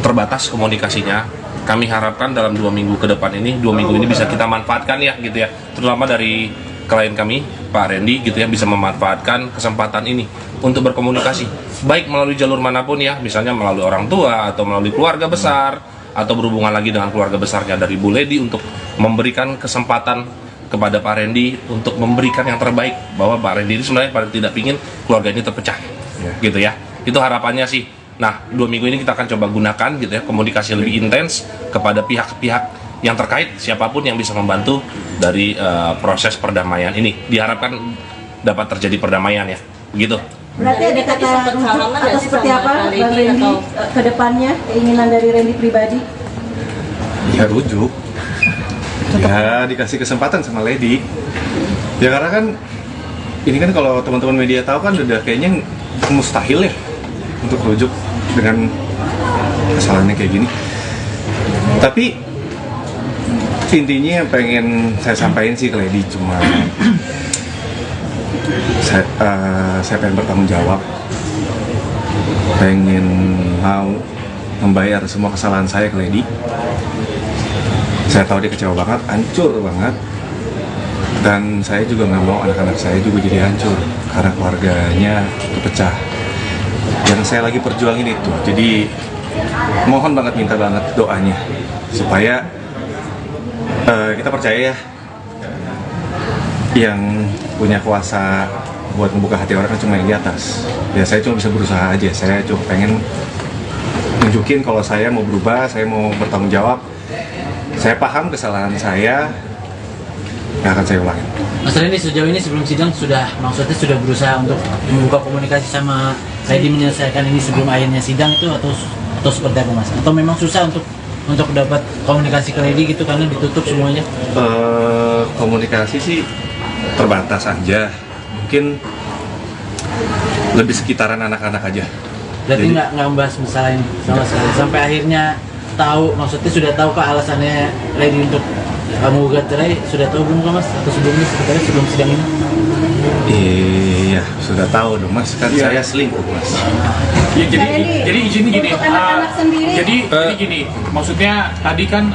terbatas komunikasinya. Kami harapkan dalam 2 minggu ke depan ini, 2 minggu ini bisa kita manfaatkan ya gitu ya, terutama dari klien kami, Pak Randy gitu ya, bisa memanfaatkan kesempatan ini untuk berkomunikasi, baik melalui jalur manapun ya, misalnya melalui orang tua atau melalui keluarga besar, atau berhubungan lagi dengan keluarga besarnya dari Bu Lady, untuk memberikan kesempatan kepada Pak Randy untuk memberikan yang terbaik, bahwa Pak Randy ini sebenarnya paling tidak ingin keluarga ini terpecah, gitu ya. Itu harapannya sih. Nah, 2 minggu ini kita akan coba gunakan gitu ya, komunikasi lebih intens kepada pihak-pihak yang terkait, siapapun yang bisa membantu dari proses perdamaian ini. Diharapkan dapat terjadi perdamaian ya, begitu. Berarti ada kata rujuk atau seperti apa Bang Randy ke depannya, keinginan dari Randy pribadi? Ya rujuk, ya dikasih kesempatan sama Lady. Ya karena kan ini kan kalau teman-teman media tahu kan udah kayaknya mustahil ya untuk rujuk dengan kesalahannya kayak gini. Tapi intinya yang pengen saya sampaikan sih ke Lady cuma saya pengen bertanggung jawab, pengen mau membayar semua kesalahan saya ke Lady. Saya tahu dia kecewa banget, hancur banget, dan saya juga nggak mau anak-anak saya juga jadi hancur karena keluarganya kepecah. Yang saya lagi perjuangin itu, jadi mohon banget, minta banget doanya supaya kita percaya ya, yang punya kuasa buat membuka hati orang kan cuma yang di atas. Ya saya cuma bisa berusaha aja, saya cuma pengen nunjukin kalau saya mau berubah, saya mau bertanggung jawab. Saya paham kesalahan saya, nggak akan saya ulangin. Mas Randy, sejauh ini sebelum sidang maksudnya sudah berusaha untuk membuka komunikasi sama Lady menyelesaikan ini sebelum akhirnya sidang itu, atau seperti apa Mas? Atau memang susah untuk dapat komunikasi ke Lady gitu karena ditutup semuanya? Komunikasi sih terbatas aja, mungkin lebih sekitaran anak-anak aja. Berarti nggak membahas masalah ini sama sekali sampai akhirnya tahu, maksudnya sudah tahu kah alasannya Lady untuk menggugat cerai? Sudah tahu belum Mas? Atau sebelumnya sebenarnya sebelum sidang ini? Iya, sudah tahu dong Mas, kan saya selingkuh Mas. Ya, jadi izin gini, jadi gini, maksudnya tadi kan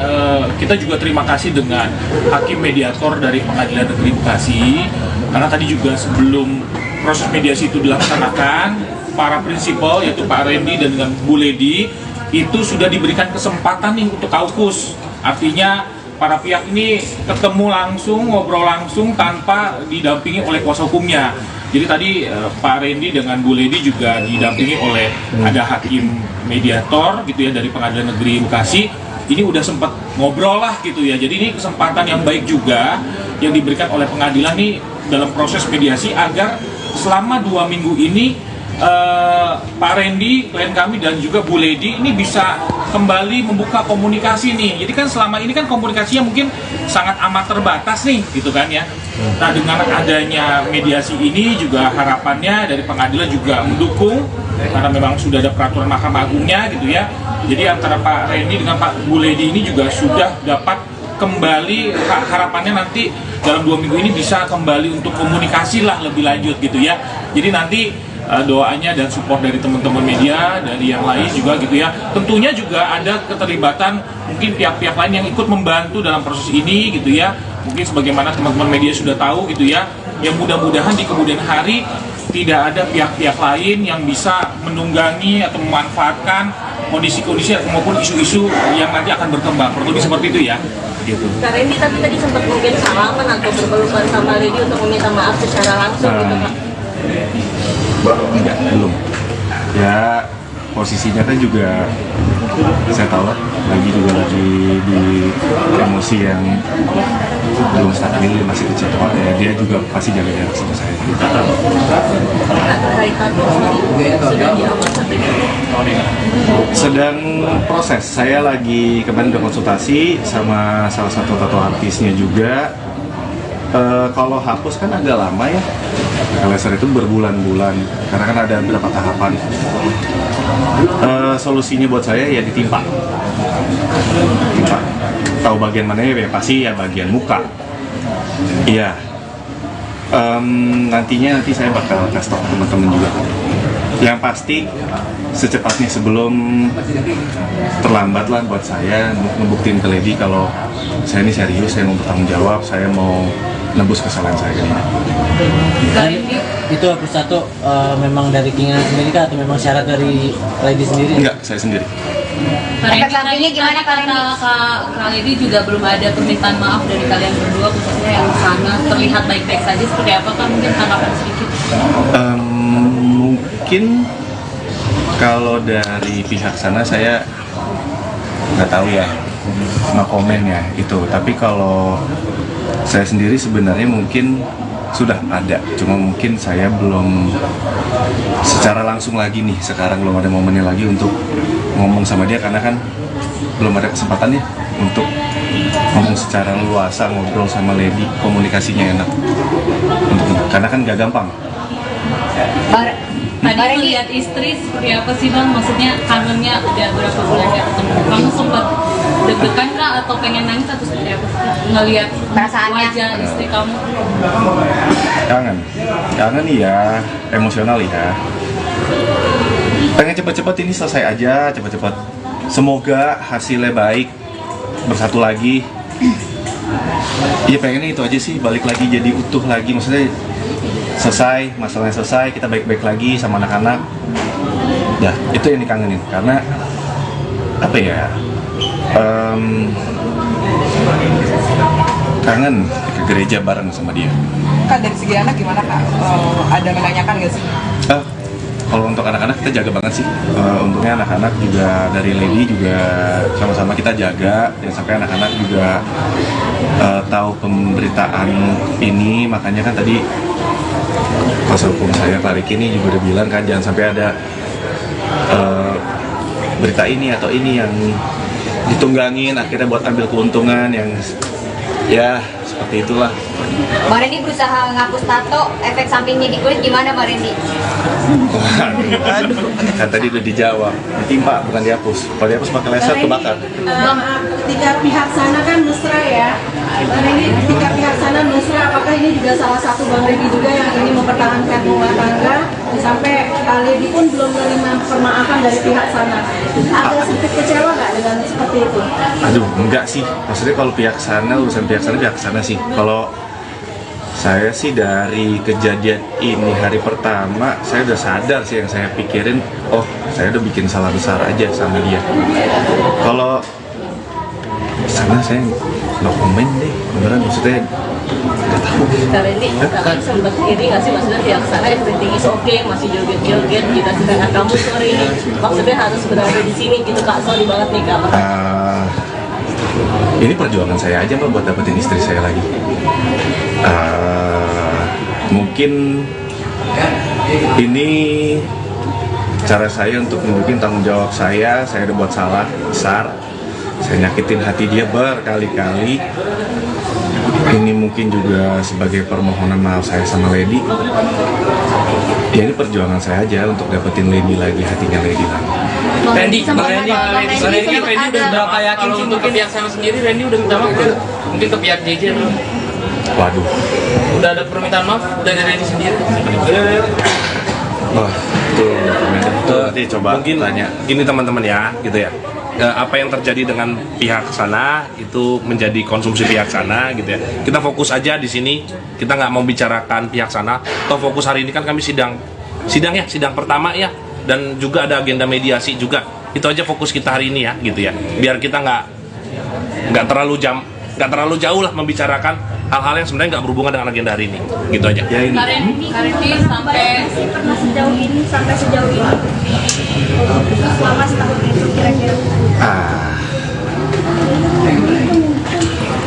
kita juga terima kasih dengan hakim mediator dari Pengadilan Negeri Bekasi, karena tadi juga sebelum proses mediasi itu dilaksanakan, para prinsipal yaitu Pak Randy dan dengan Bu Lady itu sudah diberikan kesempatan nih untuk kaukus, artinya para pihak ini ketemu langsung, ngobrol langsung tanpa didampingi oleh kuasa hukumnya. Jadi tadi Pak Randy dengan Bu Lady juga didampingi oleh ada hakim mediator gitu ya dari Pengadilan Negeri Bekasi. Ini udah sempat ngobrol lah gitu ya. Jadi ini kesempatan yang baik juga yang diberikan oleh pengadilan nih dalam proses mediasi agar selama 2 minggu ini Pak Randy, klien kami dan juga Bu Lady ini bisa kembali membuka komunikasi nih. Jadi kan selama ini kan komunikasinya mungkin sangat amat terbatas nih gitu kan ya. Nah dengan adanya mediasi ini juga harapannya dari pengadilan juga mendukung, karena memang sudah ada peraturan Mahkamah Agungnya gitu ya. Jadi antara Pak Randy dengan Pak Bu Lady ini juga sudah dapat kembali, harapannya nanti dalam 2 minggu ini bisa kembali untuk komunikasi lah lebih lanjut gitu ya. Jadi nanti doanya dan support dari teman-teman media, dari yang lain juga gitu ya. Tentunya juga ada keterlibatan mungkin pihak-pihak lain yang ikut membantu dalam proses ini gitu ya. Mungkin sebagaimana teman-teman media sudah tahu gitu ya. Yang mudah-mudahan di kemudian hari tidak ada pihak-pihak lain yang bisa menunggangi atau memanfaatkan kondisi-kondisi maupun isu-isu yang nanti akan berkembang. Kurang lebih seperti itu ya. Gitu. Kak Randy tapi tadi sempat mungkin salaman atau berpelukan sama Lady untuk meminta maaf secara langsung gitu Kak? Enggak, belum. Ya posisinya kan juga saya tahu lah, lagi di emosi yang belum stabil, masih kecewa ya. Dia juga pasti jaga jarak sama saya. Sedang proses. Saya lagi kemarin udah konsultasi sama salah satu tato artisnya juga. Kalau hapus kan agak lama ya. Laser itu berbulan-bulan karena kan ada beberapa tahapan. Solusinya buat saya ya ditimpa. Tahu bagian mana ya? Pasti ya bagian muka. Iya. Nanti saya bakal kasih tahu teman-teman juga. Yang pasti secepatnya sebelum terlambat lah buat saya ngebuktiin ke Lady kalau saya ini serius, saya mau bertanggung jawab, saya mau nebus kesalahan saya ini. Dan itu hapus tato memang dari keinginan sendiri kah atau memang syarat dari Lady sendiri? Enggak, saya sendiri. Efek sampingnya gimana Kak Randy? Kak Lady juga belum ada permintaan maaf dari kalian berdua, khususnya yang sana terlihat baik-baik saja, seperti apa Kak? Mungkin tanggapan sedikit. Mungkin kalau dari pihak sana saya nggak tahu ya, nggak komen ya itu. Tapi kalau saya sendiri sebenarnya mungkin sudah ada, cuma mungkin saya belum secara langsung lagi nih, sekarang belum ada momennya lagi untuk ngomong sama dia, karena kan belum ada kesempatannya untuk ngomong secara luasa, ngobrol sama Lady, komunikasinya enak karena kan gak gampang. Tadi melihat istri seperti apa sih Bang? Maksudnya kangennya udah berapa bulan gak ketemu. Kamu sempat deg-degan kah atau pengen nangis atau seperti apa sih? Ngelihat wajah istri kamu? Kangen ya, emosional ya. Pengen cepet-cepet ini selesai aja, cepet-cepet. Semoga hasilnya baik, bersatu lagi. Iya pengennya itu aja sih, balik lagi jadi utuh lagi, maksudnya selesai, masalahnya selesai, kita baik-baik lagi sama anak-anak. Ya, itu yang dikangenin, karena apa ya, kangen ke gereja bareng sama dia. Kak, dari segi anak gimana Kak? Ada menanyakan nggak sih? Kalau untuk anak-anak kita jaga banget sih. Untungnya anak-anak juga dari Lady juga sama-sama kita jaga, dan sampai anak-anak juga tahu pemberitaan ini. Makanya kan tadi kuasa hukum saya Pak Riki ini juga udah bilang kan, jangan sampai ada berita ini atau ini yang ditunggangin akhirnya buat ambil keuntungan yang ya seperti itulah. Mbak Randy berusaha ngapus tato, efek sampingnya di kulit gimana Mbak Randy? Kan tadi udah dijawab, ditimpa bukan dihapus. Kalau dihapus pakai laser kebakar. Ketika pihak sana kan mesra ya, Bang Randy, ketika pihak sana mesra, apakah ini juga salah satu Bang Randy juga yang ingin mempertahankan rumah tangga sampai Lady pun belum menerima permaafan dari pihak sana? Ada sedikit kecewa nggak dengan seperti itu? Aduh, enggak sih. Maksudnya kalau pihak sana, urusan pihak sana sih. Kalau saya sih dari kejadian ini hari pertama, saya udah sadar sih, yang saya pikirin, oh saya udah bikin salah besar aja sama dia. Kalau sana saya no komen deh, beneran, maksudnya nggak tahu. Kak Randy, kakak sempat iri nggak sih, maksudnya pihak sana everything is okay, masih joget-joget, kita sedangkan kamu sore ini maksudnya harus berada di sini gitu Kak, sorry banget nih Kak. Ini perjuangan saya aja Mbak buat dapetin istri saya lagi. Mungkin ini cara saya untuk nunjukin tanggung jawab saya udah buat salah besar, saya nyakitin hati dia berkali-kali. Ini mungkin juga sebagai permohonan maaf saya sama Lady. Ya ini perjuangan saya aja untuk dapetin Lady lagi, hatinya Lady lagi. Randy kan Randy udah berapa yakin sih untuk ke pihak sana sendiri, Randy udah minta maaf belum? Mungkin ke pihak JJ belum? Waduh. Udah ada permintaan maaf dari Randy sendiri? Oh, itu nanti coba mungkin tanya. Ini teman-teman ya, gitu ya. Apa yang terjadi dengan pihak sana itu menjadi konsumsi pihak sana, gitu ya. Kita fokus aja di sini. Kita nggak mau bicarakan pihak sana. Atau fokus hari ini kan kami sidang pertama ya. Dan juga ada agenda mediasi juga. Itu aja fokus kita hari ini ya, gitu ya. Biar kita nggak terlalu jauh lah membicarakan hal-hal yang sebenarnya nggak berhubungan dengan agenda hari ini, gitu aja. Ya ini. Kak Randy sampai sejauh ini selama setahun itu kira-kira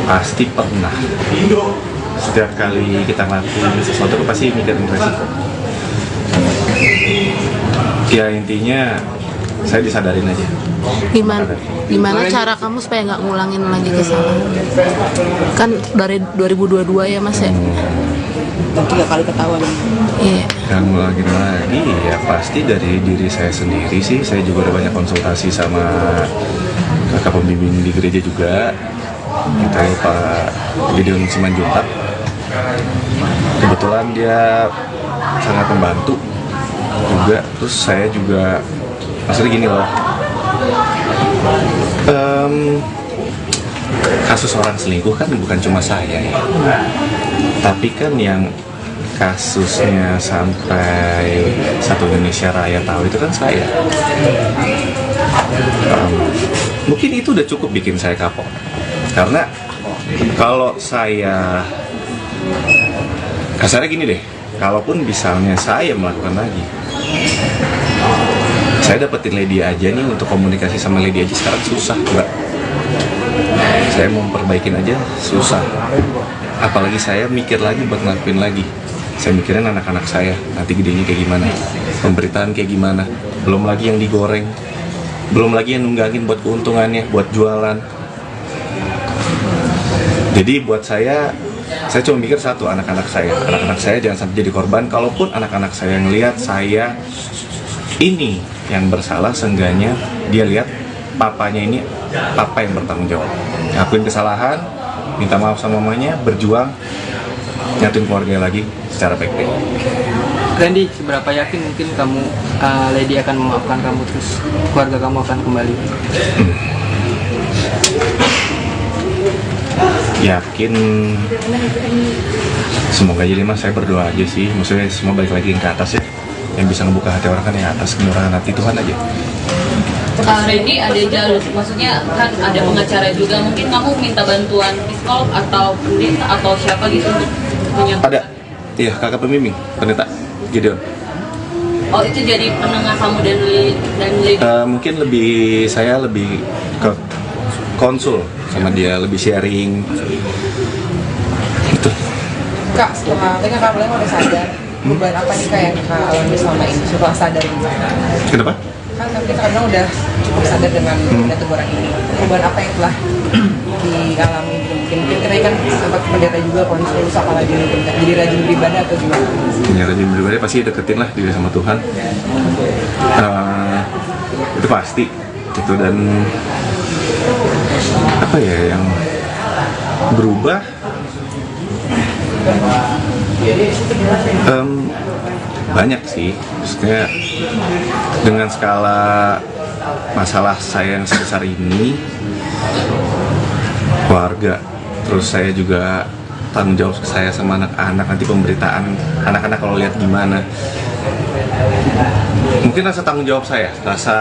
Pasti pernah. Setiap kali kita ngelakuin sesuatu pasti mikirin resiko. Ya intinya saya disadarin aja. Gimana cara kamu supaya nggak ngulangin lagi kesalahan? Kan dari 2022 ya Mas ya. 3 kali ketahuan. Iya. Yang ngulangin lagi ya pasti dari diri saya sendiri sih. Saya juga udah banyak konsultasi sama kakak pembimbing di gereja juga. Kita Pak Gideon Simanjuntak. Kebetulan dia sangat membantu juga. Terus saya juga maksudnya gini loh, kasus orang selingkuh kan bukan cuma saya ya. Tapi kan yang kasusnya sampai satu Indonesia Raya tahu itu kan saya. Mungkin itu udah cukup bikin saya kapok. Karena kalau saya kasarnya gini deh, kalaupun misalnya saya melakukan lagi, saya dapetin Lady aja nih, untuk komunikasi sama Lady aja sekarang susah, Mbak. Saya mau perbaikin aja susah. Apalagi saya mikir lagi buat ngelakuin lagi. Saya mikirin anak-anak saya, nanti gedenya kayak gimana, pemberitaan kayak gimana. Belum lagi yang digoreng, belum lagi yang nunggangin buat keuntungannya, buat jualan. Jadi buat saya cuma mikir satu, anak-anak saya jangan sampai jadi korban. Kalaupun anak-anak saya ngelihat saya ini yang bersalah, seenggaknya dia lihat papanya ini papa yang bertanggung jawab, ngakuin kesalahan, minta maaf sama mamanya, berjuang, nyatuin keluarga lagi secara baik-baik. Randy, seberapa yakin mungkin kamu, Lady akan memaafkan kamu, terus keluarga kamu akan kembali? Yakin, semoga jadi mas, saya berdoa aja sih, maksudnya semua balik lagi ke atas ya. Yang bisa ngebuka hati orang kan yang atas, kemurahan hati Tuhan aja. Randy, ada jalur, maksudnya kan ada pengacara juga, mungkin kamu minta bantuan psikolog atau pendeta atau siapa gitu untuk menyampaikan? Ada, iya, kakak pembimbing, pendeta Gideon. Oh, itu jadi penengah kamu dan Lady? Mungkin saya lebih ke konsul sama dia, lebih sharing gitu. Kak, setelah kan Kak Blank udah sadar, perubahan apa nih Kak yang Kak alami selama ini setelah sadar juga? Kenapa? Kan kita kadang udah cukup sadar dengan teguran ini. Perubahan apa yang telah dialami gitu? Mungkin kita kan sempat pendeta juga konsul, apalagi mungkin jadi rajin beribadah atau gimana? Ya, rajin beribadah pasti deketin lah diri sama Tuhan. Itu pasti gitu. Dan apa ya yang berubah, banyak sih, maksudnya dengan skala masalah saya yang sebesar ini, keluarga, terus saya juga tanggung jawab saya sama anak-anak, nanti pemberitaan anak-anak kalau lihat gimana, mungkin rasa tanggung jawab saya, rasa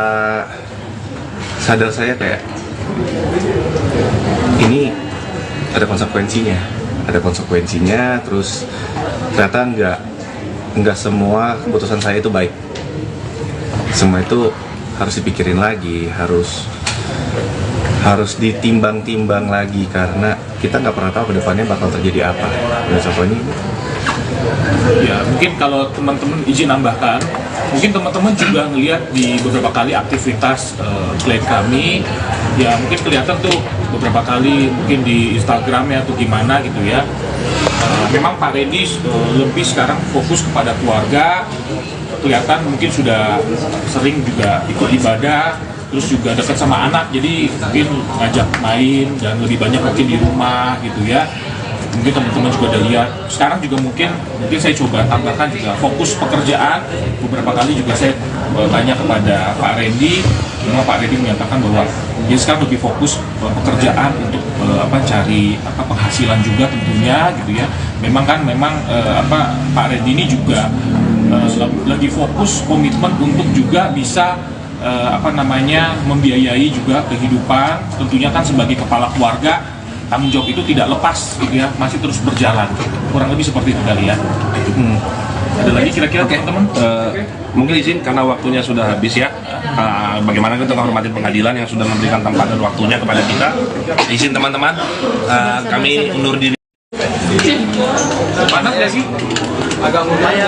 sadar saya kayak ini ada konsekuensinya, terus ternyata nggak semua keputusan saya itu baik, semua itu harus dipikirin lagi, harus ditimbang-timbang lagi, karena kita nggak pernah tahu kedepannya bakal terjadi apa. Dan contohnya ya mungkin kalau teman-teman izin nambahkan, mungkin teman-teman juga ngelihat di beberapa kali aktivitas klien kami, ya mungkin kelihatan tuh beberapa kali mungkin di Instagramnya atau gimana gitu ya. Memang Pak Randy lebih sekarang fokus kepada keluarga, kelihatan mungkin sudah sering juga ikut ibadah, terus juga dekat sama anak, jadi mungkin ngajak main dan lebih banyak mungkin di rumah gitu ya. Mungkin teman-teman juga udah lihat. Sekarang juga mungkin saya coba tambahkan juga fokus pekerjaan. Beberapa kali juga saya tanya kepada Pak Randy, memang Pak Randy menyatakan bahwa dia sekarang lebih fokus pekerjaan untuk cari penghasilan juga tentunya gitu ya. Memang Pak Randy ini juga lagi fokus komitmen untuk juga bisa membiayai juga kehidupan, tentunya kan sebagai kepala keluarga. Tanggung jawab itu tidak lepas gitu ya, masih terus berjalan, kurang lebih seperti itu kali ya. Ada lagi kira-kira teman-teman? Mungkin izin karena waktunya sudah habis ya. Bagaimana kita menghormati pengadilan yang sudah memberikan tempat dan waktunya kepada kita. Izin teman-teman, kami undur diri. Panas nggak sih? Agak mudah ya.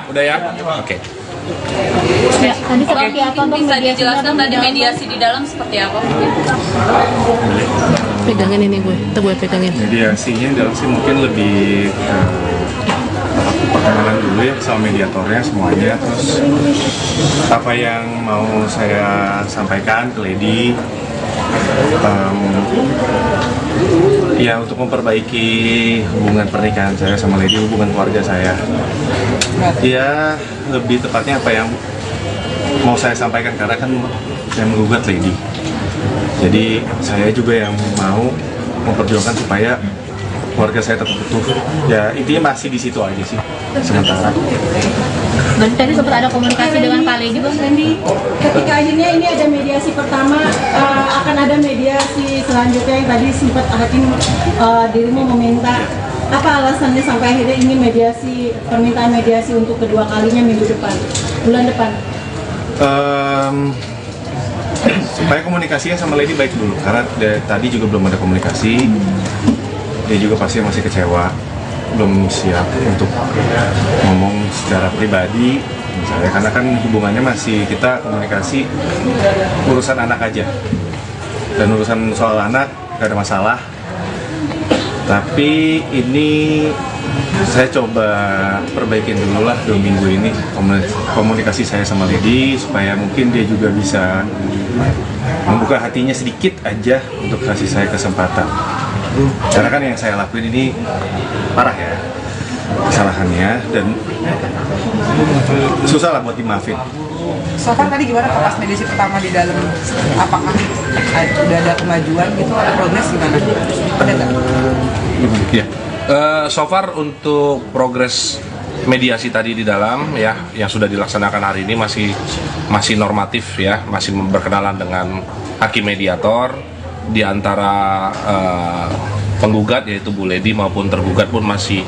Udah ya. Oke. Tadi seperti apa Bang? Bisa dijelaskan tadi mediasi di dalam seperti apa? Pegangin ini gue pegangin. Mediasinya dalam sih mungkin lebih perkenalan dulu ya sama mediatornya semuanya, terus apa yang mau saya sampaikan ke Lady Ya, untuk memperbaiki hubungan pernikahan saya sama Lady, hubungan keluarga saya. Ya, lebih tepatnya apa yang mau saya sampaikan, karena kan saya menggugat Lady. Jadi saya juga yang mau memperjuangkan supaya keluarga saya tetap utuh. Ya, intinya masih di situ aja sih sementara. Berarti tadi sempat ada komunikasi dengan Pak Lady, Bang Randy? Ketika akhirnya ini ada mediasi pertama, akan ada mediasi selanjutnya yang tadi sempat Hakim dirimu meminta. Apa alasannya sampai akhirnya ingin mediasi, permintaan mediasi untuk kedua kalinya bulan depan? Supaya komunikasinya sama Lady baik dulu, karena tadi juga belum ada komunikasi. Dia juga pasti masih kecewa, belum siap untuk ngomong secara pribadi misalnya, karena kan hubungannya masih, kita komunikasi urusan anak aja, dan urusan soal anak gak ada masalah. Tapi ini saya coba perbaikin dulu lah 2 minggu ini komunikasi saya sama Lady, supaya mungkin dia juga bisa membuka hatinya sedikit aja untuk kasih saya kesempatan. Karena kan yang saya lakuin ini parah ya kesalahannya, dan susah lah buat dimaafin. So far tadi gimana pas mediasi pertama di dalam? Apakah udah ada kemajuan gitu, ada progres gimana? Ada nggak? Ya, so far untuk progres mediasi tadi di dalam ya yang sudah dilaksanakan hari ini masih normatif ya, masih berkenalan dengan hakim mediator. Di antara penggugat yaitu Bu Lady maupun tergugat pun masih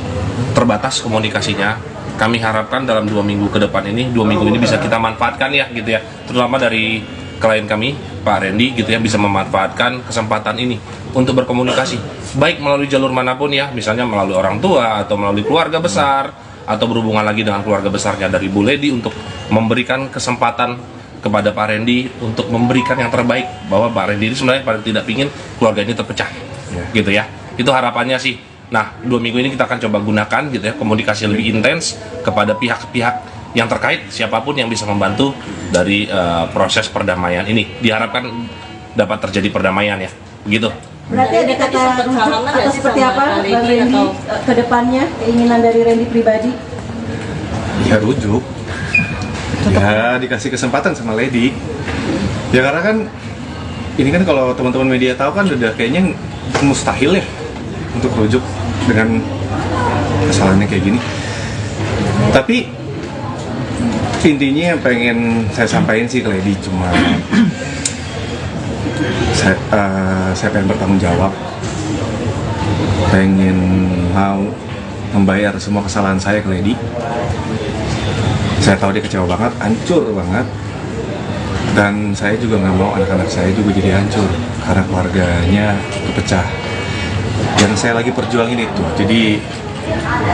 terbatas komunikasinya. Kami harapkan dalam 2 minggu ke depan ini, 2 minggu ini bisa kita manfaatkan ya gitu ya, terutama dari klien kami Pak Randy gitu ya, bisa memanfaatkan kesempatan ini untuk berkomunikasi baik melalui jalur manapun ya, misalnya melalui orang tua atau melalui keluarga besar, atau berhubungan lagi dengan keluarga besarnya dari Bu Lady, untuk memberikan kesempatan kepada Pak Randy untuk memberikan yang terbaik, bahwa Pak Randy ini sebenarnya paling tidak ingin keluarga ini terpecah gitu ya, itu harapannya sih. Nah, 2 minggu ini kita akan coba gunakan gitu ya, komunikasi lebih intens kepada pihak-pihak yang terkait, siapapun yang bisa membantu dari proses perdamaian ini. Diharapkan dapat terjadi perdamaian ya, begitu. Berarti ada kata rujuk atau seperti apa Bang Randy ke depannya, keinginan dari Randy pribadi? Ya rujuk, ya dikasih kesempatan sama Lady. Ya karena kan ini kan kalau teman-teman media tahu kan udah kayaknya mustahil ya untuk rujuk dengan kesalahannya kayak gini. Tapi intinya yang pengen saya sampaikan sih ke Lady cuma saya pengen bertanggung jawab, pengen mau membayar semua kesalahan saya ke Lady. Saya tahu dia kecewa banget, hancur banget, dan saya juga nggak mau anak-anak saya juga jadi hancur karena keluarganya terpecah. Yang saya lagi perjuangin itu, jadi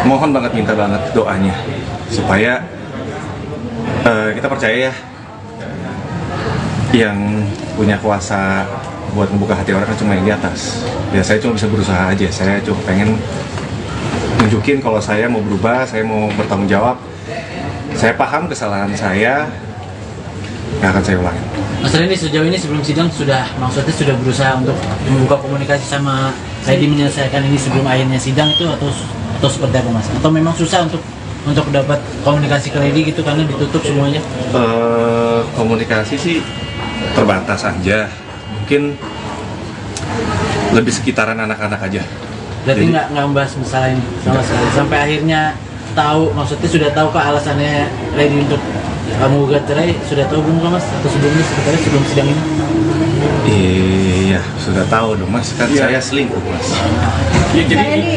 mohon banget, minta banget doanya supaya kita percaya ya, yang punya kuasa buat membuka hati orang kan cuma yang di atas. Ya saya cuma bisa berusaha aja, saya cuma pengen nunjukin kalau saya mau berubah, saya mau bertanggung jawab. Saya paham kesalahan saya, nggak akan saya ulangi. Mas Randy, sejauh ini sebelum sidang maksudnya sudah berusaha untuk membuka komunikasi sama Lady menyelesaikan ini sebelum akhirnya sidang itu, atau seperti apa Mas? Atau memang susah untuk dapat komunikasi ke Lady gitu karena ditutup semuanya? Komunikasi sih terbatas aja, mungkin lebih sekitaran anak-anak aja. Berarti nggak membahas masalah ini sama sekali sampai akhirnya tahu, maksudnya sudah tahu kah alasannya Lady untuk menggugat cerai? Sudah tahu belum Mas? Atau sebelumnya sebenarnya sebelum sidang ini? Iya, sudah tahu dong Mas, kan saya selingkuh Mas. Ya,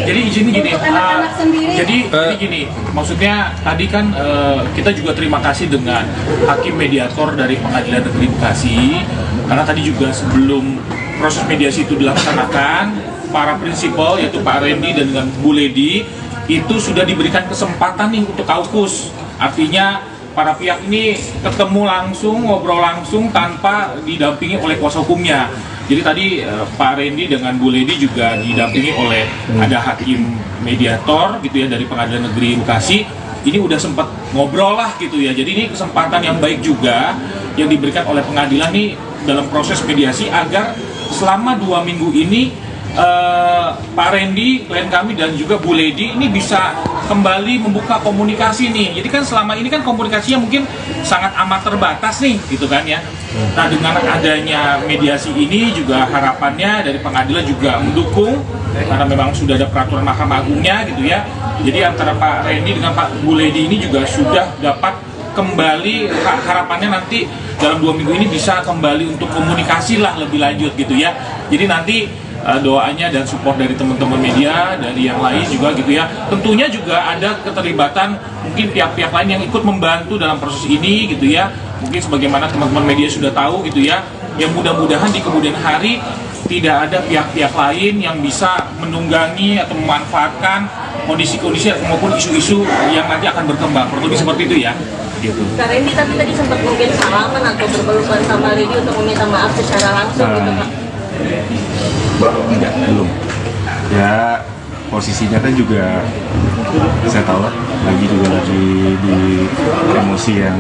jadi izin gini. Anak-anak sendiri. Jadi gini, maksudnya tadi kan kita juga terima kasih dengan hakim mediator dari Pengadilan Negeri Bekasi, karena tadi juga sebelum proses mediasi itu dilaksanakan, para prinsipal yaitu Pak Randy dan dengan Bu Lady itu sudah diberikan kesempatan nih untuk kaukus. Artinya para pihak ini ketemu langsung, ngobrol langsung tanpa didampingi oleh kuasa hukumnya. Jadi tadi Pak Randy dengan Bu Lady juga didampingi oleh ada hakim mediator gitu ya dari Pengadilan Negeri Bekasi. Ini udah sempat ngobrol lah gitu ya. Jadi ini kesempatan yang baik juga yang diberikan oleh pengadilan nih dalam proses mediasi agar selama 2 minggu ini Pak Randy, klien kami dan juga Bu Lady ini bisa kembali membuka komunikasi nih. Jadi kan selama ini kan komunikasinya mungkin sangat amat terbatas nih, gitu kan ya. Nah, dengan adanya mediasi ini juga harapannya dari pengadilan juga mendukung, karena memang sudah ada peraturan Mahkamah Agungnya gitu ya. Jadi antara Pak Randy dengan Pak Bu Lady ini juga sudah dapat kembali, harapannya nanti dalam 2 minggu ini bisa kembali untuk komunikasi lah lebih lanjut gitu ya. Jadi nanti doanya dan support dari teman-teman media, dari yang lain juga gitu ya. Tentunya juga ada keterlibatan mungkin pihak-pihak lain yang ikut membantu dalam proses ini gitu ya. Mungkin sebagaimana teman-teman media sudah tahu gitu ya. Yang mudah-mudahan di kemudian hari tidak ada pihak-pihak lain yang bisa menunggangi atau memanfaatkan kondisi-kondisi maupun isu-isu yang nanti akan berkembang. Kurang lebih seperti itu ya. Gitu. Kak Randy tapi tadi sempat mungkin salaman atau berpelukan sama Lady untuk meminta maaf secara langsung gitu Kak? Enggak, belum. Ya posisinya kan juga saya tahu lah, lagi di emosi yang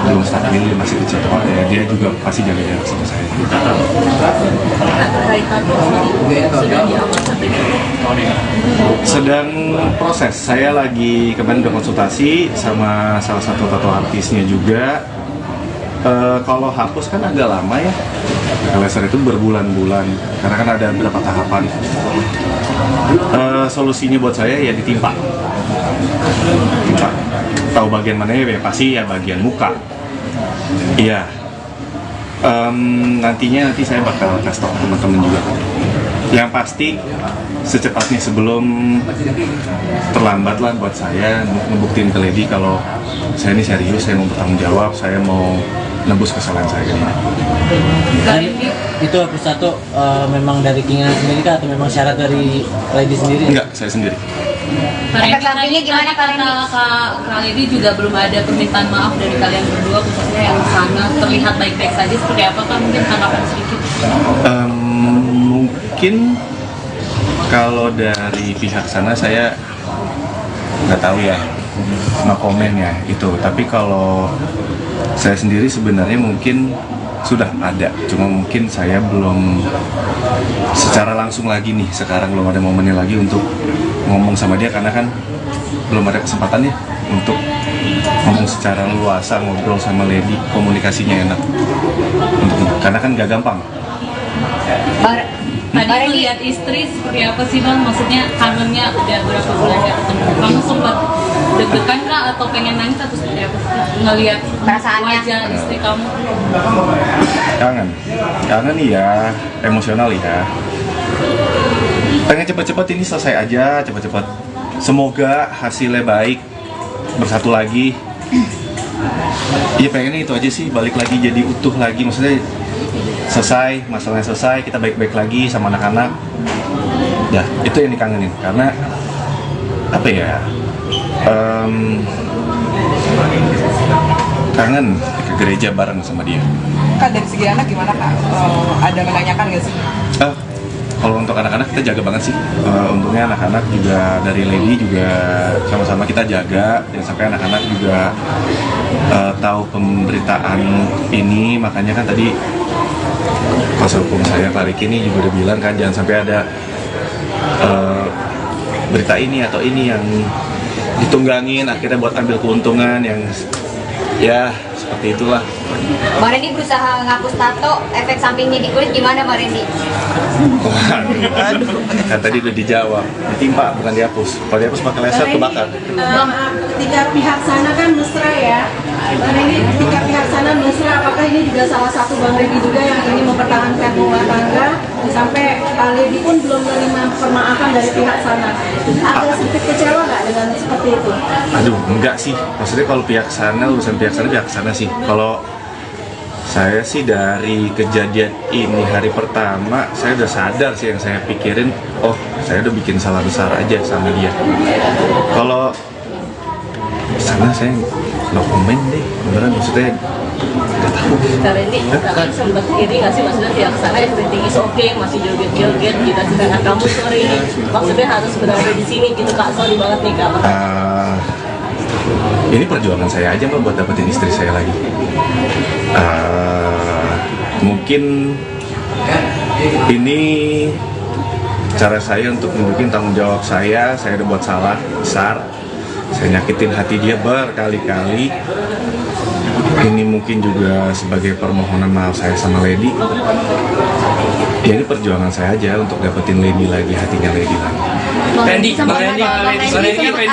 belum stabil, masih kecewa ya, dia juga pasti jaga jarak sama saya. Sedang proses, saya lagi kemarin udah konsultasi sama salah satu tato artisnya juga. Kalau hapus kan agak lama ya, laser itu berbulan-bulan karena kan ada beberapa tahapan. Solusinya buat saya ya ditimpa. Tahu bagian mana ya, pasti ya bagian muka. Iya. Nanti saya bakal kasih tahu teman-teman juga. Yang pasti secepatnya sebelum terlambat lah buat saya ngebuktiin ke Lady kalau saya ini serius, saya mau bertanggung jawab, saya mau nembus kesalahan saya ini. Itu hapus tato memang dari keinginan sendiri kah atau memang syarat dari Lady sendiri? Enggak, saya sendiri. Efek sampingnya gimana Kak Lady juga belum ada permintaan maaf dari kalian berdua, khususnya yang sana terlihat baik-baik saja, seperti apa Kak? Mungkin tanggapan sedikit. Mungkin kalau dari pihak sana saya nggak tahu ya, no komen ya itu. Tapi kalau saya sendiri sebenarnya mungkin sudah ada, cuma mungkin saya belum secara langsung lagi nih, sekarang belum ada momennya lagi untuk ngomong sama dia karena kan belum ada kesempatannya untuk ngomong secara luasa, ngobrol sama Lady, komunikasinya enak karena kan gak gampang. Tadi melihat istri seperti apa sih Bang? Maksudnya kangennya udah berapa bulan gak ketemu? Kamu sempat deg-degan kah atau pengen nangis atau seperti apa sih? Ngelihat wajah istri kamu? Kangen ya, emosional ya. Pengen cepet-cepet ini selesai aja, cepet-cepet. Semoga hasilnya baik, bersatu lagi. Iya pengennya itu aja sih, balik lagi jadi utuh lagi, maksudnya selesai, masalahnya selesai, kita baik-baik lagi sama anak-anak. Ya, itu yang dikangenin, karena apa ya, kangen ke gereja bareng sama dia. Kak, dari segi anak gimana Kak? Ada menanyakan nggak sih? Kalau untuk anak-anak kita jaga banget sih. Untungnya anak-anak juga dari Lady juga sama-sama kita jaga, dan sampai anak-anak juga tahu pemberitaan ini. Makanya kan tadi kuasa hukum saya Pak Riki ini juga udah bilang kan jangan sampai ada berita ini atau ini yang ditunggangin akhirnya buat ambil keuntungan yang ya seperti itulah. Mbak Randy berusaha ngapus tato, efek sampingnya di kulit gimana Mbak Randy? Kan tadi udah dijawab, ditimpa bukan dihapus. Kalau dihapus pakai laser kebakar. Ketika pihak sana kan mesra ya, Bang Randy, ketika pihak sana mesra, apakah ini juga salah satu Bang Randy juga yang ingin mempertahankan rumah tangga sampai Pak Lady pun belum menerima permaafan dari pihak sana? Ada sedikit kecewa nggak dengan seperti itu? Aduh, enggak sih. Maksudnya kalau pihak sana, urusan pihak sana sih. Kalau saya sih dari kejadian ini hari pertama, saya udah sadar sih yang saya pikirin, oh saya udah bikin salah besar aja sama dia. Kalau sana saya no komen deh, beneran maksudnya nggak tahu. Kak Randy, Kakak sempat iri nggak sih maksudnya pihak sana everything is okay, masih joget-joget, kita sedangkan kamu sorry ini, maksudnya harus berada di sini gitu Kak, sorry banget nih Kak. Ini perjuangan saya aja Mbak buat dapetin istri saya lagi. Mungkin Ini cara saya untuk nunjukin tanggung jawab saya udah buat salah besar, saya nyakitin hati dia berkali-kali. Ini mungkin juga sebagai permohonan maaf saya sama Lady. Ya ini perjuangan saya aja untuk dapetin Lady lagi, hatinya Lady lagi. Randy kan Randy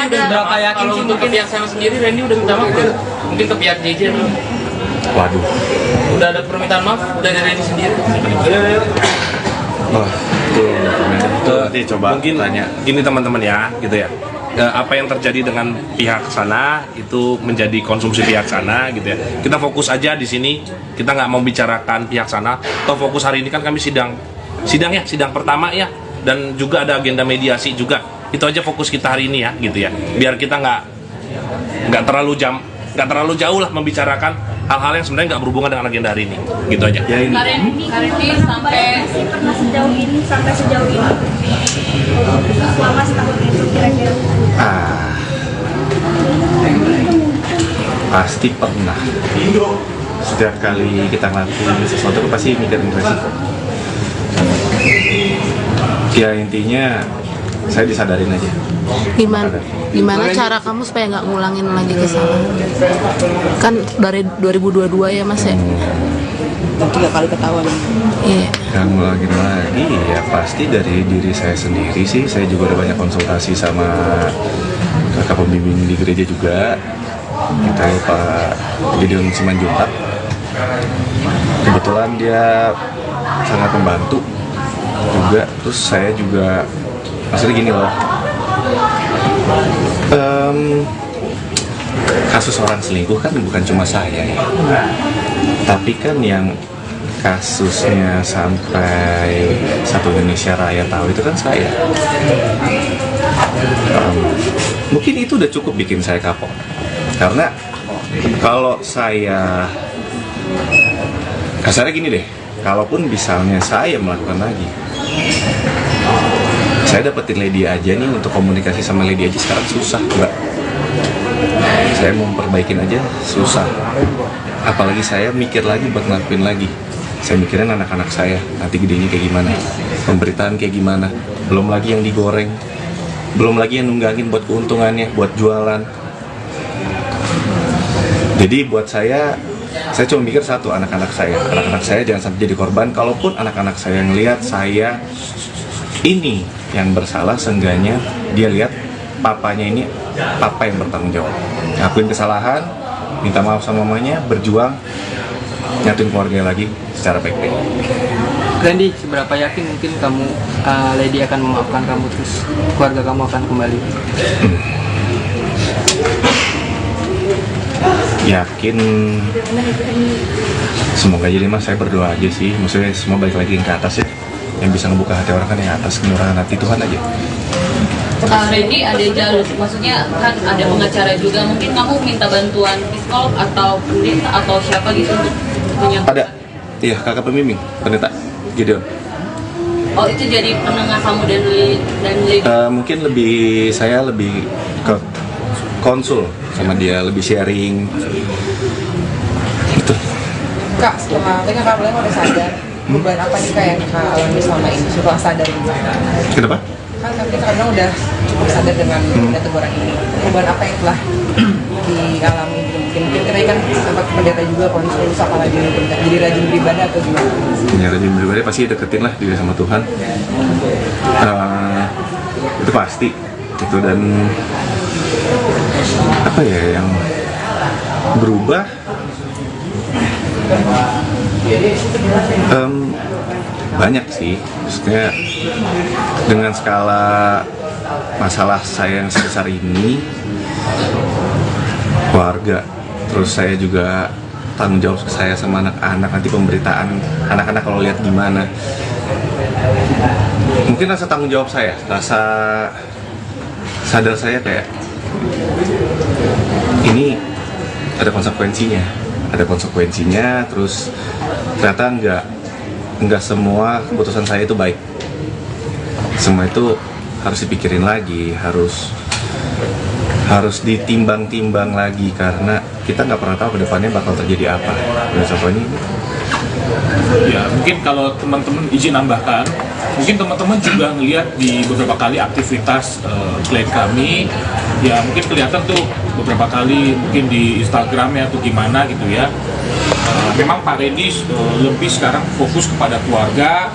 udah berapa yakin sih untuk ke pihak sana sendiri? Randy udah minta maaf kan? Mungkin ke pihak JJ belum? Waduh. Udah ada permintaan maaf dari Randy sendiri? Oh, itu nanti coba mungkin tanya. Gini teman-teman ya, gitu ya. Apa yang terjadi dengan pihak sana itu menjadi konsumsi pihak sana, gitu ya. Kita fokus aja di sini. Kita nggak mau bicarakan pihak sana. Toh fokus hari ini kan kami sidang pertama ya, dan juga ada agenda mediasi juga. Itu aja fokus kita hari ini ya, gitu ya. Biar kita nggak terlalu jauh lah membicarakan hal-hal yang sebenarnya nggak berhubungan dengan agenda hari ini, gitu aja. Ya ini. Karini sampai pernah sejauh ini selama setahun itu kira-kira Pasti pernah. Setiap kali kita ngelakuin sesuatu pasti mikirin resiko. Ya intinya saya disadarin aja. Gimana cara kamu supaya nggak ngulangin lagi kesalahan? Kan dari 2022 ya Mas ya? 3 kali ketahuan. Iya. Yang ngulangin lagi ya pasti dari diri saya sendiri sih. Saya juga udah banyak konsultasi sama kakak pembimbing di gereja juga. Kita Pak Gideon Simanjuntak. Kebetulan dia sangat membantu juga. Terus saya juga maksudnya gini loh. Kasus orang selingkuh kan bukan cuma saya ya. Tapi kan yang kasusnya sampai satu Indonesia Raya tahu itu kan saya. Mungkin itu udah cukup bikin saya kapok. Karena kalau saya kasarnya gini deh, kalaupun misalnya saya melakukan lagi, saya dapetin Lady aja nih, untuk komunikasi sama Lady aja sekarang susah, Mbak. Saya mau perbaikin aja susah. Apalagi saya mikir lagi buat ngelakuin lagi. Saya mikirin anak-anak saya, nanti gedenya kayak gimana, pemberitaan kayak gimana, belum lagi yang digoreng, belum lagi yang nunggangin buat keuntungannya, buat jualan. Jadi buat saya cuma mikir satu, anak-anak saya jangan sampai jadi korban. Kalaupun anak-anak saya ngelihat saya ini yang bersalah, seenggaknya dia lihat papanya ini papa yang bertanggung jawab, ngakuin kesalahan, minta maaf sama mamanya, berjuang, nyatuin keluarga lagi secara baik-baik. Randy, seberapa yakin mungkin kamu Lady akan memaafkan kamu, terus keluarga kamu akan kembali? Yakin, semoga jadi Mas, saya berdoa aja sih, maksudnya semua balik lagi ke atas ya. Yang bisa ngebuka hati orang kan yang atas, kemurahan hati Tuhan aja. Randy ada jalur, maksudnya kan ada pengacara juga, mungkin kamu minta bantuan psikolog atau pendeta atau siapa gitu untuk menyampaikan? Ada, iya kakak pembimbing, pendeta Gideon. Oh itu jadi penengah kamu dan Lady? Mungkin saya lebih ke konsul sama dia, lebih sharing gitu. Kak, setelah tadi Kak Belen udah sadar, perubahan apa nih Kak yang Kak alami selama ini setelah sadar juga? Kenapa? Kan kita kadang udah cukup sadar dengan teguran ini. Perubahan apa yang telah dialami gitu? Mungkin kita kan sempat pendeta juga konsul, apalagi jadi rajin beribadah atau gimana? Ya rajin beribadah pasti deketin lah diri sama Tuhan. Itu pasti itu. Dan apa ya yang berubah, banyak sih, maksudnya dengan skala masalah saya yang sebesar ini, keluarga, terus saya juga tanggung jawab saya sama anak-anak, nanti pemberitaan anak-anak kalau lihat gimana, mungkin rasa tanggung jawab saya, rasa sadar saya kayak ini ada konsekuensinya, terus ternyata nggak semua keputusan saya itu baik, semua itu harus dipikirin lagi, harus ditimbang-timbang lagi, karena kita nggak pernah tahu kedepannya bakal terjadi apa. Dan contohnya ini Ya, mungkin kalau teman-teman izin nambahkan, mungkin teman-teman juga ngelihat di beberapa kali aktivitas klien kami, ya mungkin kelihatan tuh beberapa kali mungkin di Instagramnya atau gimana gitu ya. Memang Pak Randy lebih sekarang fokus kepada keluarga,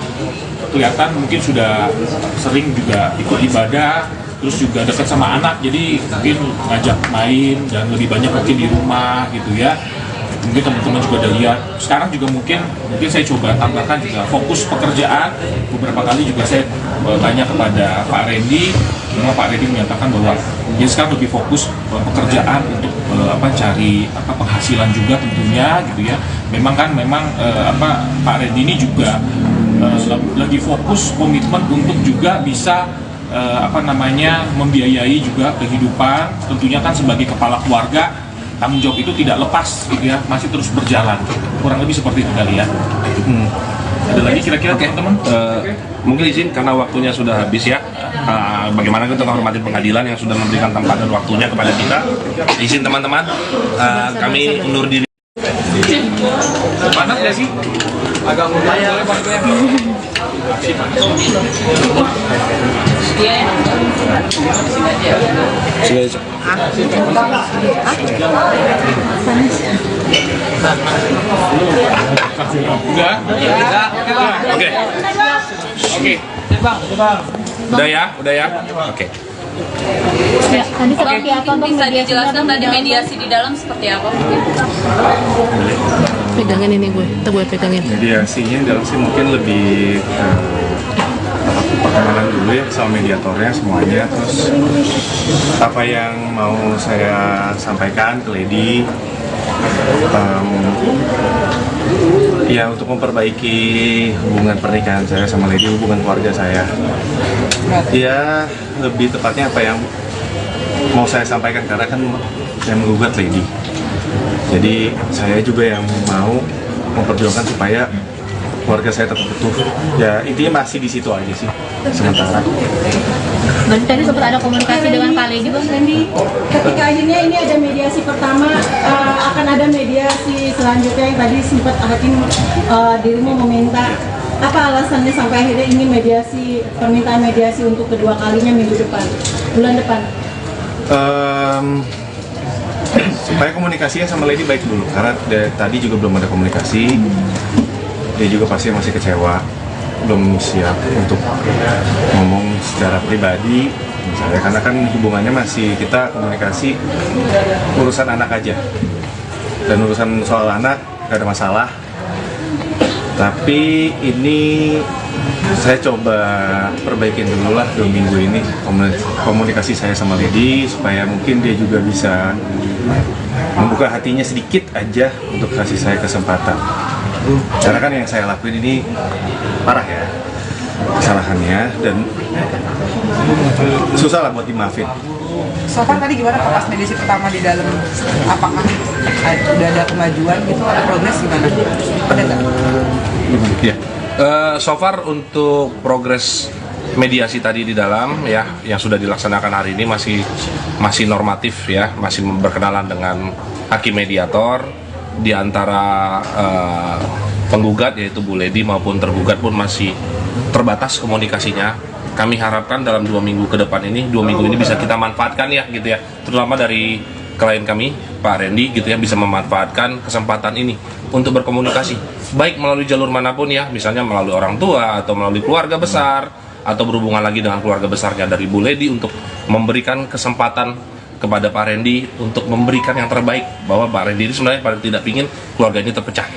kelihatan mungkin sudah sering juga ikut ibadah, terus juga dekat sama anak, jadi mungkin ngajak main dan lebih banyak mungkin di rumah gitu ya. Mungkin teman-teman juga udah lihat. Sekarang juga mungkin saya coba tambahkan juga fokus pekerjaan. Beberapa kali juga saya tanya kepada Pak Randy, memang Pak Randy menyatakan bahwa dia sekarang lebih fokus pekerjaan untuk cari penghasilan juga tentunya gitu ya. Memang Pak Randy ini juga lagi fokus komitmen untuk juga bisa membiayai juga kehidupan, tentunya kan sebagai kepala keluarga tanggung jawab itu tidak lepas gitu ya, masih terus berjalan, kurang lebih seperti itu kali ya. Ada lagi kira-kira teman-teman? Mungkin izin karena waktunya sudah habis ya. Bagaimana kita menghormati pengadilan yang sudah memberikan tempat dan waktunya kepada kita. Izin teman-teman, kami undur diri. Panas nggak sih? Agak mudah. Udah ya. Oke. Ya, tadi seperti apa Bang? Bisa dijelaskan tadi mediasi di dalam seperti apa? Pegangin ini gue pegangin. Mediasinya dalam sih mungkin lebih perkenalan dulu ya sama mediatornya semuanya, terus apa yang mau saya sampaikan ke Lady, ya untuk memperbaiki hubungan pernikahan saya sama Lady, hubungan keluarga saya. Ya lebih tepatnya apa yang mau saya sampaikan, karena kan saya menggugat Lady. Jadi saya juga yang mau memperjuangkan supaya keluarga saya tetap utuh. Ya intinya masih di situ aja sih sementara. Berarti tadi sempat ada komunikasi dengan Pak Lady, Bang Randy. Ketika akhirnya ini ada mediasi pertama, akan ada mediasi selanjutnya yang tadi sempat hakim dirimu meminta. Apa alasannya sampai akhirnya ingin permintaan mediasi untuk kedua kalinya bulan depan? Supaya komunikasinya sama Lady baik dulu, karena tadi juga belum ada komunikasi. Dia juga pasti masih kecewa, belum siap untuk ngomong secara pribadi misalnya, karena kan hubungannya masih kita komunikasi urusan anak aja, dan urusan soal anak gak ada masalah. Tapi ini saya coba perbaikin dulu lah 2 minggu ini komunikasi saya sama Lady, supaya mungkin dia juga bisa membuka hatinya sedikit aja untuk kasih saya kesempatan. Karena kan yang saya lakuin ini parah ya kesalahannya, dan susah lah buat dimaafin. So far tadi gimana pas mediasi pertama di dalam? Apakah udah ada kemajuan gitu, ada progres gimana? Ada nggak? Ya. So far untuk progres mediasi tadi di dalam ya yang sudah dilaksanakan hari ini masih normatif ya, masih berkenalan dengan hakim mediator. Di antara penggugat yaitu Bu Lady maupun tergugat pun masih terbatas komunikasinya. Kami harapkan dalam 2 minggu ke depan ini, 2 minggu ini bisa kita manfaatkan ya gitu ya, terutama dari klien kami Pak Randy gitu ya, bisa memanfaatkan kesempatan ini untuk berkomunikasi baik melalui jalur manapun ya, misalnya melalui orang tua atau melalui keluarga besar, atau berhubungan lagi dengan keluarga besarnya dari Bu Lady, untuk memberikan kesempatan kepada Pak Randy untuk memberikan yang terbaik, bahwa Pak Randy ini sebenarnya paling tidak ingin keluarga ini terpecah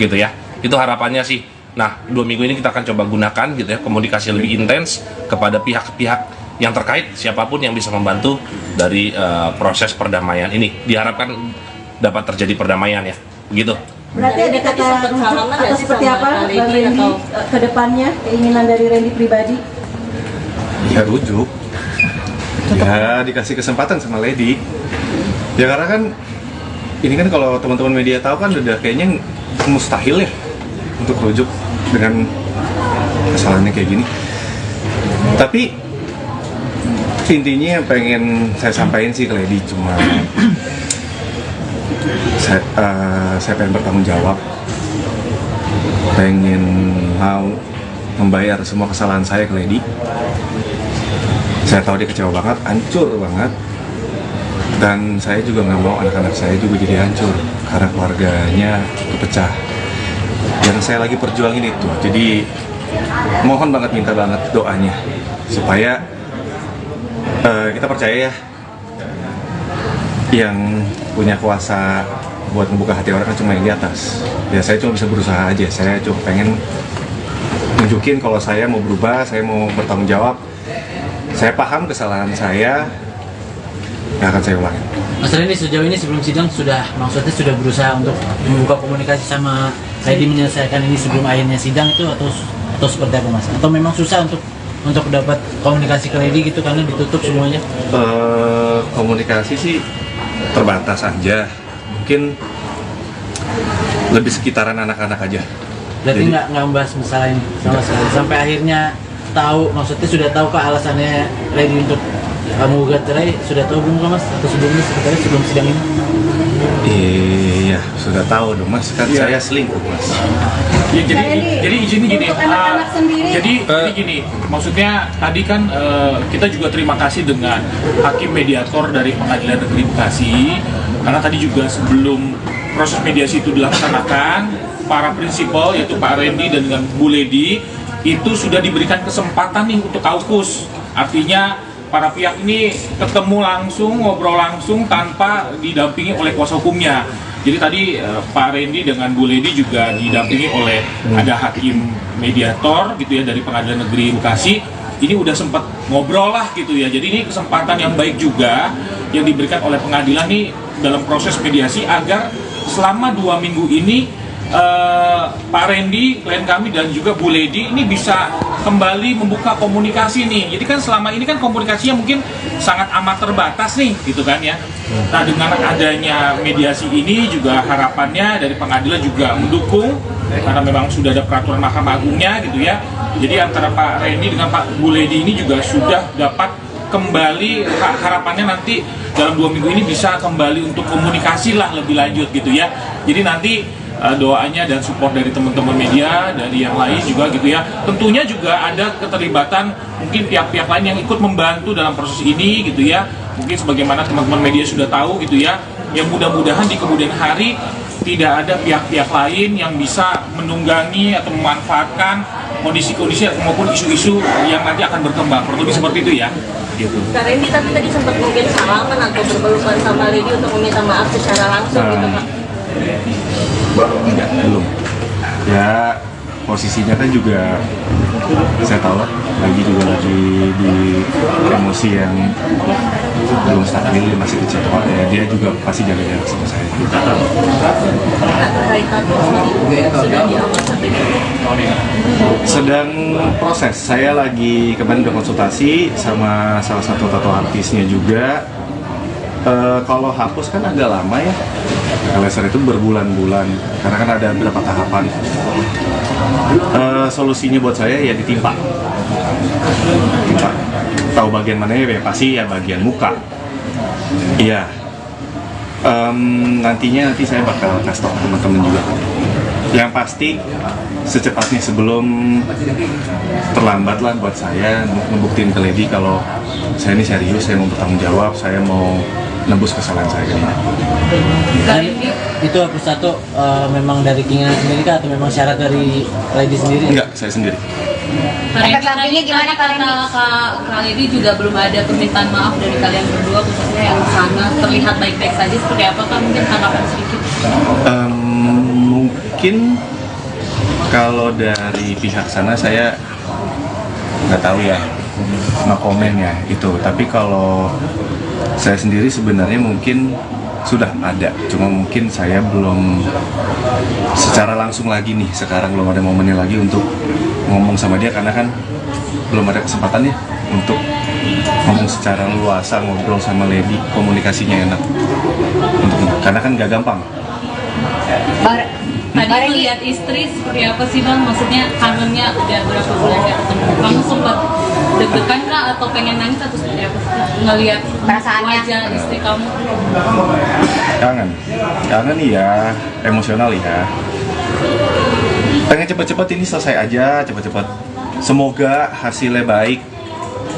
gitu ya, itu harapannya sih. Nah 2 minggu ini kita akan coba gunakan gitu ya, komunikasi lebih intens kepada pihak-pihak yang terkait, siapapun yang bisa membantu dari proses perdamaian ini, diharapkan dapat terjadi perdamaian ya begitu. Berarti ada kata rujuk atau seperti apa Bang Randy ke depannya, keinginan dari Randy pribadi? Ya rujuk, ya dikasih kesempatan sama Lady ya, karena kan ini kan kalau teman-teman media tahu kan udah kayaknya mustahil ya untuk rujuk dengan kesalahannya kayak gini. Tapi intinya yang pengen saya sampaikan sih ke Lady cuma saya pengen bertanggung jawab pengen mau membayar semua kesalahan saya ke Lady. Saya tahu dia kecewa banget, hancur banget, dan saya juga nggak mau anak-anak saya juga jadi hancur karena keluarganya kepecah. Yang saya lagi perjuangin itu, jadi mohon banget, minta banget doanya supaya kita percaya ya, yang punya kuasa buat membuka hati orang kan cuma yang di atas. Ya saya cuma bisa berusaha aja, saya cuma pengen nunjukin kalau saya mau berubah, saya mau bertanggung jawab. Saya paham kesalahan saya, nggak akan saya ulangi. Mas Randy, sejauh ini sebelum sidang maksudnya sudah berusaha untuk membuka komunikasi sama Lady menyelesaikan ini sebelum akhirnya sidang itu atau seperti apa Mas? Atau memang susah untuk dapat komunikasi ke Lady gitu karena ditutup semuanya? Komunikasi sih terbatas aja, mungkin lebih sekitaran anak-anak aja. Berarti nggak membahas masalah ini sama sekali sampai akhirnya tahu, maksudnya sudah tahu kah alasannya Lady untuk menggugat cerai, sudah tahu belum Mas? Atau sebelumnya sebenarnya sebelum sidang ini? Iya, sudah tahu dong Mas, kan saya selingkuh Mas. Ya, jadi izin gini, Untuk anak-anak sendiri. jadi gini, maksudnya tadi kan kita juga terima kasih dengan hakim mediator dari Pengadilan Negeri Bekasi, karena tadi juga sebelum proses mediasi itu dilaksanakan, para prinsipal yaitu Pak Randy dan dengan Bu Lady itu sudah diberikan kesempatan nih untuk kaukus, artinya para pihak ini ketemu langsung, ngobrol langsung tanpa didampingi oleh kuasa hukumnya. Jadi tadi Pak Randy dengan Bu Lady juga didampingi oleh ada hakim mediator gitu ya dari Pengadilan Negeri Bekasi. Ini udah sempat ngobrol lah gitu ya. Jadi ini kesempatan yang baik juga yang diberikan oleh pengadilan nih dalam proses mediasi agar selama 2 minggu ini Pak Randy, klien kami dan juga Bu Lady ini bisa kembali membuka komunikasi nih. Jadi kan selama ini kan komunikasinya mungkin sangat amat terbatas nih gitu kan ya. Nah dengan adanya mediasi ini juga harapannya dari pengadilan juga mendukung karena memang sudah ada peraturan Mahkamah Agungnya gitu ya. Jadi antara Pak Randy dengan Pak Bu Lady ini juga sudah dapat kembali, harapannya nanti dalam 2 minggu ini bisa kembali untuk komunikasi lah lebih lanjut gitu ya. Jadi nanti doanya dan support dari teman-teman media, dari yang lain juga gitu ya. Tentunya juga ada keterlibatan mungkin pihak-pihak lain yang ikut membantu dalam proses ini gitu ya. Mungkin sebagaimana teman-teman media sudah tahu gitu ya. Yang mudah-mudahan di kemudian hari tidak ada pihak-pihak lain yang bisa menunggangi atau memanfaatkan kondisi-kondisi maupun isu-isu yang nanti akan berkembang. Kurang lebih seperti itu ya. Gitu. Kak Randy tapi tadi sempat mungkin salaman atau berpelukan sama Lady untuk meminta maaf secara langsung gitu Kak? Enggak, belum. Ya posisinya kan juga saya tahu lah, lagi di emosi yang belum stabil, masih kecewa ya, dia juga pasti jaga jarak sama saya. Sedang proses, saya lagi kemarin udah konsultasi sama salah satu tato artisnya juga. Kalau hapus kan agak lama ya, laser itu berbulan-bulan karena kan ada beberapa tahapan. Solusinya buat saya ya ditimpa. Tahu bagian mana ya, pasti ya bagian muka. Iya. Nanti saya bakal kasih tau teman-teman juga. Yang pasti secepatnya sebelum terlambat lah buat saya ngebuktiin ke Lady kalau saya ini serius, saya mau bertanggung jawab, saya mau nembus kesalahan saya ini. Dan itu hapus tato memang dari keinginan sendiri kah atau memang syarat dari Lady sendiri? Enggak, saya sendiri. Efek sampingnya gimana kalian? Kak Lady juga belum ada permintaan maaf dari kalian berdua, khususnya yang sana terlihat baik-baik saja, seperti apa kan mungkin tanggapan sedikit? Mungkin kalau dari pihak sana saya nggak tahu ya, no komen ya itu. Tapi kalau saya sendiri sebenarnya mungkin sudah ada, cuma mungkin saya belum secara langsung lagi nih, sekarang belum ada momennya lagi untuk ngomong sama dia karena kan belum ada kesempatannya untuk ngomong secara luasa, ngobrol sama Lady, komunikasinya enak karena kan gak gampang. Tadi melihat istri seperti apa sih Bang? Maksudnya kangennya udah berapa bulan gak ketemu? Kamu sempat deg-degan kah atau pengen nangis atau seperti apa sih? Ngelihat wajah istri kamu? Kangen ya, emosional ya. pengen cepet-cepet ini selesai aja, cepet-cepet. Semoga hasilnya baik,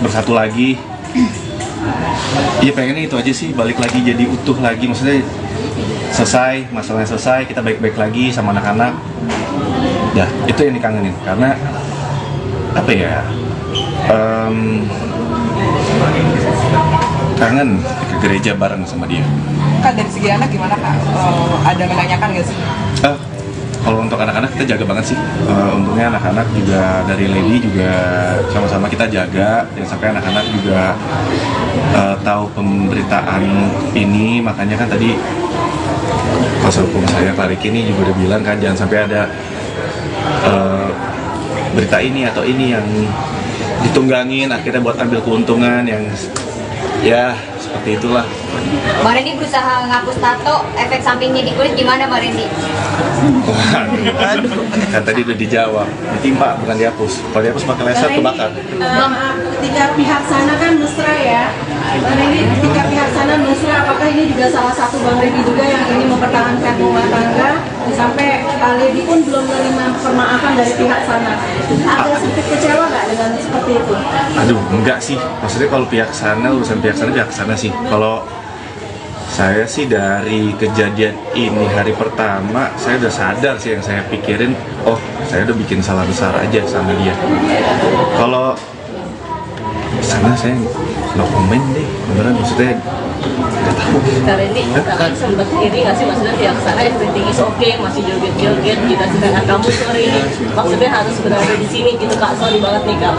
bersatu lagi. Iya pengennya itu aja sih, balik lagi jadi utuh lagi, maksudnya selesai, masalahnya selesai, kita baik-baik lagi sama anak-anak. Ya itu yang dikangenin, karena apa ya, kangen ke gereja bareng sama dia. Kak, dari segi anak gimana Kak? Ada menanyakan nggak sih? Kalau untuk anak-anak kita jaga banget sih. Untungnya anak-anak juga dari Lady juga sama-sama kita jaga, dan sampai anak-anak juga tahu pemberitaan ini. Makanya kan tadi kuasa hukum saya Pak Riki ini juga udah bilang kan jangan sampai ada berita ini atau ini yang ditunggangin akhirnya buat ambil keuntungan yang ya seperti itulah. Bang Randy berusaha ngapus tato, efek sampingnya di kulit gimana Bang Randy? Kan tadi udah dijawab, ditimpa bukan dihapus. Kalau dihapus pakai laser kebakar. Ketika pihak sana kan mesra ya, Bang Randy, ketika pihak sana mesra, apakah ini juga salah satu Bang Randy juga yang ingin mempertahankan rumah tangga sampai Lady pun belum menerima permaafan dari pihak sana? Ada sedikit kecewa nggak dengan seperti itu? Aduh, enggak sih. Maksudnya kalau pihak sana, urusan pihak sana sih. Kalau saya sih dari kejadian ini hari pertama, saya udah sadar sih yang saya pikirin, oh saya udah bikin salah besar aja sama dia. Kalau sana saya no komen deh, beneran maksudnya nggak tahu. Kak Randy, kakak sempat iri nggak sih maksudnya pihak sana everything is okay, masih joget-joget, kita sedangkan kamu sorry, maksudnya harus berada di sini gitu Kak, sorry banget nih Kak.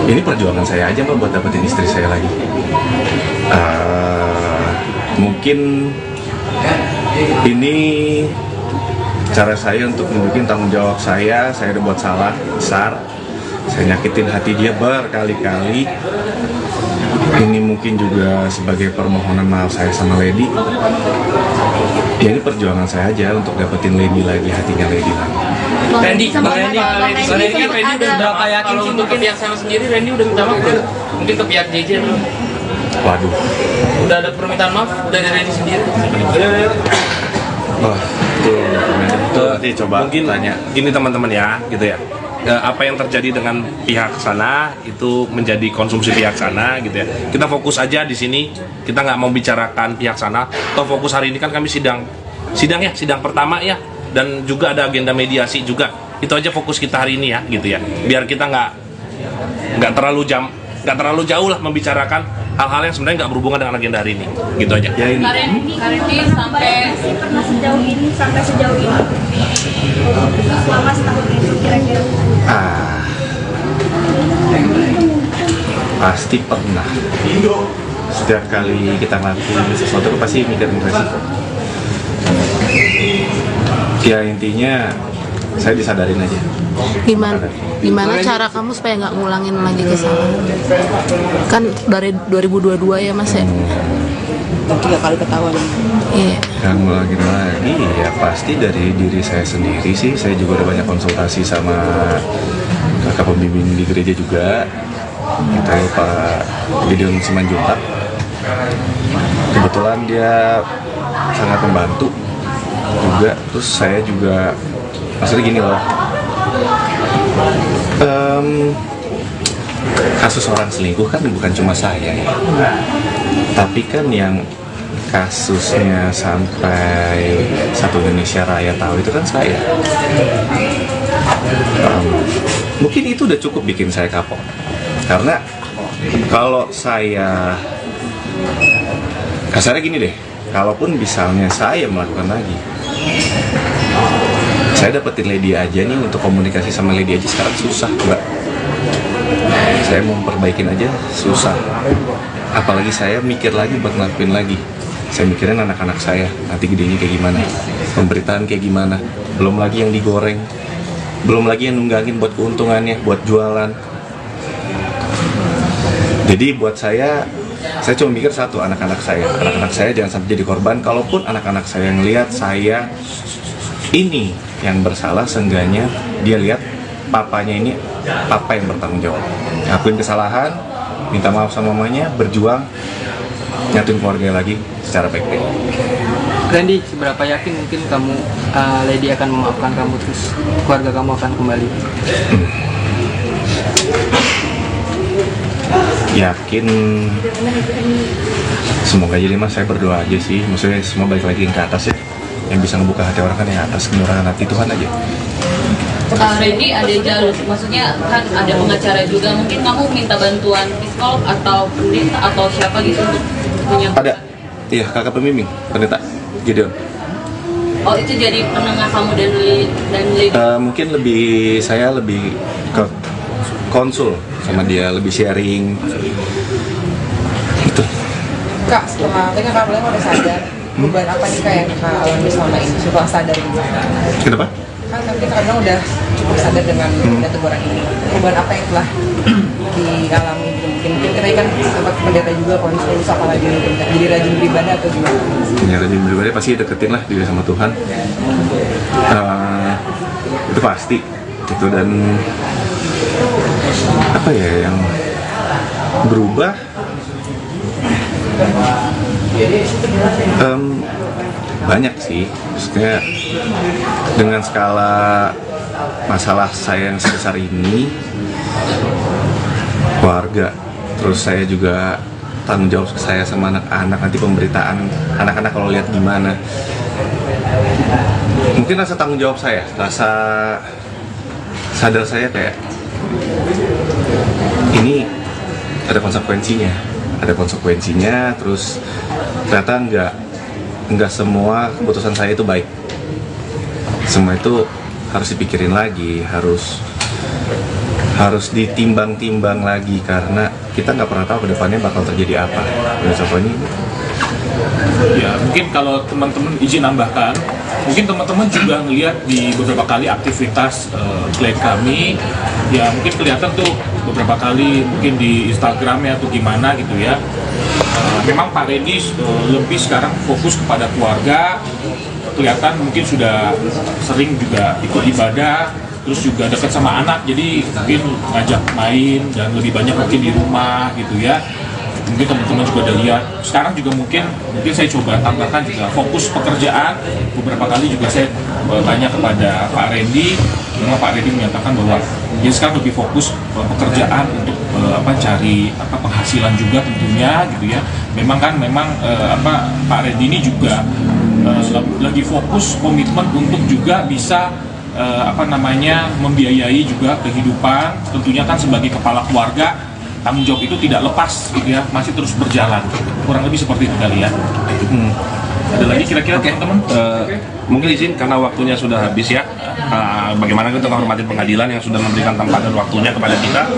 Ini perjuangan saya aja Mbak buat dapetin istri saya lagi. Mungkin ini cara saya untuk nunjukin tanggung jawab saya udah buat salah besar, saya nyakitin hati dia berkali-kali. Ini mungkin juga sebagai permohonan maaf saya sama Lady. Ya ini perjuangan saya aja untuk dapetin Lady lagi, hatinya Lady lagi. Randy kan Randy udah berapa yakin sih untuk ke pihak sana sendiri, Randy udah minta maaf belum? Mungkin ke pihak JJ belum? Waduh. Udah ada permintaan maaf dari Randy sendiri? Oh, itu nanti coba mungkin tanya. Ini teman-teman ya, gitu ya. Apa yang terjadi dengan pihak sana itu menjadi konsumsi pihak sana, gitu ya. Kita fokus aja di sini. Kita nggak mau bicarakan pihak sana. Atau fokus hari ini kan kami sidang pertama ya. Dan juga ada agenda mediasi juga. Itu aja fokus kita hari ini ya, gitu ya. Biar kita nggak terlalu jauh lah membicarakan hal-hal yang sebenarnya nggak berhubungan dengan agenda hari ini, gitu aja. Ya ini. Kak Randy sampai pernah sejauh ini selama setahun itu kira-kira? Pasti pernah. Setiap kali kita ngelakuin sesuatu pasti mikirin resiko. Ya intinya saya disadarin aja. Gimana cara kamu supaya nggak ngulangin lagi kesalahan? Kan dari 2022 ya Mas ya? 3 kali ketahuan. Iya. Yang ngulangin lagi ya pasti dari diri saya sendiri sih. Saya juga udah banyak konsultasi sama kakak pembimbing di gereja juga. Kita Pak Gideon Simanjuntak. Kebetulan dia sangat membantu juga. Terus saya juga maksudnya gini loh, kasus orang selingkuh kan bukan cuma saya ya, tapi kan yang kasusnya sampai satu Indonesia Raya tahu itu kan saya. Mungkin itu udah cukup bikin saya kapok, karena kalau saya kasarnya gini deh, kalaupun misalnya saya melakukan lagi, saya dapetin Lady aja nih, untuk komunikasi sama Lady aja sekarang susah Mbak. Saya mau perbaikin aja susah, apalagi saya mikir lagi buat ngelakuin lagi. Saya mikirin anak-anak saya nanti gedenya kayak gimana, pemberitaan kayak gimana, belum lagi yang digoreng, belum lagi yang nunggangin buat keuntungannya, buat jualan. Jadi buat saya cuma mikir satu, anak-anak saya jangan sampai jadi korban. Kalaupun anak-anak saya ngelihat saya ini yang bersalah, seenggaknya dia lihat papanya ini papa yang bertanggung jawab, ngakuin kesalahan, minta maaf sama mamanya, berjuang, nyatuin keluarga lagi. secara baik-baik. Randy, seberapa yakin mungkin kamu Lady akan memaafkan kamu terus keluarga kamu akan kembali? Yakin, semoga jadi mas, saya berdoa aja sih, maksudnya semua balik lagi ke atas ya, yang bisa ngebuka hati orang kan yang atas, kemurahan hati Tuhan aja. Randy ada jalur, maksudnya kan ada pengacara juga, mungkin kamu minta bantuan psikolog atau pendeta atau siapa gitu untuk menyampaikan? Ada, iya kakak pembimbing, pendeta Gideon. Oh itu jadi penengah kamu dan Lady? Mungkin saya lebih ke konsul sama dia, lebih sharing gitu. Kak, setelah tadi Kak bilang udah sadar, perubahan apa nih Kak yang Kak alami selama ini setelah sadar juga? Kenapa? Kan nanti Kak bilang udah cukup sadar dengan teguran ini. Perubahan apa yang telah dialami gitu? Mungkin tadi kan sempat pendeta juga konsul, apalagi mungkin jadi rajin beribadah atau gimana? Ya rajin beribadah pasti deketin lah diri sama Tuhan. Itu pasti gitu. Dan apa ya yang berubah, banyak sih, maksudnya dengan skala masalah saya yang sebesar ini, keluarga, terus saya juga tanggung jawab saya sama anak-anak, nanti pemberitaan anak-anak kalau lihat gimana, mungkin rasa tanggung jawab saya, rasa sadar saya kayak ini ada konsekuensinya, terus ternyata nggak semua keputusan saya itu baik, semua itu harus dipikirin lagi, harus ditimbang-timbang lagi, karena kita nggak pernah tahu kedepannya bakal terjadi apa. Contohnya ya mungkin kalau teman-teman izin nambahkan, mungkin teman-teman juga ngelihat di beberapa kali aktivitas klien kami, ya mungkin kelihatan tuh beberapa kali mungkin di Instagramnya atau gimana gitu ya. Memang Pak Randy lebih sekarang fokus kepada keluarga, kelihatan mungkin sudah sering juga ikut ibadah, terus juga dekat sama anak, jadi mungkin ngajak main dan lebih banyak mungkin di rumah gitu ya. Mungkin teman-teman juga udah lihat. Sekarang juga mungkin saya coba tambahkan juga fokus pekerjaan. Beberapa kali juga saya tanya kepada Pak Randy, memang Pak Randy menyatakan bahwa dia sekarang lebih fokus pekerjaan untuk cari penghasilan juga tentunya gitu ya. Memang Pak Randy ini juga lagi fokus komitmen untuk juga bisa membiayai juga kehidupan, tentunya kan sebagai kepala keluarga tanggung jawab itu tidak lepas gitu ya, masih terus berjalan, kurang lebih seperti itu kali ya. Ada lagi kira-kira teman-teman? Mungkin izin karena waktunya sudah habis ya. Bagaimana kita menghormati pengadilan yang sudah memberikan tempat dan waktunya kepada kita.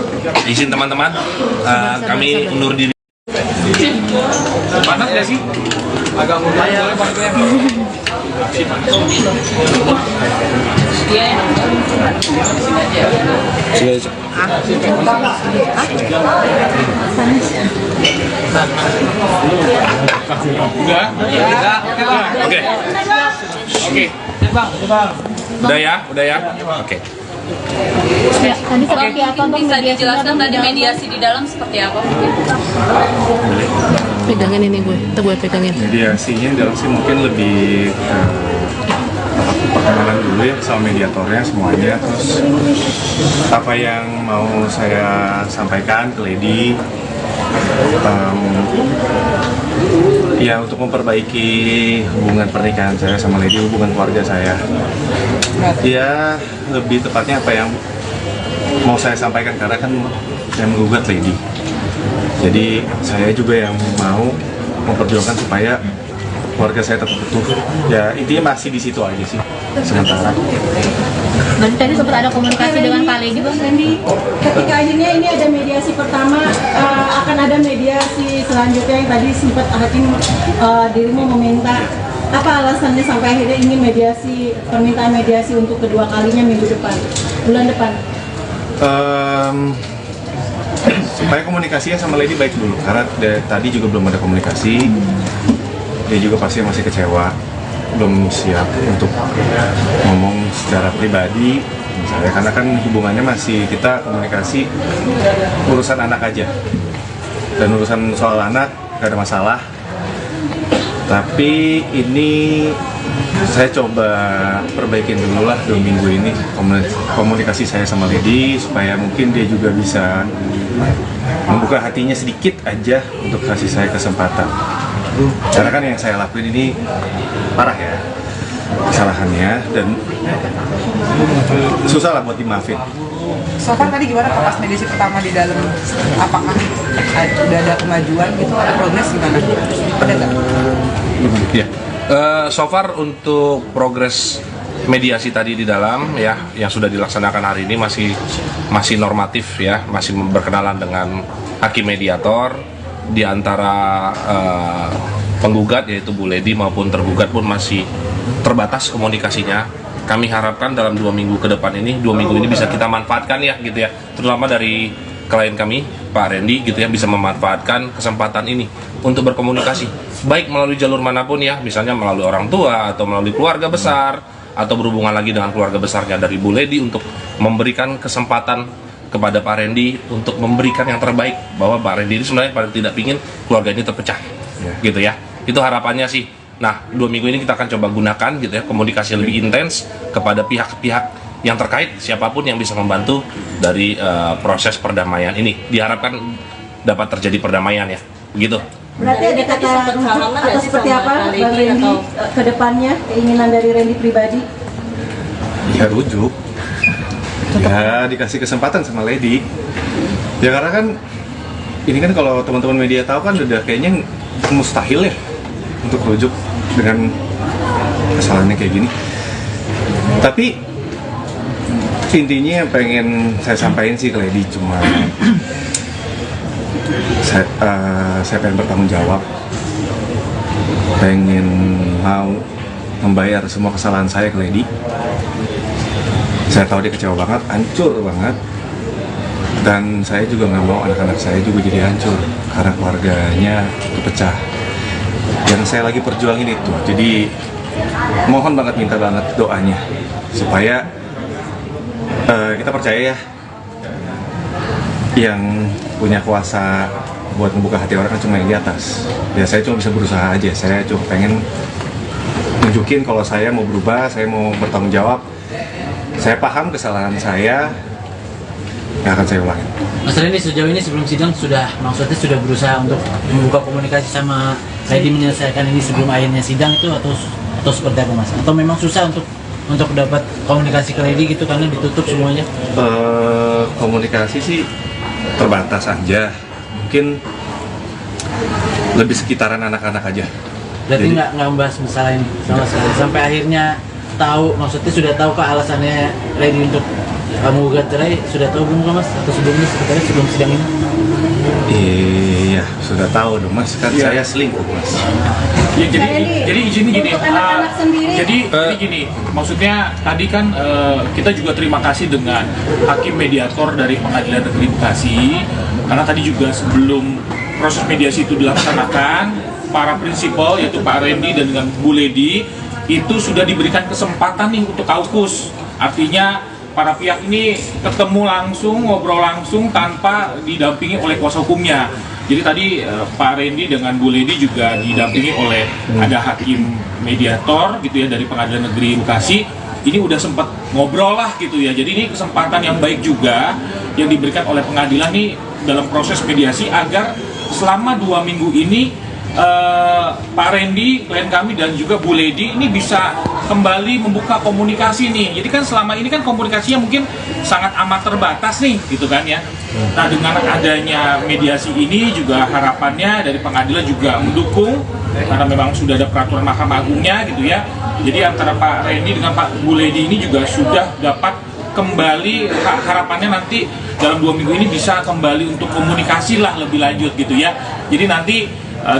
Izin teman-teman, kami undur diri. Panas nggak sih? Agak mudah ya. Udah ya. Oke. Ya, tadi seperti apa Mungkin bisa dijelaskan tadi mediasi di dalam seperti apa? Pegangin ini gue pegangin. mediasinya dalam sih mungkin lebih perkenalan dulu ya sama mediatornya semuanya, terus apa yang mau saya sampaikan ke Lady, ya untuk memperbaiki hubungan pernikahan saya sama Lady, hubungan keluarga saya. Ya lebih tepatnya apa yang mau saya sampaikan, karena kan saya menggugat Lady, jadi saya juga yang mau memperjuangkan supaya keluarga saya tetap utuh. Ya intinya masih di situ aja sih sementara. Berarti tadi sempat ada komunikasi dengan Pak Lady, Bang Randy? Ketika akhirnya ini ada mediasi pertama, akan ada mediasi selanjutnya yang tadi sempat hakim dirimu meminta. Apa alasannya sampai akhirnya ingin mediasi, permintaan mediasi untuk kedua kalinya bulan depan? Supaya komunikasinya sama Lady baik dulu, karena tadi juga belum ada komunikasi. Dia juga pasti masih kecewa, belum siap untuk ngomong secara pribadi misalnya, karena kan hubungannya masih kita komunikasi urusan anak aja, dan urusan soal anak gak ada masalah. Tapi ini saya coba perbaikin dulu lah 2 minggu ini komunikasi saya sama Lady, supaya mungkin dia juga bisa membuka hatinya sedikit aja untuk kasih saya kesempatan. Karena kan yang saya lakuin ini parah ya kesalahannya, dan susah lah buat dimaafin. So far tadi gimana pas mediasi pertama di dalam, apakah udah ada kemajuan gitu, ada progres gimana? Ada nggak? Ya. So far untuk progres mediasi tadi di dalam ya yang sudah dilaksanakan hari ini masih normatif ya, masih berkenalan dengan hakim mediator di antara penggugat yaitu Bu Lady maupun tergugat pun masih terbatas komunikasinya. Kami harapkan dalam 2 minggu ke depan ini, 2 minggu ini bisa kita manfaatkan ya gitu ya, terutama dari klien kami Pak Randy gitu ya, bisa memanfaatkan kesempatan ini untuk berkomunikasi baik melalui jalur manapun ya, misalnya melalui orang tua atau melalui keluarga besar atau berhubungan lagi dengan keluarga besarnya dari Bu Lady, untuk memberikan kesempatan kepada Pak Randy untuk memberikan yang terbaik, bahwa Pak Randy ini sebenarnya paling tidak ingin keluarga ini terpecah gitu ya, itu harapannya sih. Nah, 2 minggu ini kita akan coba gunakan gitu ya, komunikasi lebih intens kepada pihak-pihak yang terkait, siapapun yang bisa membantu dari proses perdamaian ini. Diharapkan dapat terjadi perdamaian ya, begitu. Berarti ada kata rujuk atau seperti apa Bang Randy ke depannya, keinginan dari Randy pribadi? Ya rujuk, ya dikasih kesempatan sama Lady. Ya karena kan ini kan kalau teman-teman media tahu kan udah kayaknya mustahil ya untuk rujuk dengan kesalahannya kayak gini. Tapi intinya yang pengen saya sampaikan sih ke Lady cuma saya pengen bertanggung jawab, pengen mau membayar semua kesalahan saya ke Lady. Saya tahu dia kecewa banget, hancur banget, dan saya juga nggak mau anak-anak saya juga jadi hancur karena keluarganya kepecah. Yang saya lagi perjuangin itu, jadi mohon banget, minta banget doanya supaya kita percaya ya, yang punya kuasa buat membuka hati orang kan cuma yang di atas. Ya saya cuma bisa berusaha aja, saya cuma pengen nunjukin kalau saya mau berubah, saya mau bertanggung jawab. Saya paham kesalahan saya, yang akan saya ulangin. Mas Randy, sejauh ini sebelum sidang maksudnya sudah berusaha untuk membuka komunikasi sama Lady menyelesaikan ini sebelum akhirnya sidang itu, atau seperti apa Mas? Atau memang susah untuk dapat komunikasi ke Lady gitu karena ditutup semuanya? Komunikasi sih terbatas aja, mungkin lebih sekitaran anak-anak aja. Berarti nggak membahas masalah ini sama sekali sampai akhirnya tahu, maksudnya sudah tahu kah alasannya Lady untuk menggugat cerai? Sudah tahu belum Mas? Atau sebelumnya sebenarnya sebelum sidang ini? Iya, sudah tahu dong Mas, kan saya selingkuh Mas. Ya, jadi izin gini, anak-anak sendiri. jadi gini, maksudnya tadi kan kita juga terima kasih dengan hakim mediator dari Pengadilan Negeri Bekasi, karena tadi juga sebelum proses mediasi itu dilaksanakan, para prinsipal yaitu Pak Randy dan dengan Bu Lady itu sudah diberikan kesempatan nih untuk kaukus, artinya para pihak ini ketemu langsung, ngobrol langsung tanpa didampingi oleh kuasa hukumnya. Jadi tadi Pak Randy dengan Bu Lady juga didampingi oleh ada hakim mediator gitu ya dari Pengadilan Negeri Bekasi. Ini udah sempat ngobrol lah gitu ya. Jadi ini kesempatan yang baik juga yang diberikan oleh pengadilan nih dalam proses mediasi agar selama 2 minggu ini Pak Randy, klien kami dan juga Bu Lady ini bisa kembali membuka komunikasi nih. Jadi kan selama ini kan komunikasinya mungkin sangat amat terbatas nih gitu kan ya. Nah dengan adanya mediasi ini juga harapannya dari pengadilan juga mendukung, karena memang sudah ada peraturan Mahkamah Agungnya gitu ya. Jadi antara Pak Randy dengan Pak Bu Lady ini juga sudah dapat kembali, harapannya nanti dalam 2 minggu ini bisa kembali untuk komunikasi lah lebih lanjut gitu ya. Jadi nanti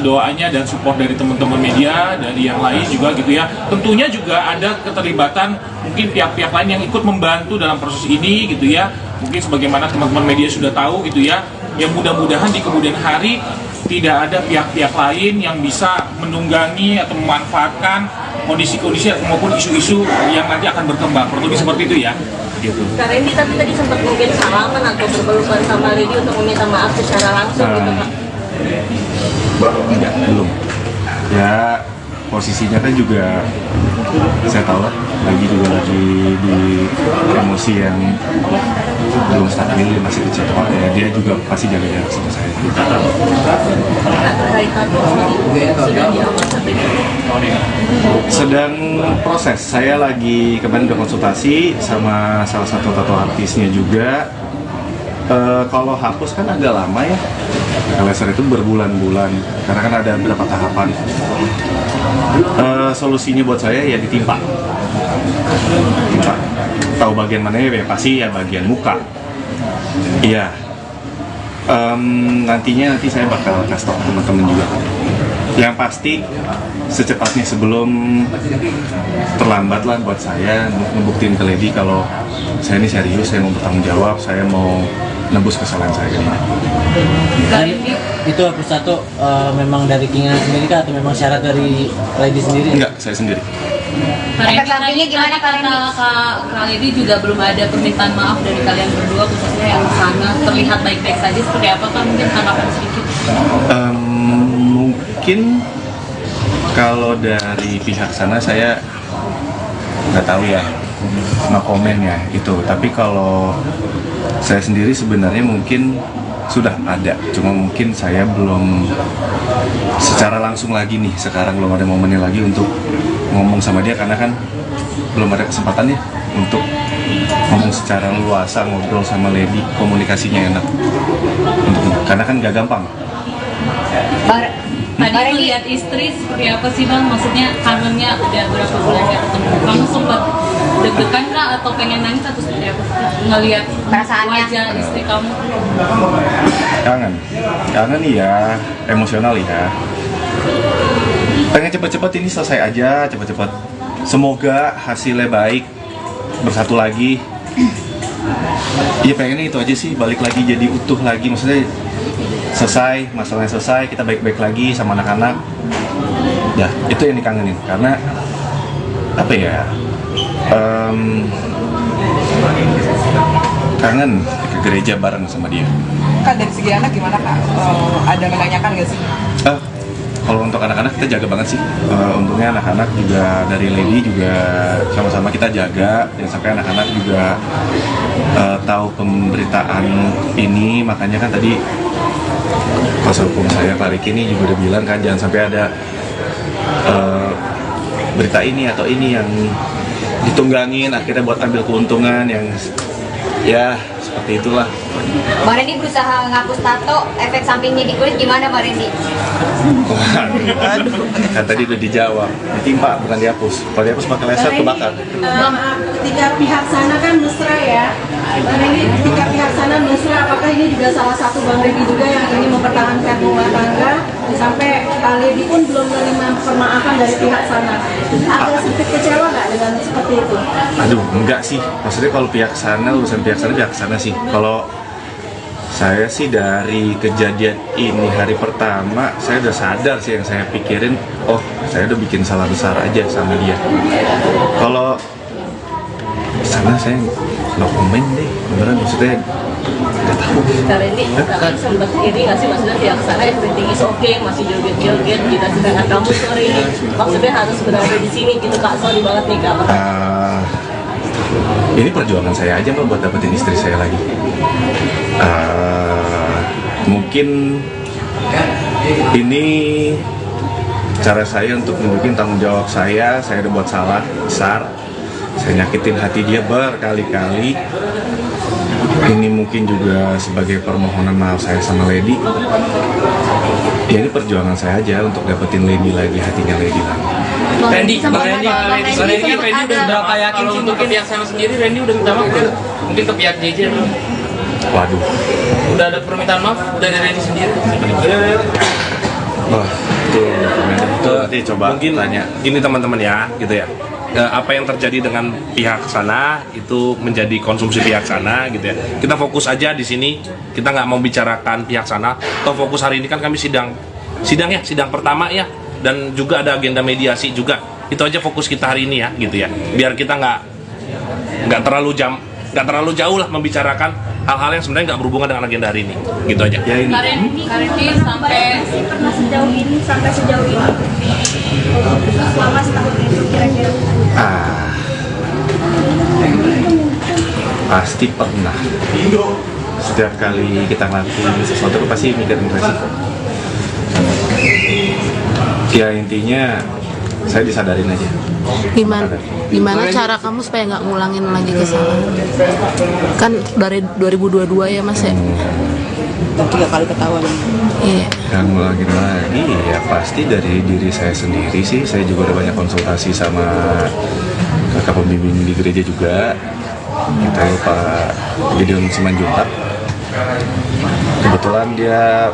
doanya dan support dari teman-teman media, dari yang lain juga gitu ya. Tentunya juga ada keterlibatan mungkin pihak-pihak lain yang ikut membantu dalam proses ini gitu ya. Mungkin sebagaimana teman-teman media sudah tahu gitu ya. Yang mudah-mudahan di kemudian hari tidak ada pihak-pihak lain yang bisa menunggangi atau memanfaatkan kondisi-kondisi maupun isu-isu yang nanti akan berkembang. Kurang lebih seperti itu ya. Gitu. Kak Randy tapi tadi sempat mungkin salaman atau berpelukan sama Lady untuk meminta maaf secara langsung gitu Kak? Enggak, belum. Ya posisinya kan juga saya tahu lah, lagi di emosi yang belum stabil, masih kecewa ya, dia juga pasti jaga jarak sama saya. Sedang proses, saya lagi kemarin udah konsultasi sama salah satu tato artisnya juga. Kalau hapus kan agak lama ya, laser itu berbulan-bulan karena kan ada beberapa tahapan. Solusinya buat saya ya ditimpa. Tahu bagian mana ya? Pasti ya bagian muka. Iya. Nanti saya bakal kasih tau teman-teman juga. Yang pasti secepatnya sebelum terlambat lah buat saya ngebuktiin ke Lady kalau saya ini serius, saya mau bertanggung jawab, saya mau nebus kesalahan saya ini. Itu hapus tato memang dari keinginan sendiri kah atau memang syarat dari Lady sendiri? Enggak, saya sendiri. Efek sampingnya gimana Kak Randy? Kak Lady juga belum ada permintaan maaf dari kalian berdua, khususnya yang sana terlihat baik-baik saja, seperti apa Kak? Mungkin tanggapan sedikit. Mungkin kalau dari pihak sana saya nggak tahu ya, no komen ya itu. Tapi kalau saya sendiri sebenarnya mungkin sudah ada, cuma mungkin saya belum secara langsung lagi nih, sekarang belum ada momennya lagi untuk ngomong sama dia karena kan belum ada kesempatannya untuk ngomong secara luasa, ngobrol sama Lady, komunikasinya enak karena kan gak gampang. Tadi melihat istri seperti apa sih Bang? Maksudnya kangennya udah berapa bulan gak ketemu, kamu sempat deg-degan kah atau pengen nangis atau seperti apa sih ngelihat wajah istri kamu? Kangen ya, emosional ya. Pengen cepet-cepet ini selesai aja, cepet-cepet. Semoga hasilnya baik, bersatu lagi. Iya pengennya itu aja sih, balik lagi jadi utuh lagi, maksudnya selesai, masalahnya selesai, kita baik-baik lagi sama anak-anak. Ya, itu yang dikangenin, karena apa ya, kangen ke gereja bareng sama dia. Kak, dari segi anak gimana Kak? Ada menanyakan nggak sih? Kalau untuk anak-anak kita jaga banget sih. Untungnya anak-anak juga dari Lady juga sama-sama kita jaga, dan sampai anak-anak juga tahu pemberitaan ini. Makanya kan tadi kuasa hukum saya Pak Riki ini juga udah bilang kan jangan sampai ada berita ini atau ini yang ditunggangin akhirnya buat ambil keuntungan yang ya seperti itulah. Bang Randy berusaha ngapus tato, efek sampingnya di kulit gimana Bang Randy? Waduh, kan tadi udah dijawab, ditimpa bukan dihapus. Kalau dihapus pakai laser kebakar. Ketika pihak sana kan mesra ya, Bang Randy, ketika pihak sana mesra, apakah ini juga salah satu Bang Randy juga yang ingin mempertahankan rumah tangga sampai Lady pun belum menerima permaafan dari pihak sana? Ada sedikit kecewa nggak dengan seperti itu? Aduh, enggak sih. Maksudnya kalau pihak sana, urusan pihak sana sih. Kalau saya sih dari kejadian ini hari pertama, saya udah sadar sih yang saya pikirin, oh saya udah bikin salah besar aja sama dia. Kalau sana saya no comment deh, beneran maksudnya nggak tahu. Karena ini Kakak sempat iri nggak sih, maksudnya pihak sana everything is okay, masih joget-joget, kita sedangkan kamu sore ini maksudnya harus berada di sini gitu Kak, sorry banget nih Kak. Ini perjuangan saya aja Mbak buat dapetin istri saya lagi. Mungkin ini cara saya untuk nunjukin tanggung jawab saya udah buat salah besar, saya nyakitin hati dia berkali-kali. Ini mungkin juga sebagai permohonan maaf saya sama Lady. Ya ini perjuangan saya aja untuk dapetin Lady lagi, hatinya Lady lagi. Randy kan Randy udah berapa yakin sih untuk pihak sana sendiri? Randy udah minta maaf mungkin ke pihak JJ belum? Waduh, udah ada permintaan maaf dari Randy sendiri? Wah, itu nanti coba mungkin tanya. Gini teman-teman ya, gitu ya. Apa yang terjadi dengan pihak sana itu menjadi konsumsi pihak sana, gitu ya. Kita fokus aja di sini. Kita nggak mau bicarakan pihak sana. Toh fokus hari ini kan kami sidang pertama ya, dan juga ada agenda mediasi juga. Itu aja fokus kita hari ini ya, gitu ya. Biar kita nggak terlalu jauh lah membicarakan hal-hal yang sebenarnya nggak berhubungan dengan agenda hari ini. Gitu aja. Ya ini. Karendi sampai pernah sejauh ini selama setahun itu kira-kira Pasti pernah. Setiap kali kita ngelakuin sesuatu pasti mikirin resiko. Ya intinya saya disadarin aja. Gimana cara kamu supaya nggak ngulangin lagi kesalahan? Kan dari 2022 ya Mas ya? 3 kali ketahuan. Iya. Yang ngulangin lagi ya pasti dari diri saya sendiri sih. Saya juga udah banyak konsultasi sama kakak pembimbing di gereja juga. Kita Pak Gideon Simanjuntak. Kebetulan dia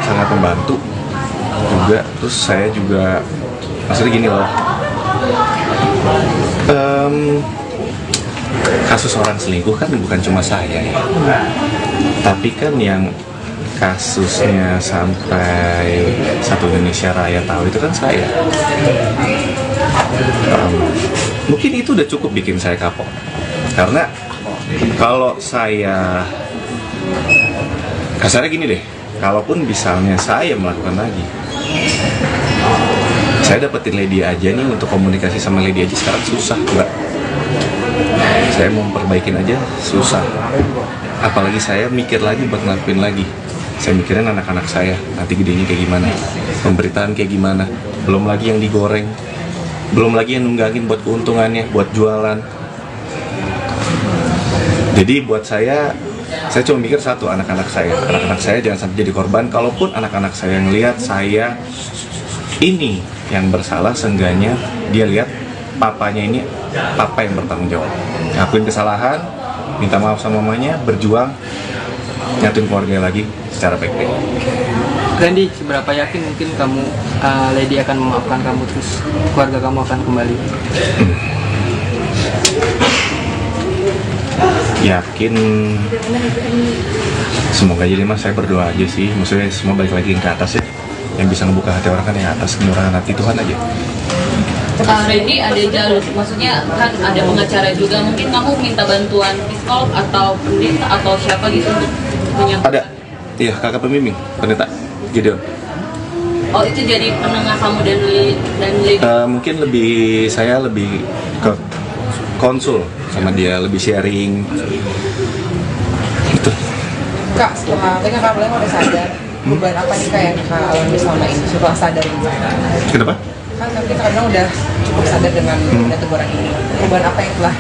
sangat membantu juga. Terus saya juga maksudnya gini loh. Kasus orang selingkuh kan bukan cuma saya ya. Tapi kan yang kasusnya sampai satu Indonesia Raya tahu itu kan saya. Mungkin itu udah cukup bikin saya kapok. Karena kalau saya kasarnya gini deh, kalaupun misalnya saya melakukan lagi, saya dapetin Lady aja nih, untuk komunikasi sama Lady aja sekarang susah, enggak. Saya mau perbaikin aja susah. Apalagi saya mikir lagi buat ngelakuin lagi. Saya mikirin anak-anak saya, nanti gedenya kayak gimana, pemberitaan kayak gimana. Belum lagi yang digoreng, belum lagi yang nunggangin buat keuntungannya, buat jualan. Jadi buat saya cuma mikir satu, anak-anak saya jangan sampai jadi korban. Kalaupun anak-anak saya ngelihat saya ini yang bersalah, seenggaknya dia lihat papanya ini papa yang bertanggung jawab, ngakuin kesalahan, minta maaf sama mamanya, berjuang, nyatuin keluarga lagi secara baik-baik. Randy, seberapa yakin mungkin kamu Lady akan memaafkan kamu, terus keluarga kamu akan kembali? Yakin, semoga aja deh Mas, saya berdoa aja sih, maksudnya semua balik lagi ke atas ya. Yang bisa ngebuka hati orang kan yang atas, kemurahan hati Tuhan aja. Randy ada jalur, maksudnya kan ada pengacara juga, mungkin kamu minta bantuan psikolog atau pendeta atau siapa gitu untuk menyampaikan? Ada, iya kakak pembimbing, pendeta Gideon. Oh itu jadi penengah kamu dan Lady? Mungkin saya lebih ke konsul sama dia, lebih sharing gitu. Kak, setelah Kak Beleng udah sadar, perubahan apa nih Kak yang Kak alami selama ini setelah sadar ini? Kenapa? Kan Kak bilang udah cukup sadar dengan teguran ini. Perubahan apa yang telah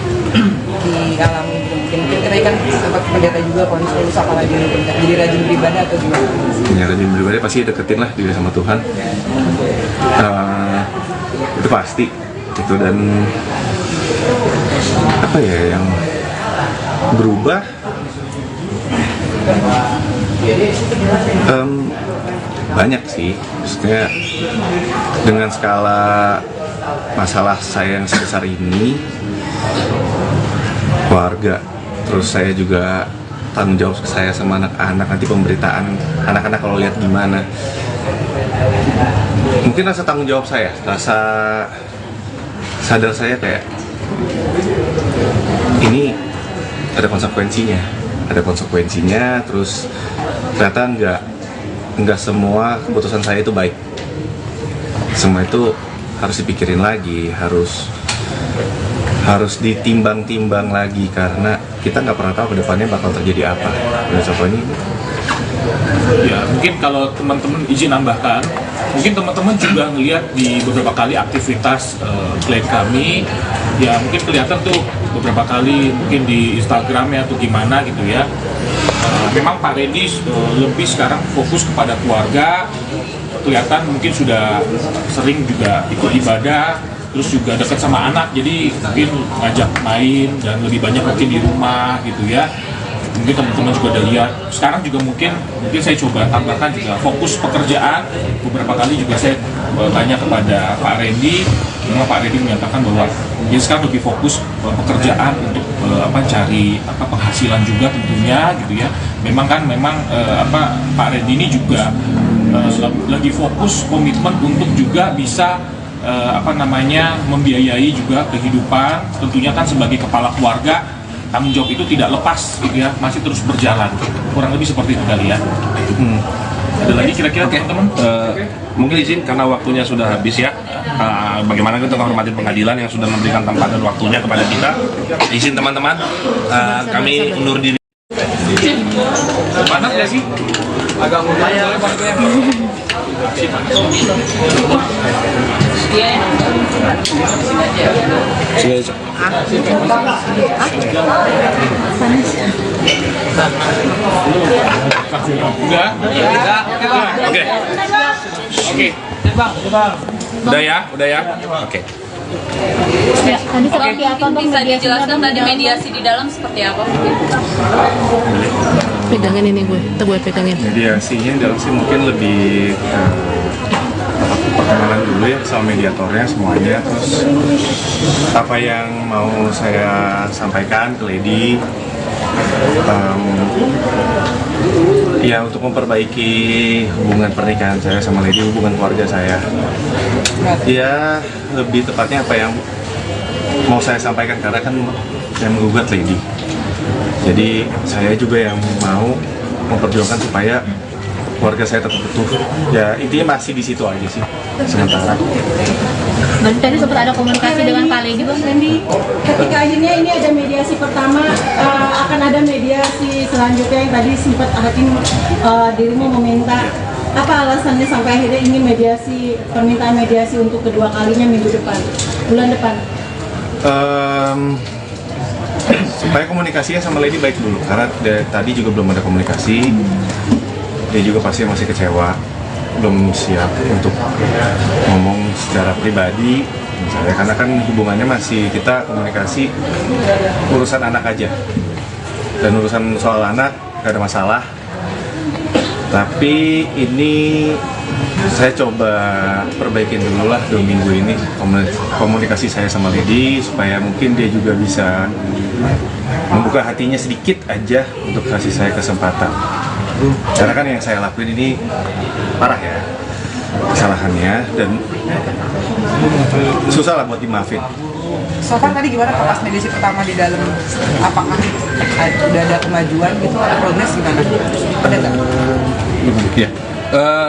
dialami? Mungkin kita kan sempat pendeta juga konsul, apalagi jadi rajin beribadah atau gimana? Ya, rajin beribadah pasti deketin lah diri sama Tuhan. Itu pasti itu. Dan apa ya yang berubah, banyak sih, maksudnya dengan skala masalah saya yang sebesar ini, keluarga, terus saya juga tanggung jawab saya sama anak-anak, nanti pemberitaan anak-anak kalau lihat gimana, mungkin rasa tanggung jawab saya, rasa sadar saya kayak ini ada konsekuensinya, terus ternyata nggak semua keputusan saya itu baik, semua itu harus dipikirin lagi, harus ditimbang-timbang lagi, karena kita nggak pernah tahu kedepannya bakal terjadi apa. Dan contoh ini ya mungkin kalau teman-teman izin nambahkan, mungkin teman-teman juga ngelihat di beberapa kali aktivitas klien kami, ya mungkin kelihatan tuh beberapa kali mungkin di Instagramnya atau gimana gitu ya. Memang Pak Randy lebih sekarang fokus kepada keluarga, kelihatan mungkin sudah sering juga ikut ibadah, terus juga dekat sama anak, jadi mungkin ngajak main dan lebih banyak mungkin di rumah gitu ya. Mungkin teman-teman juga udah lihat. Sekarang juga mungkin saya coba tambahkan juga fokus pekerjaan. Beberapa kali juga saya tanya kepada Pak Randy, memang Pak Randy menyatakan bahwa dia sekarang lebih fokus pekerjaan untuk cari penghasilan juga tentunya gitu ya. Memang Pak Randy ini juga lagi fokus komitmen untuk juga bisa membiayai juga kehidupan, tentunya kan sebagai kepala keluarga tanggung jawab itu tidak lepas gitu ya, masih terus berjalan. Kurang lebih seperti itu kali ya. Ada lagi kira-kira teman-teman? Mungkin izin karena waktunya sudah habis ya. Bagaimana kita menghormati pengadilan yang sudah memberikan tempat dan waktunya kepada kita. Izin teman-teman, kami undur diri. Panas nggak sih? Agak lumayan. Oke. Udah ya. Oke. Ya, tadi bisa dijelaskan tadi mediasi di dalam seperti apa? Pegangin ini gue pegangin. Mediasinya dalam sih mungkin lebih perkenalan dulu ya sama mediatornya semuanya, terus apa yang mau saya sampaikan ke Lady, ya untuk memperbaiki hubungan pernikahan saya sama Lady, hubungan keluarga saya. Ya lebih tepatnya apa yang mau saya sampaikan karena kan saya menggugat Lady. Jadi saya juga yang mau memperjuangkan supaya keluarga saya tetap utuh. Ya intinya masih di situ aja sih sementara. Berarti tadi sempat ada komunikasi dengan Pak Lady, Bang Randy. Ketika akhirnya ini ada mediasi pertama, akan ada mediasi selanjutnya yang tadi sempat hakim dirimu meminta. Apa alasannya sampai akhirnya ingin mediasi, permintaan mediasi untuk kedua kalinya minggu depan, bulan depan? Supaya komunikasinya sama Lady baik dulu, karena tadi juga belum ada komunikasi. Dia juga pasti masih kecewa, belum siap untuk ngomong secara pribadi misalnya, karena kan hubungannya masih kita komunikasi urusan anak aja, dan urusan soal anak gak ada masalah. Tapi ini saya coba perbaikin dulu lah 2 minggu ini komunikasi saya sama Lady, supaya mungkin dia juga bisa membuka hatinya sedikit aja untuk kasih saya kesempatan. Karena kan yang saya lakuin ini parah ya kesalahannya, dan susah lah buat dimaafin. So far tadi gimana pas mediasi pertama di dalam? Apakah udah ada kemajuan gitu, ada progres gimana? Ada nggak? Ya.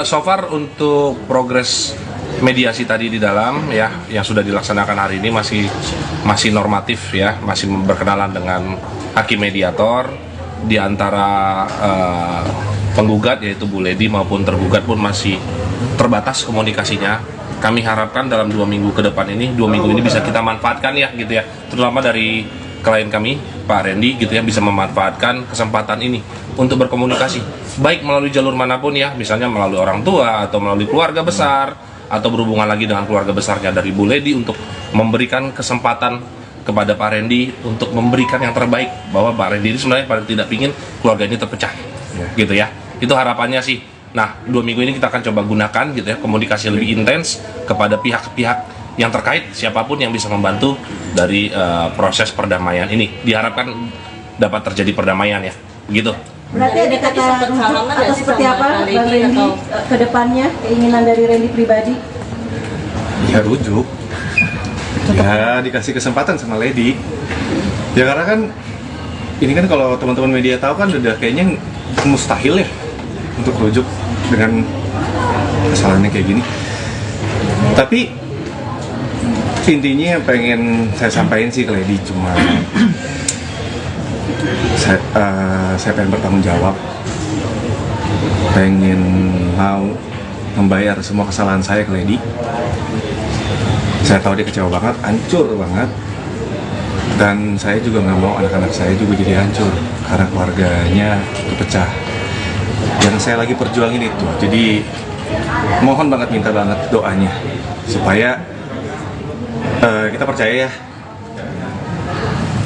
So far untuk progres mediasi tadi di dalam ya yang sudah dilaksanakan hari ini masih normatif ya, masih berkenalan dengan hakim mediator. Di antara penggugat yaitu Bu Lady maupun tergugat pun masih terbatas komunikasinya. Kami harapkan dalam 2 minggu ke depan ini, 2 minggu ini bisa kita manfaatkan ya gitu ya, terutama dari klien kami Pak Randy gitu ya, bisa memanfaatkan kesempatan ini untuk berkomunikasi baik melalui jalur manapun ya, misalnya melalui orang tua atau melalui keluarga besar, atau berhubungan lagi dengan keluarga besarnya dari Bu Lady untuk memberikan kesempatan kepada Pak Randy untuk memberikan yang terbaik, bahwa Pak Randy ini sebenarnya paling tidak ingin keluarga ini terpecah gitu ya, itu harapannya sih. Nah 2 minggu ini kita akan coba gunakan gitu ya, komunikasi lebih intens kepada pihak-pihak yang terkait, siapapun yang bisa membantu dari proses perdamaian ini, diharapkan dapat terjadi perdamaian ya begitu. Berarti ada kata rujuk atau seperti apa Bang Randy ke depannya, keinginan dari Randy pribadi? Ya rujuk, ya dikasih kesempatan sama Lady ya, karena kan ini kan kalau teman-teman media tahu kan udah kayaknya mustahil ya untuk rujuk dengan kesalahannya kayak gini. Tapi intinya yang pengen saya sampaikan sih ke Lady cuma saya pengen bertanggung jawab, pengen mau membayar semua kesalahan saya ke Lady. Saya tahu dia kecewa banget, hancur banget, dan saya juga nggak mau anak-anak saya juga jadi hancur karena keluarganya terpecah. Yang saya lagi perjuangin itu, jadi mohon banget, minta banget doanya supaya kita percaya ya,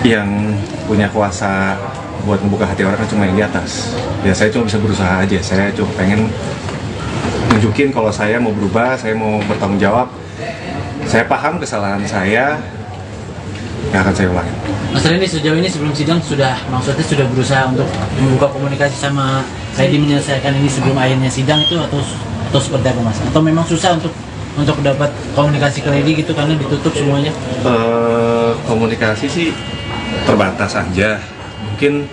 yang punya kuasa buat membuka hati orang kan cuma yang di atas. Ya saya cuma bisa berusaha aja, saya cuma pengen nunjukin kalau saya mau berubah, saya mau bertanggung jawab. Saya paham kesalahan saya, yang akan saya ulangi. Mas Randy, sejauh ini sebelum sidang maksudnya sudah berusaha untuk membuka komunikasi sama Lady menyelesaikan ini sebelum akhirnya sidang itu, atau seperti apa Mas? Atau memang susah untuk dapat komunikasi ke Lady gitu karena ditutup semuanya? Komunikasi sih terbatas aja, mungkin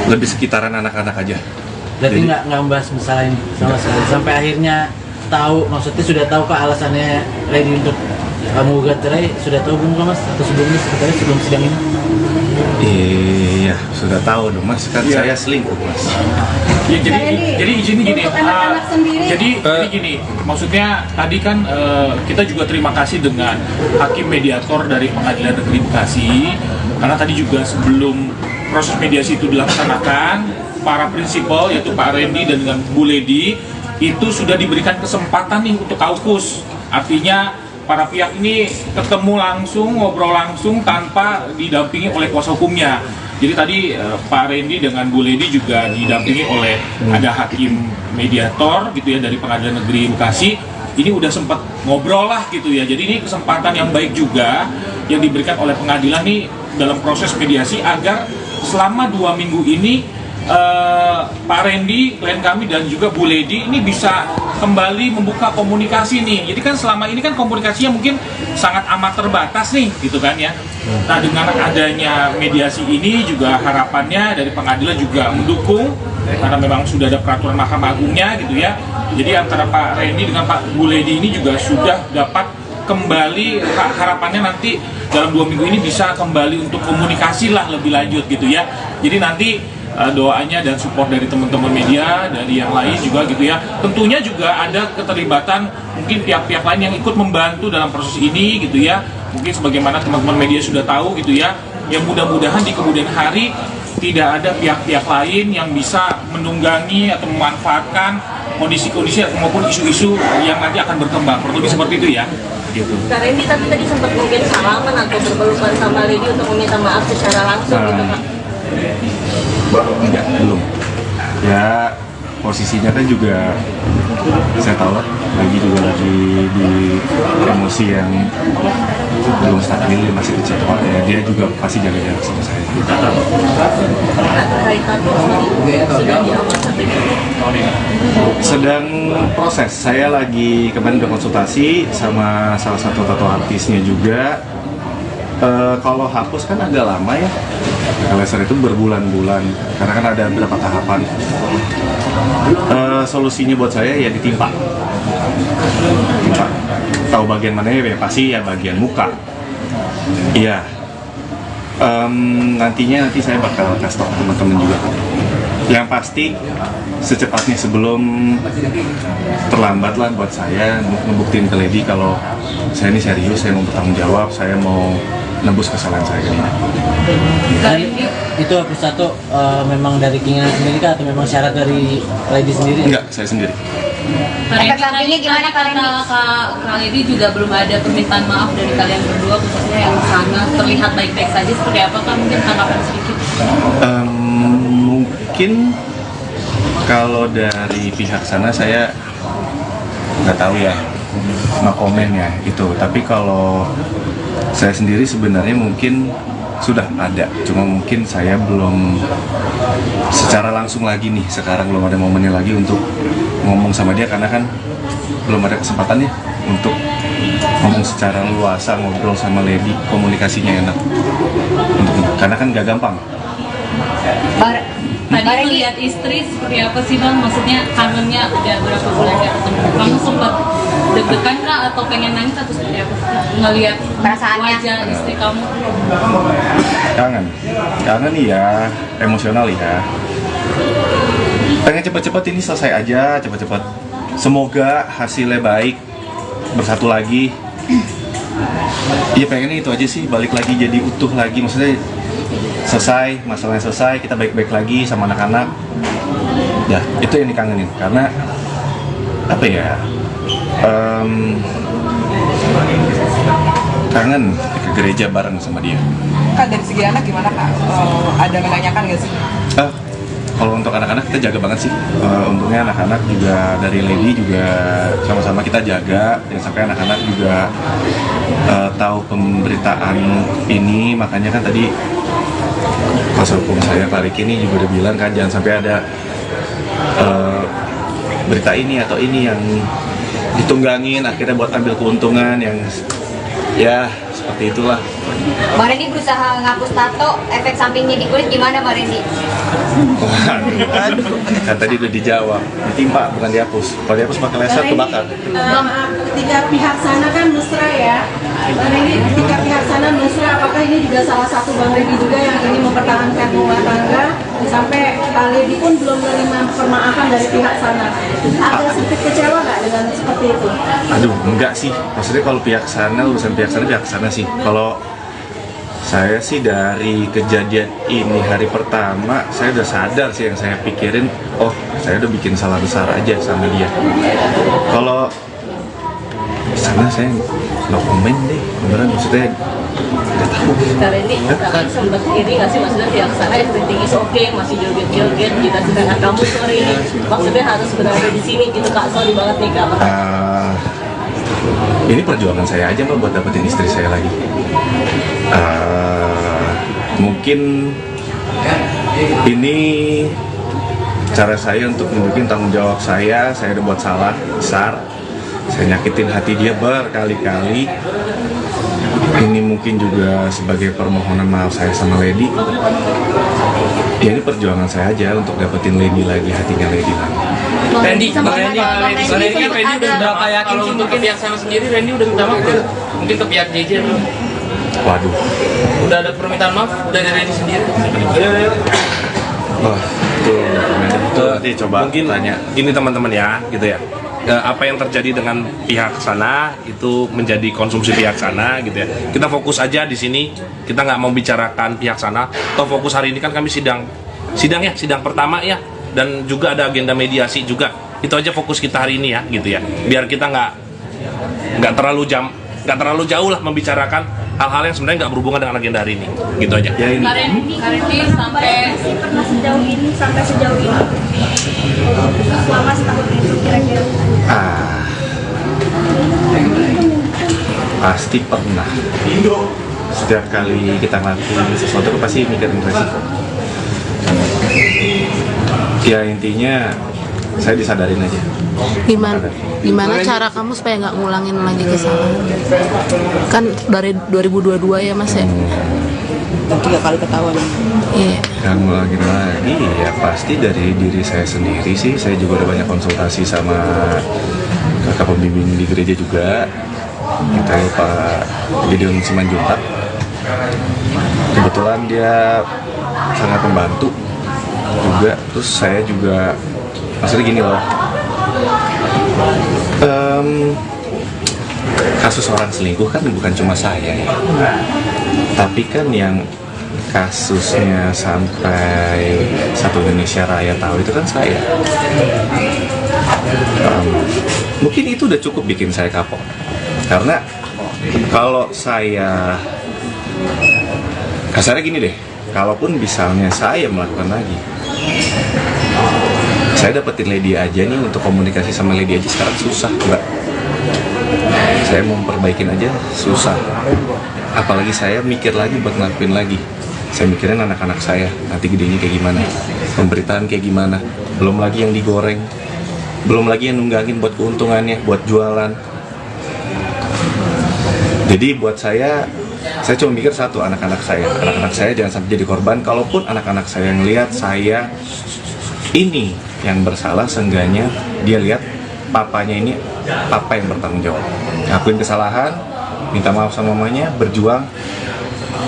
lebih sekitaran anak-anak aja. Berarti nggak membahas masalah ini sama sekali sampai akhirnya tahu, maksudnya sudah tahu kah alasannya Lady untuk menggugat cerai, sudah tahu belum Mas atau sebelumnya sebenarnya sebelum sidang ini? Iya, sudah tahu dong Mas, kan saya selingkuh Mas. Ya, jadi izin gini, untuk anak-anak sendiri. jadi gini, maksudnya tadi kan kita juga terima kasih dengan hakim mediator dari Pengadilan Negeri Bekasi, karena tadi juga sebelum proses mediasi itu dilaksanakan, para prinsipal yaitu Pak Randy dan dengan Bu Lady itu sudah diberikan kesempatan nih untuk kaukus, artinya para pihak ini ketemu langsung, ngobrol langsung tanpa didampingi oleh kuasa hukumnya. Jadi tadi Pak Randy dengan Bu Lady juga didampingi oleh ada hakim mediator gitu ya dari Pengadilan Negeri Bekasi. Ini udah sempat ngobrol lah gitu ya. Jadi ini kesempatan yang baik juga yang diberikan oleh pengadilan nih dalam proses mediasi agar selama 2 minggu ini Pak Randy, klien kami dan juga Bu Lady ini bisa kembali membuka komunikasi nih. Jadi kan selama ini kan komunikasinya mungkin sangat amat terbatas nih gitu kan ya. Nah dengan adanya mediasi ini juga harapannya dari pengadilan juga mendukung karena memang sudah ada peraturan Mahkamah Agungnya gitu ya. Jadi antara Pak Randy dengan Pak Bu Lady ini juga sudah dapat kembali, harapannya nanti dalam 2 minggu ini bisa kembali untuk komunikasi lah lebih lanjut gitu ya. Jadi nanti doanya dan support dari teman-teman media, dari yang lain juga gitu ya. Tentunya juga ada keterlibatan mungkin pihak-pihak lain yang ikut membantu dalam proses ini gitu ya. Mungkin sebagaimana teman-teman media sudah tahu gitu ya. Yang mudah-mudahan di kemudian hari tidak ada pihak-pihak lain yang bisa menunggangi atau memanfaatkan kondisi-kondisi maupun isu-isu yang nanti akan berkembang. Kurang lebih seperti itu ya. Gitu. Kak Randy tapi tadi sempat mungkin salaman atau berpelukan sama Lady untuk meminta maaf secara langsung gitu Kak? Enggak, belum. Ya posisinya kan juga saya tahu lah, lagi di emosi yang belum stabil, masih kecil ya, dia juga pasti jaga jarak sama saya. Sedang proses, saya lagi kemarin udah konsultasi sama salah satu tato artisnya juga. Kalau hapus kan agak lama ya, laser itu berbulan-bulan karena kan ada beberapa tahapan. Solusinya buat saya ya ditimpa. Tahu bagian mana ya pasti ya bagian muka. Iya. Nanti saya bakal kasih tahu teman-teman juga. Yang pasti secepatnya sebelum terlambat lah buat saya ngebuktiin ke Lady kalau saya ini serius, saya mau bertanggung jawab, saya mau nembus kesalahan saya ini. Dan itu hapus tato memang dari keinginan sendiri kah atau memang syarat dari Lady sendiri? Enggak, saya sendiri. Efek sampingnya gimana Kak Randy? Kak Lady juga belum ada permintaan maaf dari kalian berdua, khususnya yang sana terlihat baik-baik saja, seperti apa Kak? Mungkin tanggapan sedikit. Mungkin kalau dari pihak sana saya nggak tahu ya, no komen ya itu. Tapi kalau saya sendiri sebenarnya mungkin sudah ada, cuma mungkin saya belum secara langsung lagi nih, sekarang belum ada momennya lagi untuk ngomong sama dia karena kan belum ada kesempatannya untuk ngomong secara luasa, ngobrol sama Lady, komunikasinya enak karena kan gak gampang. Tadi melihat istri seperti apa sih Bang? Maksudnya kangennya udah berapa bulan gak ketemu? Kamu sempat deg-degan kah atau pengen nangis atau seperti apa sih? Ngelihat wajah istri kamu? Kangen ya, emosional ya. Pengen cepet-cepet ini selesai aja, cepet-cepet. Semoga hasilnya baik, bersatu lagi. Iya pengennya itu aja sih, balik lagi jadi utuh lagi, maksudnya selesai, masalahnya selesai, kita baik-baik lagi sama anak-anak. Ya, itu yang dikangenin, karena apa ya, kangen ke gereja bareng sama dia. Kak, dari segi anak gimana Kak? Ada menanyakan nggak sih? Kalau untuk anak-anak kita jaga banget sih. Untungnya anak-anak juga dari Lady juga sama-sama kita jaga, dan sampai anak-anak juga tahu pemberitaan ini. Makanya kan tadi kuasa hukum saya Pak Riki ini juga udah bilang kan jangan sampai ada berita ini atau ini yang ditunggangin akhirnya buat ambil keuntungan yang Ya, seperti itulah. Bang Randy berusaha ngapus tato, efek sampingnya di kulit gimana Bang Randy? Kan tadi udah dijawab, ditimpa bukan dihapus. Kalau dihapus pakai laser kebakar. Ketika pihak sana kan mesra ya, Bang Randy, ketika pihak sana mesra, apakah ini juga salah satu Bang Randy juga yang ingin mempertahankan rumah tangga sampai Lady pun belum menerima permaafan dari pihak sana? Ada sedikit kecewa nggak dengan seperti itu? Aduh, enggak sih. Maksudnya kalau pihak sana, urusan pihak sana sih. Kalau saya sih dari kejadian ini hari pertama, saya udah sadar sih, yang saya pikirin, oh saya udah bikin salah besar aja sama dia. Kalau sana saya no komen deh, beneran maksudnya nggak tahu. Kak Randy, kakak sempat iri nggak sih, maksudnya pihak sana everything is okay, masih joget-joget, kita sedangkan kamu sorry, maksudnya harus berada di sini gitu Kak, sorry banget nih Kak. Ini perjuangan saya aja Mbak buat dapetin istri saya lagi. Mungkin ini cara saya untuk nunjukin tanggung jawab saya udah buat salah besar, saya nyakitin hati dia berkali-kali. Ini mungkin juga sebagai permohonan maaf saya sama Lady. Ya ini perjuangan saya aja untuk dapetin Lady lagi, hatinya Lady lagi. Randy kan Randy udah berapa yakin sih untuk ke pihak sana sendiri, Randy udah minta maaf belum? Mungkin ke pihak JJ belum? Waduh. Udah ada permintaan maaf dari Randy sendiri? Oh, itu nanti coba mungkin tanya. Ini teman-teman ya, gitu ya. Apa yang terjadi dengan pihak sana itu menjadi konsumsi pihak sana, gitu ya. Kita fokus aja di sini. Kita nggak mau bicarakan pihak sana. Atau fokus hari ini kan kami sidang pertama ya. Dan juga ada agenda mediasi juga. Itu aja fokus kita hari ini ya, gitu ya. Biar kita nggak terlalu jauh lah membicarakan hal-hal yang sebenarnya nggak berhubungan dengan agenda hari ini, gitu aja. Ya, ini. Kak Randy sampai sejauh ini selama setahun itu kira-kira Pasti pernah. Setiap kali kita ngelakuin sesuatu pasti mikirin resiko. Ya intinya saya disadarin aja. Gimana cara kamu supaya nggak ngulangin lagi kesalahan? Kan dari 2022 ya Mas ya? 3 kali ketahuan. Iya. Yang ngulangin lagi ya pasti dari diri saya sendiri sih. Saya juga udah banyak konsultasi sama kakak pembimbing di gereja juga. Kita Pak Gideon Simanjuntak. Kebetulan dia sangat membantu juga. Terus saya juga maksudnya gini loh. Kasus orang selingkuh kan bukan cuma saya ya. Tapi kan yang kasusnya sampai satu Indonesia Raya tahu itu kan saya. Mungkin itu udah cukup bikin saya kapok. Karena kalau saya kasarnya gini deh, kalaupun misalnya saya melakukan lagi, saya dapetin Lady aja nih, untuk komunikasi sama Lady aja sekarang susah Mbak. Saya mau perbaikin aja susah. Apalagi saya mikir lagi buat ngelakuin lagi. Saya mikirin anak-anak saya, nanti gedenya kayak gimana, pemberitaan kayak gimana. Belum lagi yang digoreng, belum lagi yang nunggangin buat keuntungannya, buat jualan. Jadi buat saya cuma mikir satu, anak-anak saya jangan sampai jadi korban. Kalaupun anak-anak saya ngelihat saya ini yang bersalah, seenggaknya dia lihat papanya ini papa yang bertanggung jawab, ngakuin kesalahan, minta maaf sama mamanya, berjuang,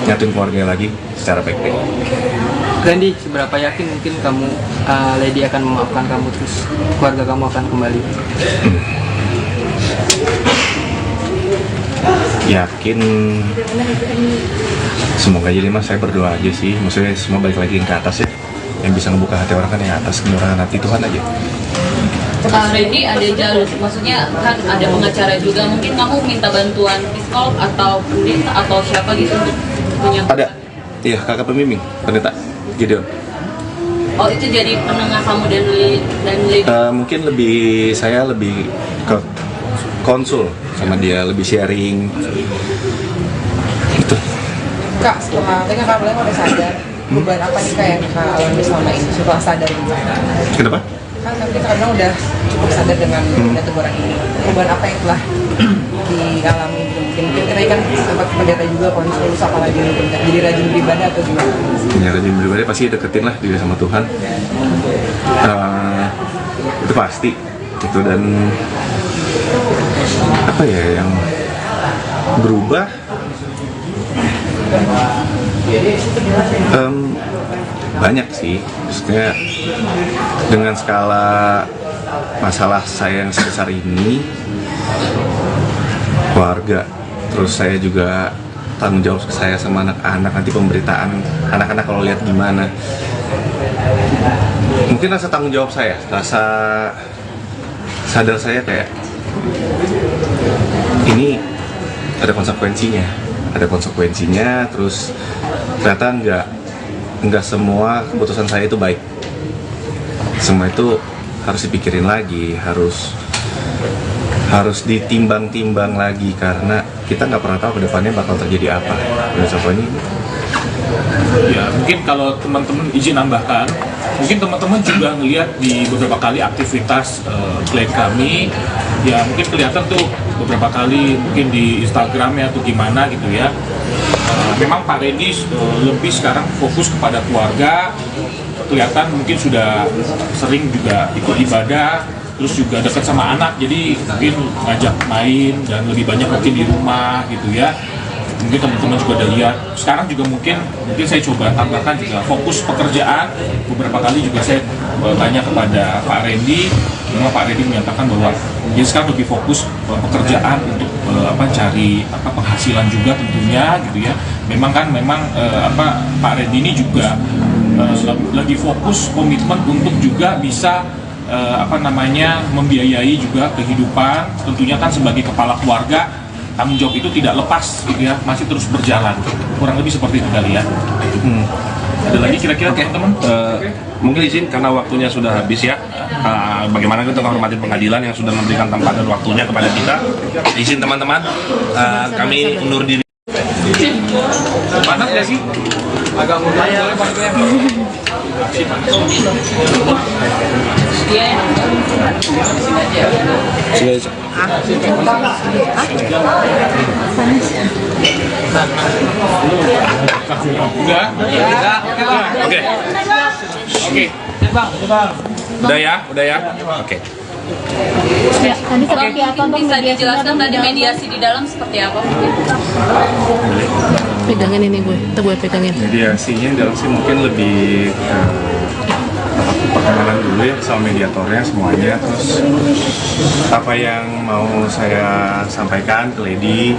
nyatuin keluarga lagi secara baik-baik. Randy, seberapa yakin mungkin kamu Lady akan memaafkan kamu, terus keluarga kamu akan kembali? Yakin, semoga aja Mas, saya berdoa aja sih, maksudnya semua balik lagi ke atas ya. Yang bisa ngebuka hati orang kan yang atas, kemurahan hati Tuhan aja. Randy ada jalur, maksudnya kan ada pengacara juga, mungkin kamu minta bantuan psikolog atau pendeta atau siapa gitu untuk punya? Ada, iya kakak pembimbing, pendeta Gideon. Oh itu jadi penengah kamu dan Lady? Mungkin saya lebih ke konsul sama dia, lebih sharing gitu. Kak, setelah tadi Kak Blank udah sadar, perubahan apa nih Kak yang Kak alami selama ini setelah sadar? Kenapa? Kan tapi Kak Blank udah cukup sadar dengan teguran ini. Perubahan apa yang telah dialami? Mungkin Kirai kan sempat pendeta juga konsul, apalagi jadi rajin beribadah atau gimana? Ya, rajin beribadah pasti deketin lah diri sama Tuhan. Itu pasti gitu. Dan apa ya yang berubah, banyak sih. Maksudnya dengan skala masalah saya yang sebesar ini, keluarga, terus saya juga tanggung jawab saya sama anak-anak, nanti pemberitaan anak-anak kalau lihat gimana. Mungkin rasa tanggung jawab saya, rasa sadar saya kayak ini ada konsekuensinya, terus ternyata nggak semua keputusan saya itu baik. Semua itu harus dipikirin lagi, harus ditimbang-timbang lagi, karena kita nggak pernah tahu kedepannya bakal terjadi apa. Ini Ya, mungkin kalau teman-teman izin nambahkan, mungkin teman-teman juga ngelihat di beberapa kali aktivitas klien kami, ya mungkin kelihatan tuh beberapa kali mungkin di Instagramnya atau gimana gitu ya. Memang Pak Randy lebih sekarang fokus kepada keluarga, kelihatan mungkin sudah sering juga ikut ibadah, terus juga dekat sama anak, jadi mungkin ngajak main dan lebih banyak mungkin di rumah gitu ya. Mungkin teman-teman juga udah lihat. Sekarang juga mungkin saya coba tambahkan juga fokus pekerjaan. Beberapa kali juga saya tanya kepada Pak Randy, memang Pak Randy menyatakan bahwa dia sekarang lebih fokus pekerjaan untuk cari penghasilan juga tentunya gitu ya. Memang Pak Randy ini juga lagi fokus komitmen untuk juga bisa membiayai juga kehidupan, tentunya kan sebagai kepala keluarga. Tanggung jawab itu tidak lepas gitu ya, masih terus berjalan. Kurang lebih seperti itu kali ya. Ada lagi kira-kira teman-teman? Mungkin izin karena waktunya sudah habis ya. Bagaimana kita menghormati pengadilan yang sudah memberikan tempat dan waktunya kepada kita. Izin teman-teman, kami undur diri. Panas nggak sih? Agak mudah boleh pakai. Udah ya. Oke. Ya, tadi seperti apa bisa dijelaskan tadi mediasi di dalam seperti apa? Pegangin ini gue pegangin. Mediasinya dalam sih mungkin lebih perkenalan dulu ya sama mediatornya semuanya, terus apa yang mau saya sampaikan ke Lady,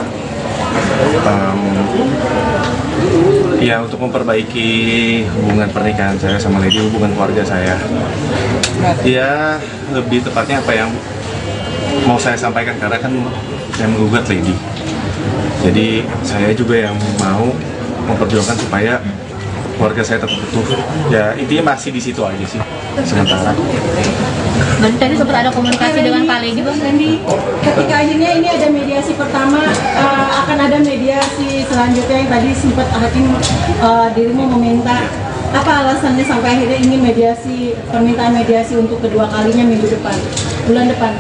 ya untuk memperbaiki hubungan pernikahan saya sama Lady, hubungan keluarga saya. Ya lebih tepatnya apa yang mau saya sampaikan, karena kan saya menggugat Lady. Jadi saya juga yang mau memperjuangkan supaya keluarga saya tetap utuh. Ya intinya masih di situ aja sih sementara. Dan tadi sempat ada komunikasi dengan Pak Lady, Bang Randy. Ketika akhirnya ini ada mediasi pertama, akan ada mediasi selanjutnya yang tadi sempat hakim dirimu meminta. Apa alasannya sampai akhirnya ingin mediasi, permintaan mediasi untuk kedua kalinya bulan depan?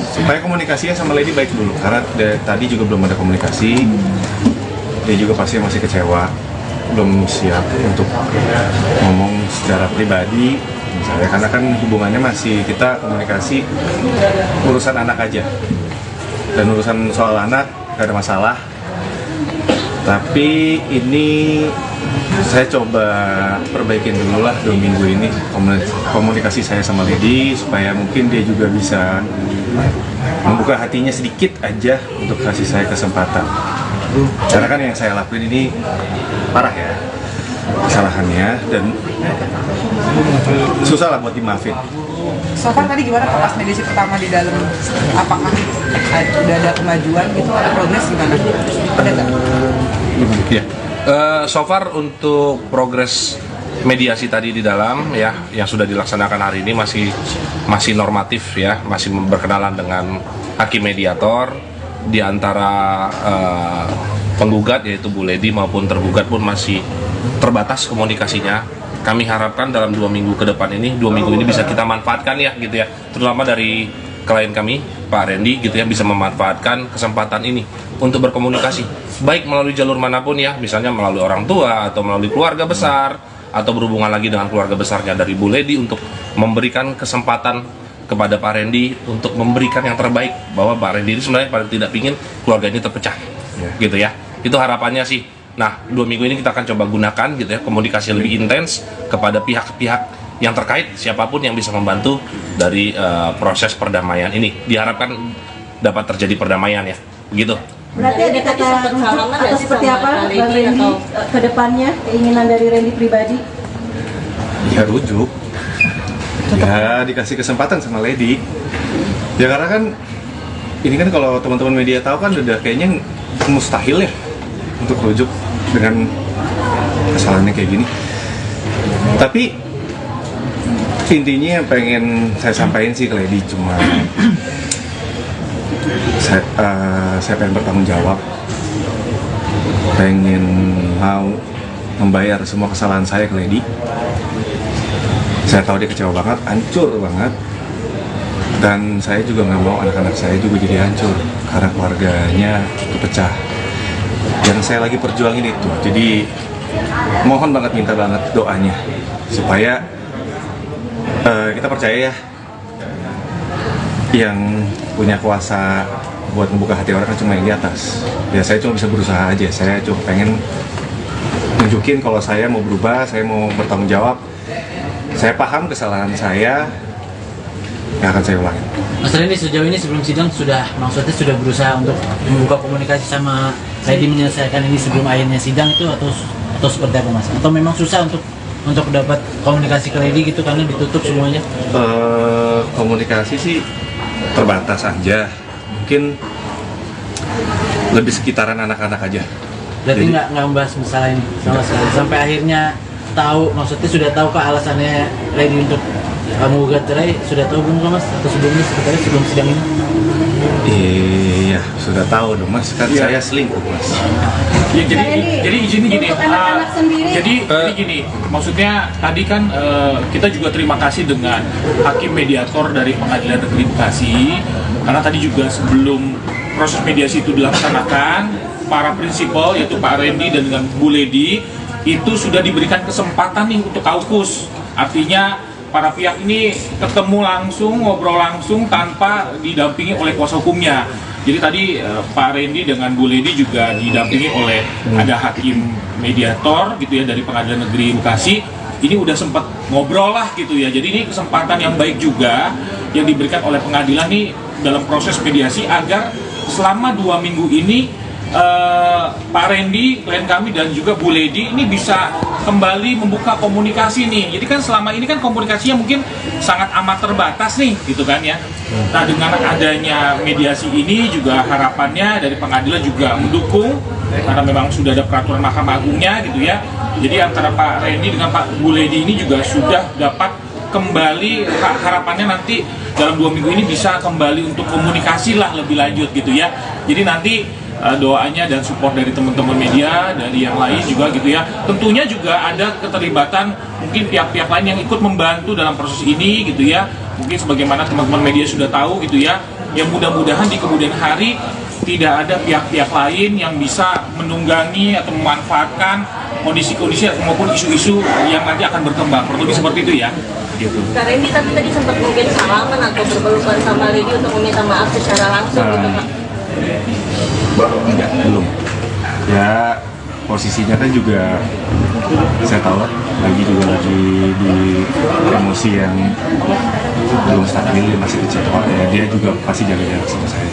Supaya komunikasinya sama Lady baik dulu, karena tadi juga belum ada komunikasi. Dia juga pasti masih kecewa, belum siap untuk ngomong secara pribadi misalnya, karena kan hubungannya masih kita komunikasi urusan anak aja, dan urusan soal anak gak ada masalah. Tapi ini saya coba perbaikin dulu lah 2 minggu ini komunikasi saya sama Lady, supaya mungkin dia juga bisa membuka hatinya sedikit aja untuk kasih saya kesempatan. Karena kan yang saya lakuin ini parah ya kesalahannya, dan susah lah buat dimaafin. So far tadi gimana pas mediasi pertama di dalam, apakah udah ada kemajuan gitu, ada progres gimana? Ada nggak? Ya. So far untuk progres mediasi tadi di dalam ya yang sudah dilaksanakan hari ini masih normatif ya, masih berkenalan dengan hakim mediator. Di antara penggugat yaitu Bu Lady maupun tergugat pun masih terbatas komunikasinya. Kami harapkan dalam 2 minggu ke depan ini, 2 minggu ini bisa kita manfaatkan ya gitu ya, terutama dari klien kami, Pak Randy gitu ya, bisa memanfaatkan kesempatan ini untuk berkomunikasi, baik melalui jalur manapun ya, misalnya melalui orang tua atau melalui keluarga besar, atau berhubungan lagi dengan keluarga besarnya dari Bu Lady, untuk memberikan kesempatan kepada Pak Randy untuk memberikan yang terbaik, bahwa Pak Randy ini sebenarnya paling tidak ingin keluarga ini terpecah, gitu ya. Itu harapannya sih. Nah, 2 minggu ini kita akan coba gunakan gitu ya, komunikasi lebih intens kepada pihak-pihak yang terkait, siapapun yang bisa membantu dari proses perdamaian ini. Diharapkan dapat terjadi perdamaian ya, begitu. Berarti ada kata rujuk atau seperti apa Bang Randy ke depannya, keinginan dari Randy pribadi? Ya rujuk, ya dikasih kesempatan sama Lady. Ya karena kan ini kan kalau teman-teman media tahu kan udah kayaknya mustahil ya untuk rujuk dengan kesalahannya kayak gini. Tapi intinya yang pengen saya sampaikan sih ke Lady cuma saya pengen bertanggung jawab, pengen mau membayar semua kesalahan saya ke Lady. Saya tahu dia kecewa banget, hancur banget, dan saya juga nggak mau anak-anak saya juga jadi hancur karena keluarganya kepecah. Yang saya lagi perjuangin itu, jadi mohon banget, minta banget doanya supaya kita percaya ya, yang punya kuasa buat membuka hati orang kan cuma yang di atas. Ya saya cuma bisa berusaha aja, saya cuma pengen nunjukin kalau saya mau berubah, saya mau bertanggung jawab. Saya paham kesalahan saya, yang akan saya ulangi. Mas Randy, sejauh ini sebelum sidang maksudnya sudah berusaha untuk membuka komunikasi sama Lady menyelesaikan ini sebelum akhirnya sidang itu, atau seperti apa Mas? Atau memang susah untuk dapat komunikasi ke Lady gitu karena ditutup semuanya? Komunikasi sih terbatas aja, mungkin lebih sekitaran anak-anak aja. Berarti nggak membahas masalah ini sama sekali sampai akhirnya tahu, maksudnya sudah tahu ke alasannya Lady untuk menggugat cerai, sudah tahu belum Mas? Atau sebelumnya sebenarnya sebelum sidang ini? Iya, sudah tahu dong Mas, kan saya selingkuh Mas. Ya, jadi izin gini, jadi gini, maksudnya tadi kan kita juga terima kasih dengan hakim mediator dari Pengadilan Negeri Bekasi, karena tadi juga sebelum proses mediasi itu dilaksanakan, para prinsipal yaitu Pak Randy dan dengan Bu Lady itu sudah diberikan kesempatan nih untuk kaukus, artinya para pihak ini ketemu langsung, ngobrol langsung tanpa didampingi oleh kuasa hukumnya. Jadi tadi Pak Randy dengan Bu Lady juga didampingi oleh ada hakim mediator gitu ya dari Pengadilan Negeri Bekasi. Ini udah sempat ngobrol lah gitu ya. Jadi ini kesempatan yang baik juga yang diberikan oleh pengadilan nih dalam proses mediasi agar selama 2 minggu ini Pak Randy, klien kami dan juga Bu Lady ini bisa kembali membuka komunikasi nih. Jadi kan selama ini kan komunikasinya mungkin sangat amat terbatas nih, gitu kan ya. Nah dengan adanya mediasi ini juga harapannya dari pengadilan juga mendukung, karena memang sudah ada peraturan Mahkamah Agungnya gitu ya. Jadi antara Pak Randy dengan Pak Bu Lady ini juga sudah dapat kembali, harapannya nanti dalam 2 minggu ini bisa kembali untuk komunikasi lah lebih lanjut gitu ya. Jadi nanti doanya dan support dari teman-teman media, dari yang lain juga gitu ya. Tentunya juga ada keterlibatan mungkin pihak-pihak lain yang ikut membantu dalam proses ini gitu ya. Mungkin sebagaimana teman-teman media sudah tahu gitu ya. Yang mudah-mudahan di kemudian hari tidak ada pihak-pihak lain yang bisa menunggangi atau memanfaatkan kondisi-kondisi maupun isu-isu yang nanti akan berkembang. Kurang lebih seperti itu ya. Gitu. Kak Randy tapi tadi sempat mungkin salaman atau berpelukan sama Lady untuk meminta maaf secara langsung gitu Kak? Enggak, belum. Ya posisinya kan juga saya tahu lah, lagi di emosi yang belum stabil, dia masih kecewa ya, dia juga pasti jaga jarak sama saya.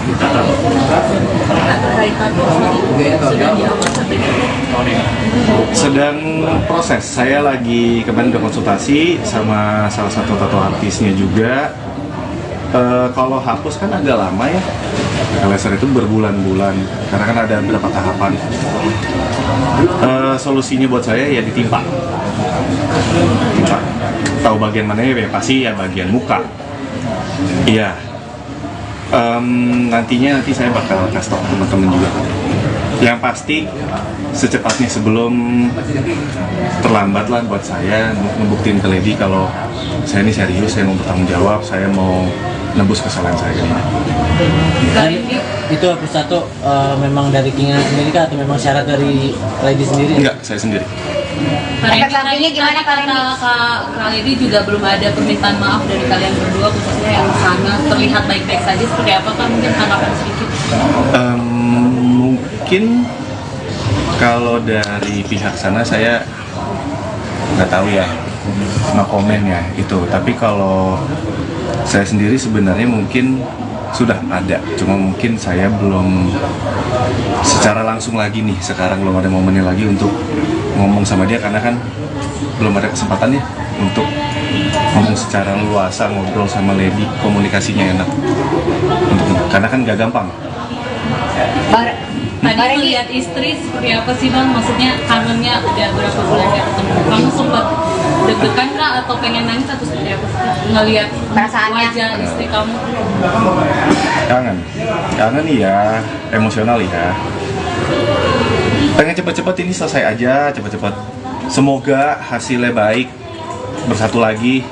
Sedang proses, saya lagi kemarin udah konsultasi sama salah satu tato artisnya juga. Kalau hapus kan agak lama ya, laser itu berbulan-bulan karena kan ada beberapa tahapan. Solusinya buat saya ya ditimpa. Tahu bagian mana ya pasti ya bagian muka. Iya. Nanti saya bakal kasih tau teman-teman juga. Yang pasti secepatnya sebelum terlambat lah buat saya ngebuktiin ke Lady kalau saya ini serius, saya mau bertanggung jawab, saya mau nebus kesalahan saya ini. Itu hapus tato memang dari keinginan sendiri kah atau memang syarat dari Lady sendiri? Enggak, saya sendiri. Efek sampingnya gimana Kak Randy? Kak Lady juga belum ada permintaan maaf dari kalian berdua, khususnya yang sana terlihat baik-baik saja. Seperti apa Kak? Mungkin tanggapan sedikit. Mungkin kalau dari pihak sana saya nggak tahu ya, nggak komen ya itu. Tapi kalau saya sendiri sebenarnya mungkin sudah ada, cuma mungkin saya belum secara langsung lagi nih, sekarang belum ada momennya lagi untuk ngomong sama dia karena kan belum ada kesempatannya untuk ngomong secara luasa, ngobrol sama Lady, komunikasinya enak karena kan gak gampang. Tadi melihat istri seperti apa sih Bang? Maksudnya kangennya udah berapa bulan gak ketemu? Kamu sempat deg-degan kah atau pengen nangis atau seperti apa sih? Ngelihat wajah istri kamu? Kangen ya, emosional ya. Pengen cepet-cepet ini selesai aja, cepet-cepet. Semoga hasilnya baik, bersatu lagi.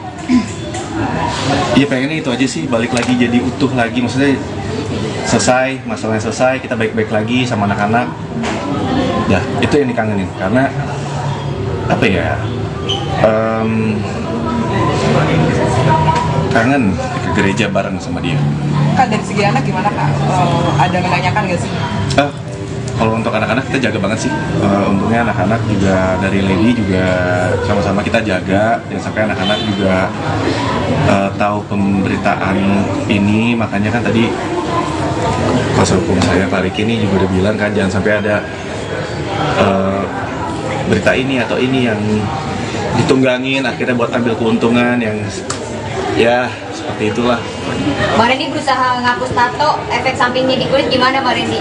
Iya pengennya itu aja sih, balik lagi jadi utuh lagi, maksudnya selesai, masalahnya selesai, kita baik-baik lagi sama anak-anak. Ya, itu yang dikangenin, karena apa ya, kangen ke gereja bareng sama dia. Kak, dari segi anak gimana Kak? Ada menanyakan nggak sih? Kalau untuk anak-anak kita jaga banget sih. Untungnya anak-anak juga dari Lady juga sama-sama kita jaga, jangan sampai anak-anak juga tahu pemberitaan ini. Makanya kan tadi kuasa hukum saya Pak Riki ini juga udah bilang kan jangan sampai ada berita ini atau ini yang ditunggangin akhirnya buat ambil keuntungan yang ya seperti itulah. Bang Randy berusaha ngapus tato, efek sampingnya di kulit gimana Bang Randy?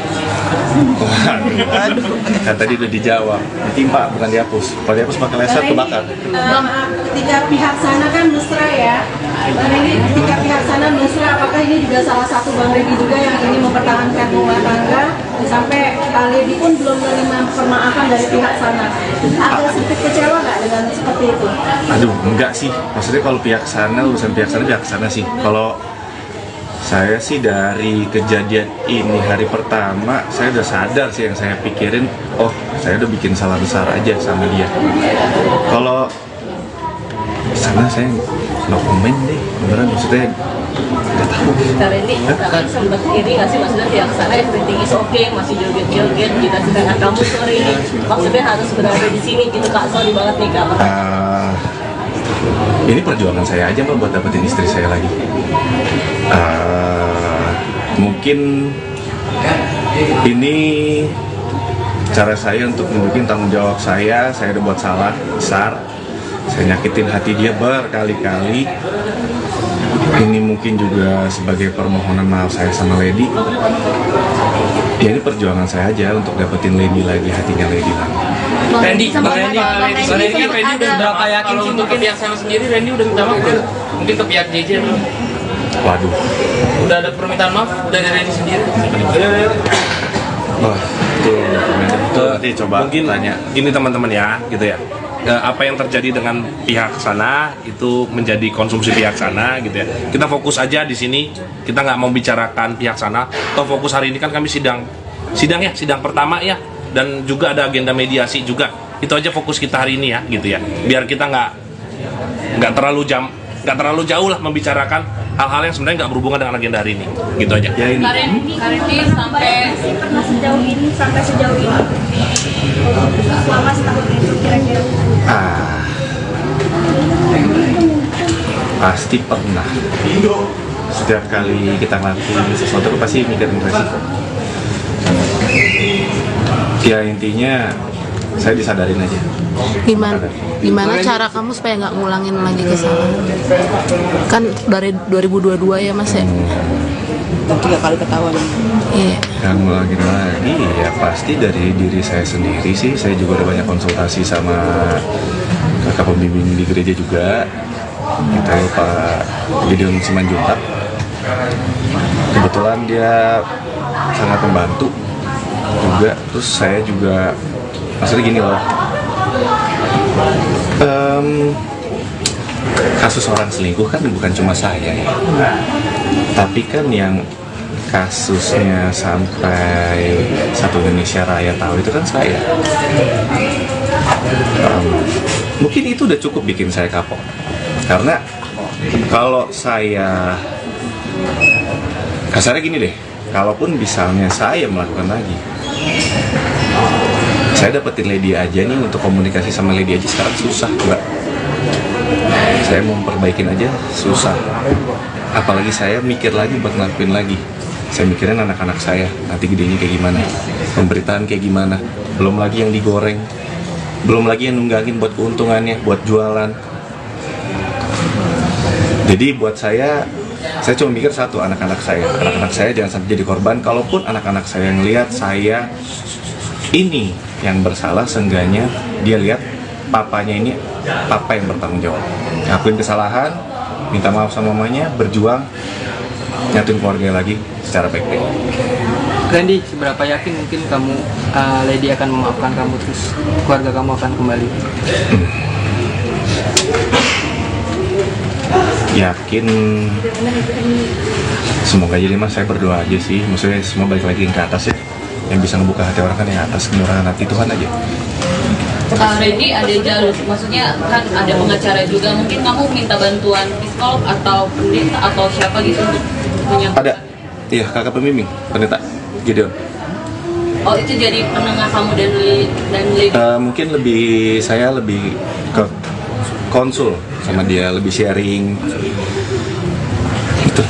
Kan tadi udah dijawab, ditimpa bukan dihapus. Kalau dihapus pakai laser kebakar. Ketika pihak sana kan mesra ya, Bang Randy, ketika pihak sana mesra, apakah ini juga salah satu Bang Randy juga yang ingin mempertahankan rumah tangga sampai Lady pun belum menerima permaafan dari pihak sana? Ada sedikit kecewa nggak dengan seperti itu? Aduh, enggak sih. Maksudnya kalau pihak sana, urusan pihak sana sih. Kalau saya sih dari kejadian ini hari pertama, saya udah sadar sih yang saya pikirin, oh saya udah bikin salah besar aja sama dia. Kalau sana saya no comment deh, beneran maksudnya nggak tahu. Kak Randy, Kakak sempat iri nggak sih maksudnya pihak sana everything is okay, masih joget-joget, kita sedangkan kamu sorry ini maksudnya harus berada di sini gitu Kak, sorry banget nih Kak. Ini perjuangan saya aja Mbak buat dapetin istri saya lagi. Mungkin ini cara saya untuk menunjukin tanggung jawab saya udah buat salah besar, saya nyakitin hati dia berkali-kali. Ini mungkin juga sebagai permohonan maaf saya sama Lady. Ya ini perjuangan saya aja untuk dapetin Lady lagi, hatinya Lady lagi. Randy kan Randy udah berapa yakin sih untuk pihak sana sendiri? Randy udah minta maaf belum? Mungkin ke pihak JJ belum? Waduh. Udah ada permintaan maaf dari Randy sendiri? Wah, itu nanti coba mungkin tanya. Gini teman-teman ya, gitu ya. Apa yang terjadi dengan pihak sana itu menjadi konsumsi pihak sana, gitu ya. Kita fokus aja di sini. Kita nggak mau bicarakan pihak sana. Toh fokus hari ini kan kami sidang pertama ya. Dan juga ada agenda mediasi juga. Itu aja fokus kita hari ini ya, gitu ya. Biar kita nggak terlalu jauh lah membicarakan hal-hal yang sebenarnya nggak berhubungan dengan agenda hari ini, gitu aja. Kak Randy sampai pernah sampai sejauh ini selama setahun itu kira-kira? Pasti pernah. Setiap kali kita ngelakuin sesuatu pasti mikirin resiko. Ya intinya saya disadarin aja. Gimana cara kamu supaya nggak ngulangin lagi kesalahan? Kan dari 2022 ya Mas ya? 3 kali ketahuan. Iya. Yang ngulangin lagi ya pasti dari diri saya sendiri sih. Saya juga udah banyak konsultasi sama kakak pembimbing di gereja juga. Kita Pak Gideon Simanjuntak. Kebetulan dia sangat membantu juga. Terus saya juga maksudnya gini loh, kasus orang selingkuh kan bukan cuma saya ya, Tapi kan yang kasusnya sampai satu Indonesia Raya tahu itu kan saya. Mungkin itu udah cukup bikin saya kapok. Karena kalau saya kasarnya gini deh, kalaupun misalnya saya melakukan lagi, saya dapetin Lady aja nih, untuk komunikasi sama Lady aja sekarang susah, Mbak. Saya mau memperbaikin aja susah. Apalagi saya mikir lagi buat ngelakuin lagi. Saya mikirin anak-anak saya, nanti gedenya kayak gimana, pemberitaan kayak gimana, belum lagi yang digoreng, belum lagi yang nunggangin buat keuntungannya, buat jualan. Jadi buat saya cuma mikir satu, anak-anak saya jangan sampai jadi korban. Kalaupun anak-anak saya ngelihat saya ini yang bersalah, seenggaknya dia lihat papanya ini papa yang bertanggung jawab, ngakuin kesalahan, minta maaf sama mamanya, berjuang, nyatuin keluarga lagi secara baik-baik. Randy, seberapa yakin mungkin kamu, Lady akan memaafkan kamu, terus keluarga kamu akan kembali? Yakin, semoga aja mas, saya berdoa aja sih, maksudnya semua balik lagi ke atas ya. Yang bisa ngebuka hati orang kan yang atas, kemurahan hati Tuhan aja. Randy, ada jalur, maksudnya kan ada pengacara juga, mungkin kamu minta bantuan psikolog atau pendeta atau siapa gitu untuk menyampaikan? Ada, iya, kakak pembimbing, pendeta Gideon. Oh, itu jadi penengah kamu dan Lady? Mungkin saya lebih ke konsul sama dia, lebih sharing gitu.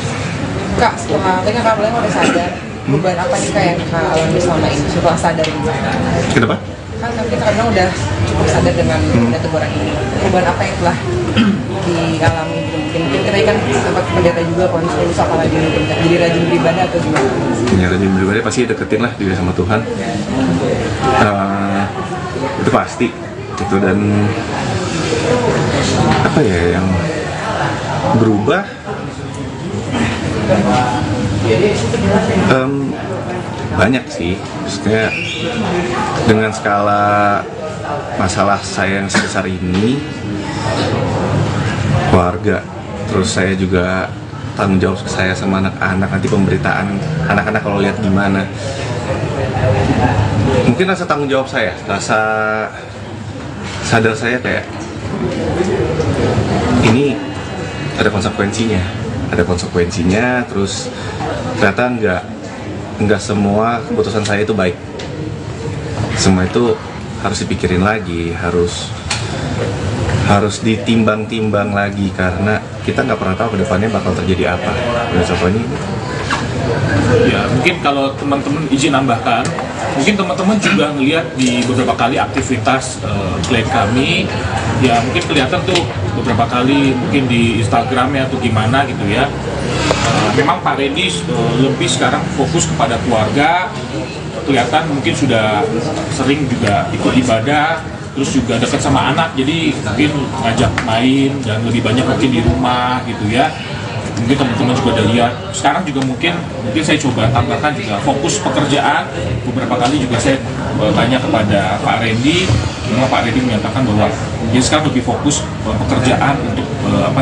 Kak, setelah Kak Boleh udah sadar, perubahan apa nih Kak yang Kak alami selama ini setelah sadar ini? Kenapa? Kan kita kadang udah cukup sadar dengan teguran ini. Perubahan apa yang telah dialami? Mungkin kita kan sempat pendeta juga konsul, apalagi jadi rajin beribadah atau gimana? Ya, rajin beribadah pasti deketin lah diri sama Tuhan. Itu pasti itu. Dan apa ya yang berubah, banyak sih, maksudnya dengan skala masalah saya yang sebesar ini, keluarga, terus saya juga tanggung jawab saya sama anak-anak, nanti pemberitaan anak-anak kalau lihat gimana, mungkin rasa tanggung jawab saya, rasa sadar saya kayak ini ada konsekuensinya, terus ternyata nggak semua keputusan saya itu baik, semua itu harus dipikirin lagi, harus ditimbang-timbang lagi, karena kita nggak pernah tahu kedepannya bakal terjadi apa. Dan contohnya ya, mungkin kalau teman-teman izin nambahkan, mungkin teman-teman juga ngelihat di beberapa kali aktivitas klien kami, ya mungkin kelihatan tuh beberapa kali mungkin di Instagramnya atau gimana gitu ya. Memang Pak Randy lebih sekarang fokus kepada keluarga, kelihatan mungkin sudah sering juga ikut ibadah, terus juga dekat sama anak, jadi mungkin ngajak main dan lebih banyak mungkin di rumah gitu ya. Mungkin teman-teman juga udah lihat. Sekarang juga mungkin saya coba tambahkan juga fokus pekerjaan. Beberapa kali juga saya tanya kepada Pak Randy, memang Pak Randy menyatakan bahwa dia sekarang lebih fokus pekerjaan untuk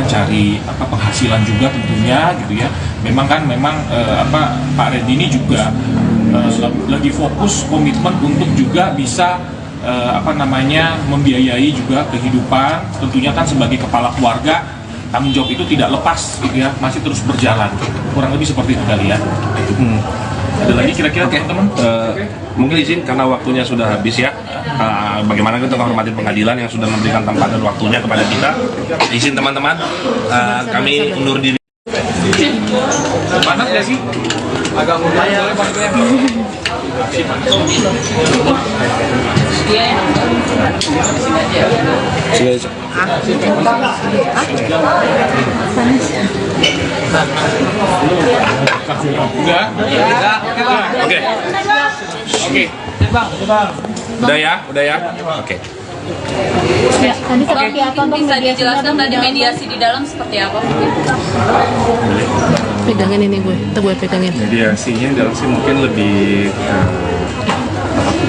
cari penghasilan juga tentunya gitu ya. Memang Pak Randy ini juga lagi fokus komitmen untuk juga bisa membiayai juga kehidupan, tentunya kan sebagai kepala keluarga, tanggung jawab itu tidak lepas gitu ya, masih terus berjalan, kurang lebih seperti itu kali ya. Ada lagi kira-kira teman-teman? Mungkin izin karena waktunya sudah habis ya. Bagaimana kita menghormati pengadilan yang sudah memberikan tempat dan waktunya kepada kita. Izin teman-teman, kami undur diri. Panas nggak sih? Agak mudah ya. Udah ya. Oke. Ya, tadi seperti apa Bang? Bisa dijelaskan tadi mediasi di dalam seperti apa? Pegangin ini gue pegangin. Mediasinya dalam sih mungkin lebih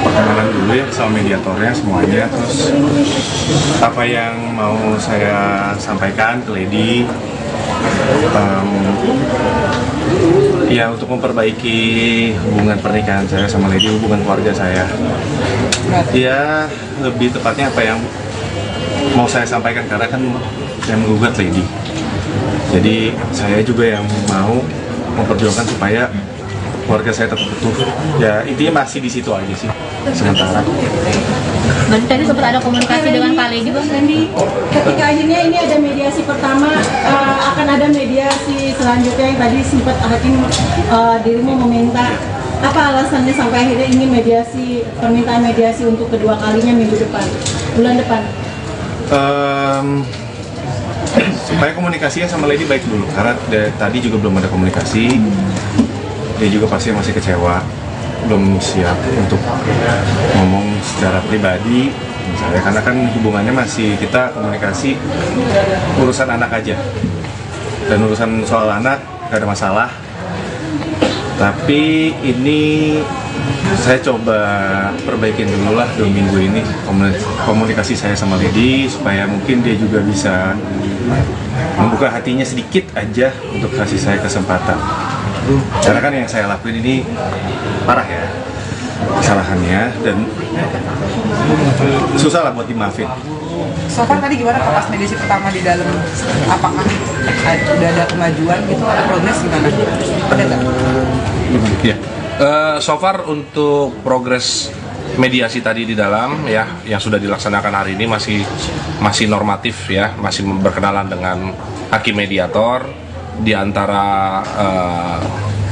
perkenalan dulu ya sama mediatornya semuanya, terus apa yang mau saya sampaikan ke Lady, Ya, untuk memperbaiki hubungan pernikahan saya sama Lady, hubungan keluarga saya. Ya, lebih tepatnya apa yang mau saya sampaikan, karena kan yang menggugat Lady. Jadi saya juga yang mau memperjuangkan supaya keluarga saya tetap utuh. Ya, intinya masih di situ aja sih sementara. Berarti tadi sempat ada komunikasi dengan Pak Lady, Bang Randy? Ketika akhirnya ini ada mediasi pertama, akan ada mediasi selanjutnya yang tadi sempat hakim dirimu meminta. Apa alasannya sampai akhirnya ingin mediasi, permintaan mediasi untuk kedua kalinya minggu depan, bulan depan? Supaya komunikasinya sama Lady baik dulu, karena tadi juga belum ada komunikasi. Dia juga pasti masih kecewa, belum siap untuk ngomong secara pribadi misalnya, karena kan hubungannya masih, kita komunikasi urusan anak aja, dan urusan soal anak gak ada masalah. Tapi ini saya coba perbaikin dulu lah 2 minggu ini komunikasi saya sama Lady, supaya mungkin dia juga bisa membuka hatinya sedikit aja untuk kasih saya kesempatan. Karena kan yang saya lakuin ini parah ya kesalahannya, dan susah lah buat dimaafin. So far tadi gimana pas mediasi pertama di dalam, apakah udah ada kemajuan gitu, ada progres gimana? Ada nggak? Ya. So far untuk progres mediasi tadi di dalam ya yang sudah dilaksanakan hari ini masih normatif ya, masih berkenalan dengan hakim mediator. Di antara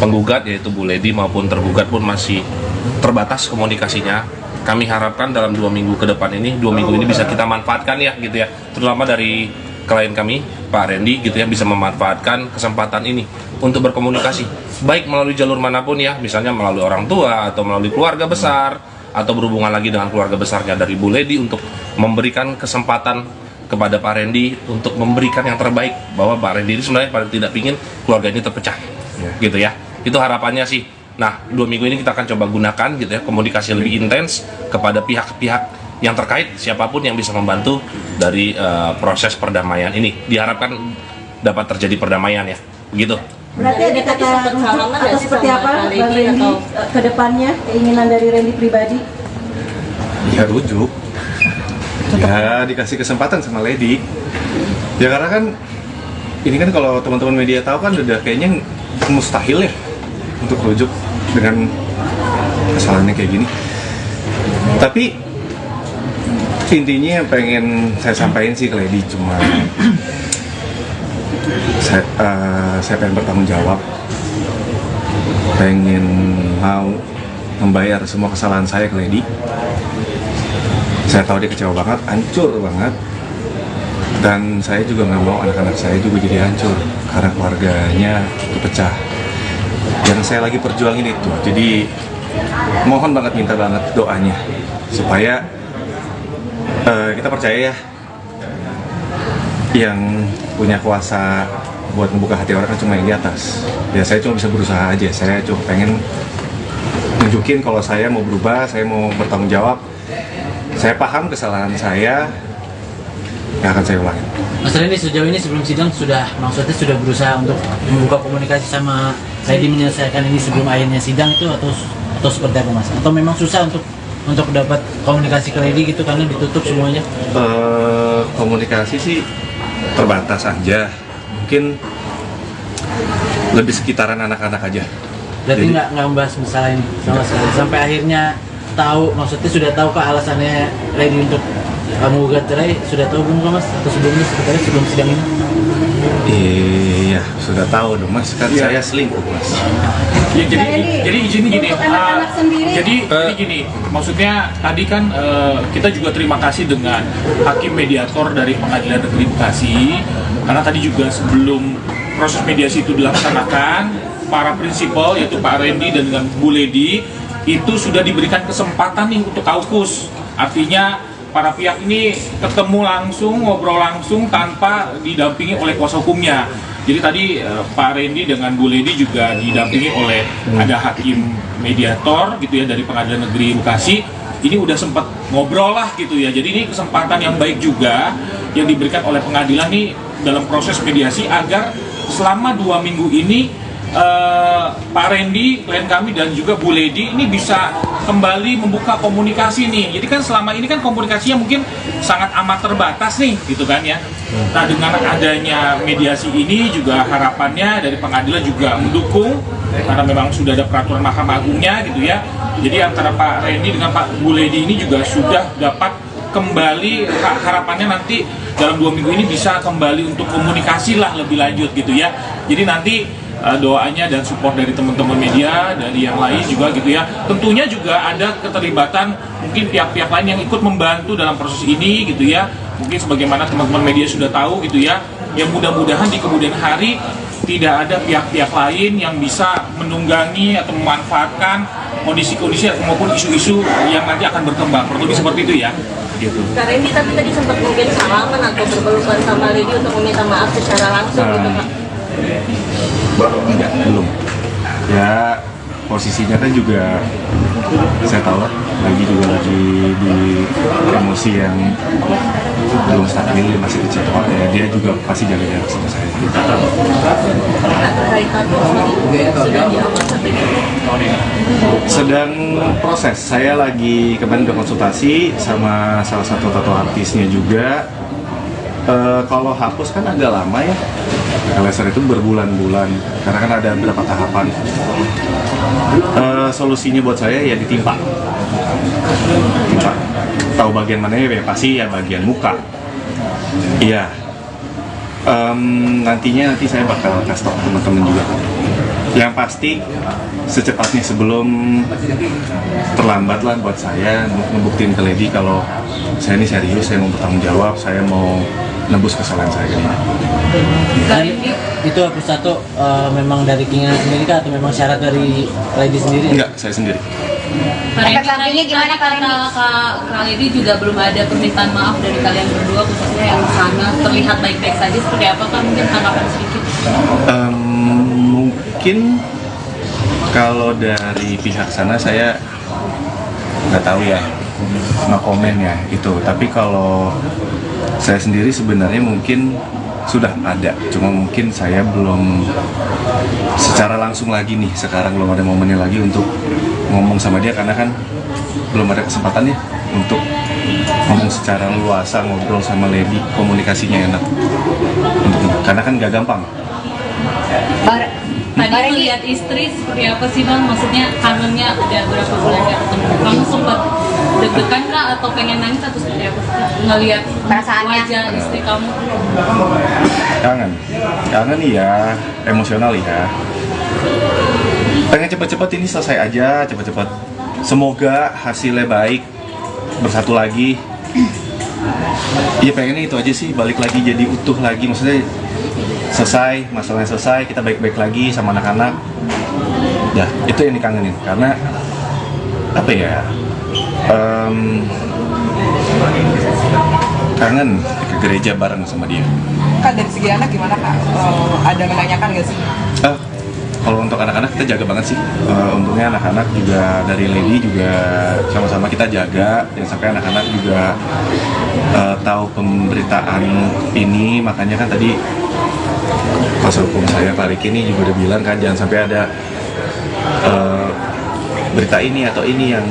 penggugat yaitu Bu Lady maupun tergugat pun masih terbatas komunikasinya. Kami harapkan dalam 2 minggu ke depan ini, 2 minggu ini bisa kita manfaatkan ya gitu ya, terutama dari klien kami Pak Randy gitu ya, bisa memanfaatkan kesempatan ini untuk berkomunikasi baik melalui jalur manapun ya, misalnya melalui orang tua atau melalui keluarga besar, atau berhubungan lagi dengan keluarga besarnya dari Bu Lady, untuk memberikan kesempatan kepada Pak Randy untuk memberikan yang terbaik, bahwa Pak Randy ini sebenarnya paling tidak ingin keluarga ini terpecah gitu ya, itu harapannya sih. Nah, 2 minggu ini kita akan coba gunakan gitu ya, komunikasi lebih intens kepada pihak-pihak yang terkait, siapapun yang bisa membantu dari proses perdamaian ini. Diharapkan dapat terjadi perdamaian ya, begitu. Berarti ada kata rujuk atau seperti apa Bang Randy ke depannya, keinginan dari Randy pribadi? Ya rujuk, ya dikasih kesempatan sama Lady. Ya karena kan ini kan kalau teman-teman media tahu kan udah kayaknya mustahil ya untuk rujuk dengan kesalahannya kayak gini. Tapi intinya yang pengen saya sampaikan sih ke Lady cuma saya pengen bertanggung jawab, pengen mau membayar semua kesalahan saya ke Lady. Saya tahu dia kecewa banget, hancur banget, dan saya juga nggak mau anak-anak saya juga jadi hancur karena keluarganya kepecah. Yang saya lagi perjuangin itu, jadi mohon banget, minta banget doanya supaya kita percaya ya, yang punya kuasa buat membuka hati orang kan cuma yang di atas. Ya saya cuma bisa berusaha aja, saya cuma pengen nunjukin kalau saya mau berubah, saya mau bertanggung jawab. Saya paham kesalahan saya, yang akan saya ulangi. Mas Randy, sejauh ini sebelum sidang maksudnya sudah berusaha untuk membuka komunikasi sama Lady menyelesaikan ini sebelum akhirnya sidang itu, atau seperti apa Mas? Atau memang susah untuk dapat komunikasi ke Lady gitu karena ditutup semuanya? Komunikasi sih terbatas aja, mungkin lebih sekitaran anak-anak aja. Berarti nggak membahas masalah ini sama sekali sampai akhirnya tahu, maksudnya sudah tahu kah alasannya Lady untuk menggugat cerai? Sudah tahu belum Mas? Atau sebelumnya sebenarnya sebelum sidang ini? Iya, sudah tahu dong Mas, kan saya selingkuh Mas. Ya, jadi izin gini, jadi gini, maksudnya tadi kan kita juga terima kasih dengan hakim mediator dari Pengadilan Negeri Bekasi, karena tadi juga sebelum proses mediasi itu dilaksanakan, para prinsipal yaitu Pak Randy dan dengan Bu Lady itu sudah diberikan kesempatan nih untuk kaukus, artinya para pihak ini ketemu langsung, ngobrol langsung tanpa didampingi oleh kuasa hukumnya. Jadi tadi Pak Randy dengan Bu Lady juga didampingi oleh ada hakim mediator gitu ya dari Pengadilan Negeri Bekasi. Ini udah sempat ngobrol lah gitu ya. Jadi ini kesempatan yang baik juga yang diberikan oleh pengadilan nih dalam proses mediasi agar selama 2 minggu ini Pak Randy, klien kami dan juga Bu Lady ini bisa kembali membuka komunikasi nih. Jadi kan selama ini kan komunikasinya mungkin sangat amat terbatas nih, gitu kan ya. Nah, dengan adanya mediasi ini juga harapannya dari pengadilan juga mendukung karena memang sudah ada peraturan Mahkamah Agungnya gitu ya. Jadi antara Pak Randy dengan Pak Bu Lady ini juga sudah dapat kembali, harapannya nanti dalam 2 minggu ini bisa kembali untuk komunikasi lah lebih lanjut gitu ya. Jadi nanti doanya dan support dari teman-teman media, dari yang lain juga gitu ya. Tentunya juga ada keterlibatan mungkin pihak-pihak lain yang ikut membantu dalam proses ini gitu ya. Mungkin sebagaimana teman-teman media sudah tahu gitu ya. Yang mudah-mudahan di kemudian hari tidak ada pihak-pihak lain yang bisa menunggangi atau memanfaatkan kondisi-kondisi maupun isu-isu yang nanti akan berkembang. Kurang lebih seperti itu ya. Gitu. Kak Randy tapi tadi sempat mungkin salaman atau berpelukan sama Lady untuk meminta maaf secara langsung gitu Kak? Enggak, belum. Ya posisinya kan juga saya tahu lah, lagi di emosi yang belum stabil, masih kecewa ya, dia juga pasti jaga jarak sama saya. Sedang proses, saya lagi kemarin udah konsultasi sama salah satu tato artisnya juga. Kalau hapus kan agak lama ya, laser itu berbulan-bulan karena kan ada beberapa tahapan. Solusinya buat saya ya ditimpa. Tahu bagian mana ya, pasti ya bagian muka. Iya. Nanti saya bakal kasih tau teman-teman juga. Yang pasti secepatnya sebelum terlambat lah buat saya ngebuktiin ke Lady kalau saya ini serius, saya mau bertanggung jawab, saya mau nebus kesalahan saya ini. Itu hapus tato memang dari keinginan sendiri kah atau memang syarat dari Lady sendiri? Enggak, saya sendiri. Efek sampingnya gimana Kak Randy? Kak Lady juga belum ada permintaan maaf dari kalian berdua, khususnya yang sana terlihat baik-baik saja. Seperti apa Kak? Mungkin tanggapan sedikit. Mungkin kalau dari pihak sana saya nggak tahu ya, nggak komen ya itu. Tapi kalau saya sendiri sebenarnya mungkin sudah ada, cuma mungkin saya belum secara langsung lagi nih, sekarang belum ada momennya lagi untuk ngomong sama dia karena kan belum ada kesempatannya untuk ngomong secara luasa, ngobrol sama Lady, komunikasinya enak karena kan gak gampang. Tadi melihat istri seperti apa sih Bang? Maksudnya kangennya udah berapa bulan gak ketemu. Kamu sempat deg-degan kah atau pengen nangis atau seperti apa sih? Ngelihat wajah istri kamu? Kangen ya, emosional ya. Pengen cepet-cepet ini selesai aja, cepet-cepet. Semoga hasilnya baik, bersatu lagi. Iya pengennya itu aja sih, balik lagi jadi utuh lagi, maksudnya selesai, masalahnya selesai, kita baik-baik lagi sama anak-anak. Ya, itu yang dikangenin, karena apa ya, kangen ke gereja bareng sama dia. Kak, dari segi anak gimana Kak? Ada menanyakan nggak sih? Kalau untuk anak-anak kita jaga banget sih. Untungnya anak-anak juga dari Lady juga sama-sama kita jaga, jangan sampai anak-anak juga tahu pemberitaan ini. Makanya kan tadi kuasa hukum saya Pak Riki ini juga udah bilang kan jangan sampai ada berita ini atau ini yang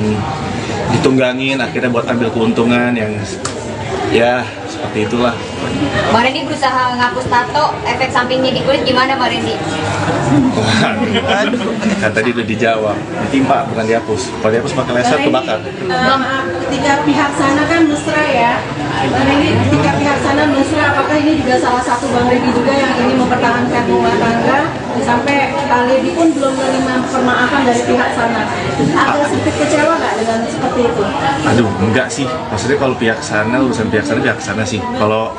ditunggangin akhirnya buat ambil keuntungan yang ya seperti itulah. Bang Randy berusaha ngapus tato, efek sampingnya di kulit gimana Bang Randy? Kan tadi udah dijawab, ditimpa bukan dihapus. Kalau dihapus pakai laser kebakar. Ketika pihak sana kan mesra ya, Bang Randy, ketika pihak sana mesra, apakah ini juga salah satu Bang Randy juga yang ingin mempertahankan rumah tangga sampai Lady pun belum menerima permaafan dari pihak sana? Ada sedikit kecewa nggak dengan seperti itu? Aduh, enggak sih. Maksudnya kalau pihak sana, urusan pihak sana sih. Kalau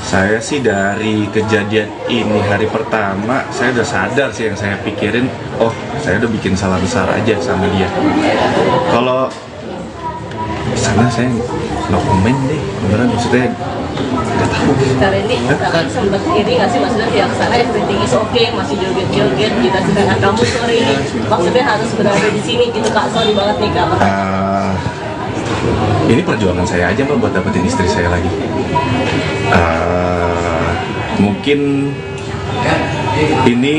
saya sih dari kejadian ini hari pertama, saya udah sadar sih yang saya pikirin, oh saya udah bikin salah besar aja sama dia. Kalau sana saya no comment deh, beneran maksudnya nggak tahu. Kak Randy, Kakak sempat iri nggak sih maksudnya pihak sana everything is okay, masih joget-joget, kita sedangkan kamu sorry ini maksudnya harus berada di sini gitu Kak, sorry banget nih Kak. Ini perjuangan saya aja Mbak buat dapetin istri saya lagi. Mungkin ini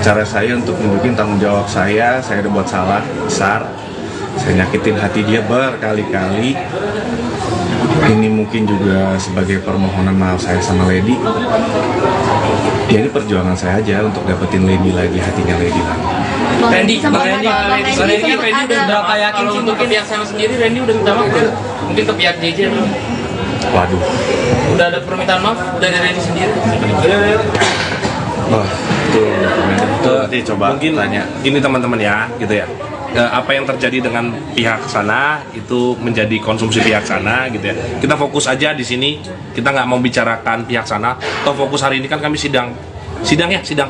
cara saya untuk nunjukin tanggung jawab saya udah buat salah besar, saya nyakitin hati dia berkali-kali. Ini mungkin juga sebagai permohonan maaf saya sama Lady. Ya ini perjuangan saya aja untuk dapetin Lady lagi, hatinya Lady lagi. Randy kan Randy udah berapa yakin sih untuk pihak sana sendiri? Randy udah minta maaf belum? Mungkin ke pihak JJ belum? Waduh. Udah ada permintaan maaf dari Randy sendiri? Oh, itu nanti coba mungkin tanya. Ini teman-teman ya, gitu ya. Apa yang terjadi dengan pihak sana itu menjadi konsumsi pihak sana, gitu ya. Kita fokus aja di sini. Kita nggak mau bicarakan pihak sana. Toh fokus hari ini kan kami sidang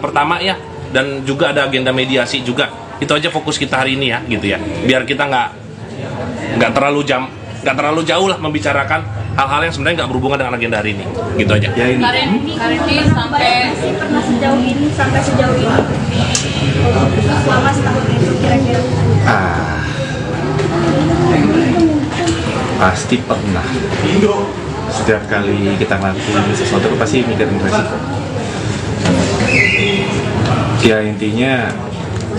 pertama ya. Dan juga ada agenda mediasi juga. Itu aja fokus kita hari ini ya, gitu ya. Biar kita nggak terlalu jauh lah membicarakan hal-hal yang sebenarnya nggak berhubungan dengan agenda hari ini, gitu aja. Ya ini. Karendi sampai pernah sejauh ini selama setahun itu kira-kira Pasti pernah. Setiap kali kita ngelakuin sesuatu pasti mikirin resiko. Ya intinya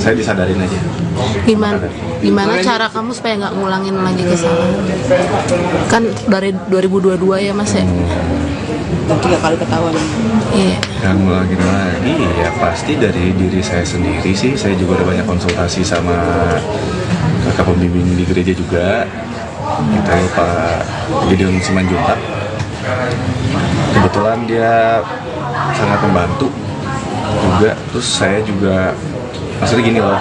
saya disadarin aja. Gimana cara kamu supaya nggak ngulangin lagi kesalahan? Kan dari 2022 ya Mas ya? 3 kali ketahuan. Iya. Yang ngulangin lagi ya pasti dari diri saya sendiri sih. Saya juga udah banyak konsultasi sama kakak pembimbing di gereja juga. Kita Pak Gideon Simanjuntak. Kebetulan dia sangat membantu juga. Terus saya juga maksudnya gini loh,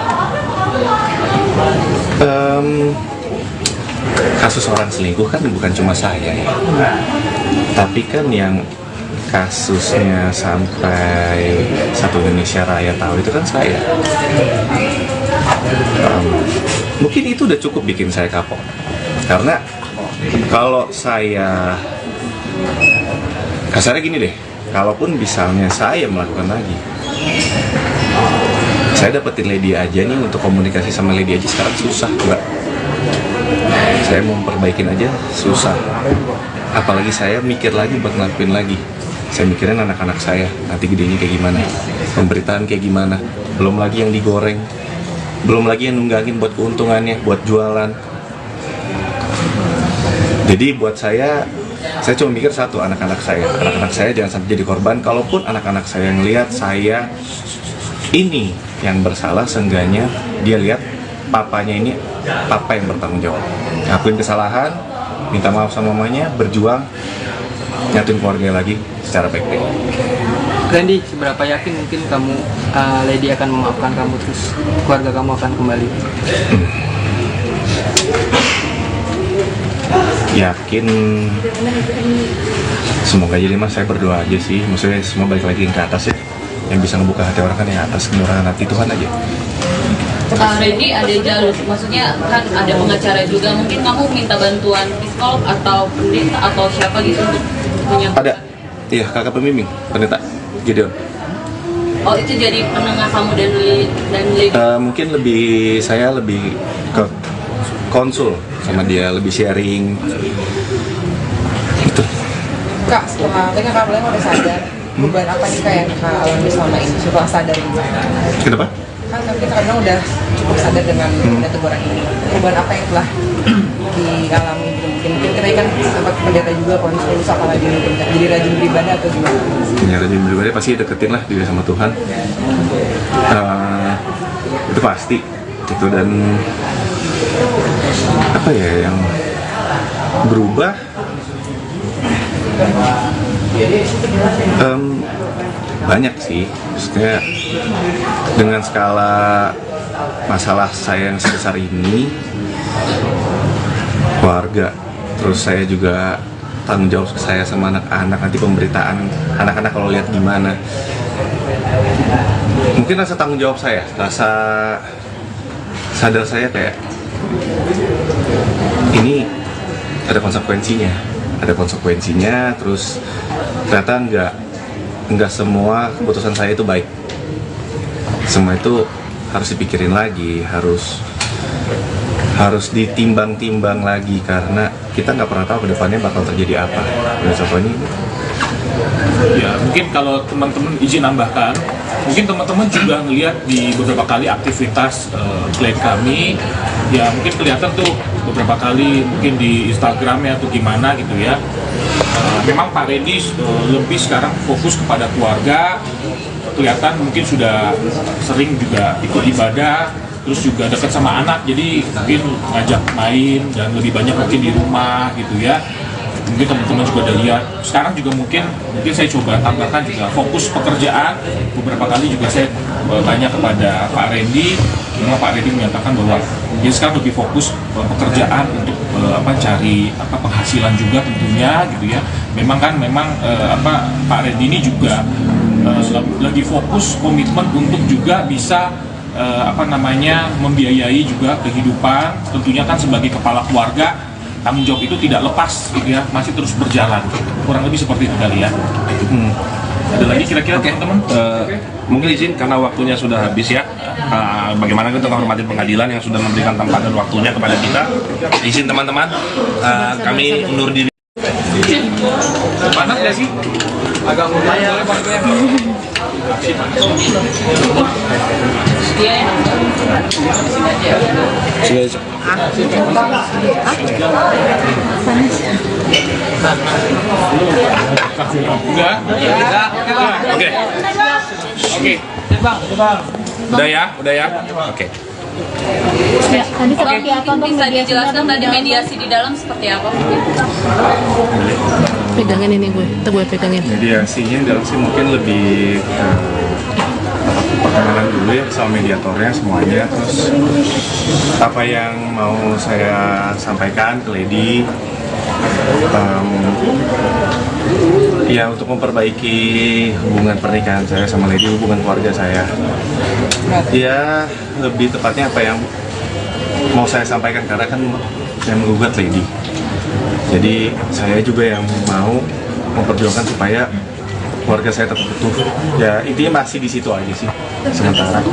kasus orang selingkuh kan bukan cuma saya ya, tapi kan yang kasusnya sampai satu Indonesia Raya tahu itu kan saya. Mungkin itu udah cukup bikin saya kapok, karena kalau saya kasarnya gini deh, kalaupun misalnya saya melakukan lagi, saya dapetin Lady aja nih, untuk komunikasi sama Lady aja sekarang susah, Mbak. Saya mau perbaikin aja susah. Apalagi saya mikir lagi buat ngelakuin lagi. Saya mikirin anak-anak saya, nanti gedenya kayak gimana, pemberitaan kayak gimana. Belum lagi yang digoreng, belum lagi yang nunggangin buat keuntungannya, buat jualan. Jadi buat saya cuma mikir satu, anak-anak saya jangan sampai jadi korban. Kalaupun anak-anak saya ngelihat saya ini yang bersalah, seenggaknya dia lihat papanya ini papa yang bertanggung jawab, ngakuin kesalahan, minta maaf sama mamanya, berjuang, nyatuin keluarga lagi secara baik-baik. Randy, seberapa yakin mungkin kamu Lady akan memaafkan kamu, terus keluarga kamu akan kembali? Yakin, semoga jadi Mas, saya berdoa aja sih, maksudnya semua balik lagi ke atas ya. Yang bisa ngebuka hati orang kan yang atas, kemurahan hati Tuhan aja. Randy ada jalur, maksudnya kan ada pengacara juga, mungkin kamu minta bantuan psikolog atau pendeta atau siapa gitu untuk menyampaikan? Ada, iya kakak pembimbing, pendeta Gideon. Oh itu jadi penengah kamu dan Lady? Mungkin saya lebih ke konsul sama dia, lebih sharing. Gitu. Kak, setelah kakak bilang udah sadar, perubahan apa nih Kak yang kakak alami selama ini setelah sadar ini? Kenapa? Kan kita bilang udah cukup sadar dengan teguran ini. Perubahan apa yang telah dialami? Mungkin kita kan sempat pendeta juga konsul, apa lagi mungkin jadi rajin beribadah atau gimana? Ya rajin beribadah pasti deketin lah diri sama Tuhan. Itu pasti. Itu dan apa ya yang berubah? Banyak sih, maksudnya dengan skala masalah saya yang sebesar ini, keluarga, terus saya juga tanggung jawab saya sama anak-anak, nanti pemberitaan anak-anak kalau lihat gimana, mungkin rasa tanggung jawab saya, rasa sadar saya kayak ini ada konsekuensinya, terus ternyata nggak semua keputusan saya itu baik. Semua itu harus dipikirin lagi, harus ditimbang-timbang lagi, karena kita nggak pernah tahu kedepannya bakal terjadi apa. Dan contohnya ini. Ya mungkin kalau teman-teman izin nambahkan, mungkin teman-teman juga ngelihat di beberapa kali aktivitas klien kami, ya mungkin kelihatan tuh beberapa kali mungkin di Instagramnya atau gimana gitu ya. Memang Pak Randy lebih sekarang fokus kepada keluarga, kelihatan mungkin sudah sering juga ikut ibadah, terus juga dekat sama anak, jadi mungkin ngajak main dan lebih banyak mungkin di rumah gitu ya. Mungkin teman-teman juga udah lihat. Sekarang juga mungkin saya coba tambahkan juga fokus pekerjaan. Beberapa kali juga saya tanya kepada Pak Randy, memang Pak Randy menyatakan bahwa dia sekarang lebih fokus pekerjaan untuk cari penghasilan juga tentunya gitu ya. Memang Pak Randy ini juga lagi fokus komitmen untuk juga bisa membiayai juga kehidupan, tentunya kan sebagai kepala keluarga tanggung jawab itu tidak lepas gitu ya, masih terus berjalan, kurang lebih seperti itu kali ya. Ada lagi kira-kira teman-teman? Mungkin izin karena waktunya sudah habis ya. Bagaimana kita menghormati pengadilan yang sudah memberikan tempat dan waktunya kepada kita. Izin teman-teman, kami undur diri. Panas nggak sih? Agak lumayan. Oke. Udah ya. Oke. Ya, tadi seperti apa untuk bisa dijelaskan tadi mediasi di dalam seperti apa? Pegangin ini gue pegangin. Mediasinya dalam sih mungkin lebih perkenalan dulu ya sama mediatornya semuanya, terus apa yang mau saya sampaikan ke Lady, ya untuk memperbaiki hubungan pernikahan saya sama Lady, hubungan keluarga saya. Ya lebih tepatnya apa yang mau saya sampaikan, karena kan saya menggugat Lady, jadi saya juga yang mau memperjuangkan supaya keluarga saya tetap utuh. Ya intinya masih di situ aja sih sementara.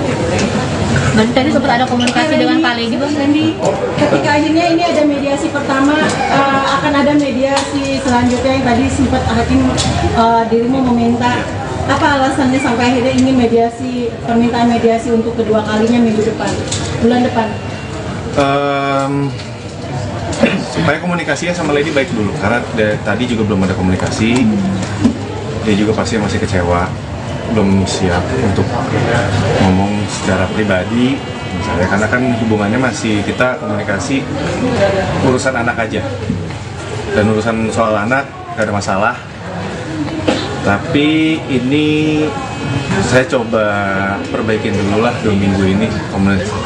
Berarti tadi sempat ada komunikasi dengan Pak Lady, Bang Randy. Ketika akhirnya ini ada mediasi pertama, akan ada mediasi selanjutnya yang tadi sempat hakim dirimu meminta. Apa alasannya sampai akhirnya ingin mediasi, permintaan mediasi untuk kedua kalinya bulan depan? Supaya komunikasinya sama Lady baik dulu, karena tadi juga belum ada komunikasi. Dia juga pasti masih kecewa, belum siap untuk ngomong secara pribadi misalnya, karena kan hubungannya masih kita komunikasi urusan anak aja, dan urusan soal anak gak ada masalah. Tapi ini saya coba perbaikin dulu lah 2 minggu ini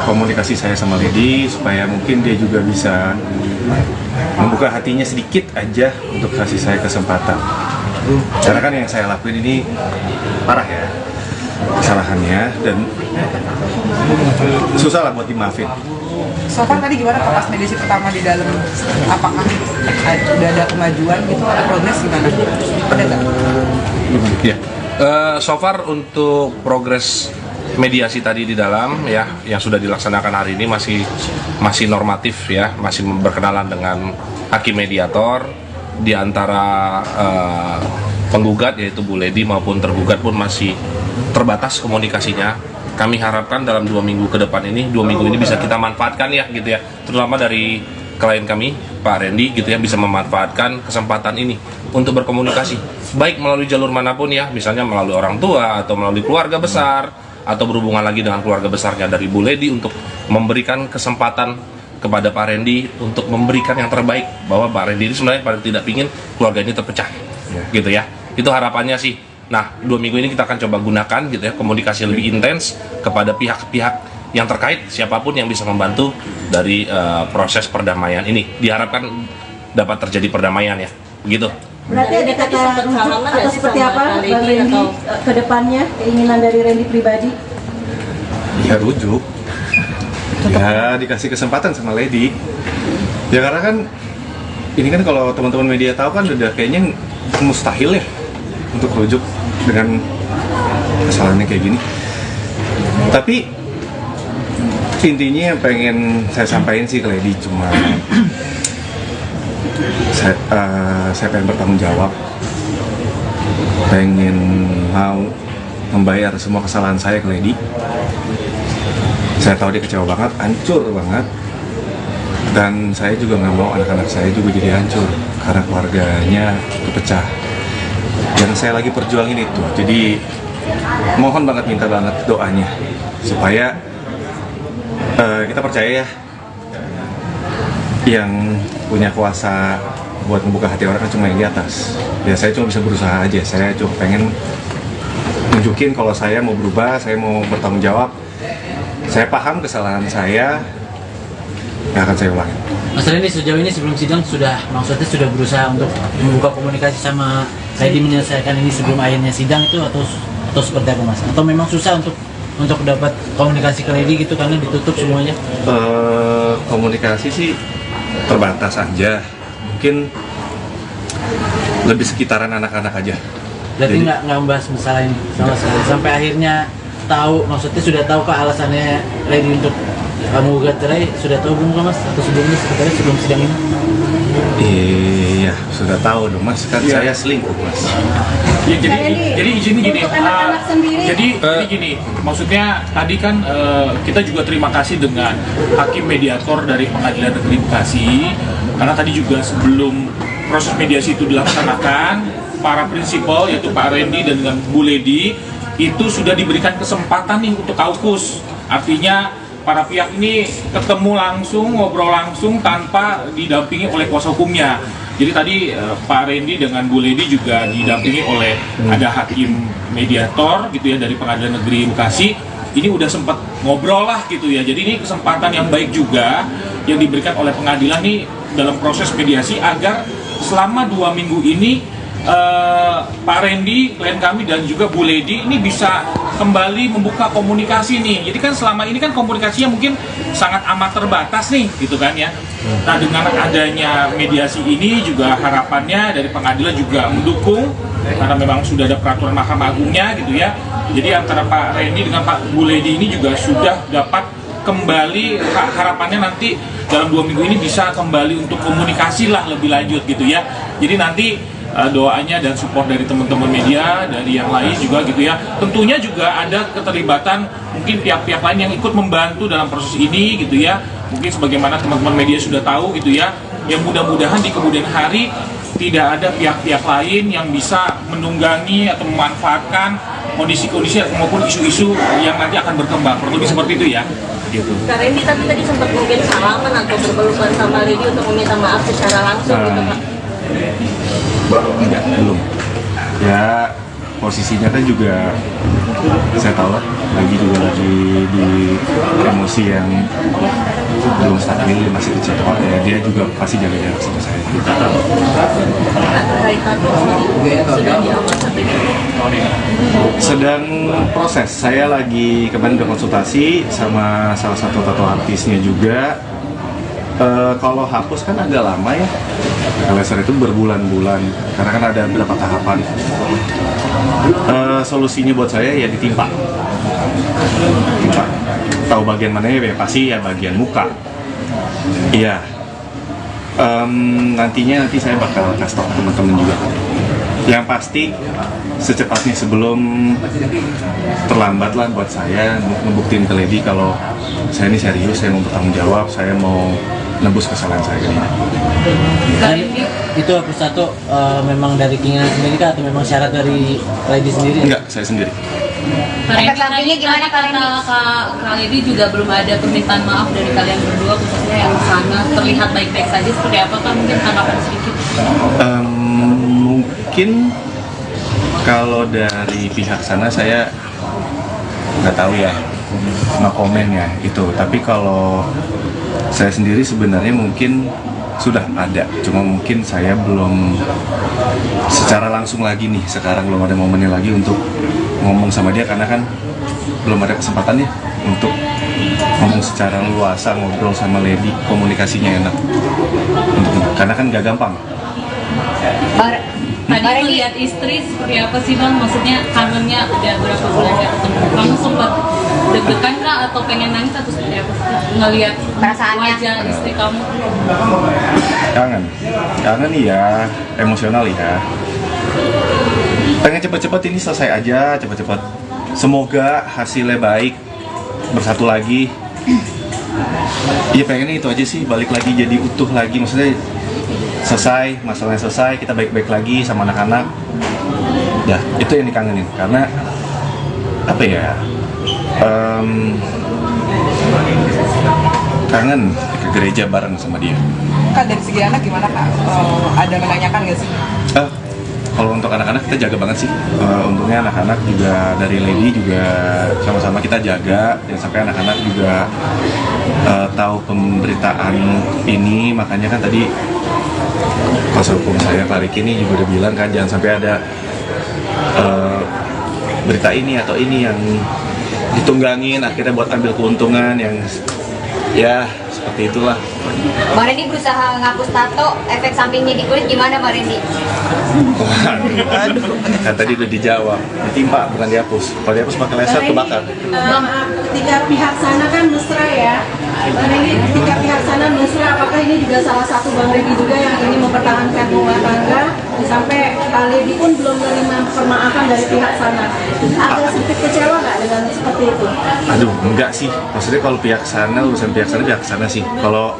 komunikasi saya sama Lady, supaya mungkin dia juga bisa membuka hatinya sedikit aja untuk kasih saya kesempatan. Karena kan yang saya lakuin ini parah ya kesalahannya, dan susah lah buat dimaafin. So far tadi gimana pas mediasi pertama di dalam, apakah sudah ada kemajuan gitu, ada progres gimana? Ada nggak? Ya, so far untuk progres mediasi tadi di dalam ya yang sudah dilaksanakan hari ini masih normatif ya, masih berkenalan dengan hakim mediator. Di antara penggugat yaitu Bu Lady maupun tergugat pun masih terbatas komunikasinya. Kami harapkan dalam 2 minggu ke depan ini, 2 minggu ini bisa kita manfaatkan ya gitu ya, terutama dari klien kami Pak Randy gitu ya, bisa memanfaatkan kesempatan ini untuk berkomunikasi baik melalui jalur manapun ya, misalnya melalui orang tua atau melalui keluarga besar, atau berhubungan lagi dengan keluarga besarnya dari Bu Lady, untuk memberikan kesempatan kepada Pak Randy untuk memberikan yang terbaik, bahwa Pak Randy ini sebenarnya paling tidak ingin keluarga ini terpecah gitu ya, itu harapannya sih. Nah 2 minggu ini kita akan coba gunakan gitu ya, komunikasi lebih intens kepada pihak-pihak yang terkait, siapapun yang bisa membantu dari proses perdamaian ini, diharapkan dapat terjadi perdamaian ya, begitu. Berarti ada kata rujuk atau seperti apa Bang Randy ke depannya, keinginan dari Randy pribadi? Ya rujuk, ya dikasih kesempatan sama Lady. Ya karena kan ini kan kalau teman-teman media tahu kan udah kayaknya mustahil ya untuk rujuk dengan kesalahannya kayak gini. Tapi intinya yang pengen saya sampaikan sih ke Lady cuma saya pengen bertanggung jawab, pengen mau membayar semua kesalahan saya ke Lady. Saya tahu dia kecewa banget, hancur banget. Dan saya juga nggak mau anak-anak saya juga jadi hancur karena keluarganya kepecah. Yang saya lagi perjuangin itu. Jadi mohon banget, minta banget doanya supaya kita percaya ya, yang punya kuasa buat membuka hati orang kan cuma yang di atas. Ya saya cuma bisa berusaha aja. Saya cuma pengen nunjukin kalau saya mau berubah, saya mau bertanggung jawab. Saya paham kesalahan saya, nggak akan saya ulangi. Mas Randy, sejauh ini sebelum sidang maksudnya sudah berusaha untuk membuka komunikasi sama Lady menyelesaikan ini sebelum akhirnya sidang itu atau seperti apa Mas? Atau memang susah untuk dapat komunikasi ke Lady gitu karena ditutup semuanya? Komunikasi sih terbatas aja, mungkin lebih sekitaran anak-anak aja. Berarti nggak membahas masalah ini sama sekali sampai akhirnya tahu, maksudnya sudah tahu kah alasannya Lady untuk menggugat cerai, sudah tahu belum Mas? Atau sebelumnya sebenarnya sebelum sidang ini? Iya, sudah tahu dong Mas, kan saya selingkuh Mas. Ya, jadi izin gini, jadi gini, maksudnya tadi kan kita juga terima kasih dengan hakim mediator dari Pengadilan Negeri Bekasi, karena tadi juga sebelum proses mediasi itu dilaksanakan, para prinsipal yaitu Pak Randy dan dengan Bu Lady itu sudah diberikan kesempatan nih untuk kaukus, artinya para pihak ini ketemu langsung, ngobrol langsung tanpa didampingi oleh kuasa hukumnya. Jadi tadi Pak Randy dengan Bu Lady juga didampingi oleh ada hakim mediator gitu ya dari Pengadilan Negeri Bekasi. Ini udah sempat ngobrol lah gitu ya. Jadi ini kesempatan yang baik juga yang diberikan oleh pengadilan nih dalam proses mediasi agar selama 2 minggu ini Pak Randy, klien kami dan juga Bu Lady ini bisa kembali membuka komunikasi nih. Jadi kan selama ini kan komunikasinya mungkin sangat amat terbatas nih, gitu kan ya. Nah dengan adanya mediasi ini juga harapannya dari pengadilan juga mendukung karena memang sudah ada peraturan Mahkamah Agungnya gitu ya. Jadi antara Pak Randy dengan Pak Bu Lady ini juga sudah dapat kembali, harapannya nanti dalam 2 minggu ini bisa kembali untuk komunikasi lah lebih lanjut gitu ya. Jadi nanti doanya dan support dari teman-teman media, dari yang lain juga gitu ya. Tentunya juga ada keterlibatan mungkin pihak-pihak lain yang ikut membantu dalam proses ini gitu ya. Mungkin sebagaimana teman-teman media sudah tahu gitu ya. Yang mudah-mudahan di kemudian hari tidak ada pihak-pihak lain yang bisa menunggangi atau memanfaatkan kondisi-kondisi maupun isu-isu yang nanti akan berkembang. Perlu seperti itu ya. Gitu. Kak Randy tapi tadi sempat mungkin salaman atau berpelukan sama Lady untuk meminta maaf secara langsung gitu Kak? Enggak, belum. Ya posisinya kan juga saya tahu lah, lagi di emosi yang belum stabil, masih kecil ya, dia juga pasti jaga jarak sama saya. Sedang proses, saya lagi kemarin udah konsultasi sama salah satu tato artisnya juga. Kalau hapus kan agak lama ya, laser itu berbulan-bulan karena kan ada beberapa tahapan. Solusinya buat saya ya ditimpa. Tahu bagian mana ya, pasti ya bagian muka. Iya. Nanti saya bakal kasih tahu teman-teman juga. Yang pasti secepatnya sebelum terlambat lah buat saya ngebuktiin ke Lady kalau saya ini serius, saya mau bertanggung jawab, saya mau nebus kesalahan saya ini. Itu hapus tato memang dari keinginan sendiri kah atau memang syarat dari Lady sendiri? Enggak, saya sendiri. Efek sampingnya gimana Kak Randy? Kak Lady juga belum ada permintaan maaf dari kalian berdua, khususnya yang sana terlihat baik-baik saja, seperti apa kan mungkin tanggapan sedikit? Mungkin kalau dari pihak sana saya nggak tahu ya, nggak komen ya itu. Tapi kalau saya sendiri sebenarnya mungkin sudah ada, cuma mungkin saya belum secara langsung lagi nih, sekarang belum ada momennya lagi untuk ngomong sama dia karena kan belum ada kesempatannya untuk ngomong secara luasa, ngobrol sama Lady, komunikasinya enak karena kan gak gampang. Tadi melihat istri seperti apa sih Bang? Maksudnya kangennya udah berapa bulan gak ketemu, kamu sempat deg-degan kah atau pengen nangis atau seperti apa sih ngelihat wajah istri kamu? Kangen ya, emosional ya. Pengen cepet-cepet ini selesai aja, cepet-cepet semoga hasilnya baik, bersatu lagi. Iya pengennya itu aja sih, balik lagi jadi utuh lagi, maksudnya selesai, masalahnya selesai, kita baik-baik lagi sama anak-anak. Ya itu yang dikangenin, karena apa ya, kangen ke gereja bareng sama dia. Kak, dari segi anak gimana Kak? Ada menanyakan nggak sih? Kalau untuk anak-anak kita jaga banget sih. Untungnya anak-anak juga dari Lady juga sama-sama kita jaga, dan sampai anak-anak juga tahu pemberitaan ini. Makanya kan tadi kuasa hukum saya Pak Riki ini juga udah bilang kan, jangan sampai ada berita ini atau ini yang ditunggangin akhirnya buat ambil keuntungan yang ya seperti itulah. Bang Randy berusaha ngapus tato, efek sampingnya di kulit gimana Bang Randy? Aduh, kan tadi udah dijawab, ditimpa bukan dihapus. Kalau dihapus pakai laser kebakar. Ketika pihak sana kan mesra ya, Bang Randy, ketika pihak sana mesra, apakah ini juga salah satu Bang Randy juga yang ini mempertahankan rumah tangga sampai Lady pun belum menerima permaafan dari pihak sana? Ada sedikit kecewa nggak dengan seperti itu? Aduh, enggak sih. Maksudnya kalau pihak sana, urusan pihak sana sih. Kalau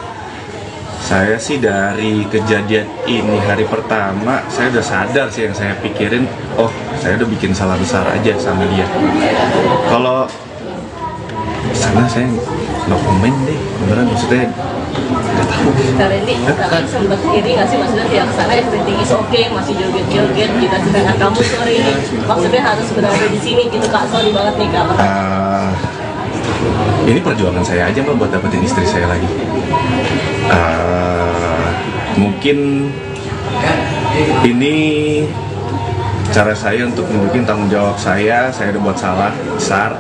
saya sih dari kejadian ini hari pertama, saya udah sadar sih, yang saya pikirin, oh saya udah bikin salah besar aja sama dia. Kalau sana saya no komen deh, beneran, maksudnya nggak tahu. Kak Randy, kakak sempat iri nggak sih, maksudnya pihak sana everything is okay, masih joget-joget, kita sedangkan kamu sore ini maksudnya harus berada di sini gitu Kak, sorry banget nih Kak. Ini perjuangan saya aja Mbak buat dapetin istri saya lagi. Mungkin ini cara saya untuk menunjukin tanggung jawab saya udah buat salah besar,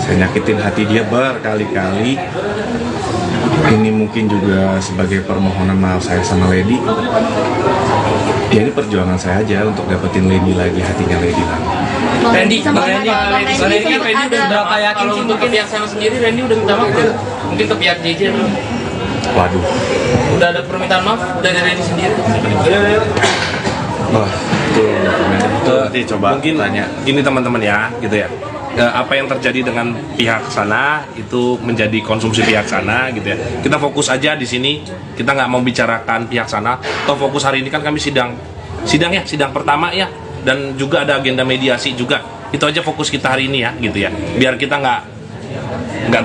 saya nyakitin hati dia berkali-kali. Ini mungkin juga sebagai permohonan maaf saya sama Lady. Ya ini perjuangan saya aja untuk dapetin Lady lagi, hatinya Lady lagi. Randy kan Randy udah berapa yakin sih untuk ke pihak sana sendiri, Randy udah minta maaf belum? Mungkin ke pihak JJ belum? Waduh. Udah ada permintaan maaf dari Randy sendiri? Wah, itu coba mungkin tanya. Ini teman-teman ya, gitu ya. Apa yang terjadi dengan pihak sana itu menjadi konsumsi pihak sana, gitu ya. Kita fokus aja di sini. Kita nggak mau bicarakan pihak sana. Toh fokus hari ini kan kami sidang pertama ya. Dan juga ada agenda mediasi juga. Itu aja fokus kita hari ini ya, gitu ya. Biar kita nggak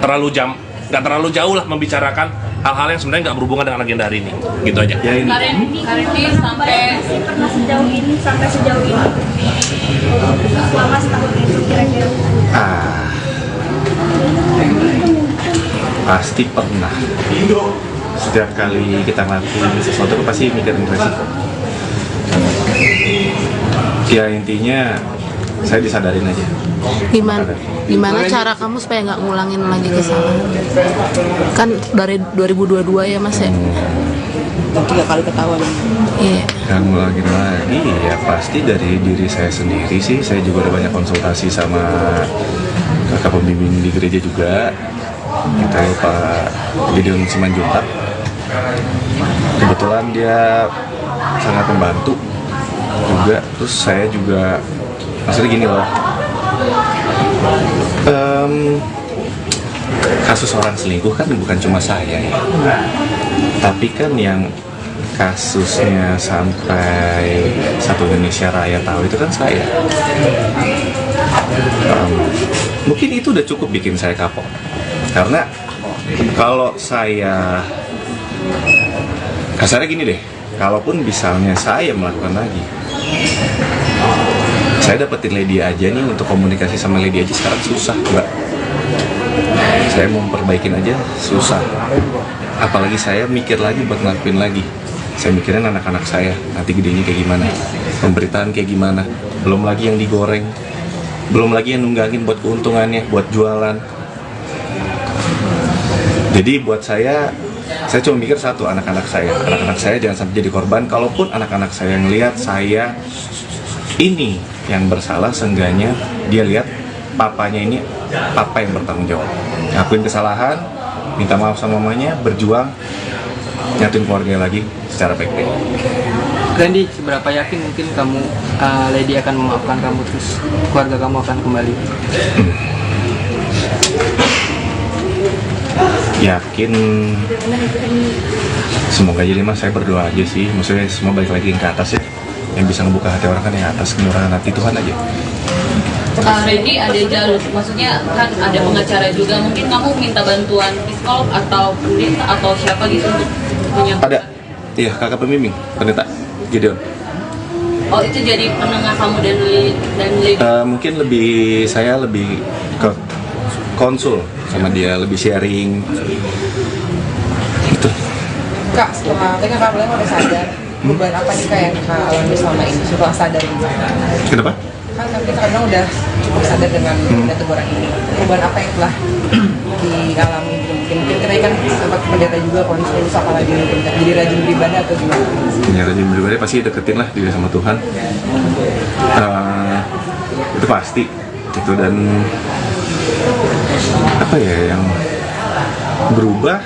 terlalu jauh lah membicarakan hal-hal yang sebenarnya nggak berhubungan dengan agenda hari ini, gitu aja. Kak Randy sampai pernah sejauh ini selama setahun itu kira-kira? Pasti pernah. Setiap kali kita ngelakuin sesuatu pasti mikirin resiko. Ya intinya saya disadarin aja. Gimana cara kamu supaya nggak ngulangin lagi kesalahan? Kan dari 2022 ya Mas ya? 3 kali ketahuan. Iya. Yang ngulangin lagi ya pasti dari diri saya sendiri sih. Saya juga udah banyak konsultasi sama kakak pembimbing di gereja juga. Kita Pak Gideon Simanjuntak. Kebetulan dia sangat membantu juga. Terus saya juga maksudnya gini loh, kasus orang selingkuh kan bukan cuma saya ya, tapi kan yang kasusnya sampai satu Indonesia Raya tahu itu kan saya. Mungkin itu udah cukup bikin saya kapok, karena kalau saya kasarnya gini deh, kalaupun misalnya saya melakukan lagi, saya dapetin Lady aja nih, untuk komunikasi sama Lady aja sekarang susah Mbak. Saya mau perbaikin aja susah, apalagi saya mikir lagi buat ngelakuin lagi. Saya mikirin anak-anak saya nanti gedenya kayak gimana, pemberitaan kayak gimana, belum lagi yang digoreng, belum lagi yang nunggangin buat keuntungannya, buat jualan. Jadi buat saya cuma mikir satu, anak-anak saya jangan sampai jadi korban. Kalaupun anak-anak saya ngelihat saya ini yang bersalah, seenggaknya dia lihat papanya ini papa yang bertanggung jawab, ngakuin kesalahan, minta maaf sama mamanya, berjuang nyatuin keluarga lagi secara baik-baik. Randy, seberapa yakin mungkin kamu Lady akan memaafkan kamu terus keluarga kamu akan kembali? Yakin, semoga jadi mas, saya berdoa aja sih, maksudnya semua balik lagi ke atas ya. Yang bisa ngebuka hati orang kan yang atas, kenurahan hati Tuhan aja. Randy, ada jalur, maksudnya kan ada pengacara juga, mungkin kamu minta bantuan psikolog atau pendeta atau siapa gitu untuk menyampaikan? Ada, iya kakak pembimbing, pendeta Gideon. Oh, itu jadi penengah kamu dan Lady? Mungkin saya lebih ke konsul sama dia, lebih sharing gitu. Kak, setelah kan Kak udah sadar, beban apa nih Kak yang Kak alami selama ini setelah sadar ini? Kenapa? Kan kita kadang udah cukup sadar dengan teguran ini. Beban apa yang telah dialami? Mungkin kita kan sempat pendeta juga konsul, apalagi mungkin jadi rajin beribadah atau gimana? Ya, rajin beribadah pasti deketin lah diri sama Tuhan. Itu pasti gitu. Dan apa ya yang berubah,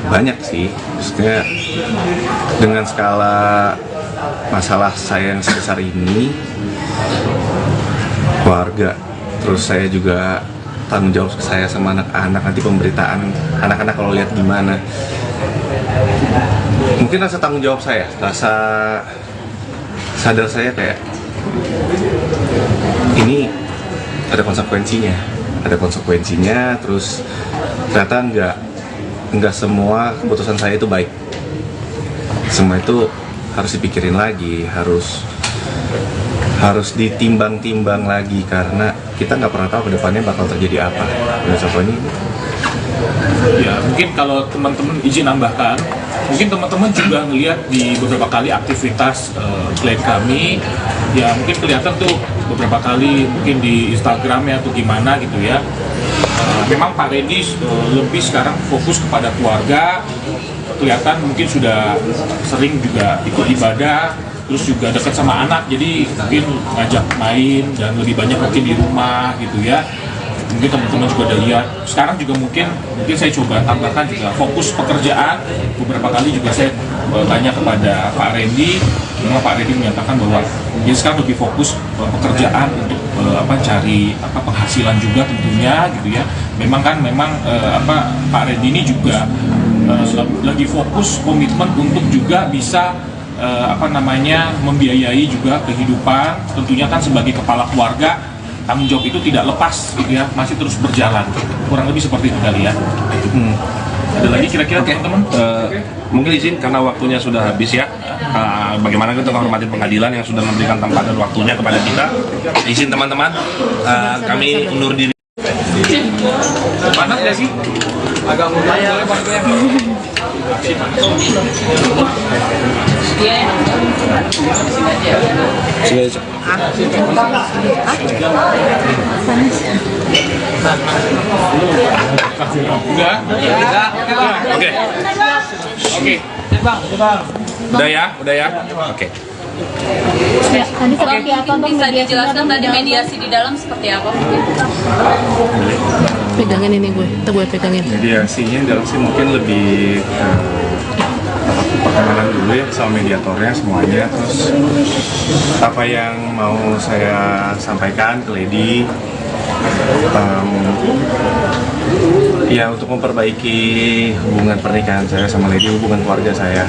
banyak sih, maksudnya dengan skala masalah saya yang sebesar ini, keluarga, terus saya juga tanggung jawab saya sama anak-anak, nanti pemberitaan anak-anak kalau lihat gimana, mungkin rasa tanggung jawab saya, rasa sadar saya kayak ini ada konsekuensinya, terus ternyata nggak semua keputusan saya itu baik, semua itu harus dipikirin lagi, harus ditimbang-timbang lagi, karena kita nggak pernah tahu kedepannya bakal terjadi apa. Dan contohnya Ya, mungkin kalau teman-teman izin nambahkan, mungkin teman-teman juga ngelihat di beberapa kali aktivitas klien kami, ya mungkin kelihatan tuh beberapa kali mungkin di Instagramnya atau gimana gitu ya. Memang Pak Randy lebih sekarang fokus kepada keluarga, kelihatan mungkin sudah sering juga ikut ibadah, terus juga dekat sama anak, jadi mungkin ngajak main dan lebih banyak mungkin di rumah gitu ya. Mungkin teman-teman juga udah lihat. Sekarang juga mungkin saya coba tambahkan juga fokus pekerjaan. Beberapa kali juga saya tanya kepada Pak Randy, memang Pak Randy menyatakan bahwa dia sekarang lebih fokus pekerjaan untuk cari penghasilan juga tentunya gitu ya. Memang Pak Randy ini juga lagi fokus komitmen untuk juga bisa membiayai juga kehidupan, tentunya kan sebagai kepala keluarga tanggung jawab itu tidak lepas gitu ya, masih terus berjalan, kurang lebih seperti itu kali ya. Ada lagi kira-kira teman-teman? Mungkin izin karena waktunya sudah habis ya. Bagaimana kita menghormati pengadilan yang sudah memberikan tempat dan waktunya kepada kita. Izin teman-teman, kami undur diri. Panas nggak sih? Agak mulai boleh Pak ya. Oke. Udah ya. Oke. Ya, tadi bisa dijelaskan tadi mediasi di dalam seperti apa? Pegangin ini gue pegangin. Mediasinya dalam sih mungkin lebih perkenalan dulu ya sama mediatornya semuanya, terus apa yang mau saya sampaikan ke Lady, ya untuk memperbaiki hubungan pernikahan saya sama Lady, hubungan keluarga saya.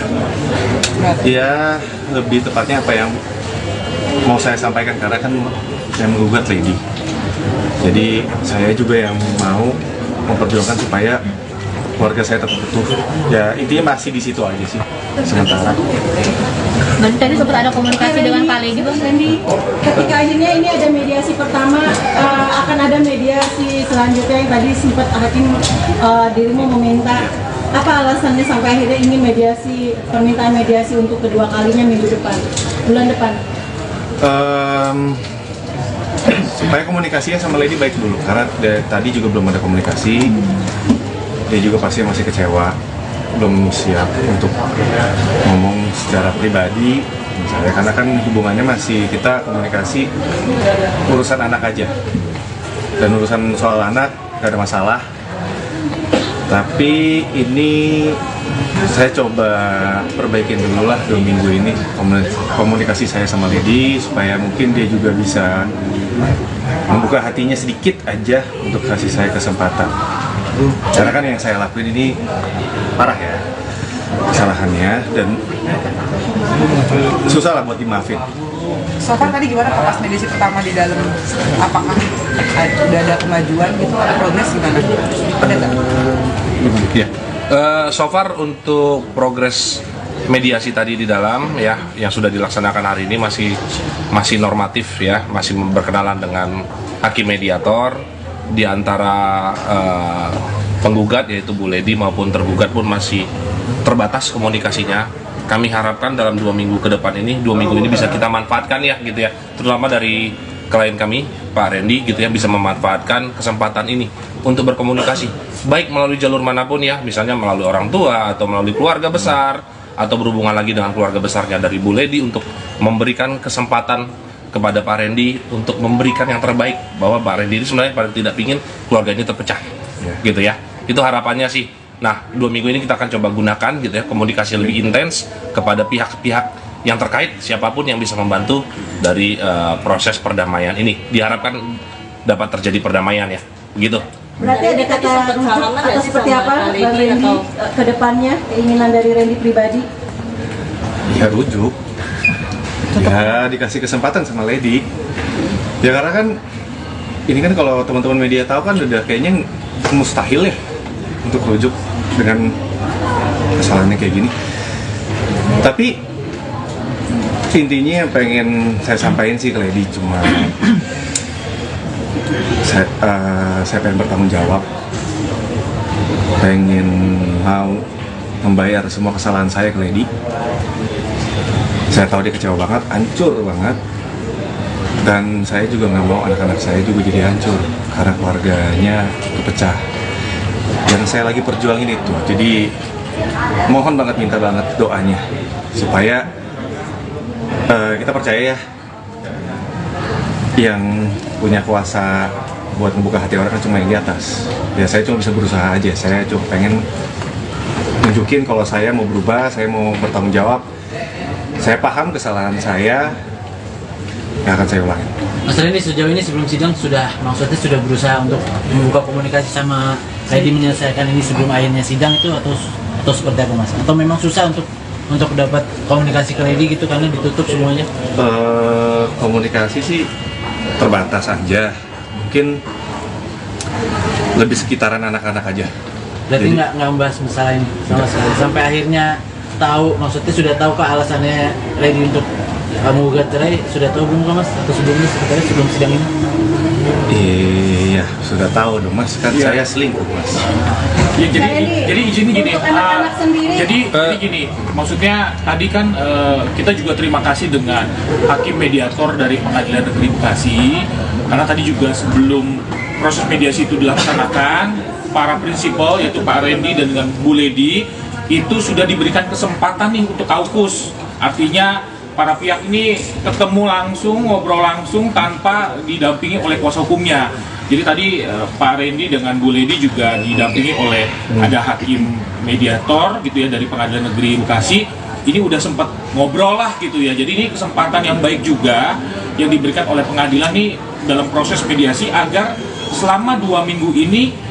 Ya lebih tepatnya apa yang mau saya sampaikan, karena kan saya menggugat Lady, jadi saya juga yang mau memperjuangkan supaya keluarga saya tetap utuh. Ya intinya masih di situ aja sih sementara. Nanti tadi sempat ada komunikasi dengan Kak Lady, Bang Randy. Ketika akhirnya ini ada mediasi pertama, akan ada mediasi selanjutnya yang tadi sempat hakim dirimu meminta. Apa alasannya sampai akhirnya ingin permintaan mediasi untuk kedua kalinya bulan depan? Supaya komunikasinya sama Lady baik dulu, karena tadi juga belum ada komunikasi. Dia juga pasti masih kecewa, belum siap untuk ngomong secara pribadi misalnya, karena kan hubungannya masih kita komunikasi urusan anak aja, dan urusan soal anak gak ada masalah. Tapi ini saya coba perbaikin dulu lah 2 minggu ini komunikasi saya sama Lady, supaya mungkin dia juga bisa membuka hatinya sedikit aja untuk kasih saya kesempatan. Karena kan yang saya lakuin ini parah ya kesalahannya, dan susah lah buat dimaafin. So far tadi gimana Pak pas mediasi pertama di dalam? Apakah udah ada kemajuan gitu, ada progres gimana? Ada nggak? Ya. So far untuk progres mediasi tadi di dalam ya yang sudah dilaksanakan hari ini masih normatif ya, masih berkenalan dengan hakim mediator. Di antara penggugat yaitu Bu Lady maupun tergugat pun masih terbatas komunikasinya. Kami harapkan dalam 2 minggu ke depan ini, 2 minggu ini bisa kita manfaatkan ya gitu ya, terutama dari klien kami Pak Randy gitu ya, bisa memanfaatkan kesempatan ini untuk berkomunikasi baik melalui jalur manapun ya, misalnya melalui orang tua atau melalui keluarga besar, atau berhubungan lagi dengan keluarga besarnya dari Bu Lady, untuk memberikan kesempatan kepada Pak Randy untuk memberikan yang terbaik, bahwa Pak Randy ini sebenarnya paling tidak ingin keluarga ini terpecah gitu ya, itu harapannya sih. Nah, 2 minggu ini kita akan coba gunakan gitu ya, komunikasi lebih intens kepada pihak-pihak yang terkait, siapapun yang bisa membantu dari proses perdamaian ini. Diharapkan dapat terjadi perdamaian ya, begitu. Berarti ada kata rujuk atau seperti apa Bang Randy ke depannya, keinginan dari Randy pribadi? Ya rujuk, ya dikasih kesempatan sama Lady. Ya karena kan ini kan kalau teman-teman media tahu kan udah kayaknya mustahil ya untuk rujuk dengan kesalahannya kayak gini. Tapi intinya yang pengen saya sampaikan sih ke Lady cuma saya pengen bertanggung jawab, pengen mau membayar semua kesalahan saya ke Lady. Saya tahu dia kecewa banget, hancur banget, dan saya juga nggak mau anak-anak saya juga jadi hancur karena keluarganya kepecah. Yang saya lagi perjuangin itu, jadi mohon banget, minta banget doanya supaya kita percaya ya, yang punya kuasa buat membuka hati orang kan cuma yang di atas. Ya saya cuma bisa berusaha aja, saya cuma pengen nunjukin kalau saya mau berubah, saya mau bertanggung jawab. Saya paham kesalahan saya, yang akan saya ulangi. Mas Randy, sejauh ini sebelum sidang maksudnya sudah berusaha untuk membuka komunikasi sama Lady, menyelesaikan ini sebelum akhirnya sidang itu, atau seperti apa Mas? Atau memang susah untuk dapat komunikasi ke Lady gitu karena ditutup semuanya? Komunikasi sih terbatas aja, mungkin lebih sekitaran anak-anak aja. Berarti nggak membahas masalah ini sama sekali sampai akhirnya tahu, maksudnya sudah tahu kah alasannya Lady untuk menggugat cerai, sudah tahu belum kah Mas? Atau sebelumnya sebenarnya sebelum sidang ini? Iya, sudah tahu dong Mas, kan saya selingkuh Mas. Ya, jadi izin gini, jadi gini, maksudnya tadi kan kita juga terima kasih dengan hakim mediator dari Pengadilan Negeri Bekasi, karena tadi juga sebelum proses mediasi itu dilaksanakan, para prinsipal yaitu Pak Randy dan dengan Bu Lady itu sudah diberikan kesempatan nih untuk kaukus, artinya para pihak ini ketemu langsung, ngobrol langsung tanpa didampingi oleh kuasa hukumnya. Jadi tadi Pak Randy dengan Bu Lady juga didampingi oleh ada hakim mediator gitu ya dari Pengadilan Negeri Bekasi. Ini udah sempat ngobrol lah gitu ya. Jadi ini kesempatan yang baik juga yang diberikan oleh pengadilan nih dalam proses mediasi agar selama 2 minggu ini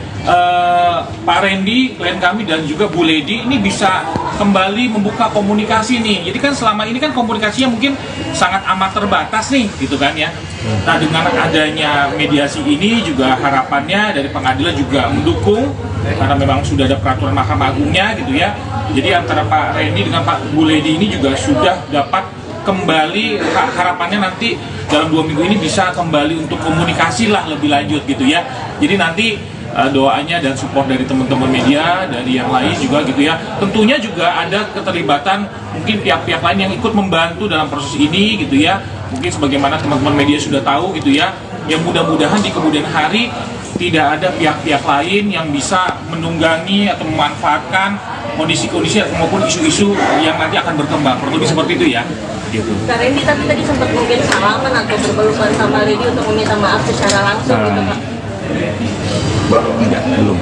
Pak Randy, klien kami dan juga Bu Lady ini bisa kembali membuka komunikasi nih. Jadi kan selama ini kan komunikasinya mungkin sangat amat terbatas nih gitu kan ya. Nah dengan adanya mediasi ini juga harapannya dari pengadilan juga mendukung, karena memang sudah ada peraturan Mahkamah Agungnya gitu ya. Jadi antara Pak Randy dengan Pak Bu Lady ini juga sudah dapat kembali, harapannya nanti dalam 2 minggu ini bisa kembali untuk komunikasi lah lebih lanjut gitu ya. Jadi nanti doanya dan support dari teman-teman media, dari yang lain juga gitu ya. Tentunya juga ada keterlibatan mungkin pihak-pihak lain yang ikut membantu dalam proses ini gitu ya. Mungkin sebagaimana teman-teman media sudah tahu gitu ya. Yang mudah-mudahan di kemudian hari tidak ada pihak-pihak lain yang bisa menunggangi atau memanfaatkan kondisi-kondisi maupun isu-isu yang nanti akan berkembang. Kurang lebih seperti itu ya. Gitu. Kak Randy tapi tadi sempat mungkin salaman atau berpelukan sama Lady untuk meminta maaf secara langsung gitu Kak? Enggak, belum.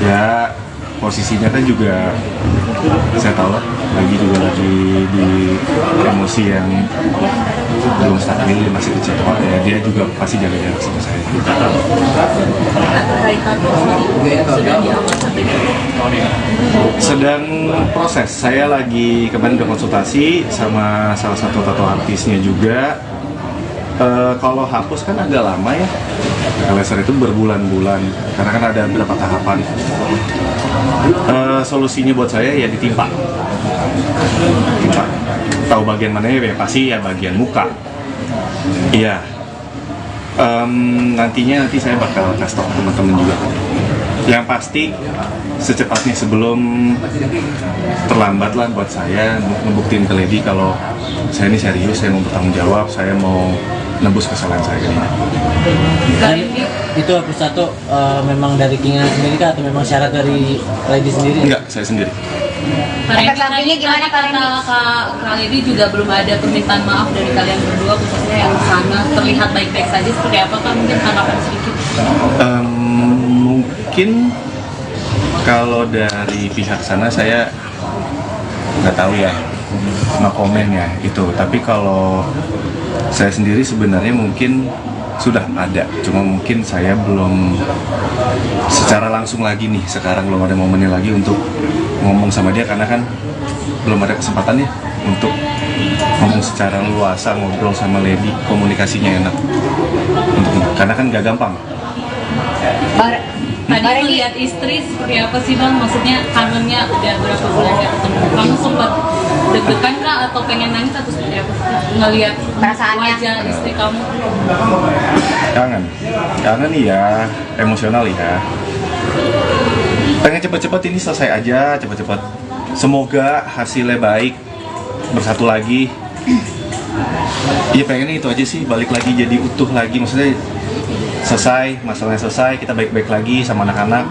Ya posisinya kan juga saya tahu lah, lagi di emosi yang belum stabil, masih kecil ya, dia juga pasti jaga jarak sama saya. Sedang proses, saya lagi kemarin udah konsultasi sama salah satu tato artisnya juga. Kalau hapus kan agak lama ya, laser itu berbulan-bulan karena kan ada beberapa tahapan. Solusinya buat saya ya ditimpa. Tahu bagian mana ya? Pasti ya bagian muka. Iya. Nanti saya bakal kasih tahu teman-teman juga. Yang pasti secepatnya sebelum terlambat lah buat saya ngebuktiin ke Lady kalau saya ini serius, saya mau bertanggung jawab, saya mau nebus kesalahan saya ini. Dan itu hapus tato memang dari keinginan sendiri kah atau memang syarat dari Lady sendiri? Enggak, saya sendiri. Efek sampingnya gimana Kak Lady juga belum ada permintaan maaf dari kalian berdua, khususnya yang sana terlihat baik-baik saja, seperti apa Kak? Mungkin harapan sedikit. Mungkin kalau dari pihak sana saya nggak tahu ya, no komen ya itu. Tapi kalau saya sendiri sebenarnya mungkin sudah ada, cuma mungkin saya belum secara langsung lagi nih, sekarang belum ada momennya lagi untuk ngomong sama dia karena kan belum ada kesempatannya untuk ngomong secara luasa, ngobrol sama Lady, komunikasinya enak karena kan gak gampang. Tadi melihat istri seperti apa sih Bang? Maksudnya kangennya udah berapa bulan gak ketemu? Kamu sempat deg-degan kah atau pengen nangis atau seperti apa sih? Ngelihat wajah istri kamu? Kangen ya, emosional ya. Pengen cepet-cepet ini selesai aja, cepet-cepet. Semoga hasilnya baik, bersatu lagi. Iya pengennya itu aja sih, balik lagi jadi utuh lagi, maksudnya selesai, masalahnya selesai, kita baik-baik lagi sama anak-anak.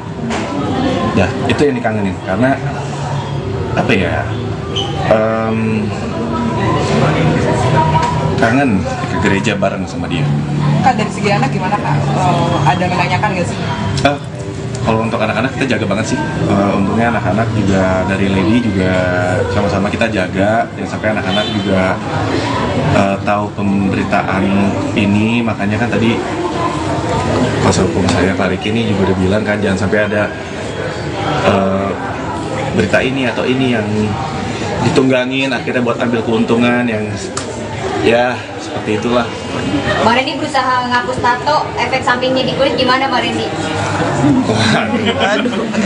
Ya, itu yang dikangenin, karena apa ya, kangen ke gereja bareng sama dia. Kak, dari segi anak gimana Kak? Ada menanyakan nggak sih? Kalau untuk anak-anak kita jaga banget sih. Untungnya anak-anak juga dari Lady juga sama-sama kita jaga, dan sampai anak-anak juga tahu pemberitaan ini. Makanya kan tadi kuasa hukum saya Pak Riki ini juga udah bilang kan jangan sampai ada berita ini atau ini yang ditunggangin akhirnya buat ambil keuntungan yang ya seperti itulah. Mbak Randy berusaha ngapus tato, efek sampingnya di kulit gimana Mbak Randy?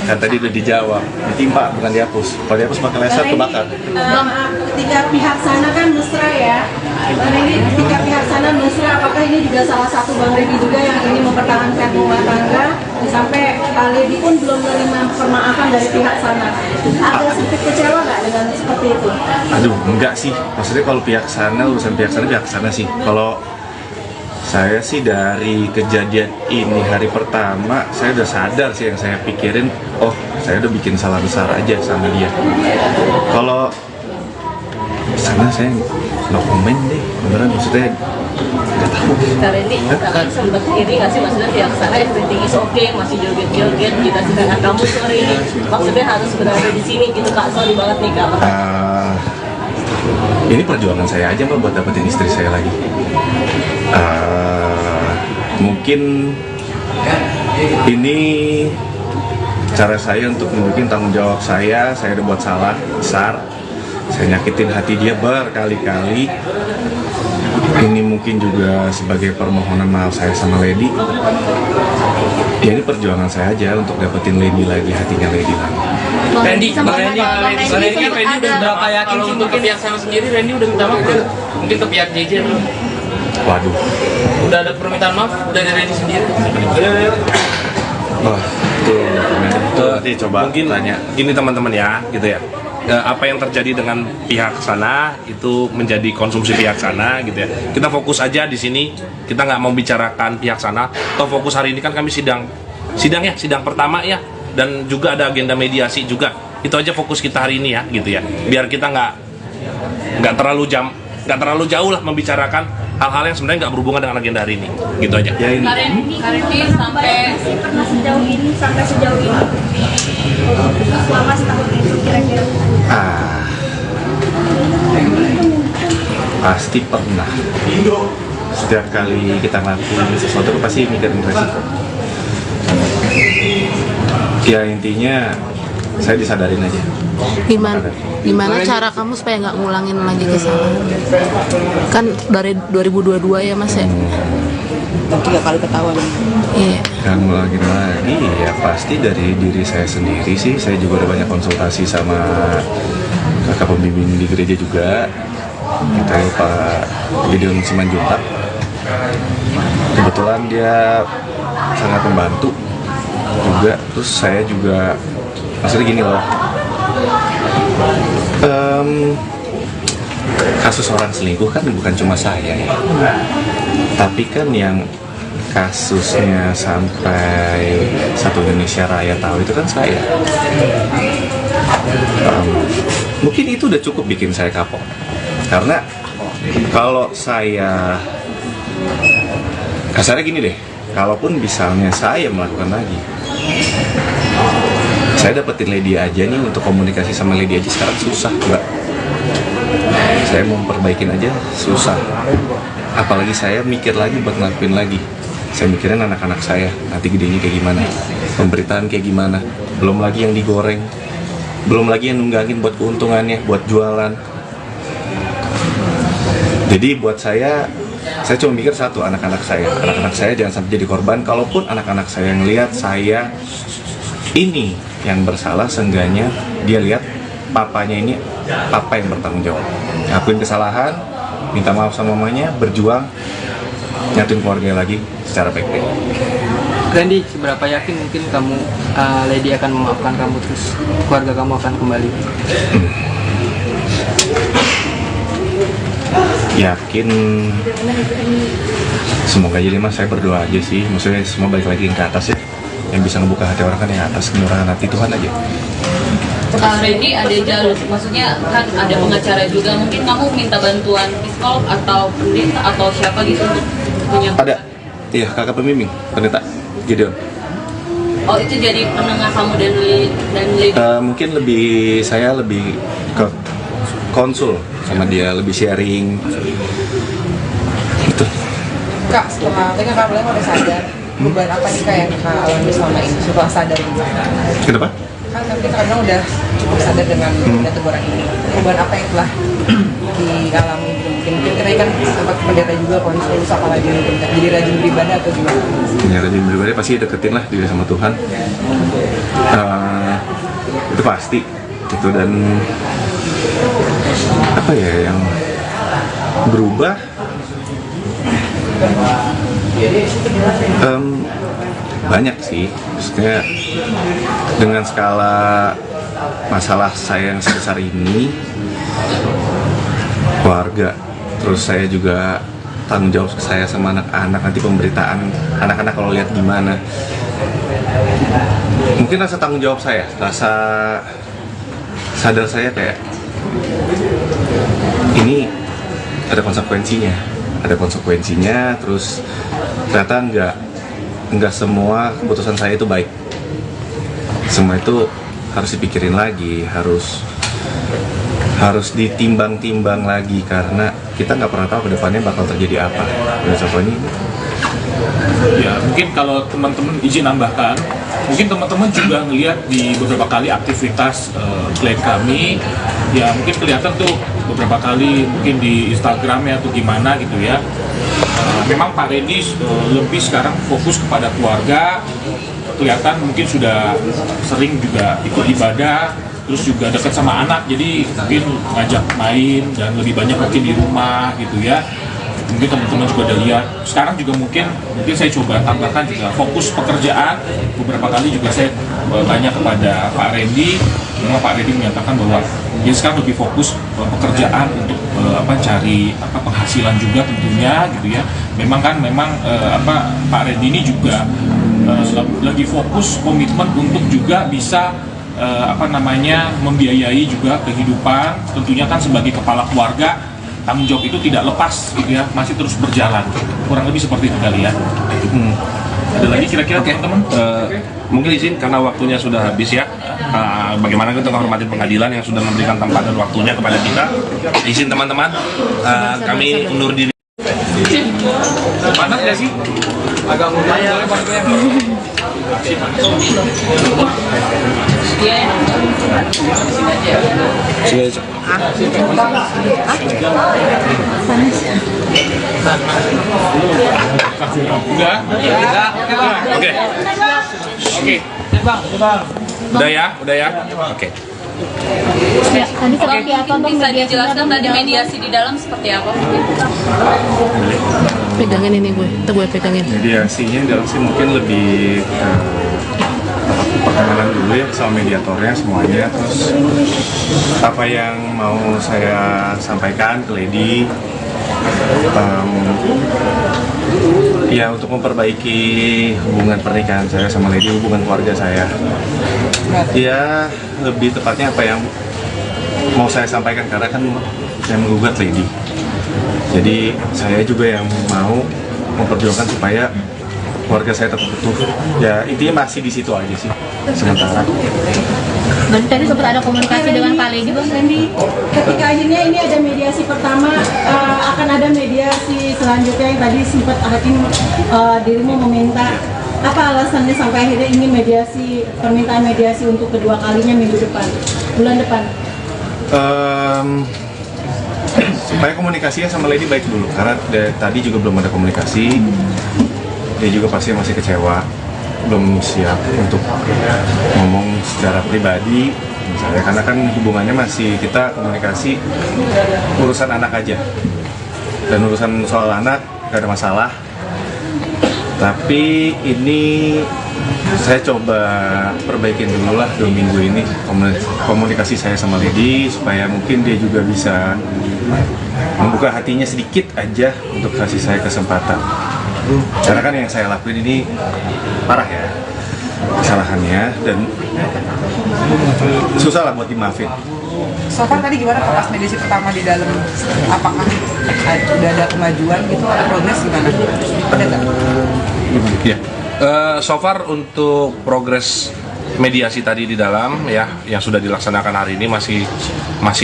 Kan tadi udah dijawab, ditimpa bukan dihapus. Kalau dihapus pakai laser kebakar. Ketika pihak sana kan mesra ya, Bang Randy, ketika pihak sana mesra, apakah ini juga salah satu Bang Randy juga yang ingin mempertahankan rumah tangga sampai Lady pun belum menerima permaafan dari pihak sana? Ada sedikit kecewa nggak dengan seperti itu? Aduh, enggak sih. Maksudnya kalau pihak sana, urusan pihak sana sih. Kalau saya sih dari kejadian ini hari pertama, saya udah sadar sih yang saya pikirin, oh saya udah bikin salah besar aja sama dia. Kalau sana saya no komen deh, beneran maksudnya nggak tahu. Kak Randy, kakak sempat iri nggak sih maksudnya pihak sana everything is okay, masih joget-joget, kita sedangkan kamu sorry, maksudnya harus berada di sini gitu Kak, sorry banget nih Kak. Ini perjuangan saya aja Mbak buat dapetin istri saya lagi. Mungkin ini cara saya untuk nunjukin tanggung jawab saya udah buat salah besar, saya nyakitin hati dia berkali-kali. Ini mungkin juga sebagai permohonan maaf saya sama Lady. Ya ini perjuangan saya aja untuk dapetin Lady lagi, hatinya Lady lagi. Randy kan Randy udah berapa yakin sih untuk ke pihak sana sendiri? Randy udah minta maaf belum? Mungkin ke pihak JJ belum? Waduh. Udah ada permintaan maaf dari Randy sendiri? Oh, itu nanti coba mungkin tanya. Ini teman-teman ya, gitu ya. Apa yang terjadi dengan pihak sana itu menjadi konsumsi pihak sana, gitu ya. Kita fokus aja di sini. Kita nggak mau bicarakan pihak sana. Atau fokus hari ini kan kami sidang pertama ya. Dan juga ada agenda mediasi juga. Itu aja fokus kita hari ini ya, gitu ya. Biar kita nggak terlalu jauh lah membicarakan hal-hal yang sebenarnya nggak berhubungan dengan agenda hari ini, gitu aja. Ya ini. Hari ini sampai pernah sejauh ini selama setahun itu kira-kira Pasti pernah. Setiap kali kita ngelakuin sesuatu pasti mikirin resiko. Ya intinya saya disadarin aja. Gimana cara kamu supaya nggak ngulangin lagi kesalahan? Kan dari 2022 ya Mas ya? 3 kali ketahuan. Iya. Yang ngulangin lagi ya pasti dari diri saya sendiri sih. Saya juga udah banyak konsultasi sama kakak pembimbing di gereja juga. Kita Pak Gideon Simanjuntak. Kebetulan dia sangat membantu juga. Terus saya juga maksudnya gini loh. Kasus orang selingkuh kan bukan cuma saya ya. Tapi kan yang kasusnya sampai satu Indonesia Raya tahu itu kan saya. Mungkin itu udah cukup bikin saya kapok. Karena kalau saya kasarnya gini deh, kalaupun misalnya saya melakukan lagi, saya dapetin Lady aja nih, untuk komunikasi sama Lady aja sekarang susah Mbak. Saya mau perbaikin aja susah. Apalagi saya mikir lagi buat ngelakuin lagi. Saya mikirin anak-anak saya, nanti gedenya kayak gimana, pemberitaan kayak gimana. Belum lagi yang digoreng, belum lagi yang nunggangin buat keuntungannya, buat jualan. Jadi buat saya cuma mikir satu, anak-anak saya jangan sampai jadi korban. Kalaupun anak-anak saya ngelihat saya ini yang bersalah, seenggaknya dia lihat papanya ini papa yang bertanggung jawab, ngakuin kesalahan, minta maaf sama mamanya, berjuang, nyatuin keluarga lagi secara baik-baik. Randy, seberapa yakin mungkin kamu Lady akan memaafkan kamu, terus keluarga kamu akan kembali? Yakin, semoga aja deh Mas, saya berdoa aja sih, maksudnya semua balik lagi ke atas ya. Yang bisa ngebuka hati orang kan yang atas, kemurahan hati Tuhan aja. Randy ada jalur, maksudnya kan ada pengacara juga, mungkin kamu minta bantuan psikolog atau pendeta atau siapa gitu untuk punya? Ada, iya kakak pembimbing, pendeta Gideon. Oh itu jadi penengah kamu dan Lady? Mungkin saya lebih ke konsul sama dia, lebih sharing gitu. Kak, setelah tadi Kak Beleng udah sadar, perubahan apa nih Kak yang Kak alami selama ini setelah sadar juga? Kenapa? Kan kita kadang udah cukup sadar dengan teguran ini. Perubahan apa yang telah dialami gitu? Mungkin kita kan sempat pendeta juga konsul, apalagi jadi rajin beribadah atau gimana? Ya rajin beribadah pasti deketin lah diri sama Tuhan. Itu pasti gitu. Dan apa ya yang berubah? Banyak sih, maksudnya dengan skala masalah saya yang sebesar ini, keluarga, terus saya juga tanggung jawab saya sama anak-anak, nanti pemberitaan anak-anak kalau lihat gimana. Mungkin rasa tanggung jawab saya, rasa sadar saya kayak ini ada konsekuensinya, terus ternyata nggak semua keputusan saya itu baik. Semua itu harus dipikirin lagi, harus ditimbang-timbang lagi, karena kita nggak pernah tahu kedepannya bakal terjadi apa. Dan contohnya ya mungkin kalau teman-teman izin nambahkan, mungkin teman-teman juga ngelihat di beberapa kali aktivitas klien kami, ya mungkin kelihatan tuh beberapa kali mungkin di Instagramnya atau gimana gitu ya. Memang Pak Randy lebih sekarang fokus kepada keluarga, kelihatan mungkin sudah sering juga ikut ibadah, terus juga dekat sama anak, jadi mungkin ngajak main dan lebih banyak mungkin di rumah gitu ya. Mungkin teman-teman juga udah lihat. Sekarang juga mungkin saya coba tambahkan juga fokus pekerjaan. Beberapa kali juga saya tanya kepada Pak Randy, memang Pak Randy menyatakan bahwa dia sekarang lebih fokus pekerjaan untuk cari penghasilan juga tentunya gitu ya. Memang Pak Randy ini juga lagi fokus komitmen untuk juga bisa membiayai juga kehidupan, tentunya kan sebagai kepala keluarga tanggung jawab itu tidak lepas gitu ya, masih terus berjalan. Kurang lebih seperti itu kali ya. Ada lagi kira-kira teman-teman? Mungkin izin karena waktunya sudah habis ya. Bagaimana kita menghormati pengadilan yang sudah memberikan tempat dan waktunya kepada kita. Izin teman-teman, kami undur diri. Panas ya sih? Agak mudah ya. Oke. Udah ya. Oke. Tadi seperti apa Bang? Bisa dijelaskan tadi mediasi di dalam seperti apa? Pegangin ini gue pegangin. Mediasinya dalam sih mungkin lebih perkenalan dulu ya sama mediatornya semuanya, terus apa yang mau saya sampaikan ke Lady, ya untuk memperbaiki hubungan pernikahan saya sama Lady, hubungan keluarga saya. Ya lebih tepatnya apa yang mau saya sampaikan karena kan saya menggugat Lady. Jadi saya juga yang mau memperjuangkan supaya keluarga saya tetap utuh. Ya intinya masih di situ aja sih sementara. Berarti tadi sempat ada komunikasi dengan Pak Lady, Bang Randy? Ketika akhirnya ini ada mediasi pertama, akan ada mediasi selanjutnya yang tadi sempat Hakim dirimu meminta. Apa alasannya sampai akhirnya ingin mediasi, permintaan mediasi untuk kedua kalinya bulan depan? Supaya komunikasinya sama Lady baik dulu, karena tadi juga belum ada komunikasi. Dia juga pasti masih kecewa, belum siap untuk ngomong secara pribadi misalnya, karena kan hubungannya masih kita komunikasi urusan anak aja, dan urusan soal anak gak ada masalah. Tapi ini saya coba perbaikin dulu lah 2 minggu ini komunikasi saya sama Lady, supaya mungkin dia juga bisa membuka hatinya sedikit aja untuk kasih saya kesempatan. Karena kan yang saya lakuin ini parah ya kesalahannya, dan susah lah buat dimaafin. So far tadi gimana pas mediasi pertama di dalam, apakah udah ada kemajuan gitu, ada progres gimana? Ada nggak? Ya, so far untuk progres mediasi tadi di dalam ya yang sudah dilaksanakan hari ini masih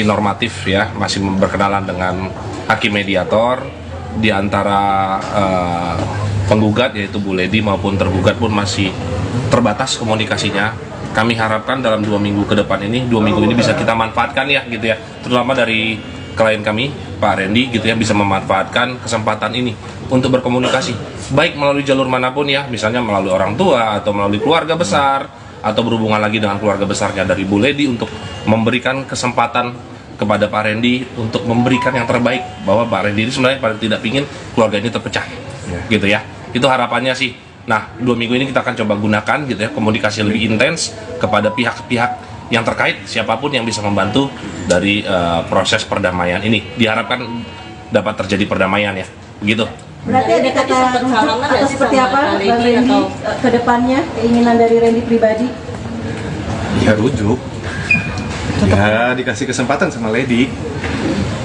normatif ya, masih berkenalan dengan hakim mediator. Di antara penggugat yaitu Bu Lady maupun tergugat pun masih terbatas komunikasinya. Kami harapkan dalam 2 minggu ke depan ini, 2 minggu ini bisa kita manfaatkan ya gitu ya, terutama dari klien kami Pak Randy gitu ya, bisa memanfaatkan kesempatan ini untuk berkomunikasi baik melalui jalur manapun ya, misalnya melalui orang tua atau melalui keluarga besar, atau berhubungan lagi dengan keluarga besarnya dari Bu Lady untuk memberikan kesempatan kepada Pak Randy untuk memberikan yang terbaik, bahwa Pak Randy ini sebenarnya paling tidak ingin keluarga ini terpecah gitu ya, itu harapannya sih. Nah 2 minggu ini kita akan coba gunakan gitu ya, komunikasi lebih intens kepada pihak-pihak yang terkait, siapapun yang bisa membantu dari proses perdamaian ini, diharapkan dapat terjadi perdamaian ya, begitu. Berarti ada kata atau seperti apa Bang Randy ke depannya, keinginan dari Randy pribadi? Ya rujuk, ya dikasih kesempatan sama Lady.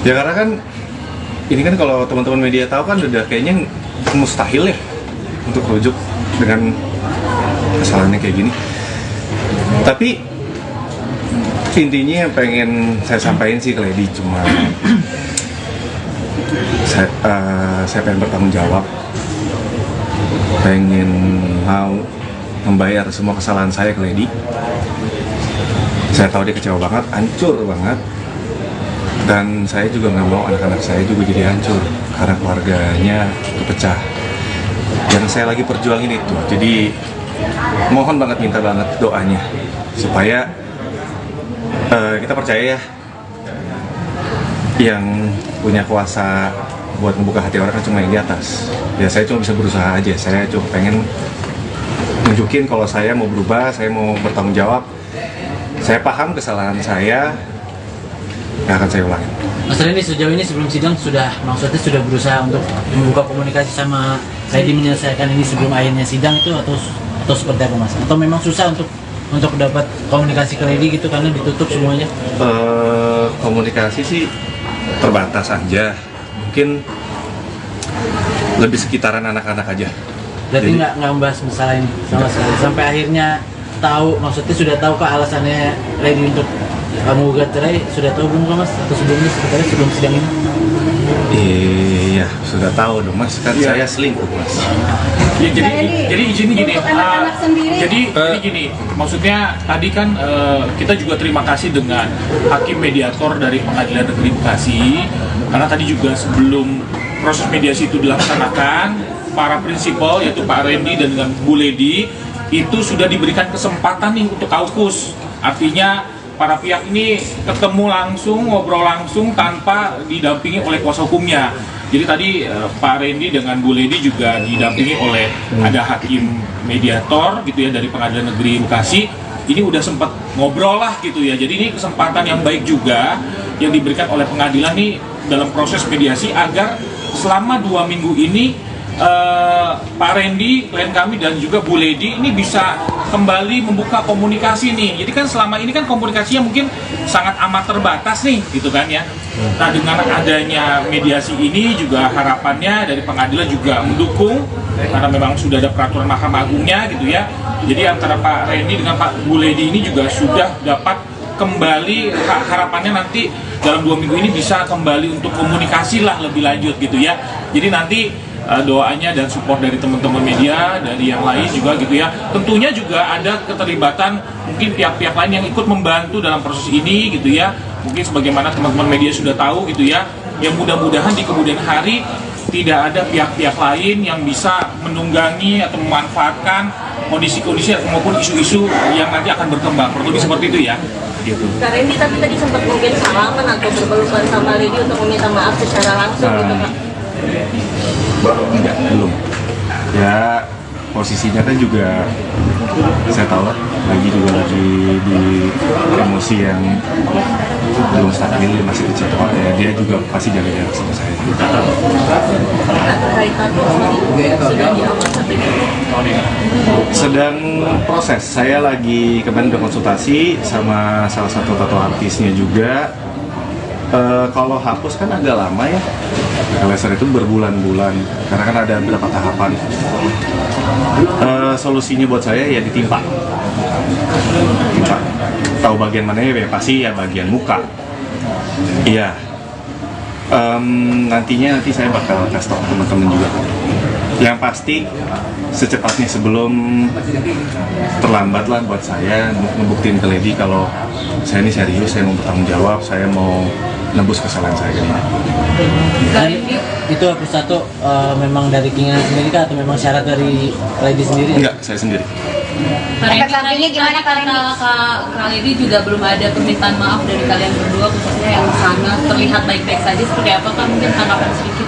Ya karena kan ini kan kalau teman-teman media tahu kan udah kayaknya mustahil ya untuk rujuk dengan kesalahannya kayak gini. Tapi intinya yang pengen saya sampaikan sih ke Lady cuma saya pengen bertanggung jawab, pengen mau membayar semua kesalahan saya ke Lady. Saya tahu dia kecewa banget, hancur banget, dan saya juga nggak mau anak-anak saya juga jadi hancur karena keluarganya terpecah. Yang saya lagi perjuangin itu, jadi mohon banget, minta banget doanya supaya kita percaya ya, yang punya kuasa buat membuka hati orang kan cuma yang di atas. Ya saya cuma bisa berusaha aja, saya cuma pengen nunjukin kalau saya mau berubah, saya mau bertanggung jawab. Saya paham kesalahan saya, nggak akan saya ulangi. Mas Randy, sejauh ini sebelum sidang maksudnya sudah berusaha untuk membuka komunikasi sama Lady menyelesaikan ini sebelum akhirnya sidang itu, atau seperti apa Mas? Atau memang susah untuk dapat komunikasi ke Lady gitu karena ditutup semuanya? Komunikasi sih terbatas aja, mungkin lebih sekitaran anak-anak aja. Berarti nggak membahas masalah ini sama sekali sampai akhirnya tahu, maksudnya sudah tahu kah alasannya Lady untuk menggugat cerai, sudah tahu belum Mas? Atau sebelumnya sebenarnya sebelum sidang ini? Iya, sudah tahu dong Mas, kan saya selingkuh Mas. Ya, jadi izin gini. Untuk anak-anak sendiri. Jadi gini, maksudnya tadi kan kita juga terima kasih dengan hakim mediator dari Pengadilan Negeri Bekasi, karena tadi juga sebelum proses mediasi itu dilaksanakan, para prinsipal yaitu Pak Randy dan dengan Bu Lady itu sudah diberikan kesempatan nih untuk kaukus. Artinya para pihak ini ketemu langsung, ngobrol langsung tanpa didampingi oleh kuasa hukumnya. Jadi tadi Pak Randy dengan Bu Lady juga didampingi oleh ada hakim mediator gitu ya dari Pengadilan Negeri Bekasi. Ini udah sempat ngobrol lah gitu ya. Jadi ini kesempatan yang baik juga yang diberikan oleh pengadilan nih dalam proses mediasi agar selama 2 minggu ini Pak Randy, klien kami dan juga Bu Lady ini bisa kembali membuka komunikasi nih. Jadi kan selama ini kan komunikasinya mungkin sangat amat terbatas nih gitu kan ya. Nah dengan adanya mediasi ini juga harapannya dari pengadilan juga mendukung karena memang sudah ada peraturan Mahkamah Agungnya gitu ya. Jadi antara Pak Randy dengan Pak Bu Lady ini juga sudah dapat kembali, harapannya nanti dalam 2 minggu ini bisa kembali untuk komunikasi lah lebih lanjut gitu ya. Jadi nanti doanya dan support dari teman-teman media, dari yang lain juga gitu ya. Tentunya juga ada keterlibatan mungkin pihak-pihak lain yang ikut membantu dalam proses ini gitu ya. Mungkin sebagaimana teman-teman media sudah tahu gitu ya. Yang mudah-mudahan di kemudian hari tidak ada pihak-pihak lain yang bisa menunggangi atau memanfaatkan kondisi-kondisi maupun isu-isu yang nanti akan berkembang. Kurang lebih seperti itu ya. Gitu. Kak Randy tapi tadi sempat mungkin salaman atau berpelukan sama Lady untuk meminta maaf secara langsung gitu Kak? Enggak, belum. Ya posisinya kan juga saya tahu lah, lagi di emosi yang belum stabil, masih kecewa ya, dia juga pasti jaga jarak sama saya. Sedang proses, saya lagi kemarin udah konsultasi sama salah satu tato artisnya juga. Kalau hapus kan agak lama ya, laser itu berbulan-bulan karena kan ada beberapa tahapan. Solusinya buat saya ya ditimpa. Tahu bagian mana ya, pasti ya bagian muka. Iya. Nanti saya bakal kasih tahu teman-teman juga. Yang pasti secepatnya sebelum terlambat lah buat saya ngebuktiin ke Lady kalau saya ini serius, saya mau bertanggung jawab, saya mau nembus kesalahan saya ini. Dan itu hapus tato memang dari keinginan sendiri kah atau memang syarat dari Lady sendiri? Enggak, saya sendiri. Efek sampingnya gimana Kak Randy? Kak Lady juga belum ada permintaan maaf dari kalian berdua, khususnya yang sana terlihat baik-baik saja, seperti apa Kak? Mungkin tanggapan sedikit.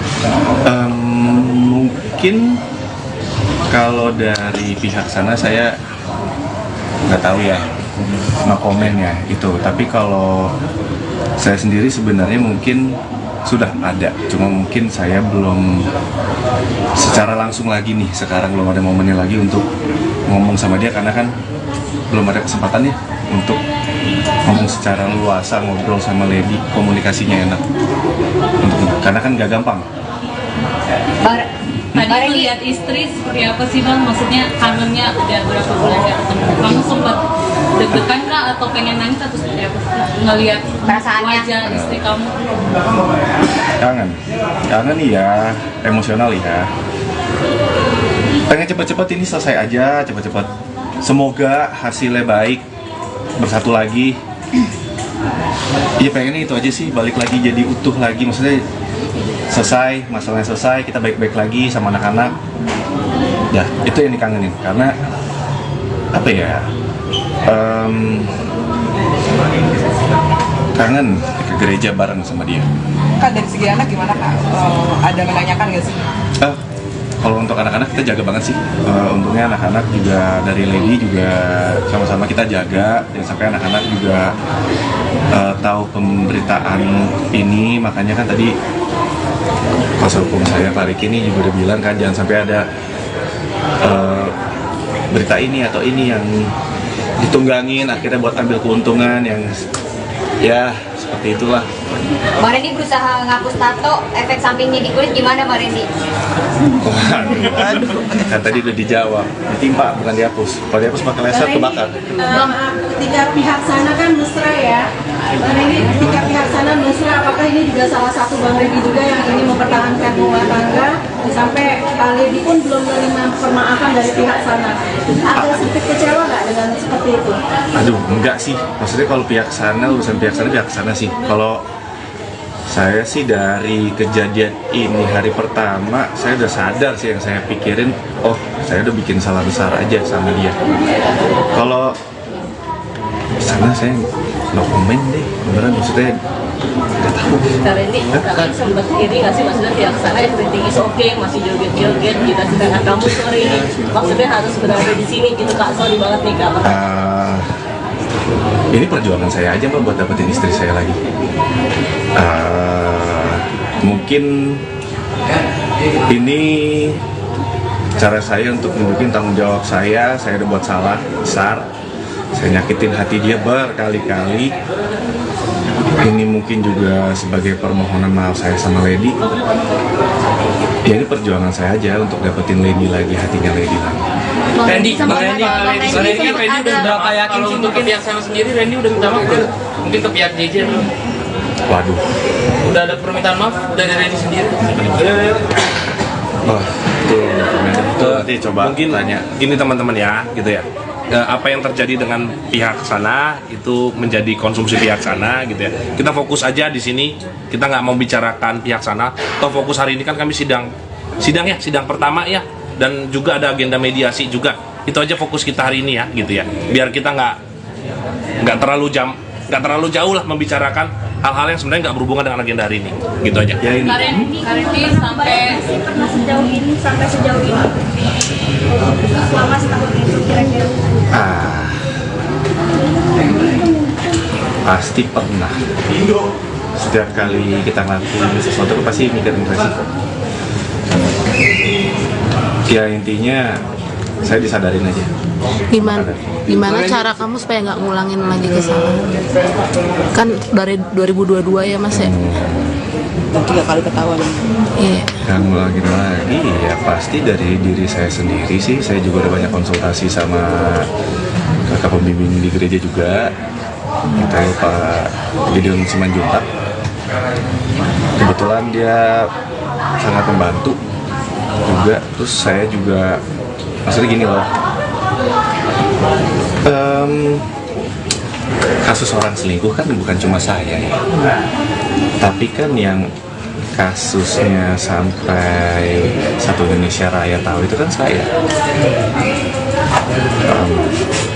Mungkin kalau dari pihak sana saya nggak tahu ya, no komen ya itu. Tapi kalau saya sendiri sebenarnya mungkin sudah ada, cuma mungkin saya belum secara langsung lagi nih, sekarang belum ada momennya lagi untuk ngomong sama dia karena kan belum ada kesempatannya untuk ngomong secara luasa, ngobrol sama Lady, komunikasinya enak karena kan gak gampang. Tadi melihat istri seperti apa sih Bang? Maksudnya kangennya udah berapa bulan gak ketemu? Kamu sempat deg-degan kah atau pengen nangis atau seperti apa sih? Ngelihat wajah istri kamu? Kangen ya, emosional ya. Pengen cepet-cepet ini selesai aja, cepet-cepet. Semoga hasilnya baik, bersatu lagi. Iya pengennya itu aja sih, balik lagi jadi utuh lagi, maksudnya selesai, masalahnya selesai, kita baik-baik lagi sama anak-anak. Ya, itu yang dikangenin, karena apa ya, kangen ke gereja bareng sama dia. Kak, dari segi anak gimana Kak? Ada menanyakan nggak sih? Kalau untuk anak-anak kita jaga banget sih. Untungnya anak-anak juga dari Lady juga sama-sama kita jaga, dan sampai anak-anak juga tahu pemberitaan ini. Makanya kan tadi kuasa hukum saya Pak Riki ini juga udah bilang kan jangan sampai ada berita ini atau ini yang ditunggangin akhirnya buat ambil keuntungan yang Ya, seperti itulah. Bang Randy berusaha ngapus tato, efek sampingnya di kulit gimana Bang Randy? Kan tadi udah dijawab, ditimpa bukan dihapus. Kalau dihapus pakai laser kebakar. Ketika pihak sana kan mesra ya, Bang Randy, ketika pihak sana mesra, apakah ini juga salah satu Bang Randy juga yang ingin mempertahankan rumah tangga sampai Lady pun belum menerima permaafan dari pihak sana? Agak sedikit kecewa nggak dengan seperti itu? Aduh, enggak sih. Maksudnya kalau pihak sana, urusan pihak sana sih. Kalau saya sih dari kejadian ini hari pertama, saya udah sadar sih yang saya pikirin, oh saya udah bikin salah besar aja sama dia. Kalau sana saya no comment deh, beneran maksudnya nggak tahu. Karena ini kakak sempat iri nggak sih, maksudnya pihak sana everything is okay, masih joget-joget, kita sedangkan kamu sorry ini, maksudnya harus berada di sini gitu kak, sorry banget nih kak. Ini perjuangan saya aja Mbak buat dapetin istri saya lagi. Mungkin ini cara saya untuk nunjukin tanggung jawab saya udah buat salah besar, saya nyakitin hati dia berkali-kali. Ini mungkin juga sebagai permohonan maaf saya sama Lady. Ya ini perjuangan saya aja untuk dapetin Lady lagi, hatinya Lady lagi. Randy kan Randy udah berapa yakin sih untuk ke pihak sana sendiri, Randy udah minta maaf belum? Mungkin ke pihak JJ belum? Waduh. Udah ada permintaan maaf dari Randy sendiri? Oh, itu nanti coba mungkin tanya. Gini teman-teman ya, gitu ya. Apa yang terjadi dengan pihak sana itu menjadi konsumsi pihak sana, gitu ya. Kita fokus aja di sini. Kita nggak mau bicarakan pihak sana. Toh fokus hari ini kan kami sidang pertama ya. Dan juga ada agenda mediasi juga. Itu aja fokus kita hari ini ya, gitu ya. Biar kita nggak terlalu jauh lah membicarakan hal-hal yang sebenarnya nggak berhubungan dengan agenda hari ini, gitu aja. Ya, ini. Karendi sampai pernah sejauh ini selama setahun itu kira-kira? Pasti pernah. Setiap kali kita ngelakuin sesuatu pasti mikirin resiko. Ya intinya saya disadarin aja. Gimana cara kamu supaya nggak ngulangin lagi kesalahan? Kan dari 2022 ya Mas ya? 3 kali ketahuan. Iya. Yang ngulangin lagi ya pasti dari diri saya sendiri sih. Saya juga udah banyak konsultasi sama kakak pembimbing di gereja juga. Kita Pak Gideon Simanjuntak. Kebetulan dia sangat membantu juga. Terus saya juga maksudnya gini loh, kasus orang selingkuh kan bukan cuma saya ya, tapi kan yang kasusnya sampai satu Indonesia Raya tahu itu kan saya.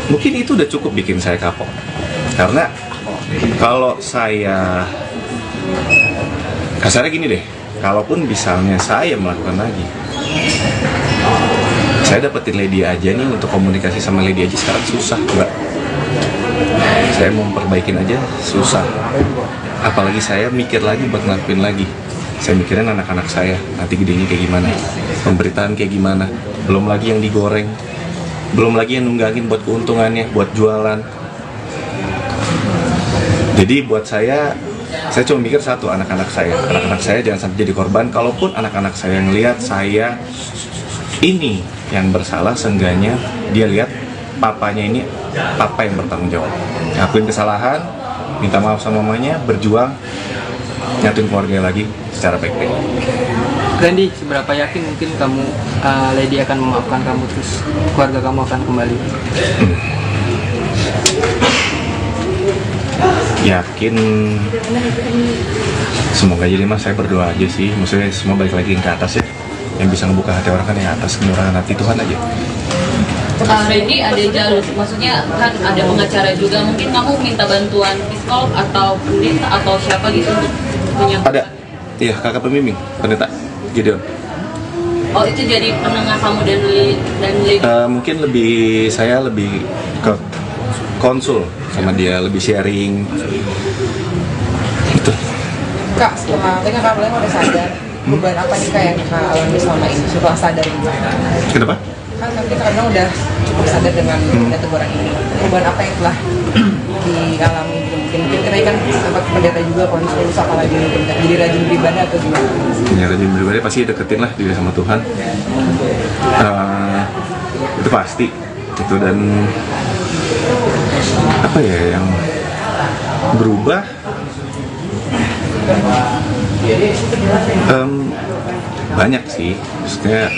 Mungkin itu udah cukup bikin saya kapok, karena kalau saya kasarnya gini deh, kalaupun misalnya saya melakukan lagi, saya dapetin Lady aja nih, untuk komunikasi sama Lady aja sekarang susah Mbak. Saya mau perbaikin aja susah, apalagi saya mikir lagi buat ngelakuin lagi. Saya mikirin anak-anak saya nanti gedenya kayak gimana, pemberitaan kayak gimana, belum lagi yang digoreng, belum lagi yang nunggangin buat keuntungannya, buat jualan. Jadi buat saya cuma mikir satu, anak-anak saya jangan sampai jadi korban. Kalaupun anak-anak saya ngelihat saya ini yang bersalah, seenggaknya dia lihat papanya ini papa yang bertanggung jawab, ngakuin kesalahan, minta maaf sama mamanya, berjuang nyatuin keluarga lagi secara baik-baik. Randy, seberapa yakin mungkin kamu Lady akan memaafkan kamu, terus keluarga kamu akan kembali? Yakin, semoga jadi Mas, saya berdoa aja sih, maksudnya semua balik lagi ke atas ya. Yang bisa ngebuka hati orang kan yang atas, kemurahan hati Tuhan aja. Randy ada jalur, maksudnya kan ada pengacara juga, mungkin kamu minta bantuan psikolog atau pendeta atau siapa gitu untuk menyampaikan? Ada, iya kakak pembimbing, pendeta Gideon. Oh itu jadi penengah kamu dan Lady? Mungkin saya lebih ke konsul sama dia, lebih sharing gitu. Kak, setelah tadi Kak Belen udah sadar, perubahan apa nih Kak yang Kak alami selama ini setelah sadar ini? Kenapa? Kan kita kadang udah cukup sadar dengan teguran ini. Perubahan apa yang telah dialami gitu? Mungkin Kira kan sempat pendeta juga konsul apalagi jadi rajin beribadah atau gimana? Ya, rajin beribadah pasti deketin lah diri sama Tuhan. Itu pasti itu. Dan apa ya yang berubah, banyak sih. Maksudnya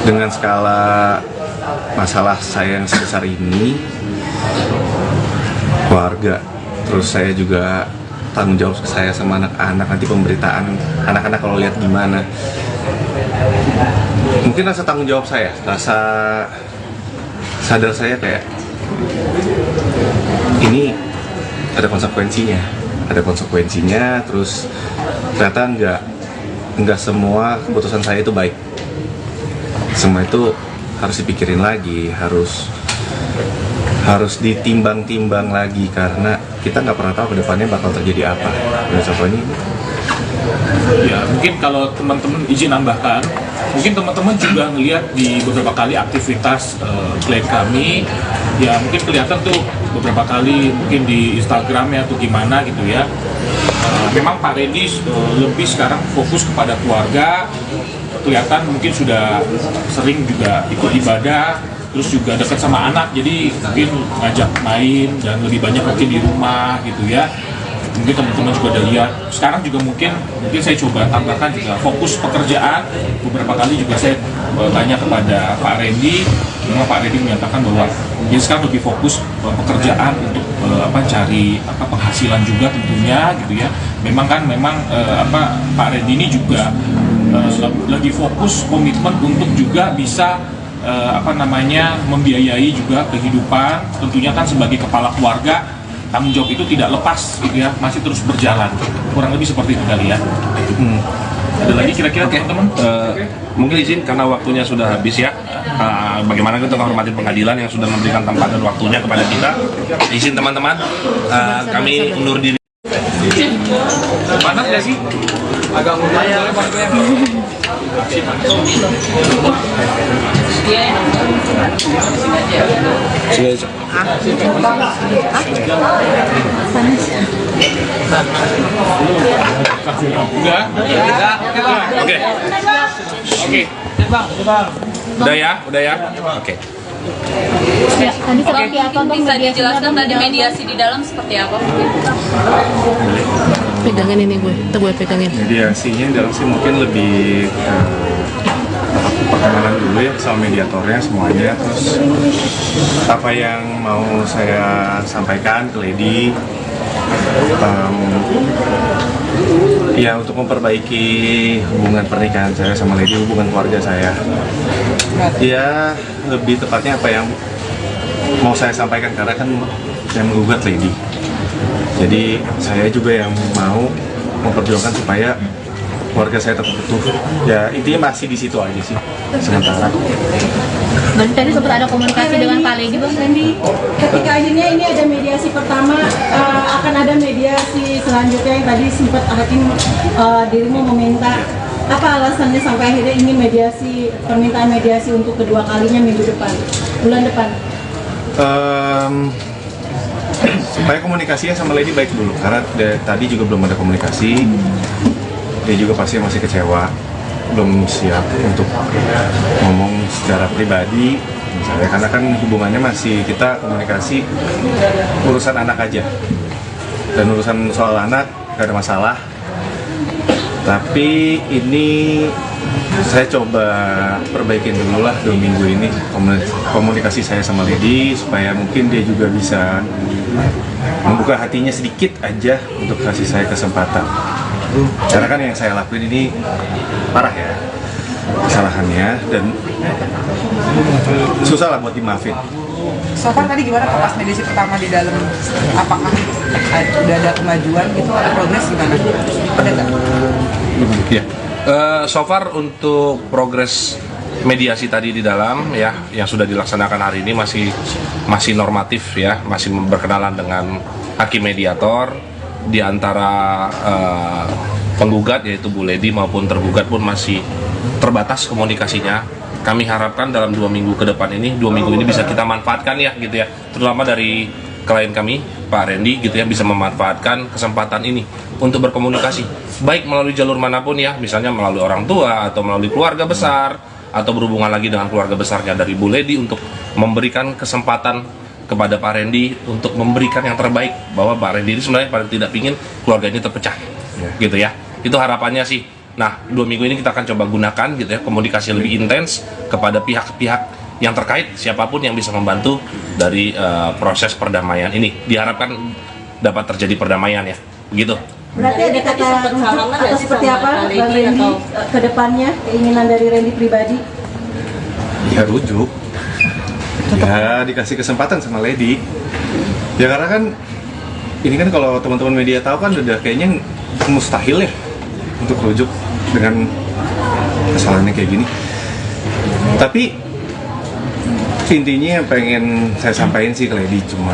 dengan skala masalah saya yang sebesar ini, keluarga, terus saya juga tanggung jawab saya sama anak-anak, nanti pemberitaan anak-anak kalau lihat gimana. Mungkin rasa tanggung jawab saya, rasa sadar saya kayak ini ada konsekuensinya, terus ternyata nggak semua keputusan saya itu baik. Semua itu harus dipikirin lagi, harus ditimbang-timbang lagi, karena kita nggak pernah tahu ke depannya bakal terjadi apa. Dan contohnya ini. Ya, mungkin kalau teman-teman izin nambahkan, mungkin teman-teman juga ngelihat di beberapa kali aktivitas klien kami, ya mungkin kelihatan tuh beberapa kali mungkin di Instagramnya atau gimana gitu ya. Memang Pak Randy lebih sekarang fokus kepada keluarga, kelihatan mungkin sudah sering juga ikut ibadah, terus juga dekat sama anak, jadi mungkin ngajak main dan lebih banyak mungkin di rumah gitu ya. Mungkin teman-teman juga udah lihat. Sekarang juga mungkin saya coba tambahkan juga fokus pekerjaan. Beberapa kali juga saya tanya kepada Pak Randy, memang Pak Randy menyatakan bahwa dia sekarang lebih fokus pekerjaan untuk cari penghasilan juga tentunya gitu ya. Memang Pak Randy ini juga lagi fokus komitmen untuk juga bisa membiayai juga kehidupan, tentunya kan sebagai kepala keluarga tanggung jawab itu tidak lepas gitu ya, masih terus berjalan, kurang lebih seperti itu kali ya. Ada lagi kira-kira teman-teman? Mungkin izin karena waktunya sudah habis ya. Bagaimana kita menghormati pengadilan yang sudah memberikan tempat dan waktunya kepada kita. Izin teman-teman, kami undur diri. Panas nggak sih? Agak mudah ya. Udah ya. Oke. Ya, tadi seperti apa Bang? Bisa dijelaskan tadi mediasi di dalam seperti apa? Pegangin ini gue pegangin. Mediasinya dalam sih mungkin lebih perkenalan dulu ya sama mediatornya semuanya, terus apa yang mau saya sampaikan ke Lady, ya untuk memperbaiki hubungan pernikahan saya sama Lady, hubungan keluarga saya. Ya lebih tepatnya apa yang mau saya sampaikan, karena kan saya menggugat Lady. Jadi saya juga yang mau memperjuangkan supaya keluarga saya tetap utuh. Ya intinya masih di situ aja sih sementara. Berarti tadi sempat ada komunikasi dengan Pak Lady, Bang Randy. Ketika akhirnya ini ada mediasi pertama, akan ada mediasi selanjutnya yang tadi sempat hakim dirimu meminta. Apa alasannya sampai akhirnya ingin mediasi, permintaan mediasi untuk kedua kalinya bulan depan? Supaya komunikasinya sama Lady baik dulu, karena tadi juga belum ada komunikasi. Dia juga pasti masih kecewa, belum siap untuk ngomong secara pribadi misalnya, karena kan hubungannya masih, kita komunikasi urusan anak aja, dan urusan soal anak gak ada masalah. Tapi ini saya coba perbaikin dulu lah 2 minggu ini komunikasi saya sama Lady, supaya mungkin dia juga bisa membuka hatinya sedikit aja untuk kasih saya kesempatan. Karena kan yang saya lakuin ini parah ya kesalahannya, dan susah lah buat dimaafin. So far tadi gimana pas mediasi pertama di dalam, apakah udah ada kemajuan gitu, ada progres gimana? Ada nggak? Ya. So far untuk progres mediasi tadi di dalam ya yang sudah dilaksanakan hari ini masih normatif ya, masih berkenalan dengan hakim mediator. Di antara penggugat yaitu Bu Lady maupun tergugat pun masih terbatas komunikasinya. Kami harapkan dalam 2 minggu ke depan ini, 2 minggu ini bisa kita manfaatkan ya gitu ya, terutama dari klien kami, Pak Randy gitu ya, bisa memanfaatkan kesempatan ini untuk berkomunikasi, baik melalui jalur manapun ya, misalnya melalui orang tua atau melalui keluarga besar, atau berhubungan lagi dengan keluarga besarnya dari Bu Lady, untuk memberikan kesempatan kepada Pak Randy untuk memberikan yang terbaik, bahwa Pak Randy ini sebenarnya paling tidak ingin keluarga ini terpecah, gitu ya. Itu harapannya sih. Nah, 2 minggu ini kita akan coba gunakan gitu ya, komunikasi lebih intens kepada pihak-pihak yang terkait, siapapun yang bisa membantu dari proses perdamaian ini. Diharapkan dapat terjadi perdamaian ya, begitu. Berarti ada kata rujuk atau seperti apa Bang Randy ke depannya, keinginan dari Randy pribadi? Ya rujuk, ya dikasih kesempatan sama Lady. Ya karena kan ini kan kalau teman-teman media tahu kan udah kayaknya mustahil ya untuk rujuk dengan kesalahannya kayak gini. Tapi intinya yang pengen saya sampaikan sih ke Lady cuma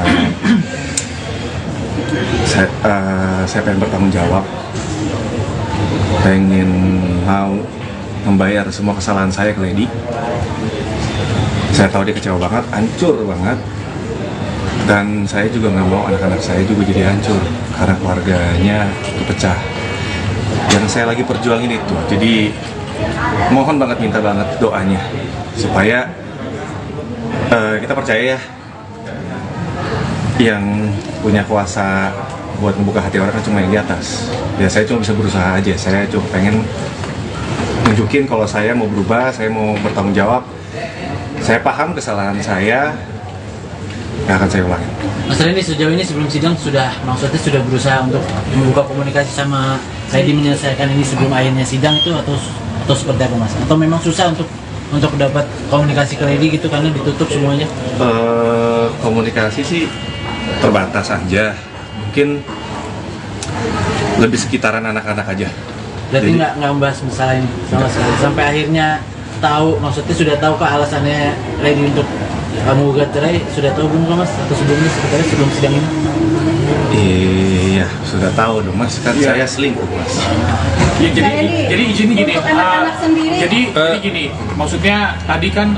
saya pengen bertanggung jawab, pengen mau membayar semua kesalahan saya ke Lady. Saya tahu dia kecewa banget, hancur banget, dan saya juga nggak mau anak-anak saya juga jadi hancur karena keluarganya kepecah. Yang saya lagi perjuangin itu, jadi mohon banget, minta banget doanya supaya kita percaya ya, yang punya kuasa buat membuka hati orang kan cuma yang di atas. Ya saya cuma bisa berusaha aja, saya cuma pengen nunjukin kalau saya mau berubah, saya mau bertanggung jawab. Saya paham kesalahan saya, nggak akan saya ulangin. Mas Randy, sejauh ini sebelum sidang maksudnya sudah berusaha untuk membuka komunikasi sama Lady menyelesaikan ini sebelum akhirnya sidang itu, atau seperti apa Mas? Atau memang susah untuk dapat komunikasi ke Lady gitu karena ditutup semuanya? Komunikasi sih terbatas aja, mungkin lebih sekitaran anak-anak aja. Berarti nggak membahas masalah ini sama sekali sampai akhirnya tahu, maksudnya sudah tahu kah alasannya Lady untuk menggugat cerai? Sudah tahu belum Mas? Atau sebelumnya sebenarnya sebelum sidang ini? Iya, sudah tahu dong Mas, kan saya selingkuh Mas. Ya, jadi izin gini, jadi gini, maksudnya tadi kan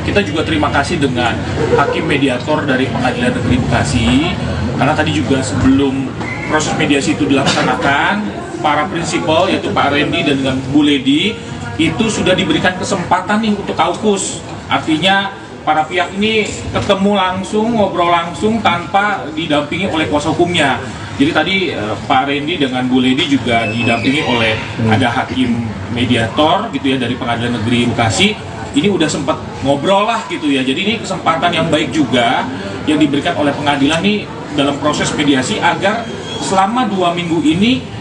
kita juga terima kasih dengan hakim mediator dari Pengadilan Negeri Bekasi, karena tadi juga sebelum proses mediasi itu dilaksanakan, para prinsipal yaitu Pak Randy dan dengan Bu Lady itu sudah diberikan kesempatan nih untuk kaukus, artinya para pihak ini ketemu langsung, ngobrol langsung tanpa didampingi oleh kuasa hukumnya. Jadi tadi Pak Randy dengan Bu Lady juga didampingi oleh ada hakim mediator gitu ya dari Pengadilan Negeri Bekasi. Ini udah sempat ngobrol lah gitu ya. Jadi ini kesempatan yang baik juga yang diberikan oleh pengadilan nih dalam proses mediasi agar selama 2 minggu ini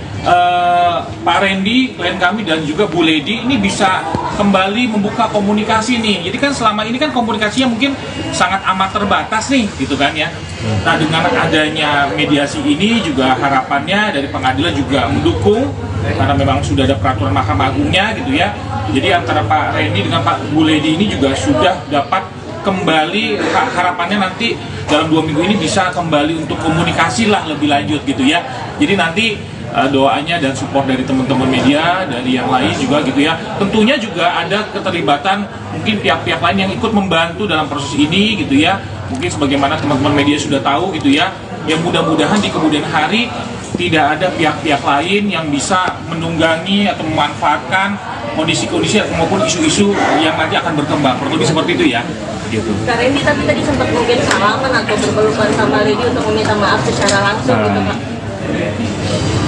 Pak Randy, klien kami dan juga Bu Lady ini bisa kembali membuka komunikasi nih. Jadi kan selama ini kan komunikasinya mungkin sangat amat terbatas nih, gitu kan ya. Nah dengan adanya mediasi ini juga harapannya dari pengadilan juga mendukung, karena memang sudah ada peraturan Mahkamah Agungnya gitu ya. Jadi antara Pak Randy dengan Pak Bu Lady ini juga sudah dapat kembali, harapannya nanti dalam 2 minggu ini bisa kembali untuk komunikasi lah lebih lanjut gitu ya. Jadi nanti doanya dan support dari teman-teman media, dari yang lain juga gitu ya. Tentunya juga ada keterlibatan mungkin pihak-pihak lain yang ikut membantu dalam proses ini gitu ya. Mungkin sebagaimana teman-teman media sudah tahu gitu ya. Yang mudah-mudahan di kemudian hari tidak ada pihak-pihak lain yang bisa menunggangi atau memanfaatkan kondisi-kondisi maupun isu-isu yang nanti akan berkembang. Kurang lebih seperti itu ya. Gitu. Kak Randy tapi tadi sempat mungkin salaman atau berpelukan sama Lady untuk meminta maaf secara langsung gitu Pak?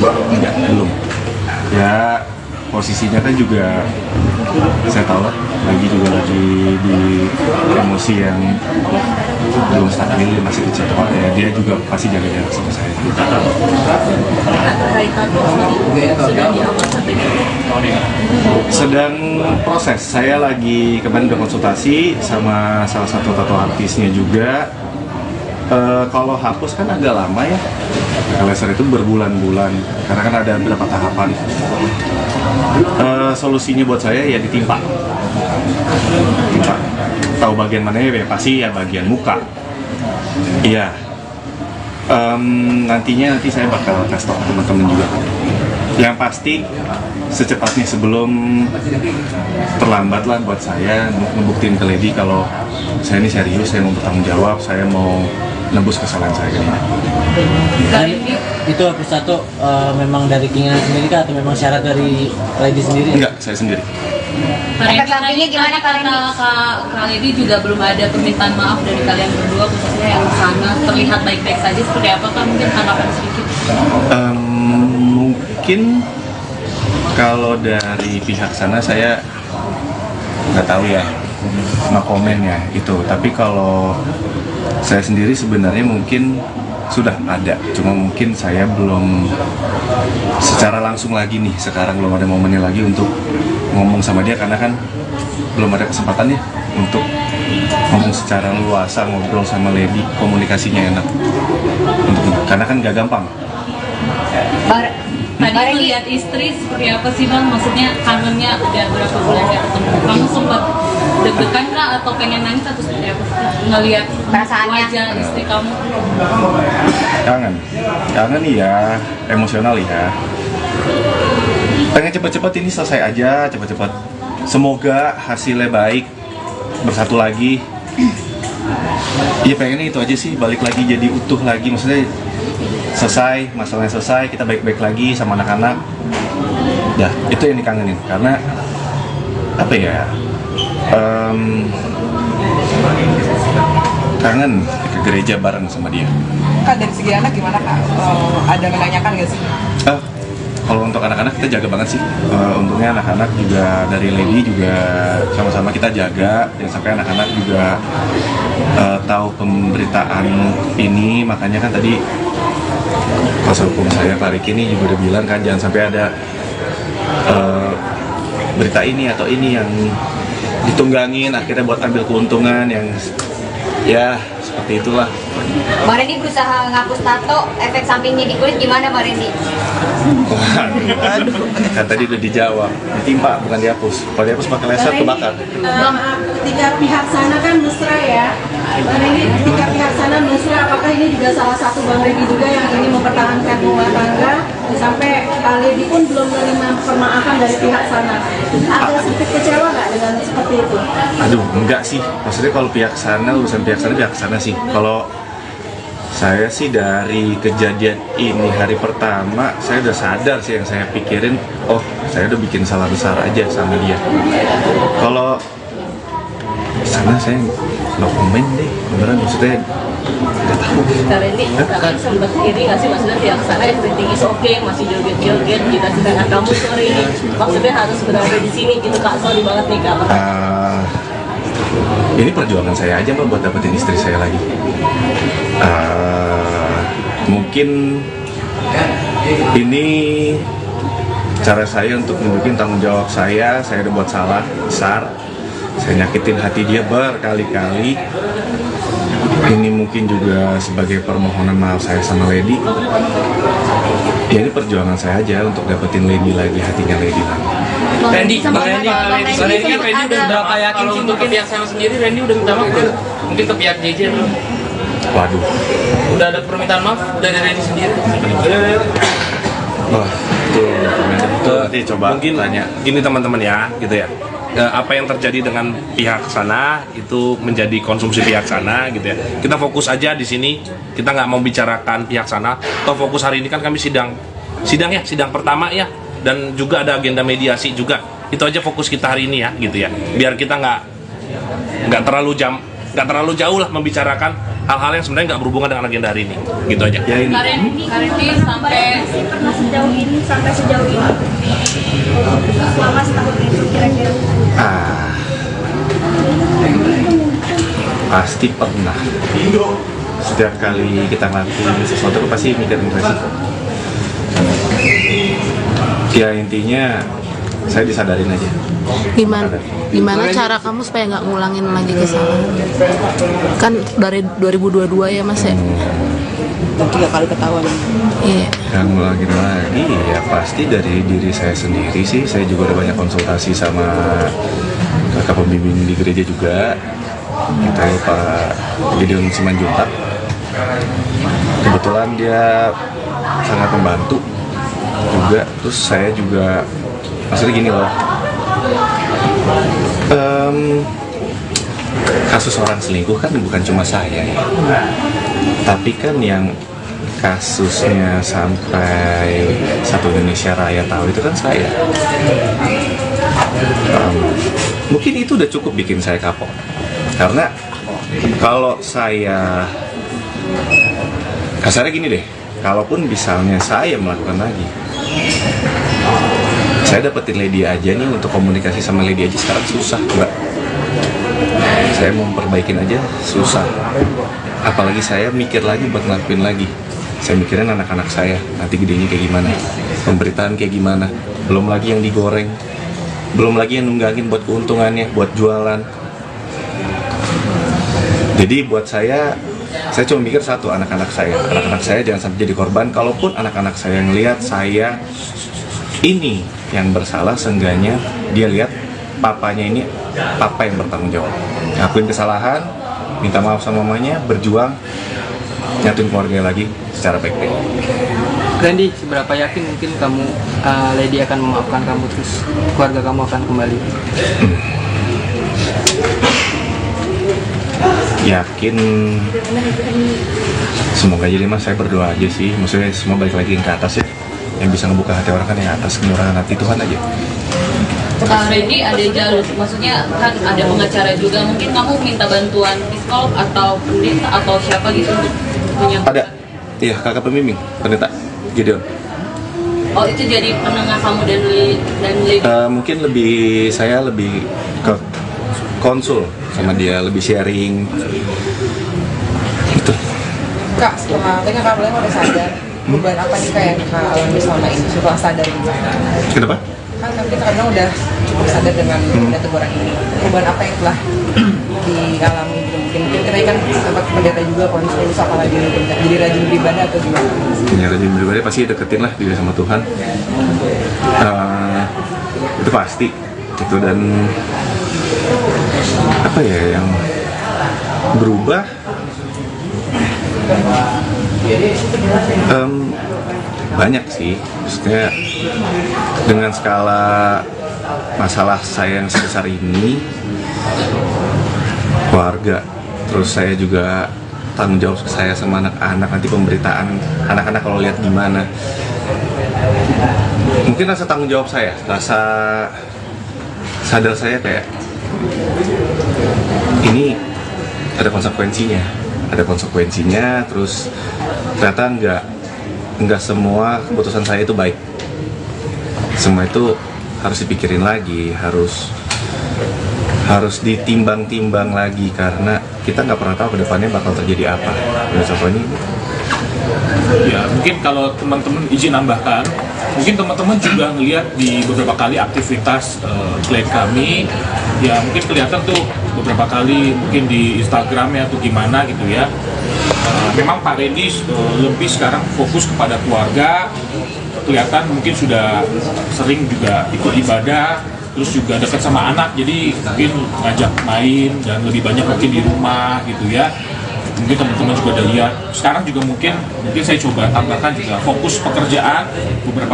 Enggak, belum. Ya posisinya kan juga saya tahu lah, lagi di emosi yang belum stabil, masih kecewa ya, dia juga pasti jaga jarak sama saya. Sedang proses, saya lagi kemarin udah konsultasi sama salah satu tato artisnya juga. Kalau hapus kan agak lama ya, laser itu berbulan-bulan karena kan ada beberapa tahapan. Solusinya buat saya ya ditimpa. Tahu bagian mana ya, pasti ya bagian muka. Iya. Nanti saya bakal kasih tau teman-teman juga. Yang pasti secepatnya sebelum terlambat lah buat saya ngebuktiin ke Lady kalau saya ini serius, saya mau bertanggung jawab, saya mau nebus kesalahan saya ini. Dan itu hapus tato memang dari keinginan sendiri kah atau memang syarat dari Lady sendiri? Enggak, saya sendiri. Efek sampingnya gimana Kak Randy? Kak Lady juga belum ada permintaan maaf dari kalian berdua, khususnya yang sana terlihat baik-baik saja. Seperti apa Kak? Mungkin tanggapan sedikit. Mungkin kalau dari pihak sana saya nggak tahu ya, nggak komen ya itu. Tapi kalau saya sendiri sebenarnya mungkin sudah ada, cuma mungkin saya belum secara langsung lagi nih, sekarang belum ada momennya lagi untuk ngomong sama dia karena kan belum ada kesempatannya untuk ngomong secara luasa, ngobrol sama Lady, komunikasinya enak karena kan gak gampang. Tadi melihat istri seperti apa sih Bang? Maksudnya kangennya udah berapa bulan gak ketemu. Kamu sempat deg-degan kah atau pengen nangis atau seperti apa sih? Ngelihat wajah istri kamu? Kangen ya, emosional ya. Pengen cepet-cepet ini selesai aja, cepet-cepet. Semoga hasilnya baik, bersatu lagi. Iya pengennya itu aja sih, balik lagi jadi utuh lagi, maksudnya selesai, masalahnya selesai, kita baik-baik lagi sama anak-anak. Ya, itu yang dikangenin, karena apa ya, kangen ke gereja bareng sama dia. Kak, dari segi anak gimana Kak? Ada menanyakan nggak sih? Kalau untuk anak-anak kita jaga banget sih. Untungnya anak-anak juga dari Lady juga sama-sama kita jaga, jangan sampai anak-anak juga tahu pemberitaan ini. Makanya kan tadi kuasa hukum saya Pak Riki ini juga udah bilang kan jangan sampai ada berita ini atau ini yang ditunggangin akhirnya buat ambil keuntungan yang ya seperti itulah. Bang Randy berusaha ngapus tato, efek sampingnya di kulit gimana Bang Randy? Waduh, kan tadi udah dijawab, ditimpa bukan dihapus. Kalau dihapus pakai laser kebakar. Ketika pihak sana kan mesra ya, Bang Randy, ketika pihak sana mesra, apakah ini juga salah satu Bang Randy juga yang ini mempertahankan rumah tangga sampai Lady pun belum menerima permaafan dari pihak sana? Ada sedikit kecewa nggak dengan seperti itu? Aduh, enggak sih. Maksudnya kalau pihak sana, urusan pihak sana sih. Kalau saya sih dari kejadian ini hari pertama, saya udah sadar sih yang saya pikirin, oh saya udah bikin salah besar aja sama dia. Kalau sana saya no komen deh, beneran maksudnya nggak tahu. Kak Randy, Kakak sempat iri nggak sih maksudnya pihak sana everything is okay, masih joget-joget, kita sedangkan kamu sorry, maksudnya harus berada di sini gitu Kak, sorry banget nih Kak. Ini perjuangan saya aja Mbak buat dapetin istri saya lagi. Mungkin ini cara saya untuk nunjukin tanggung jawab saya udah buat salah besar, saya nyakitin hati dia berkali-kali. Ini mungkin juga sebagai permohonan maaf saya sama Lady. Ya ini perjuangan saya aja untuk dapetin Lady lagi, hatinya Lady lagi. Randy kan Randy udah berapa yakin sih untuk pihak sana sendiri? Randy udah minta maaf belum? Mungkin ke pihak JJ belum? Waduh. Udah ada permintaan maaf dari Randy sendiri? Wah, itu nanti coba mungkin tanya. Gini teman-teman ya, gitu ya. Apa yang terjadi dengan pihak sana itu menjadi konsumsi pihak sana, gitu ya. Kita fokus aja di sini. Kita nggak mau bicarakan pihak sana. Toh fokus hari ini kan kami sidang pertama ya. Dan juga ada agenda mediasi juga. Itu aja fokus kita hari ini ya, gitu ya. Biar kita nggak terlalu jauh lah membicarakan hal-hal yang sebenarnya nggak berhubungan dengan agenda hari ini, gitu aja. Kak Randy sampai pernah sampai sejauh ini selama setahun itu kira-kira? Pasti pernah. Setiap kali kita ngelakuin sesuatu pasti mikirin resiko. Ya intinya saya disadarin aja. Gimana cara kamu supaya nggak ngulangin lagi kesalahan? Kan dari 2022 ya Mas ya? 3 kali ketahuan. Iya. Yang ngulangin lagi ya pasti dari diri saya sendiri sih. Saya juga udah banyak konsultasi sama kakak pembimbing di gereja juga. Kita Pak Gideon Simanjuntak. Kebetulan dia sangat membantu juga. Terus saya juga maksudnya gini loh, kasus orang selingkuh kan bukan cuma saya ya. Tapi kan yang kasusnya sampai satu Indonesia Raya tahu itu kan saya. Mungkin itu udah cukup bikin saya kapok. Karena kalau saya kasarnya gini deh, kalaupun misalnya saya melakukan lagi, saya dapetin Lady aja nih, untuk komunikasi sama Lady aja sekarang susah, Mbak. Saya mau perbaikin aja susah. Apalagi saya mikir lagi buat ngelakuin lagi. Saya mikirin anak-anak saya, nanti gedenya kayak gimana, pemberitaan kayak gimana, belum lagi yang digoreng, belum lagi yang nunggangin buat keuntungannya, buat jualan. Jadi buat saya cuma mikir satu, anak-anak saya jangan sampai jadi korban. Kalaupun anak-anak saya ngelihat saya ini yang bersalah, seenggaknya dia lihat papanya ini papa yang bertanggung jawab, ngakuin kesalahan, minta maaf sama mamanya, berjuang, nyatuin keluarga lagi secara baik-baik. Randy, seberapa yakin mungkin kamu, Lady akan memaafkan kamu, terus keluarga kamu akan kembali? Yakin, semoga aja deh Mas, saya berdoa aja sih, maksudnya semua balik lagi ke atas ya. Yang bisa ngebuka hati orang kan yang atas, kemurahan hati Tuhan aja. Randy, ada jalur, maksudnya kan ada pengacara juga, mungkin kamu minta bantuan psikolog atau pendeta atau siapa gitu untuk menyampaikan? Ada, iya, kakak pembimbing, pendeta Gideon. Oh, itu jadi penengah kamu dan Lady? Mungkin saya lebih ke konsul sama dia, lebih sharing gitu. Kak, setelah kan Kak Beleng udah sadar, perubahan apa nih Kak yang Kak alami selama ini setelah sadar ini? Kenapa? Kan kita kadang udah cukup sadar dengan teguran ini. Perubahan apa yang telah dialami? Mungkin kita kan sempat pendeta juga, konsul, apa lagi jadi rajin beribadah atau gimana? Ya, rajin beribadah pasti deketin lah diri sama Tuhan. Itu pasti itu. Dan apa ya yang berubah, banyak sih, maksudnya dengan skala masalah saya yang sebesar ini, keluarga, terus saya juga tanggung jawab saya sama anak-anak, nanti pemberitaan anak-anak kalau lihat gimana, mungkin rasa tanggung jawab saya, rasa sadar saya kayak ini ada konsekuensinya, terus ternyata nggak semua keputusan saya itu baik, semua itu harus dipikirin lagi, harus ditimbang-timbang lagi, karena kita nggak pernah tahu kedepannya bakal terjadi apa. Contoh ini ya, mungkin kalau teman-teman izin nambahkan, mungkin teman-teman juga ngelihat di beberapa kali aktivitas klien kami, ya mungkin kelihatan tuh beberapa kali mungkin di Instagramnya atau gimana gitu ya. Memang Pak Randy lebih sekarang fokus kepada keluarga, kelihatan mungkin sudah sering juga ikut ibadah, terus juga dekat sama anak, jadi mungkin ngajak main dan lebih banyak mungkin di rumah gitu ya. Mungkin teman-teman juga udah lihat. Sekarang juga mungkin saya coba tambahkan juga fokus pekerjaan, beberapa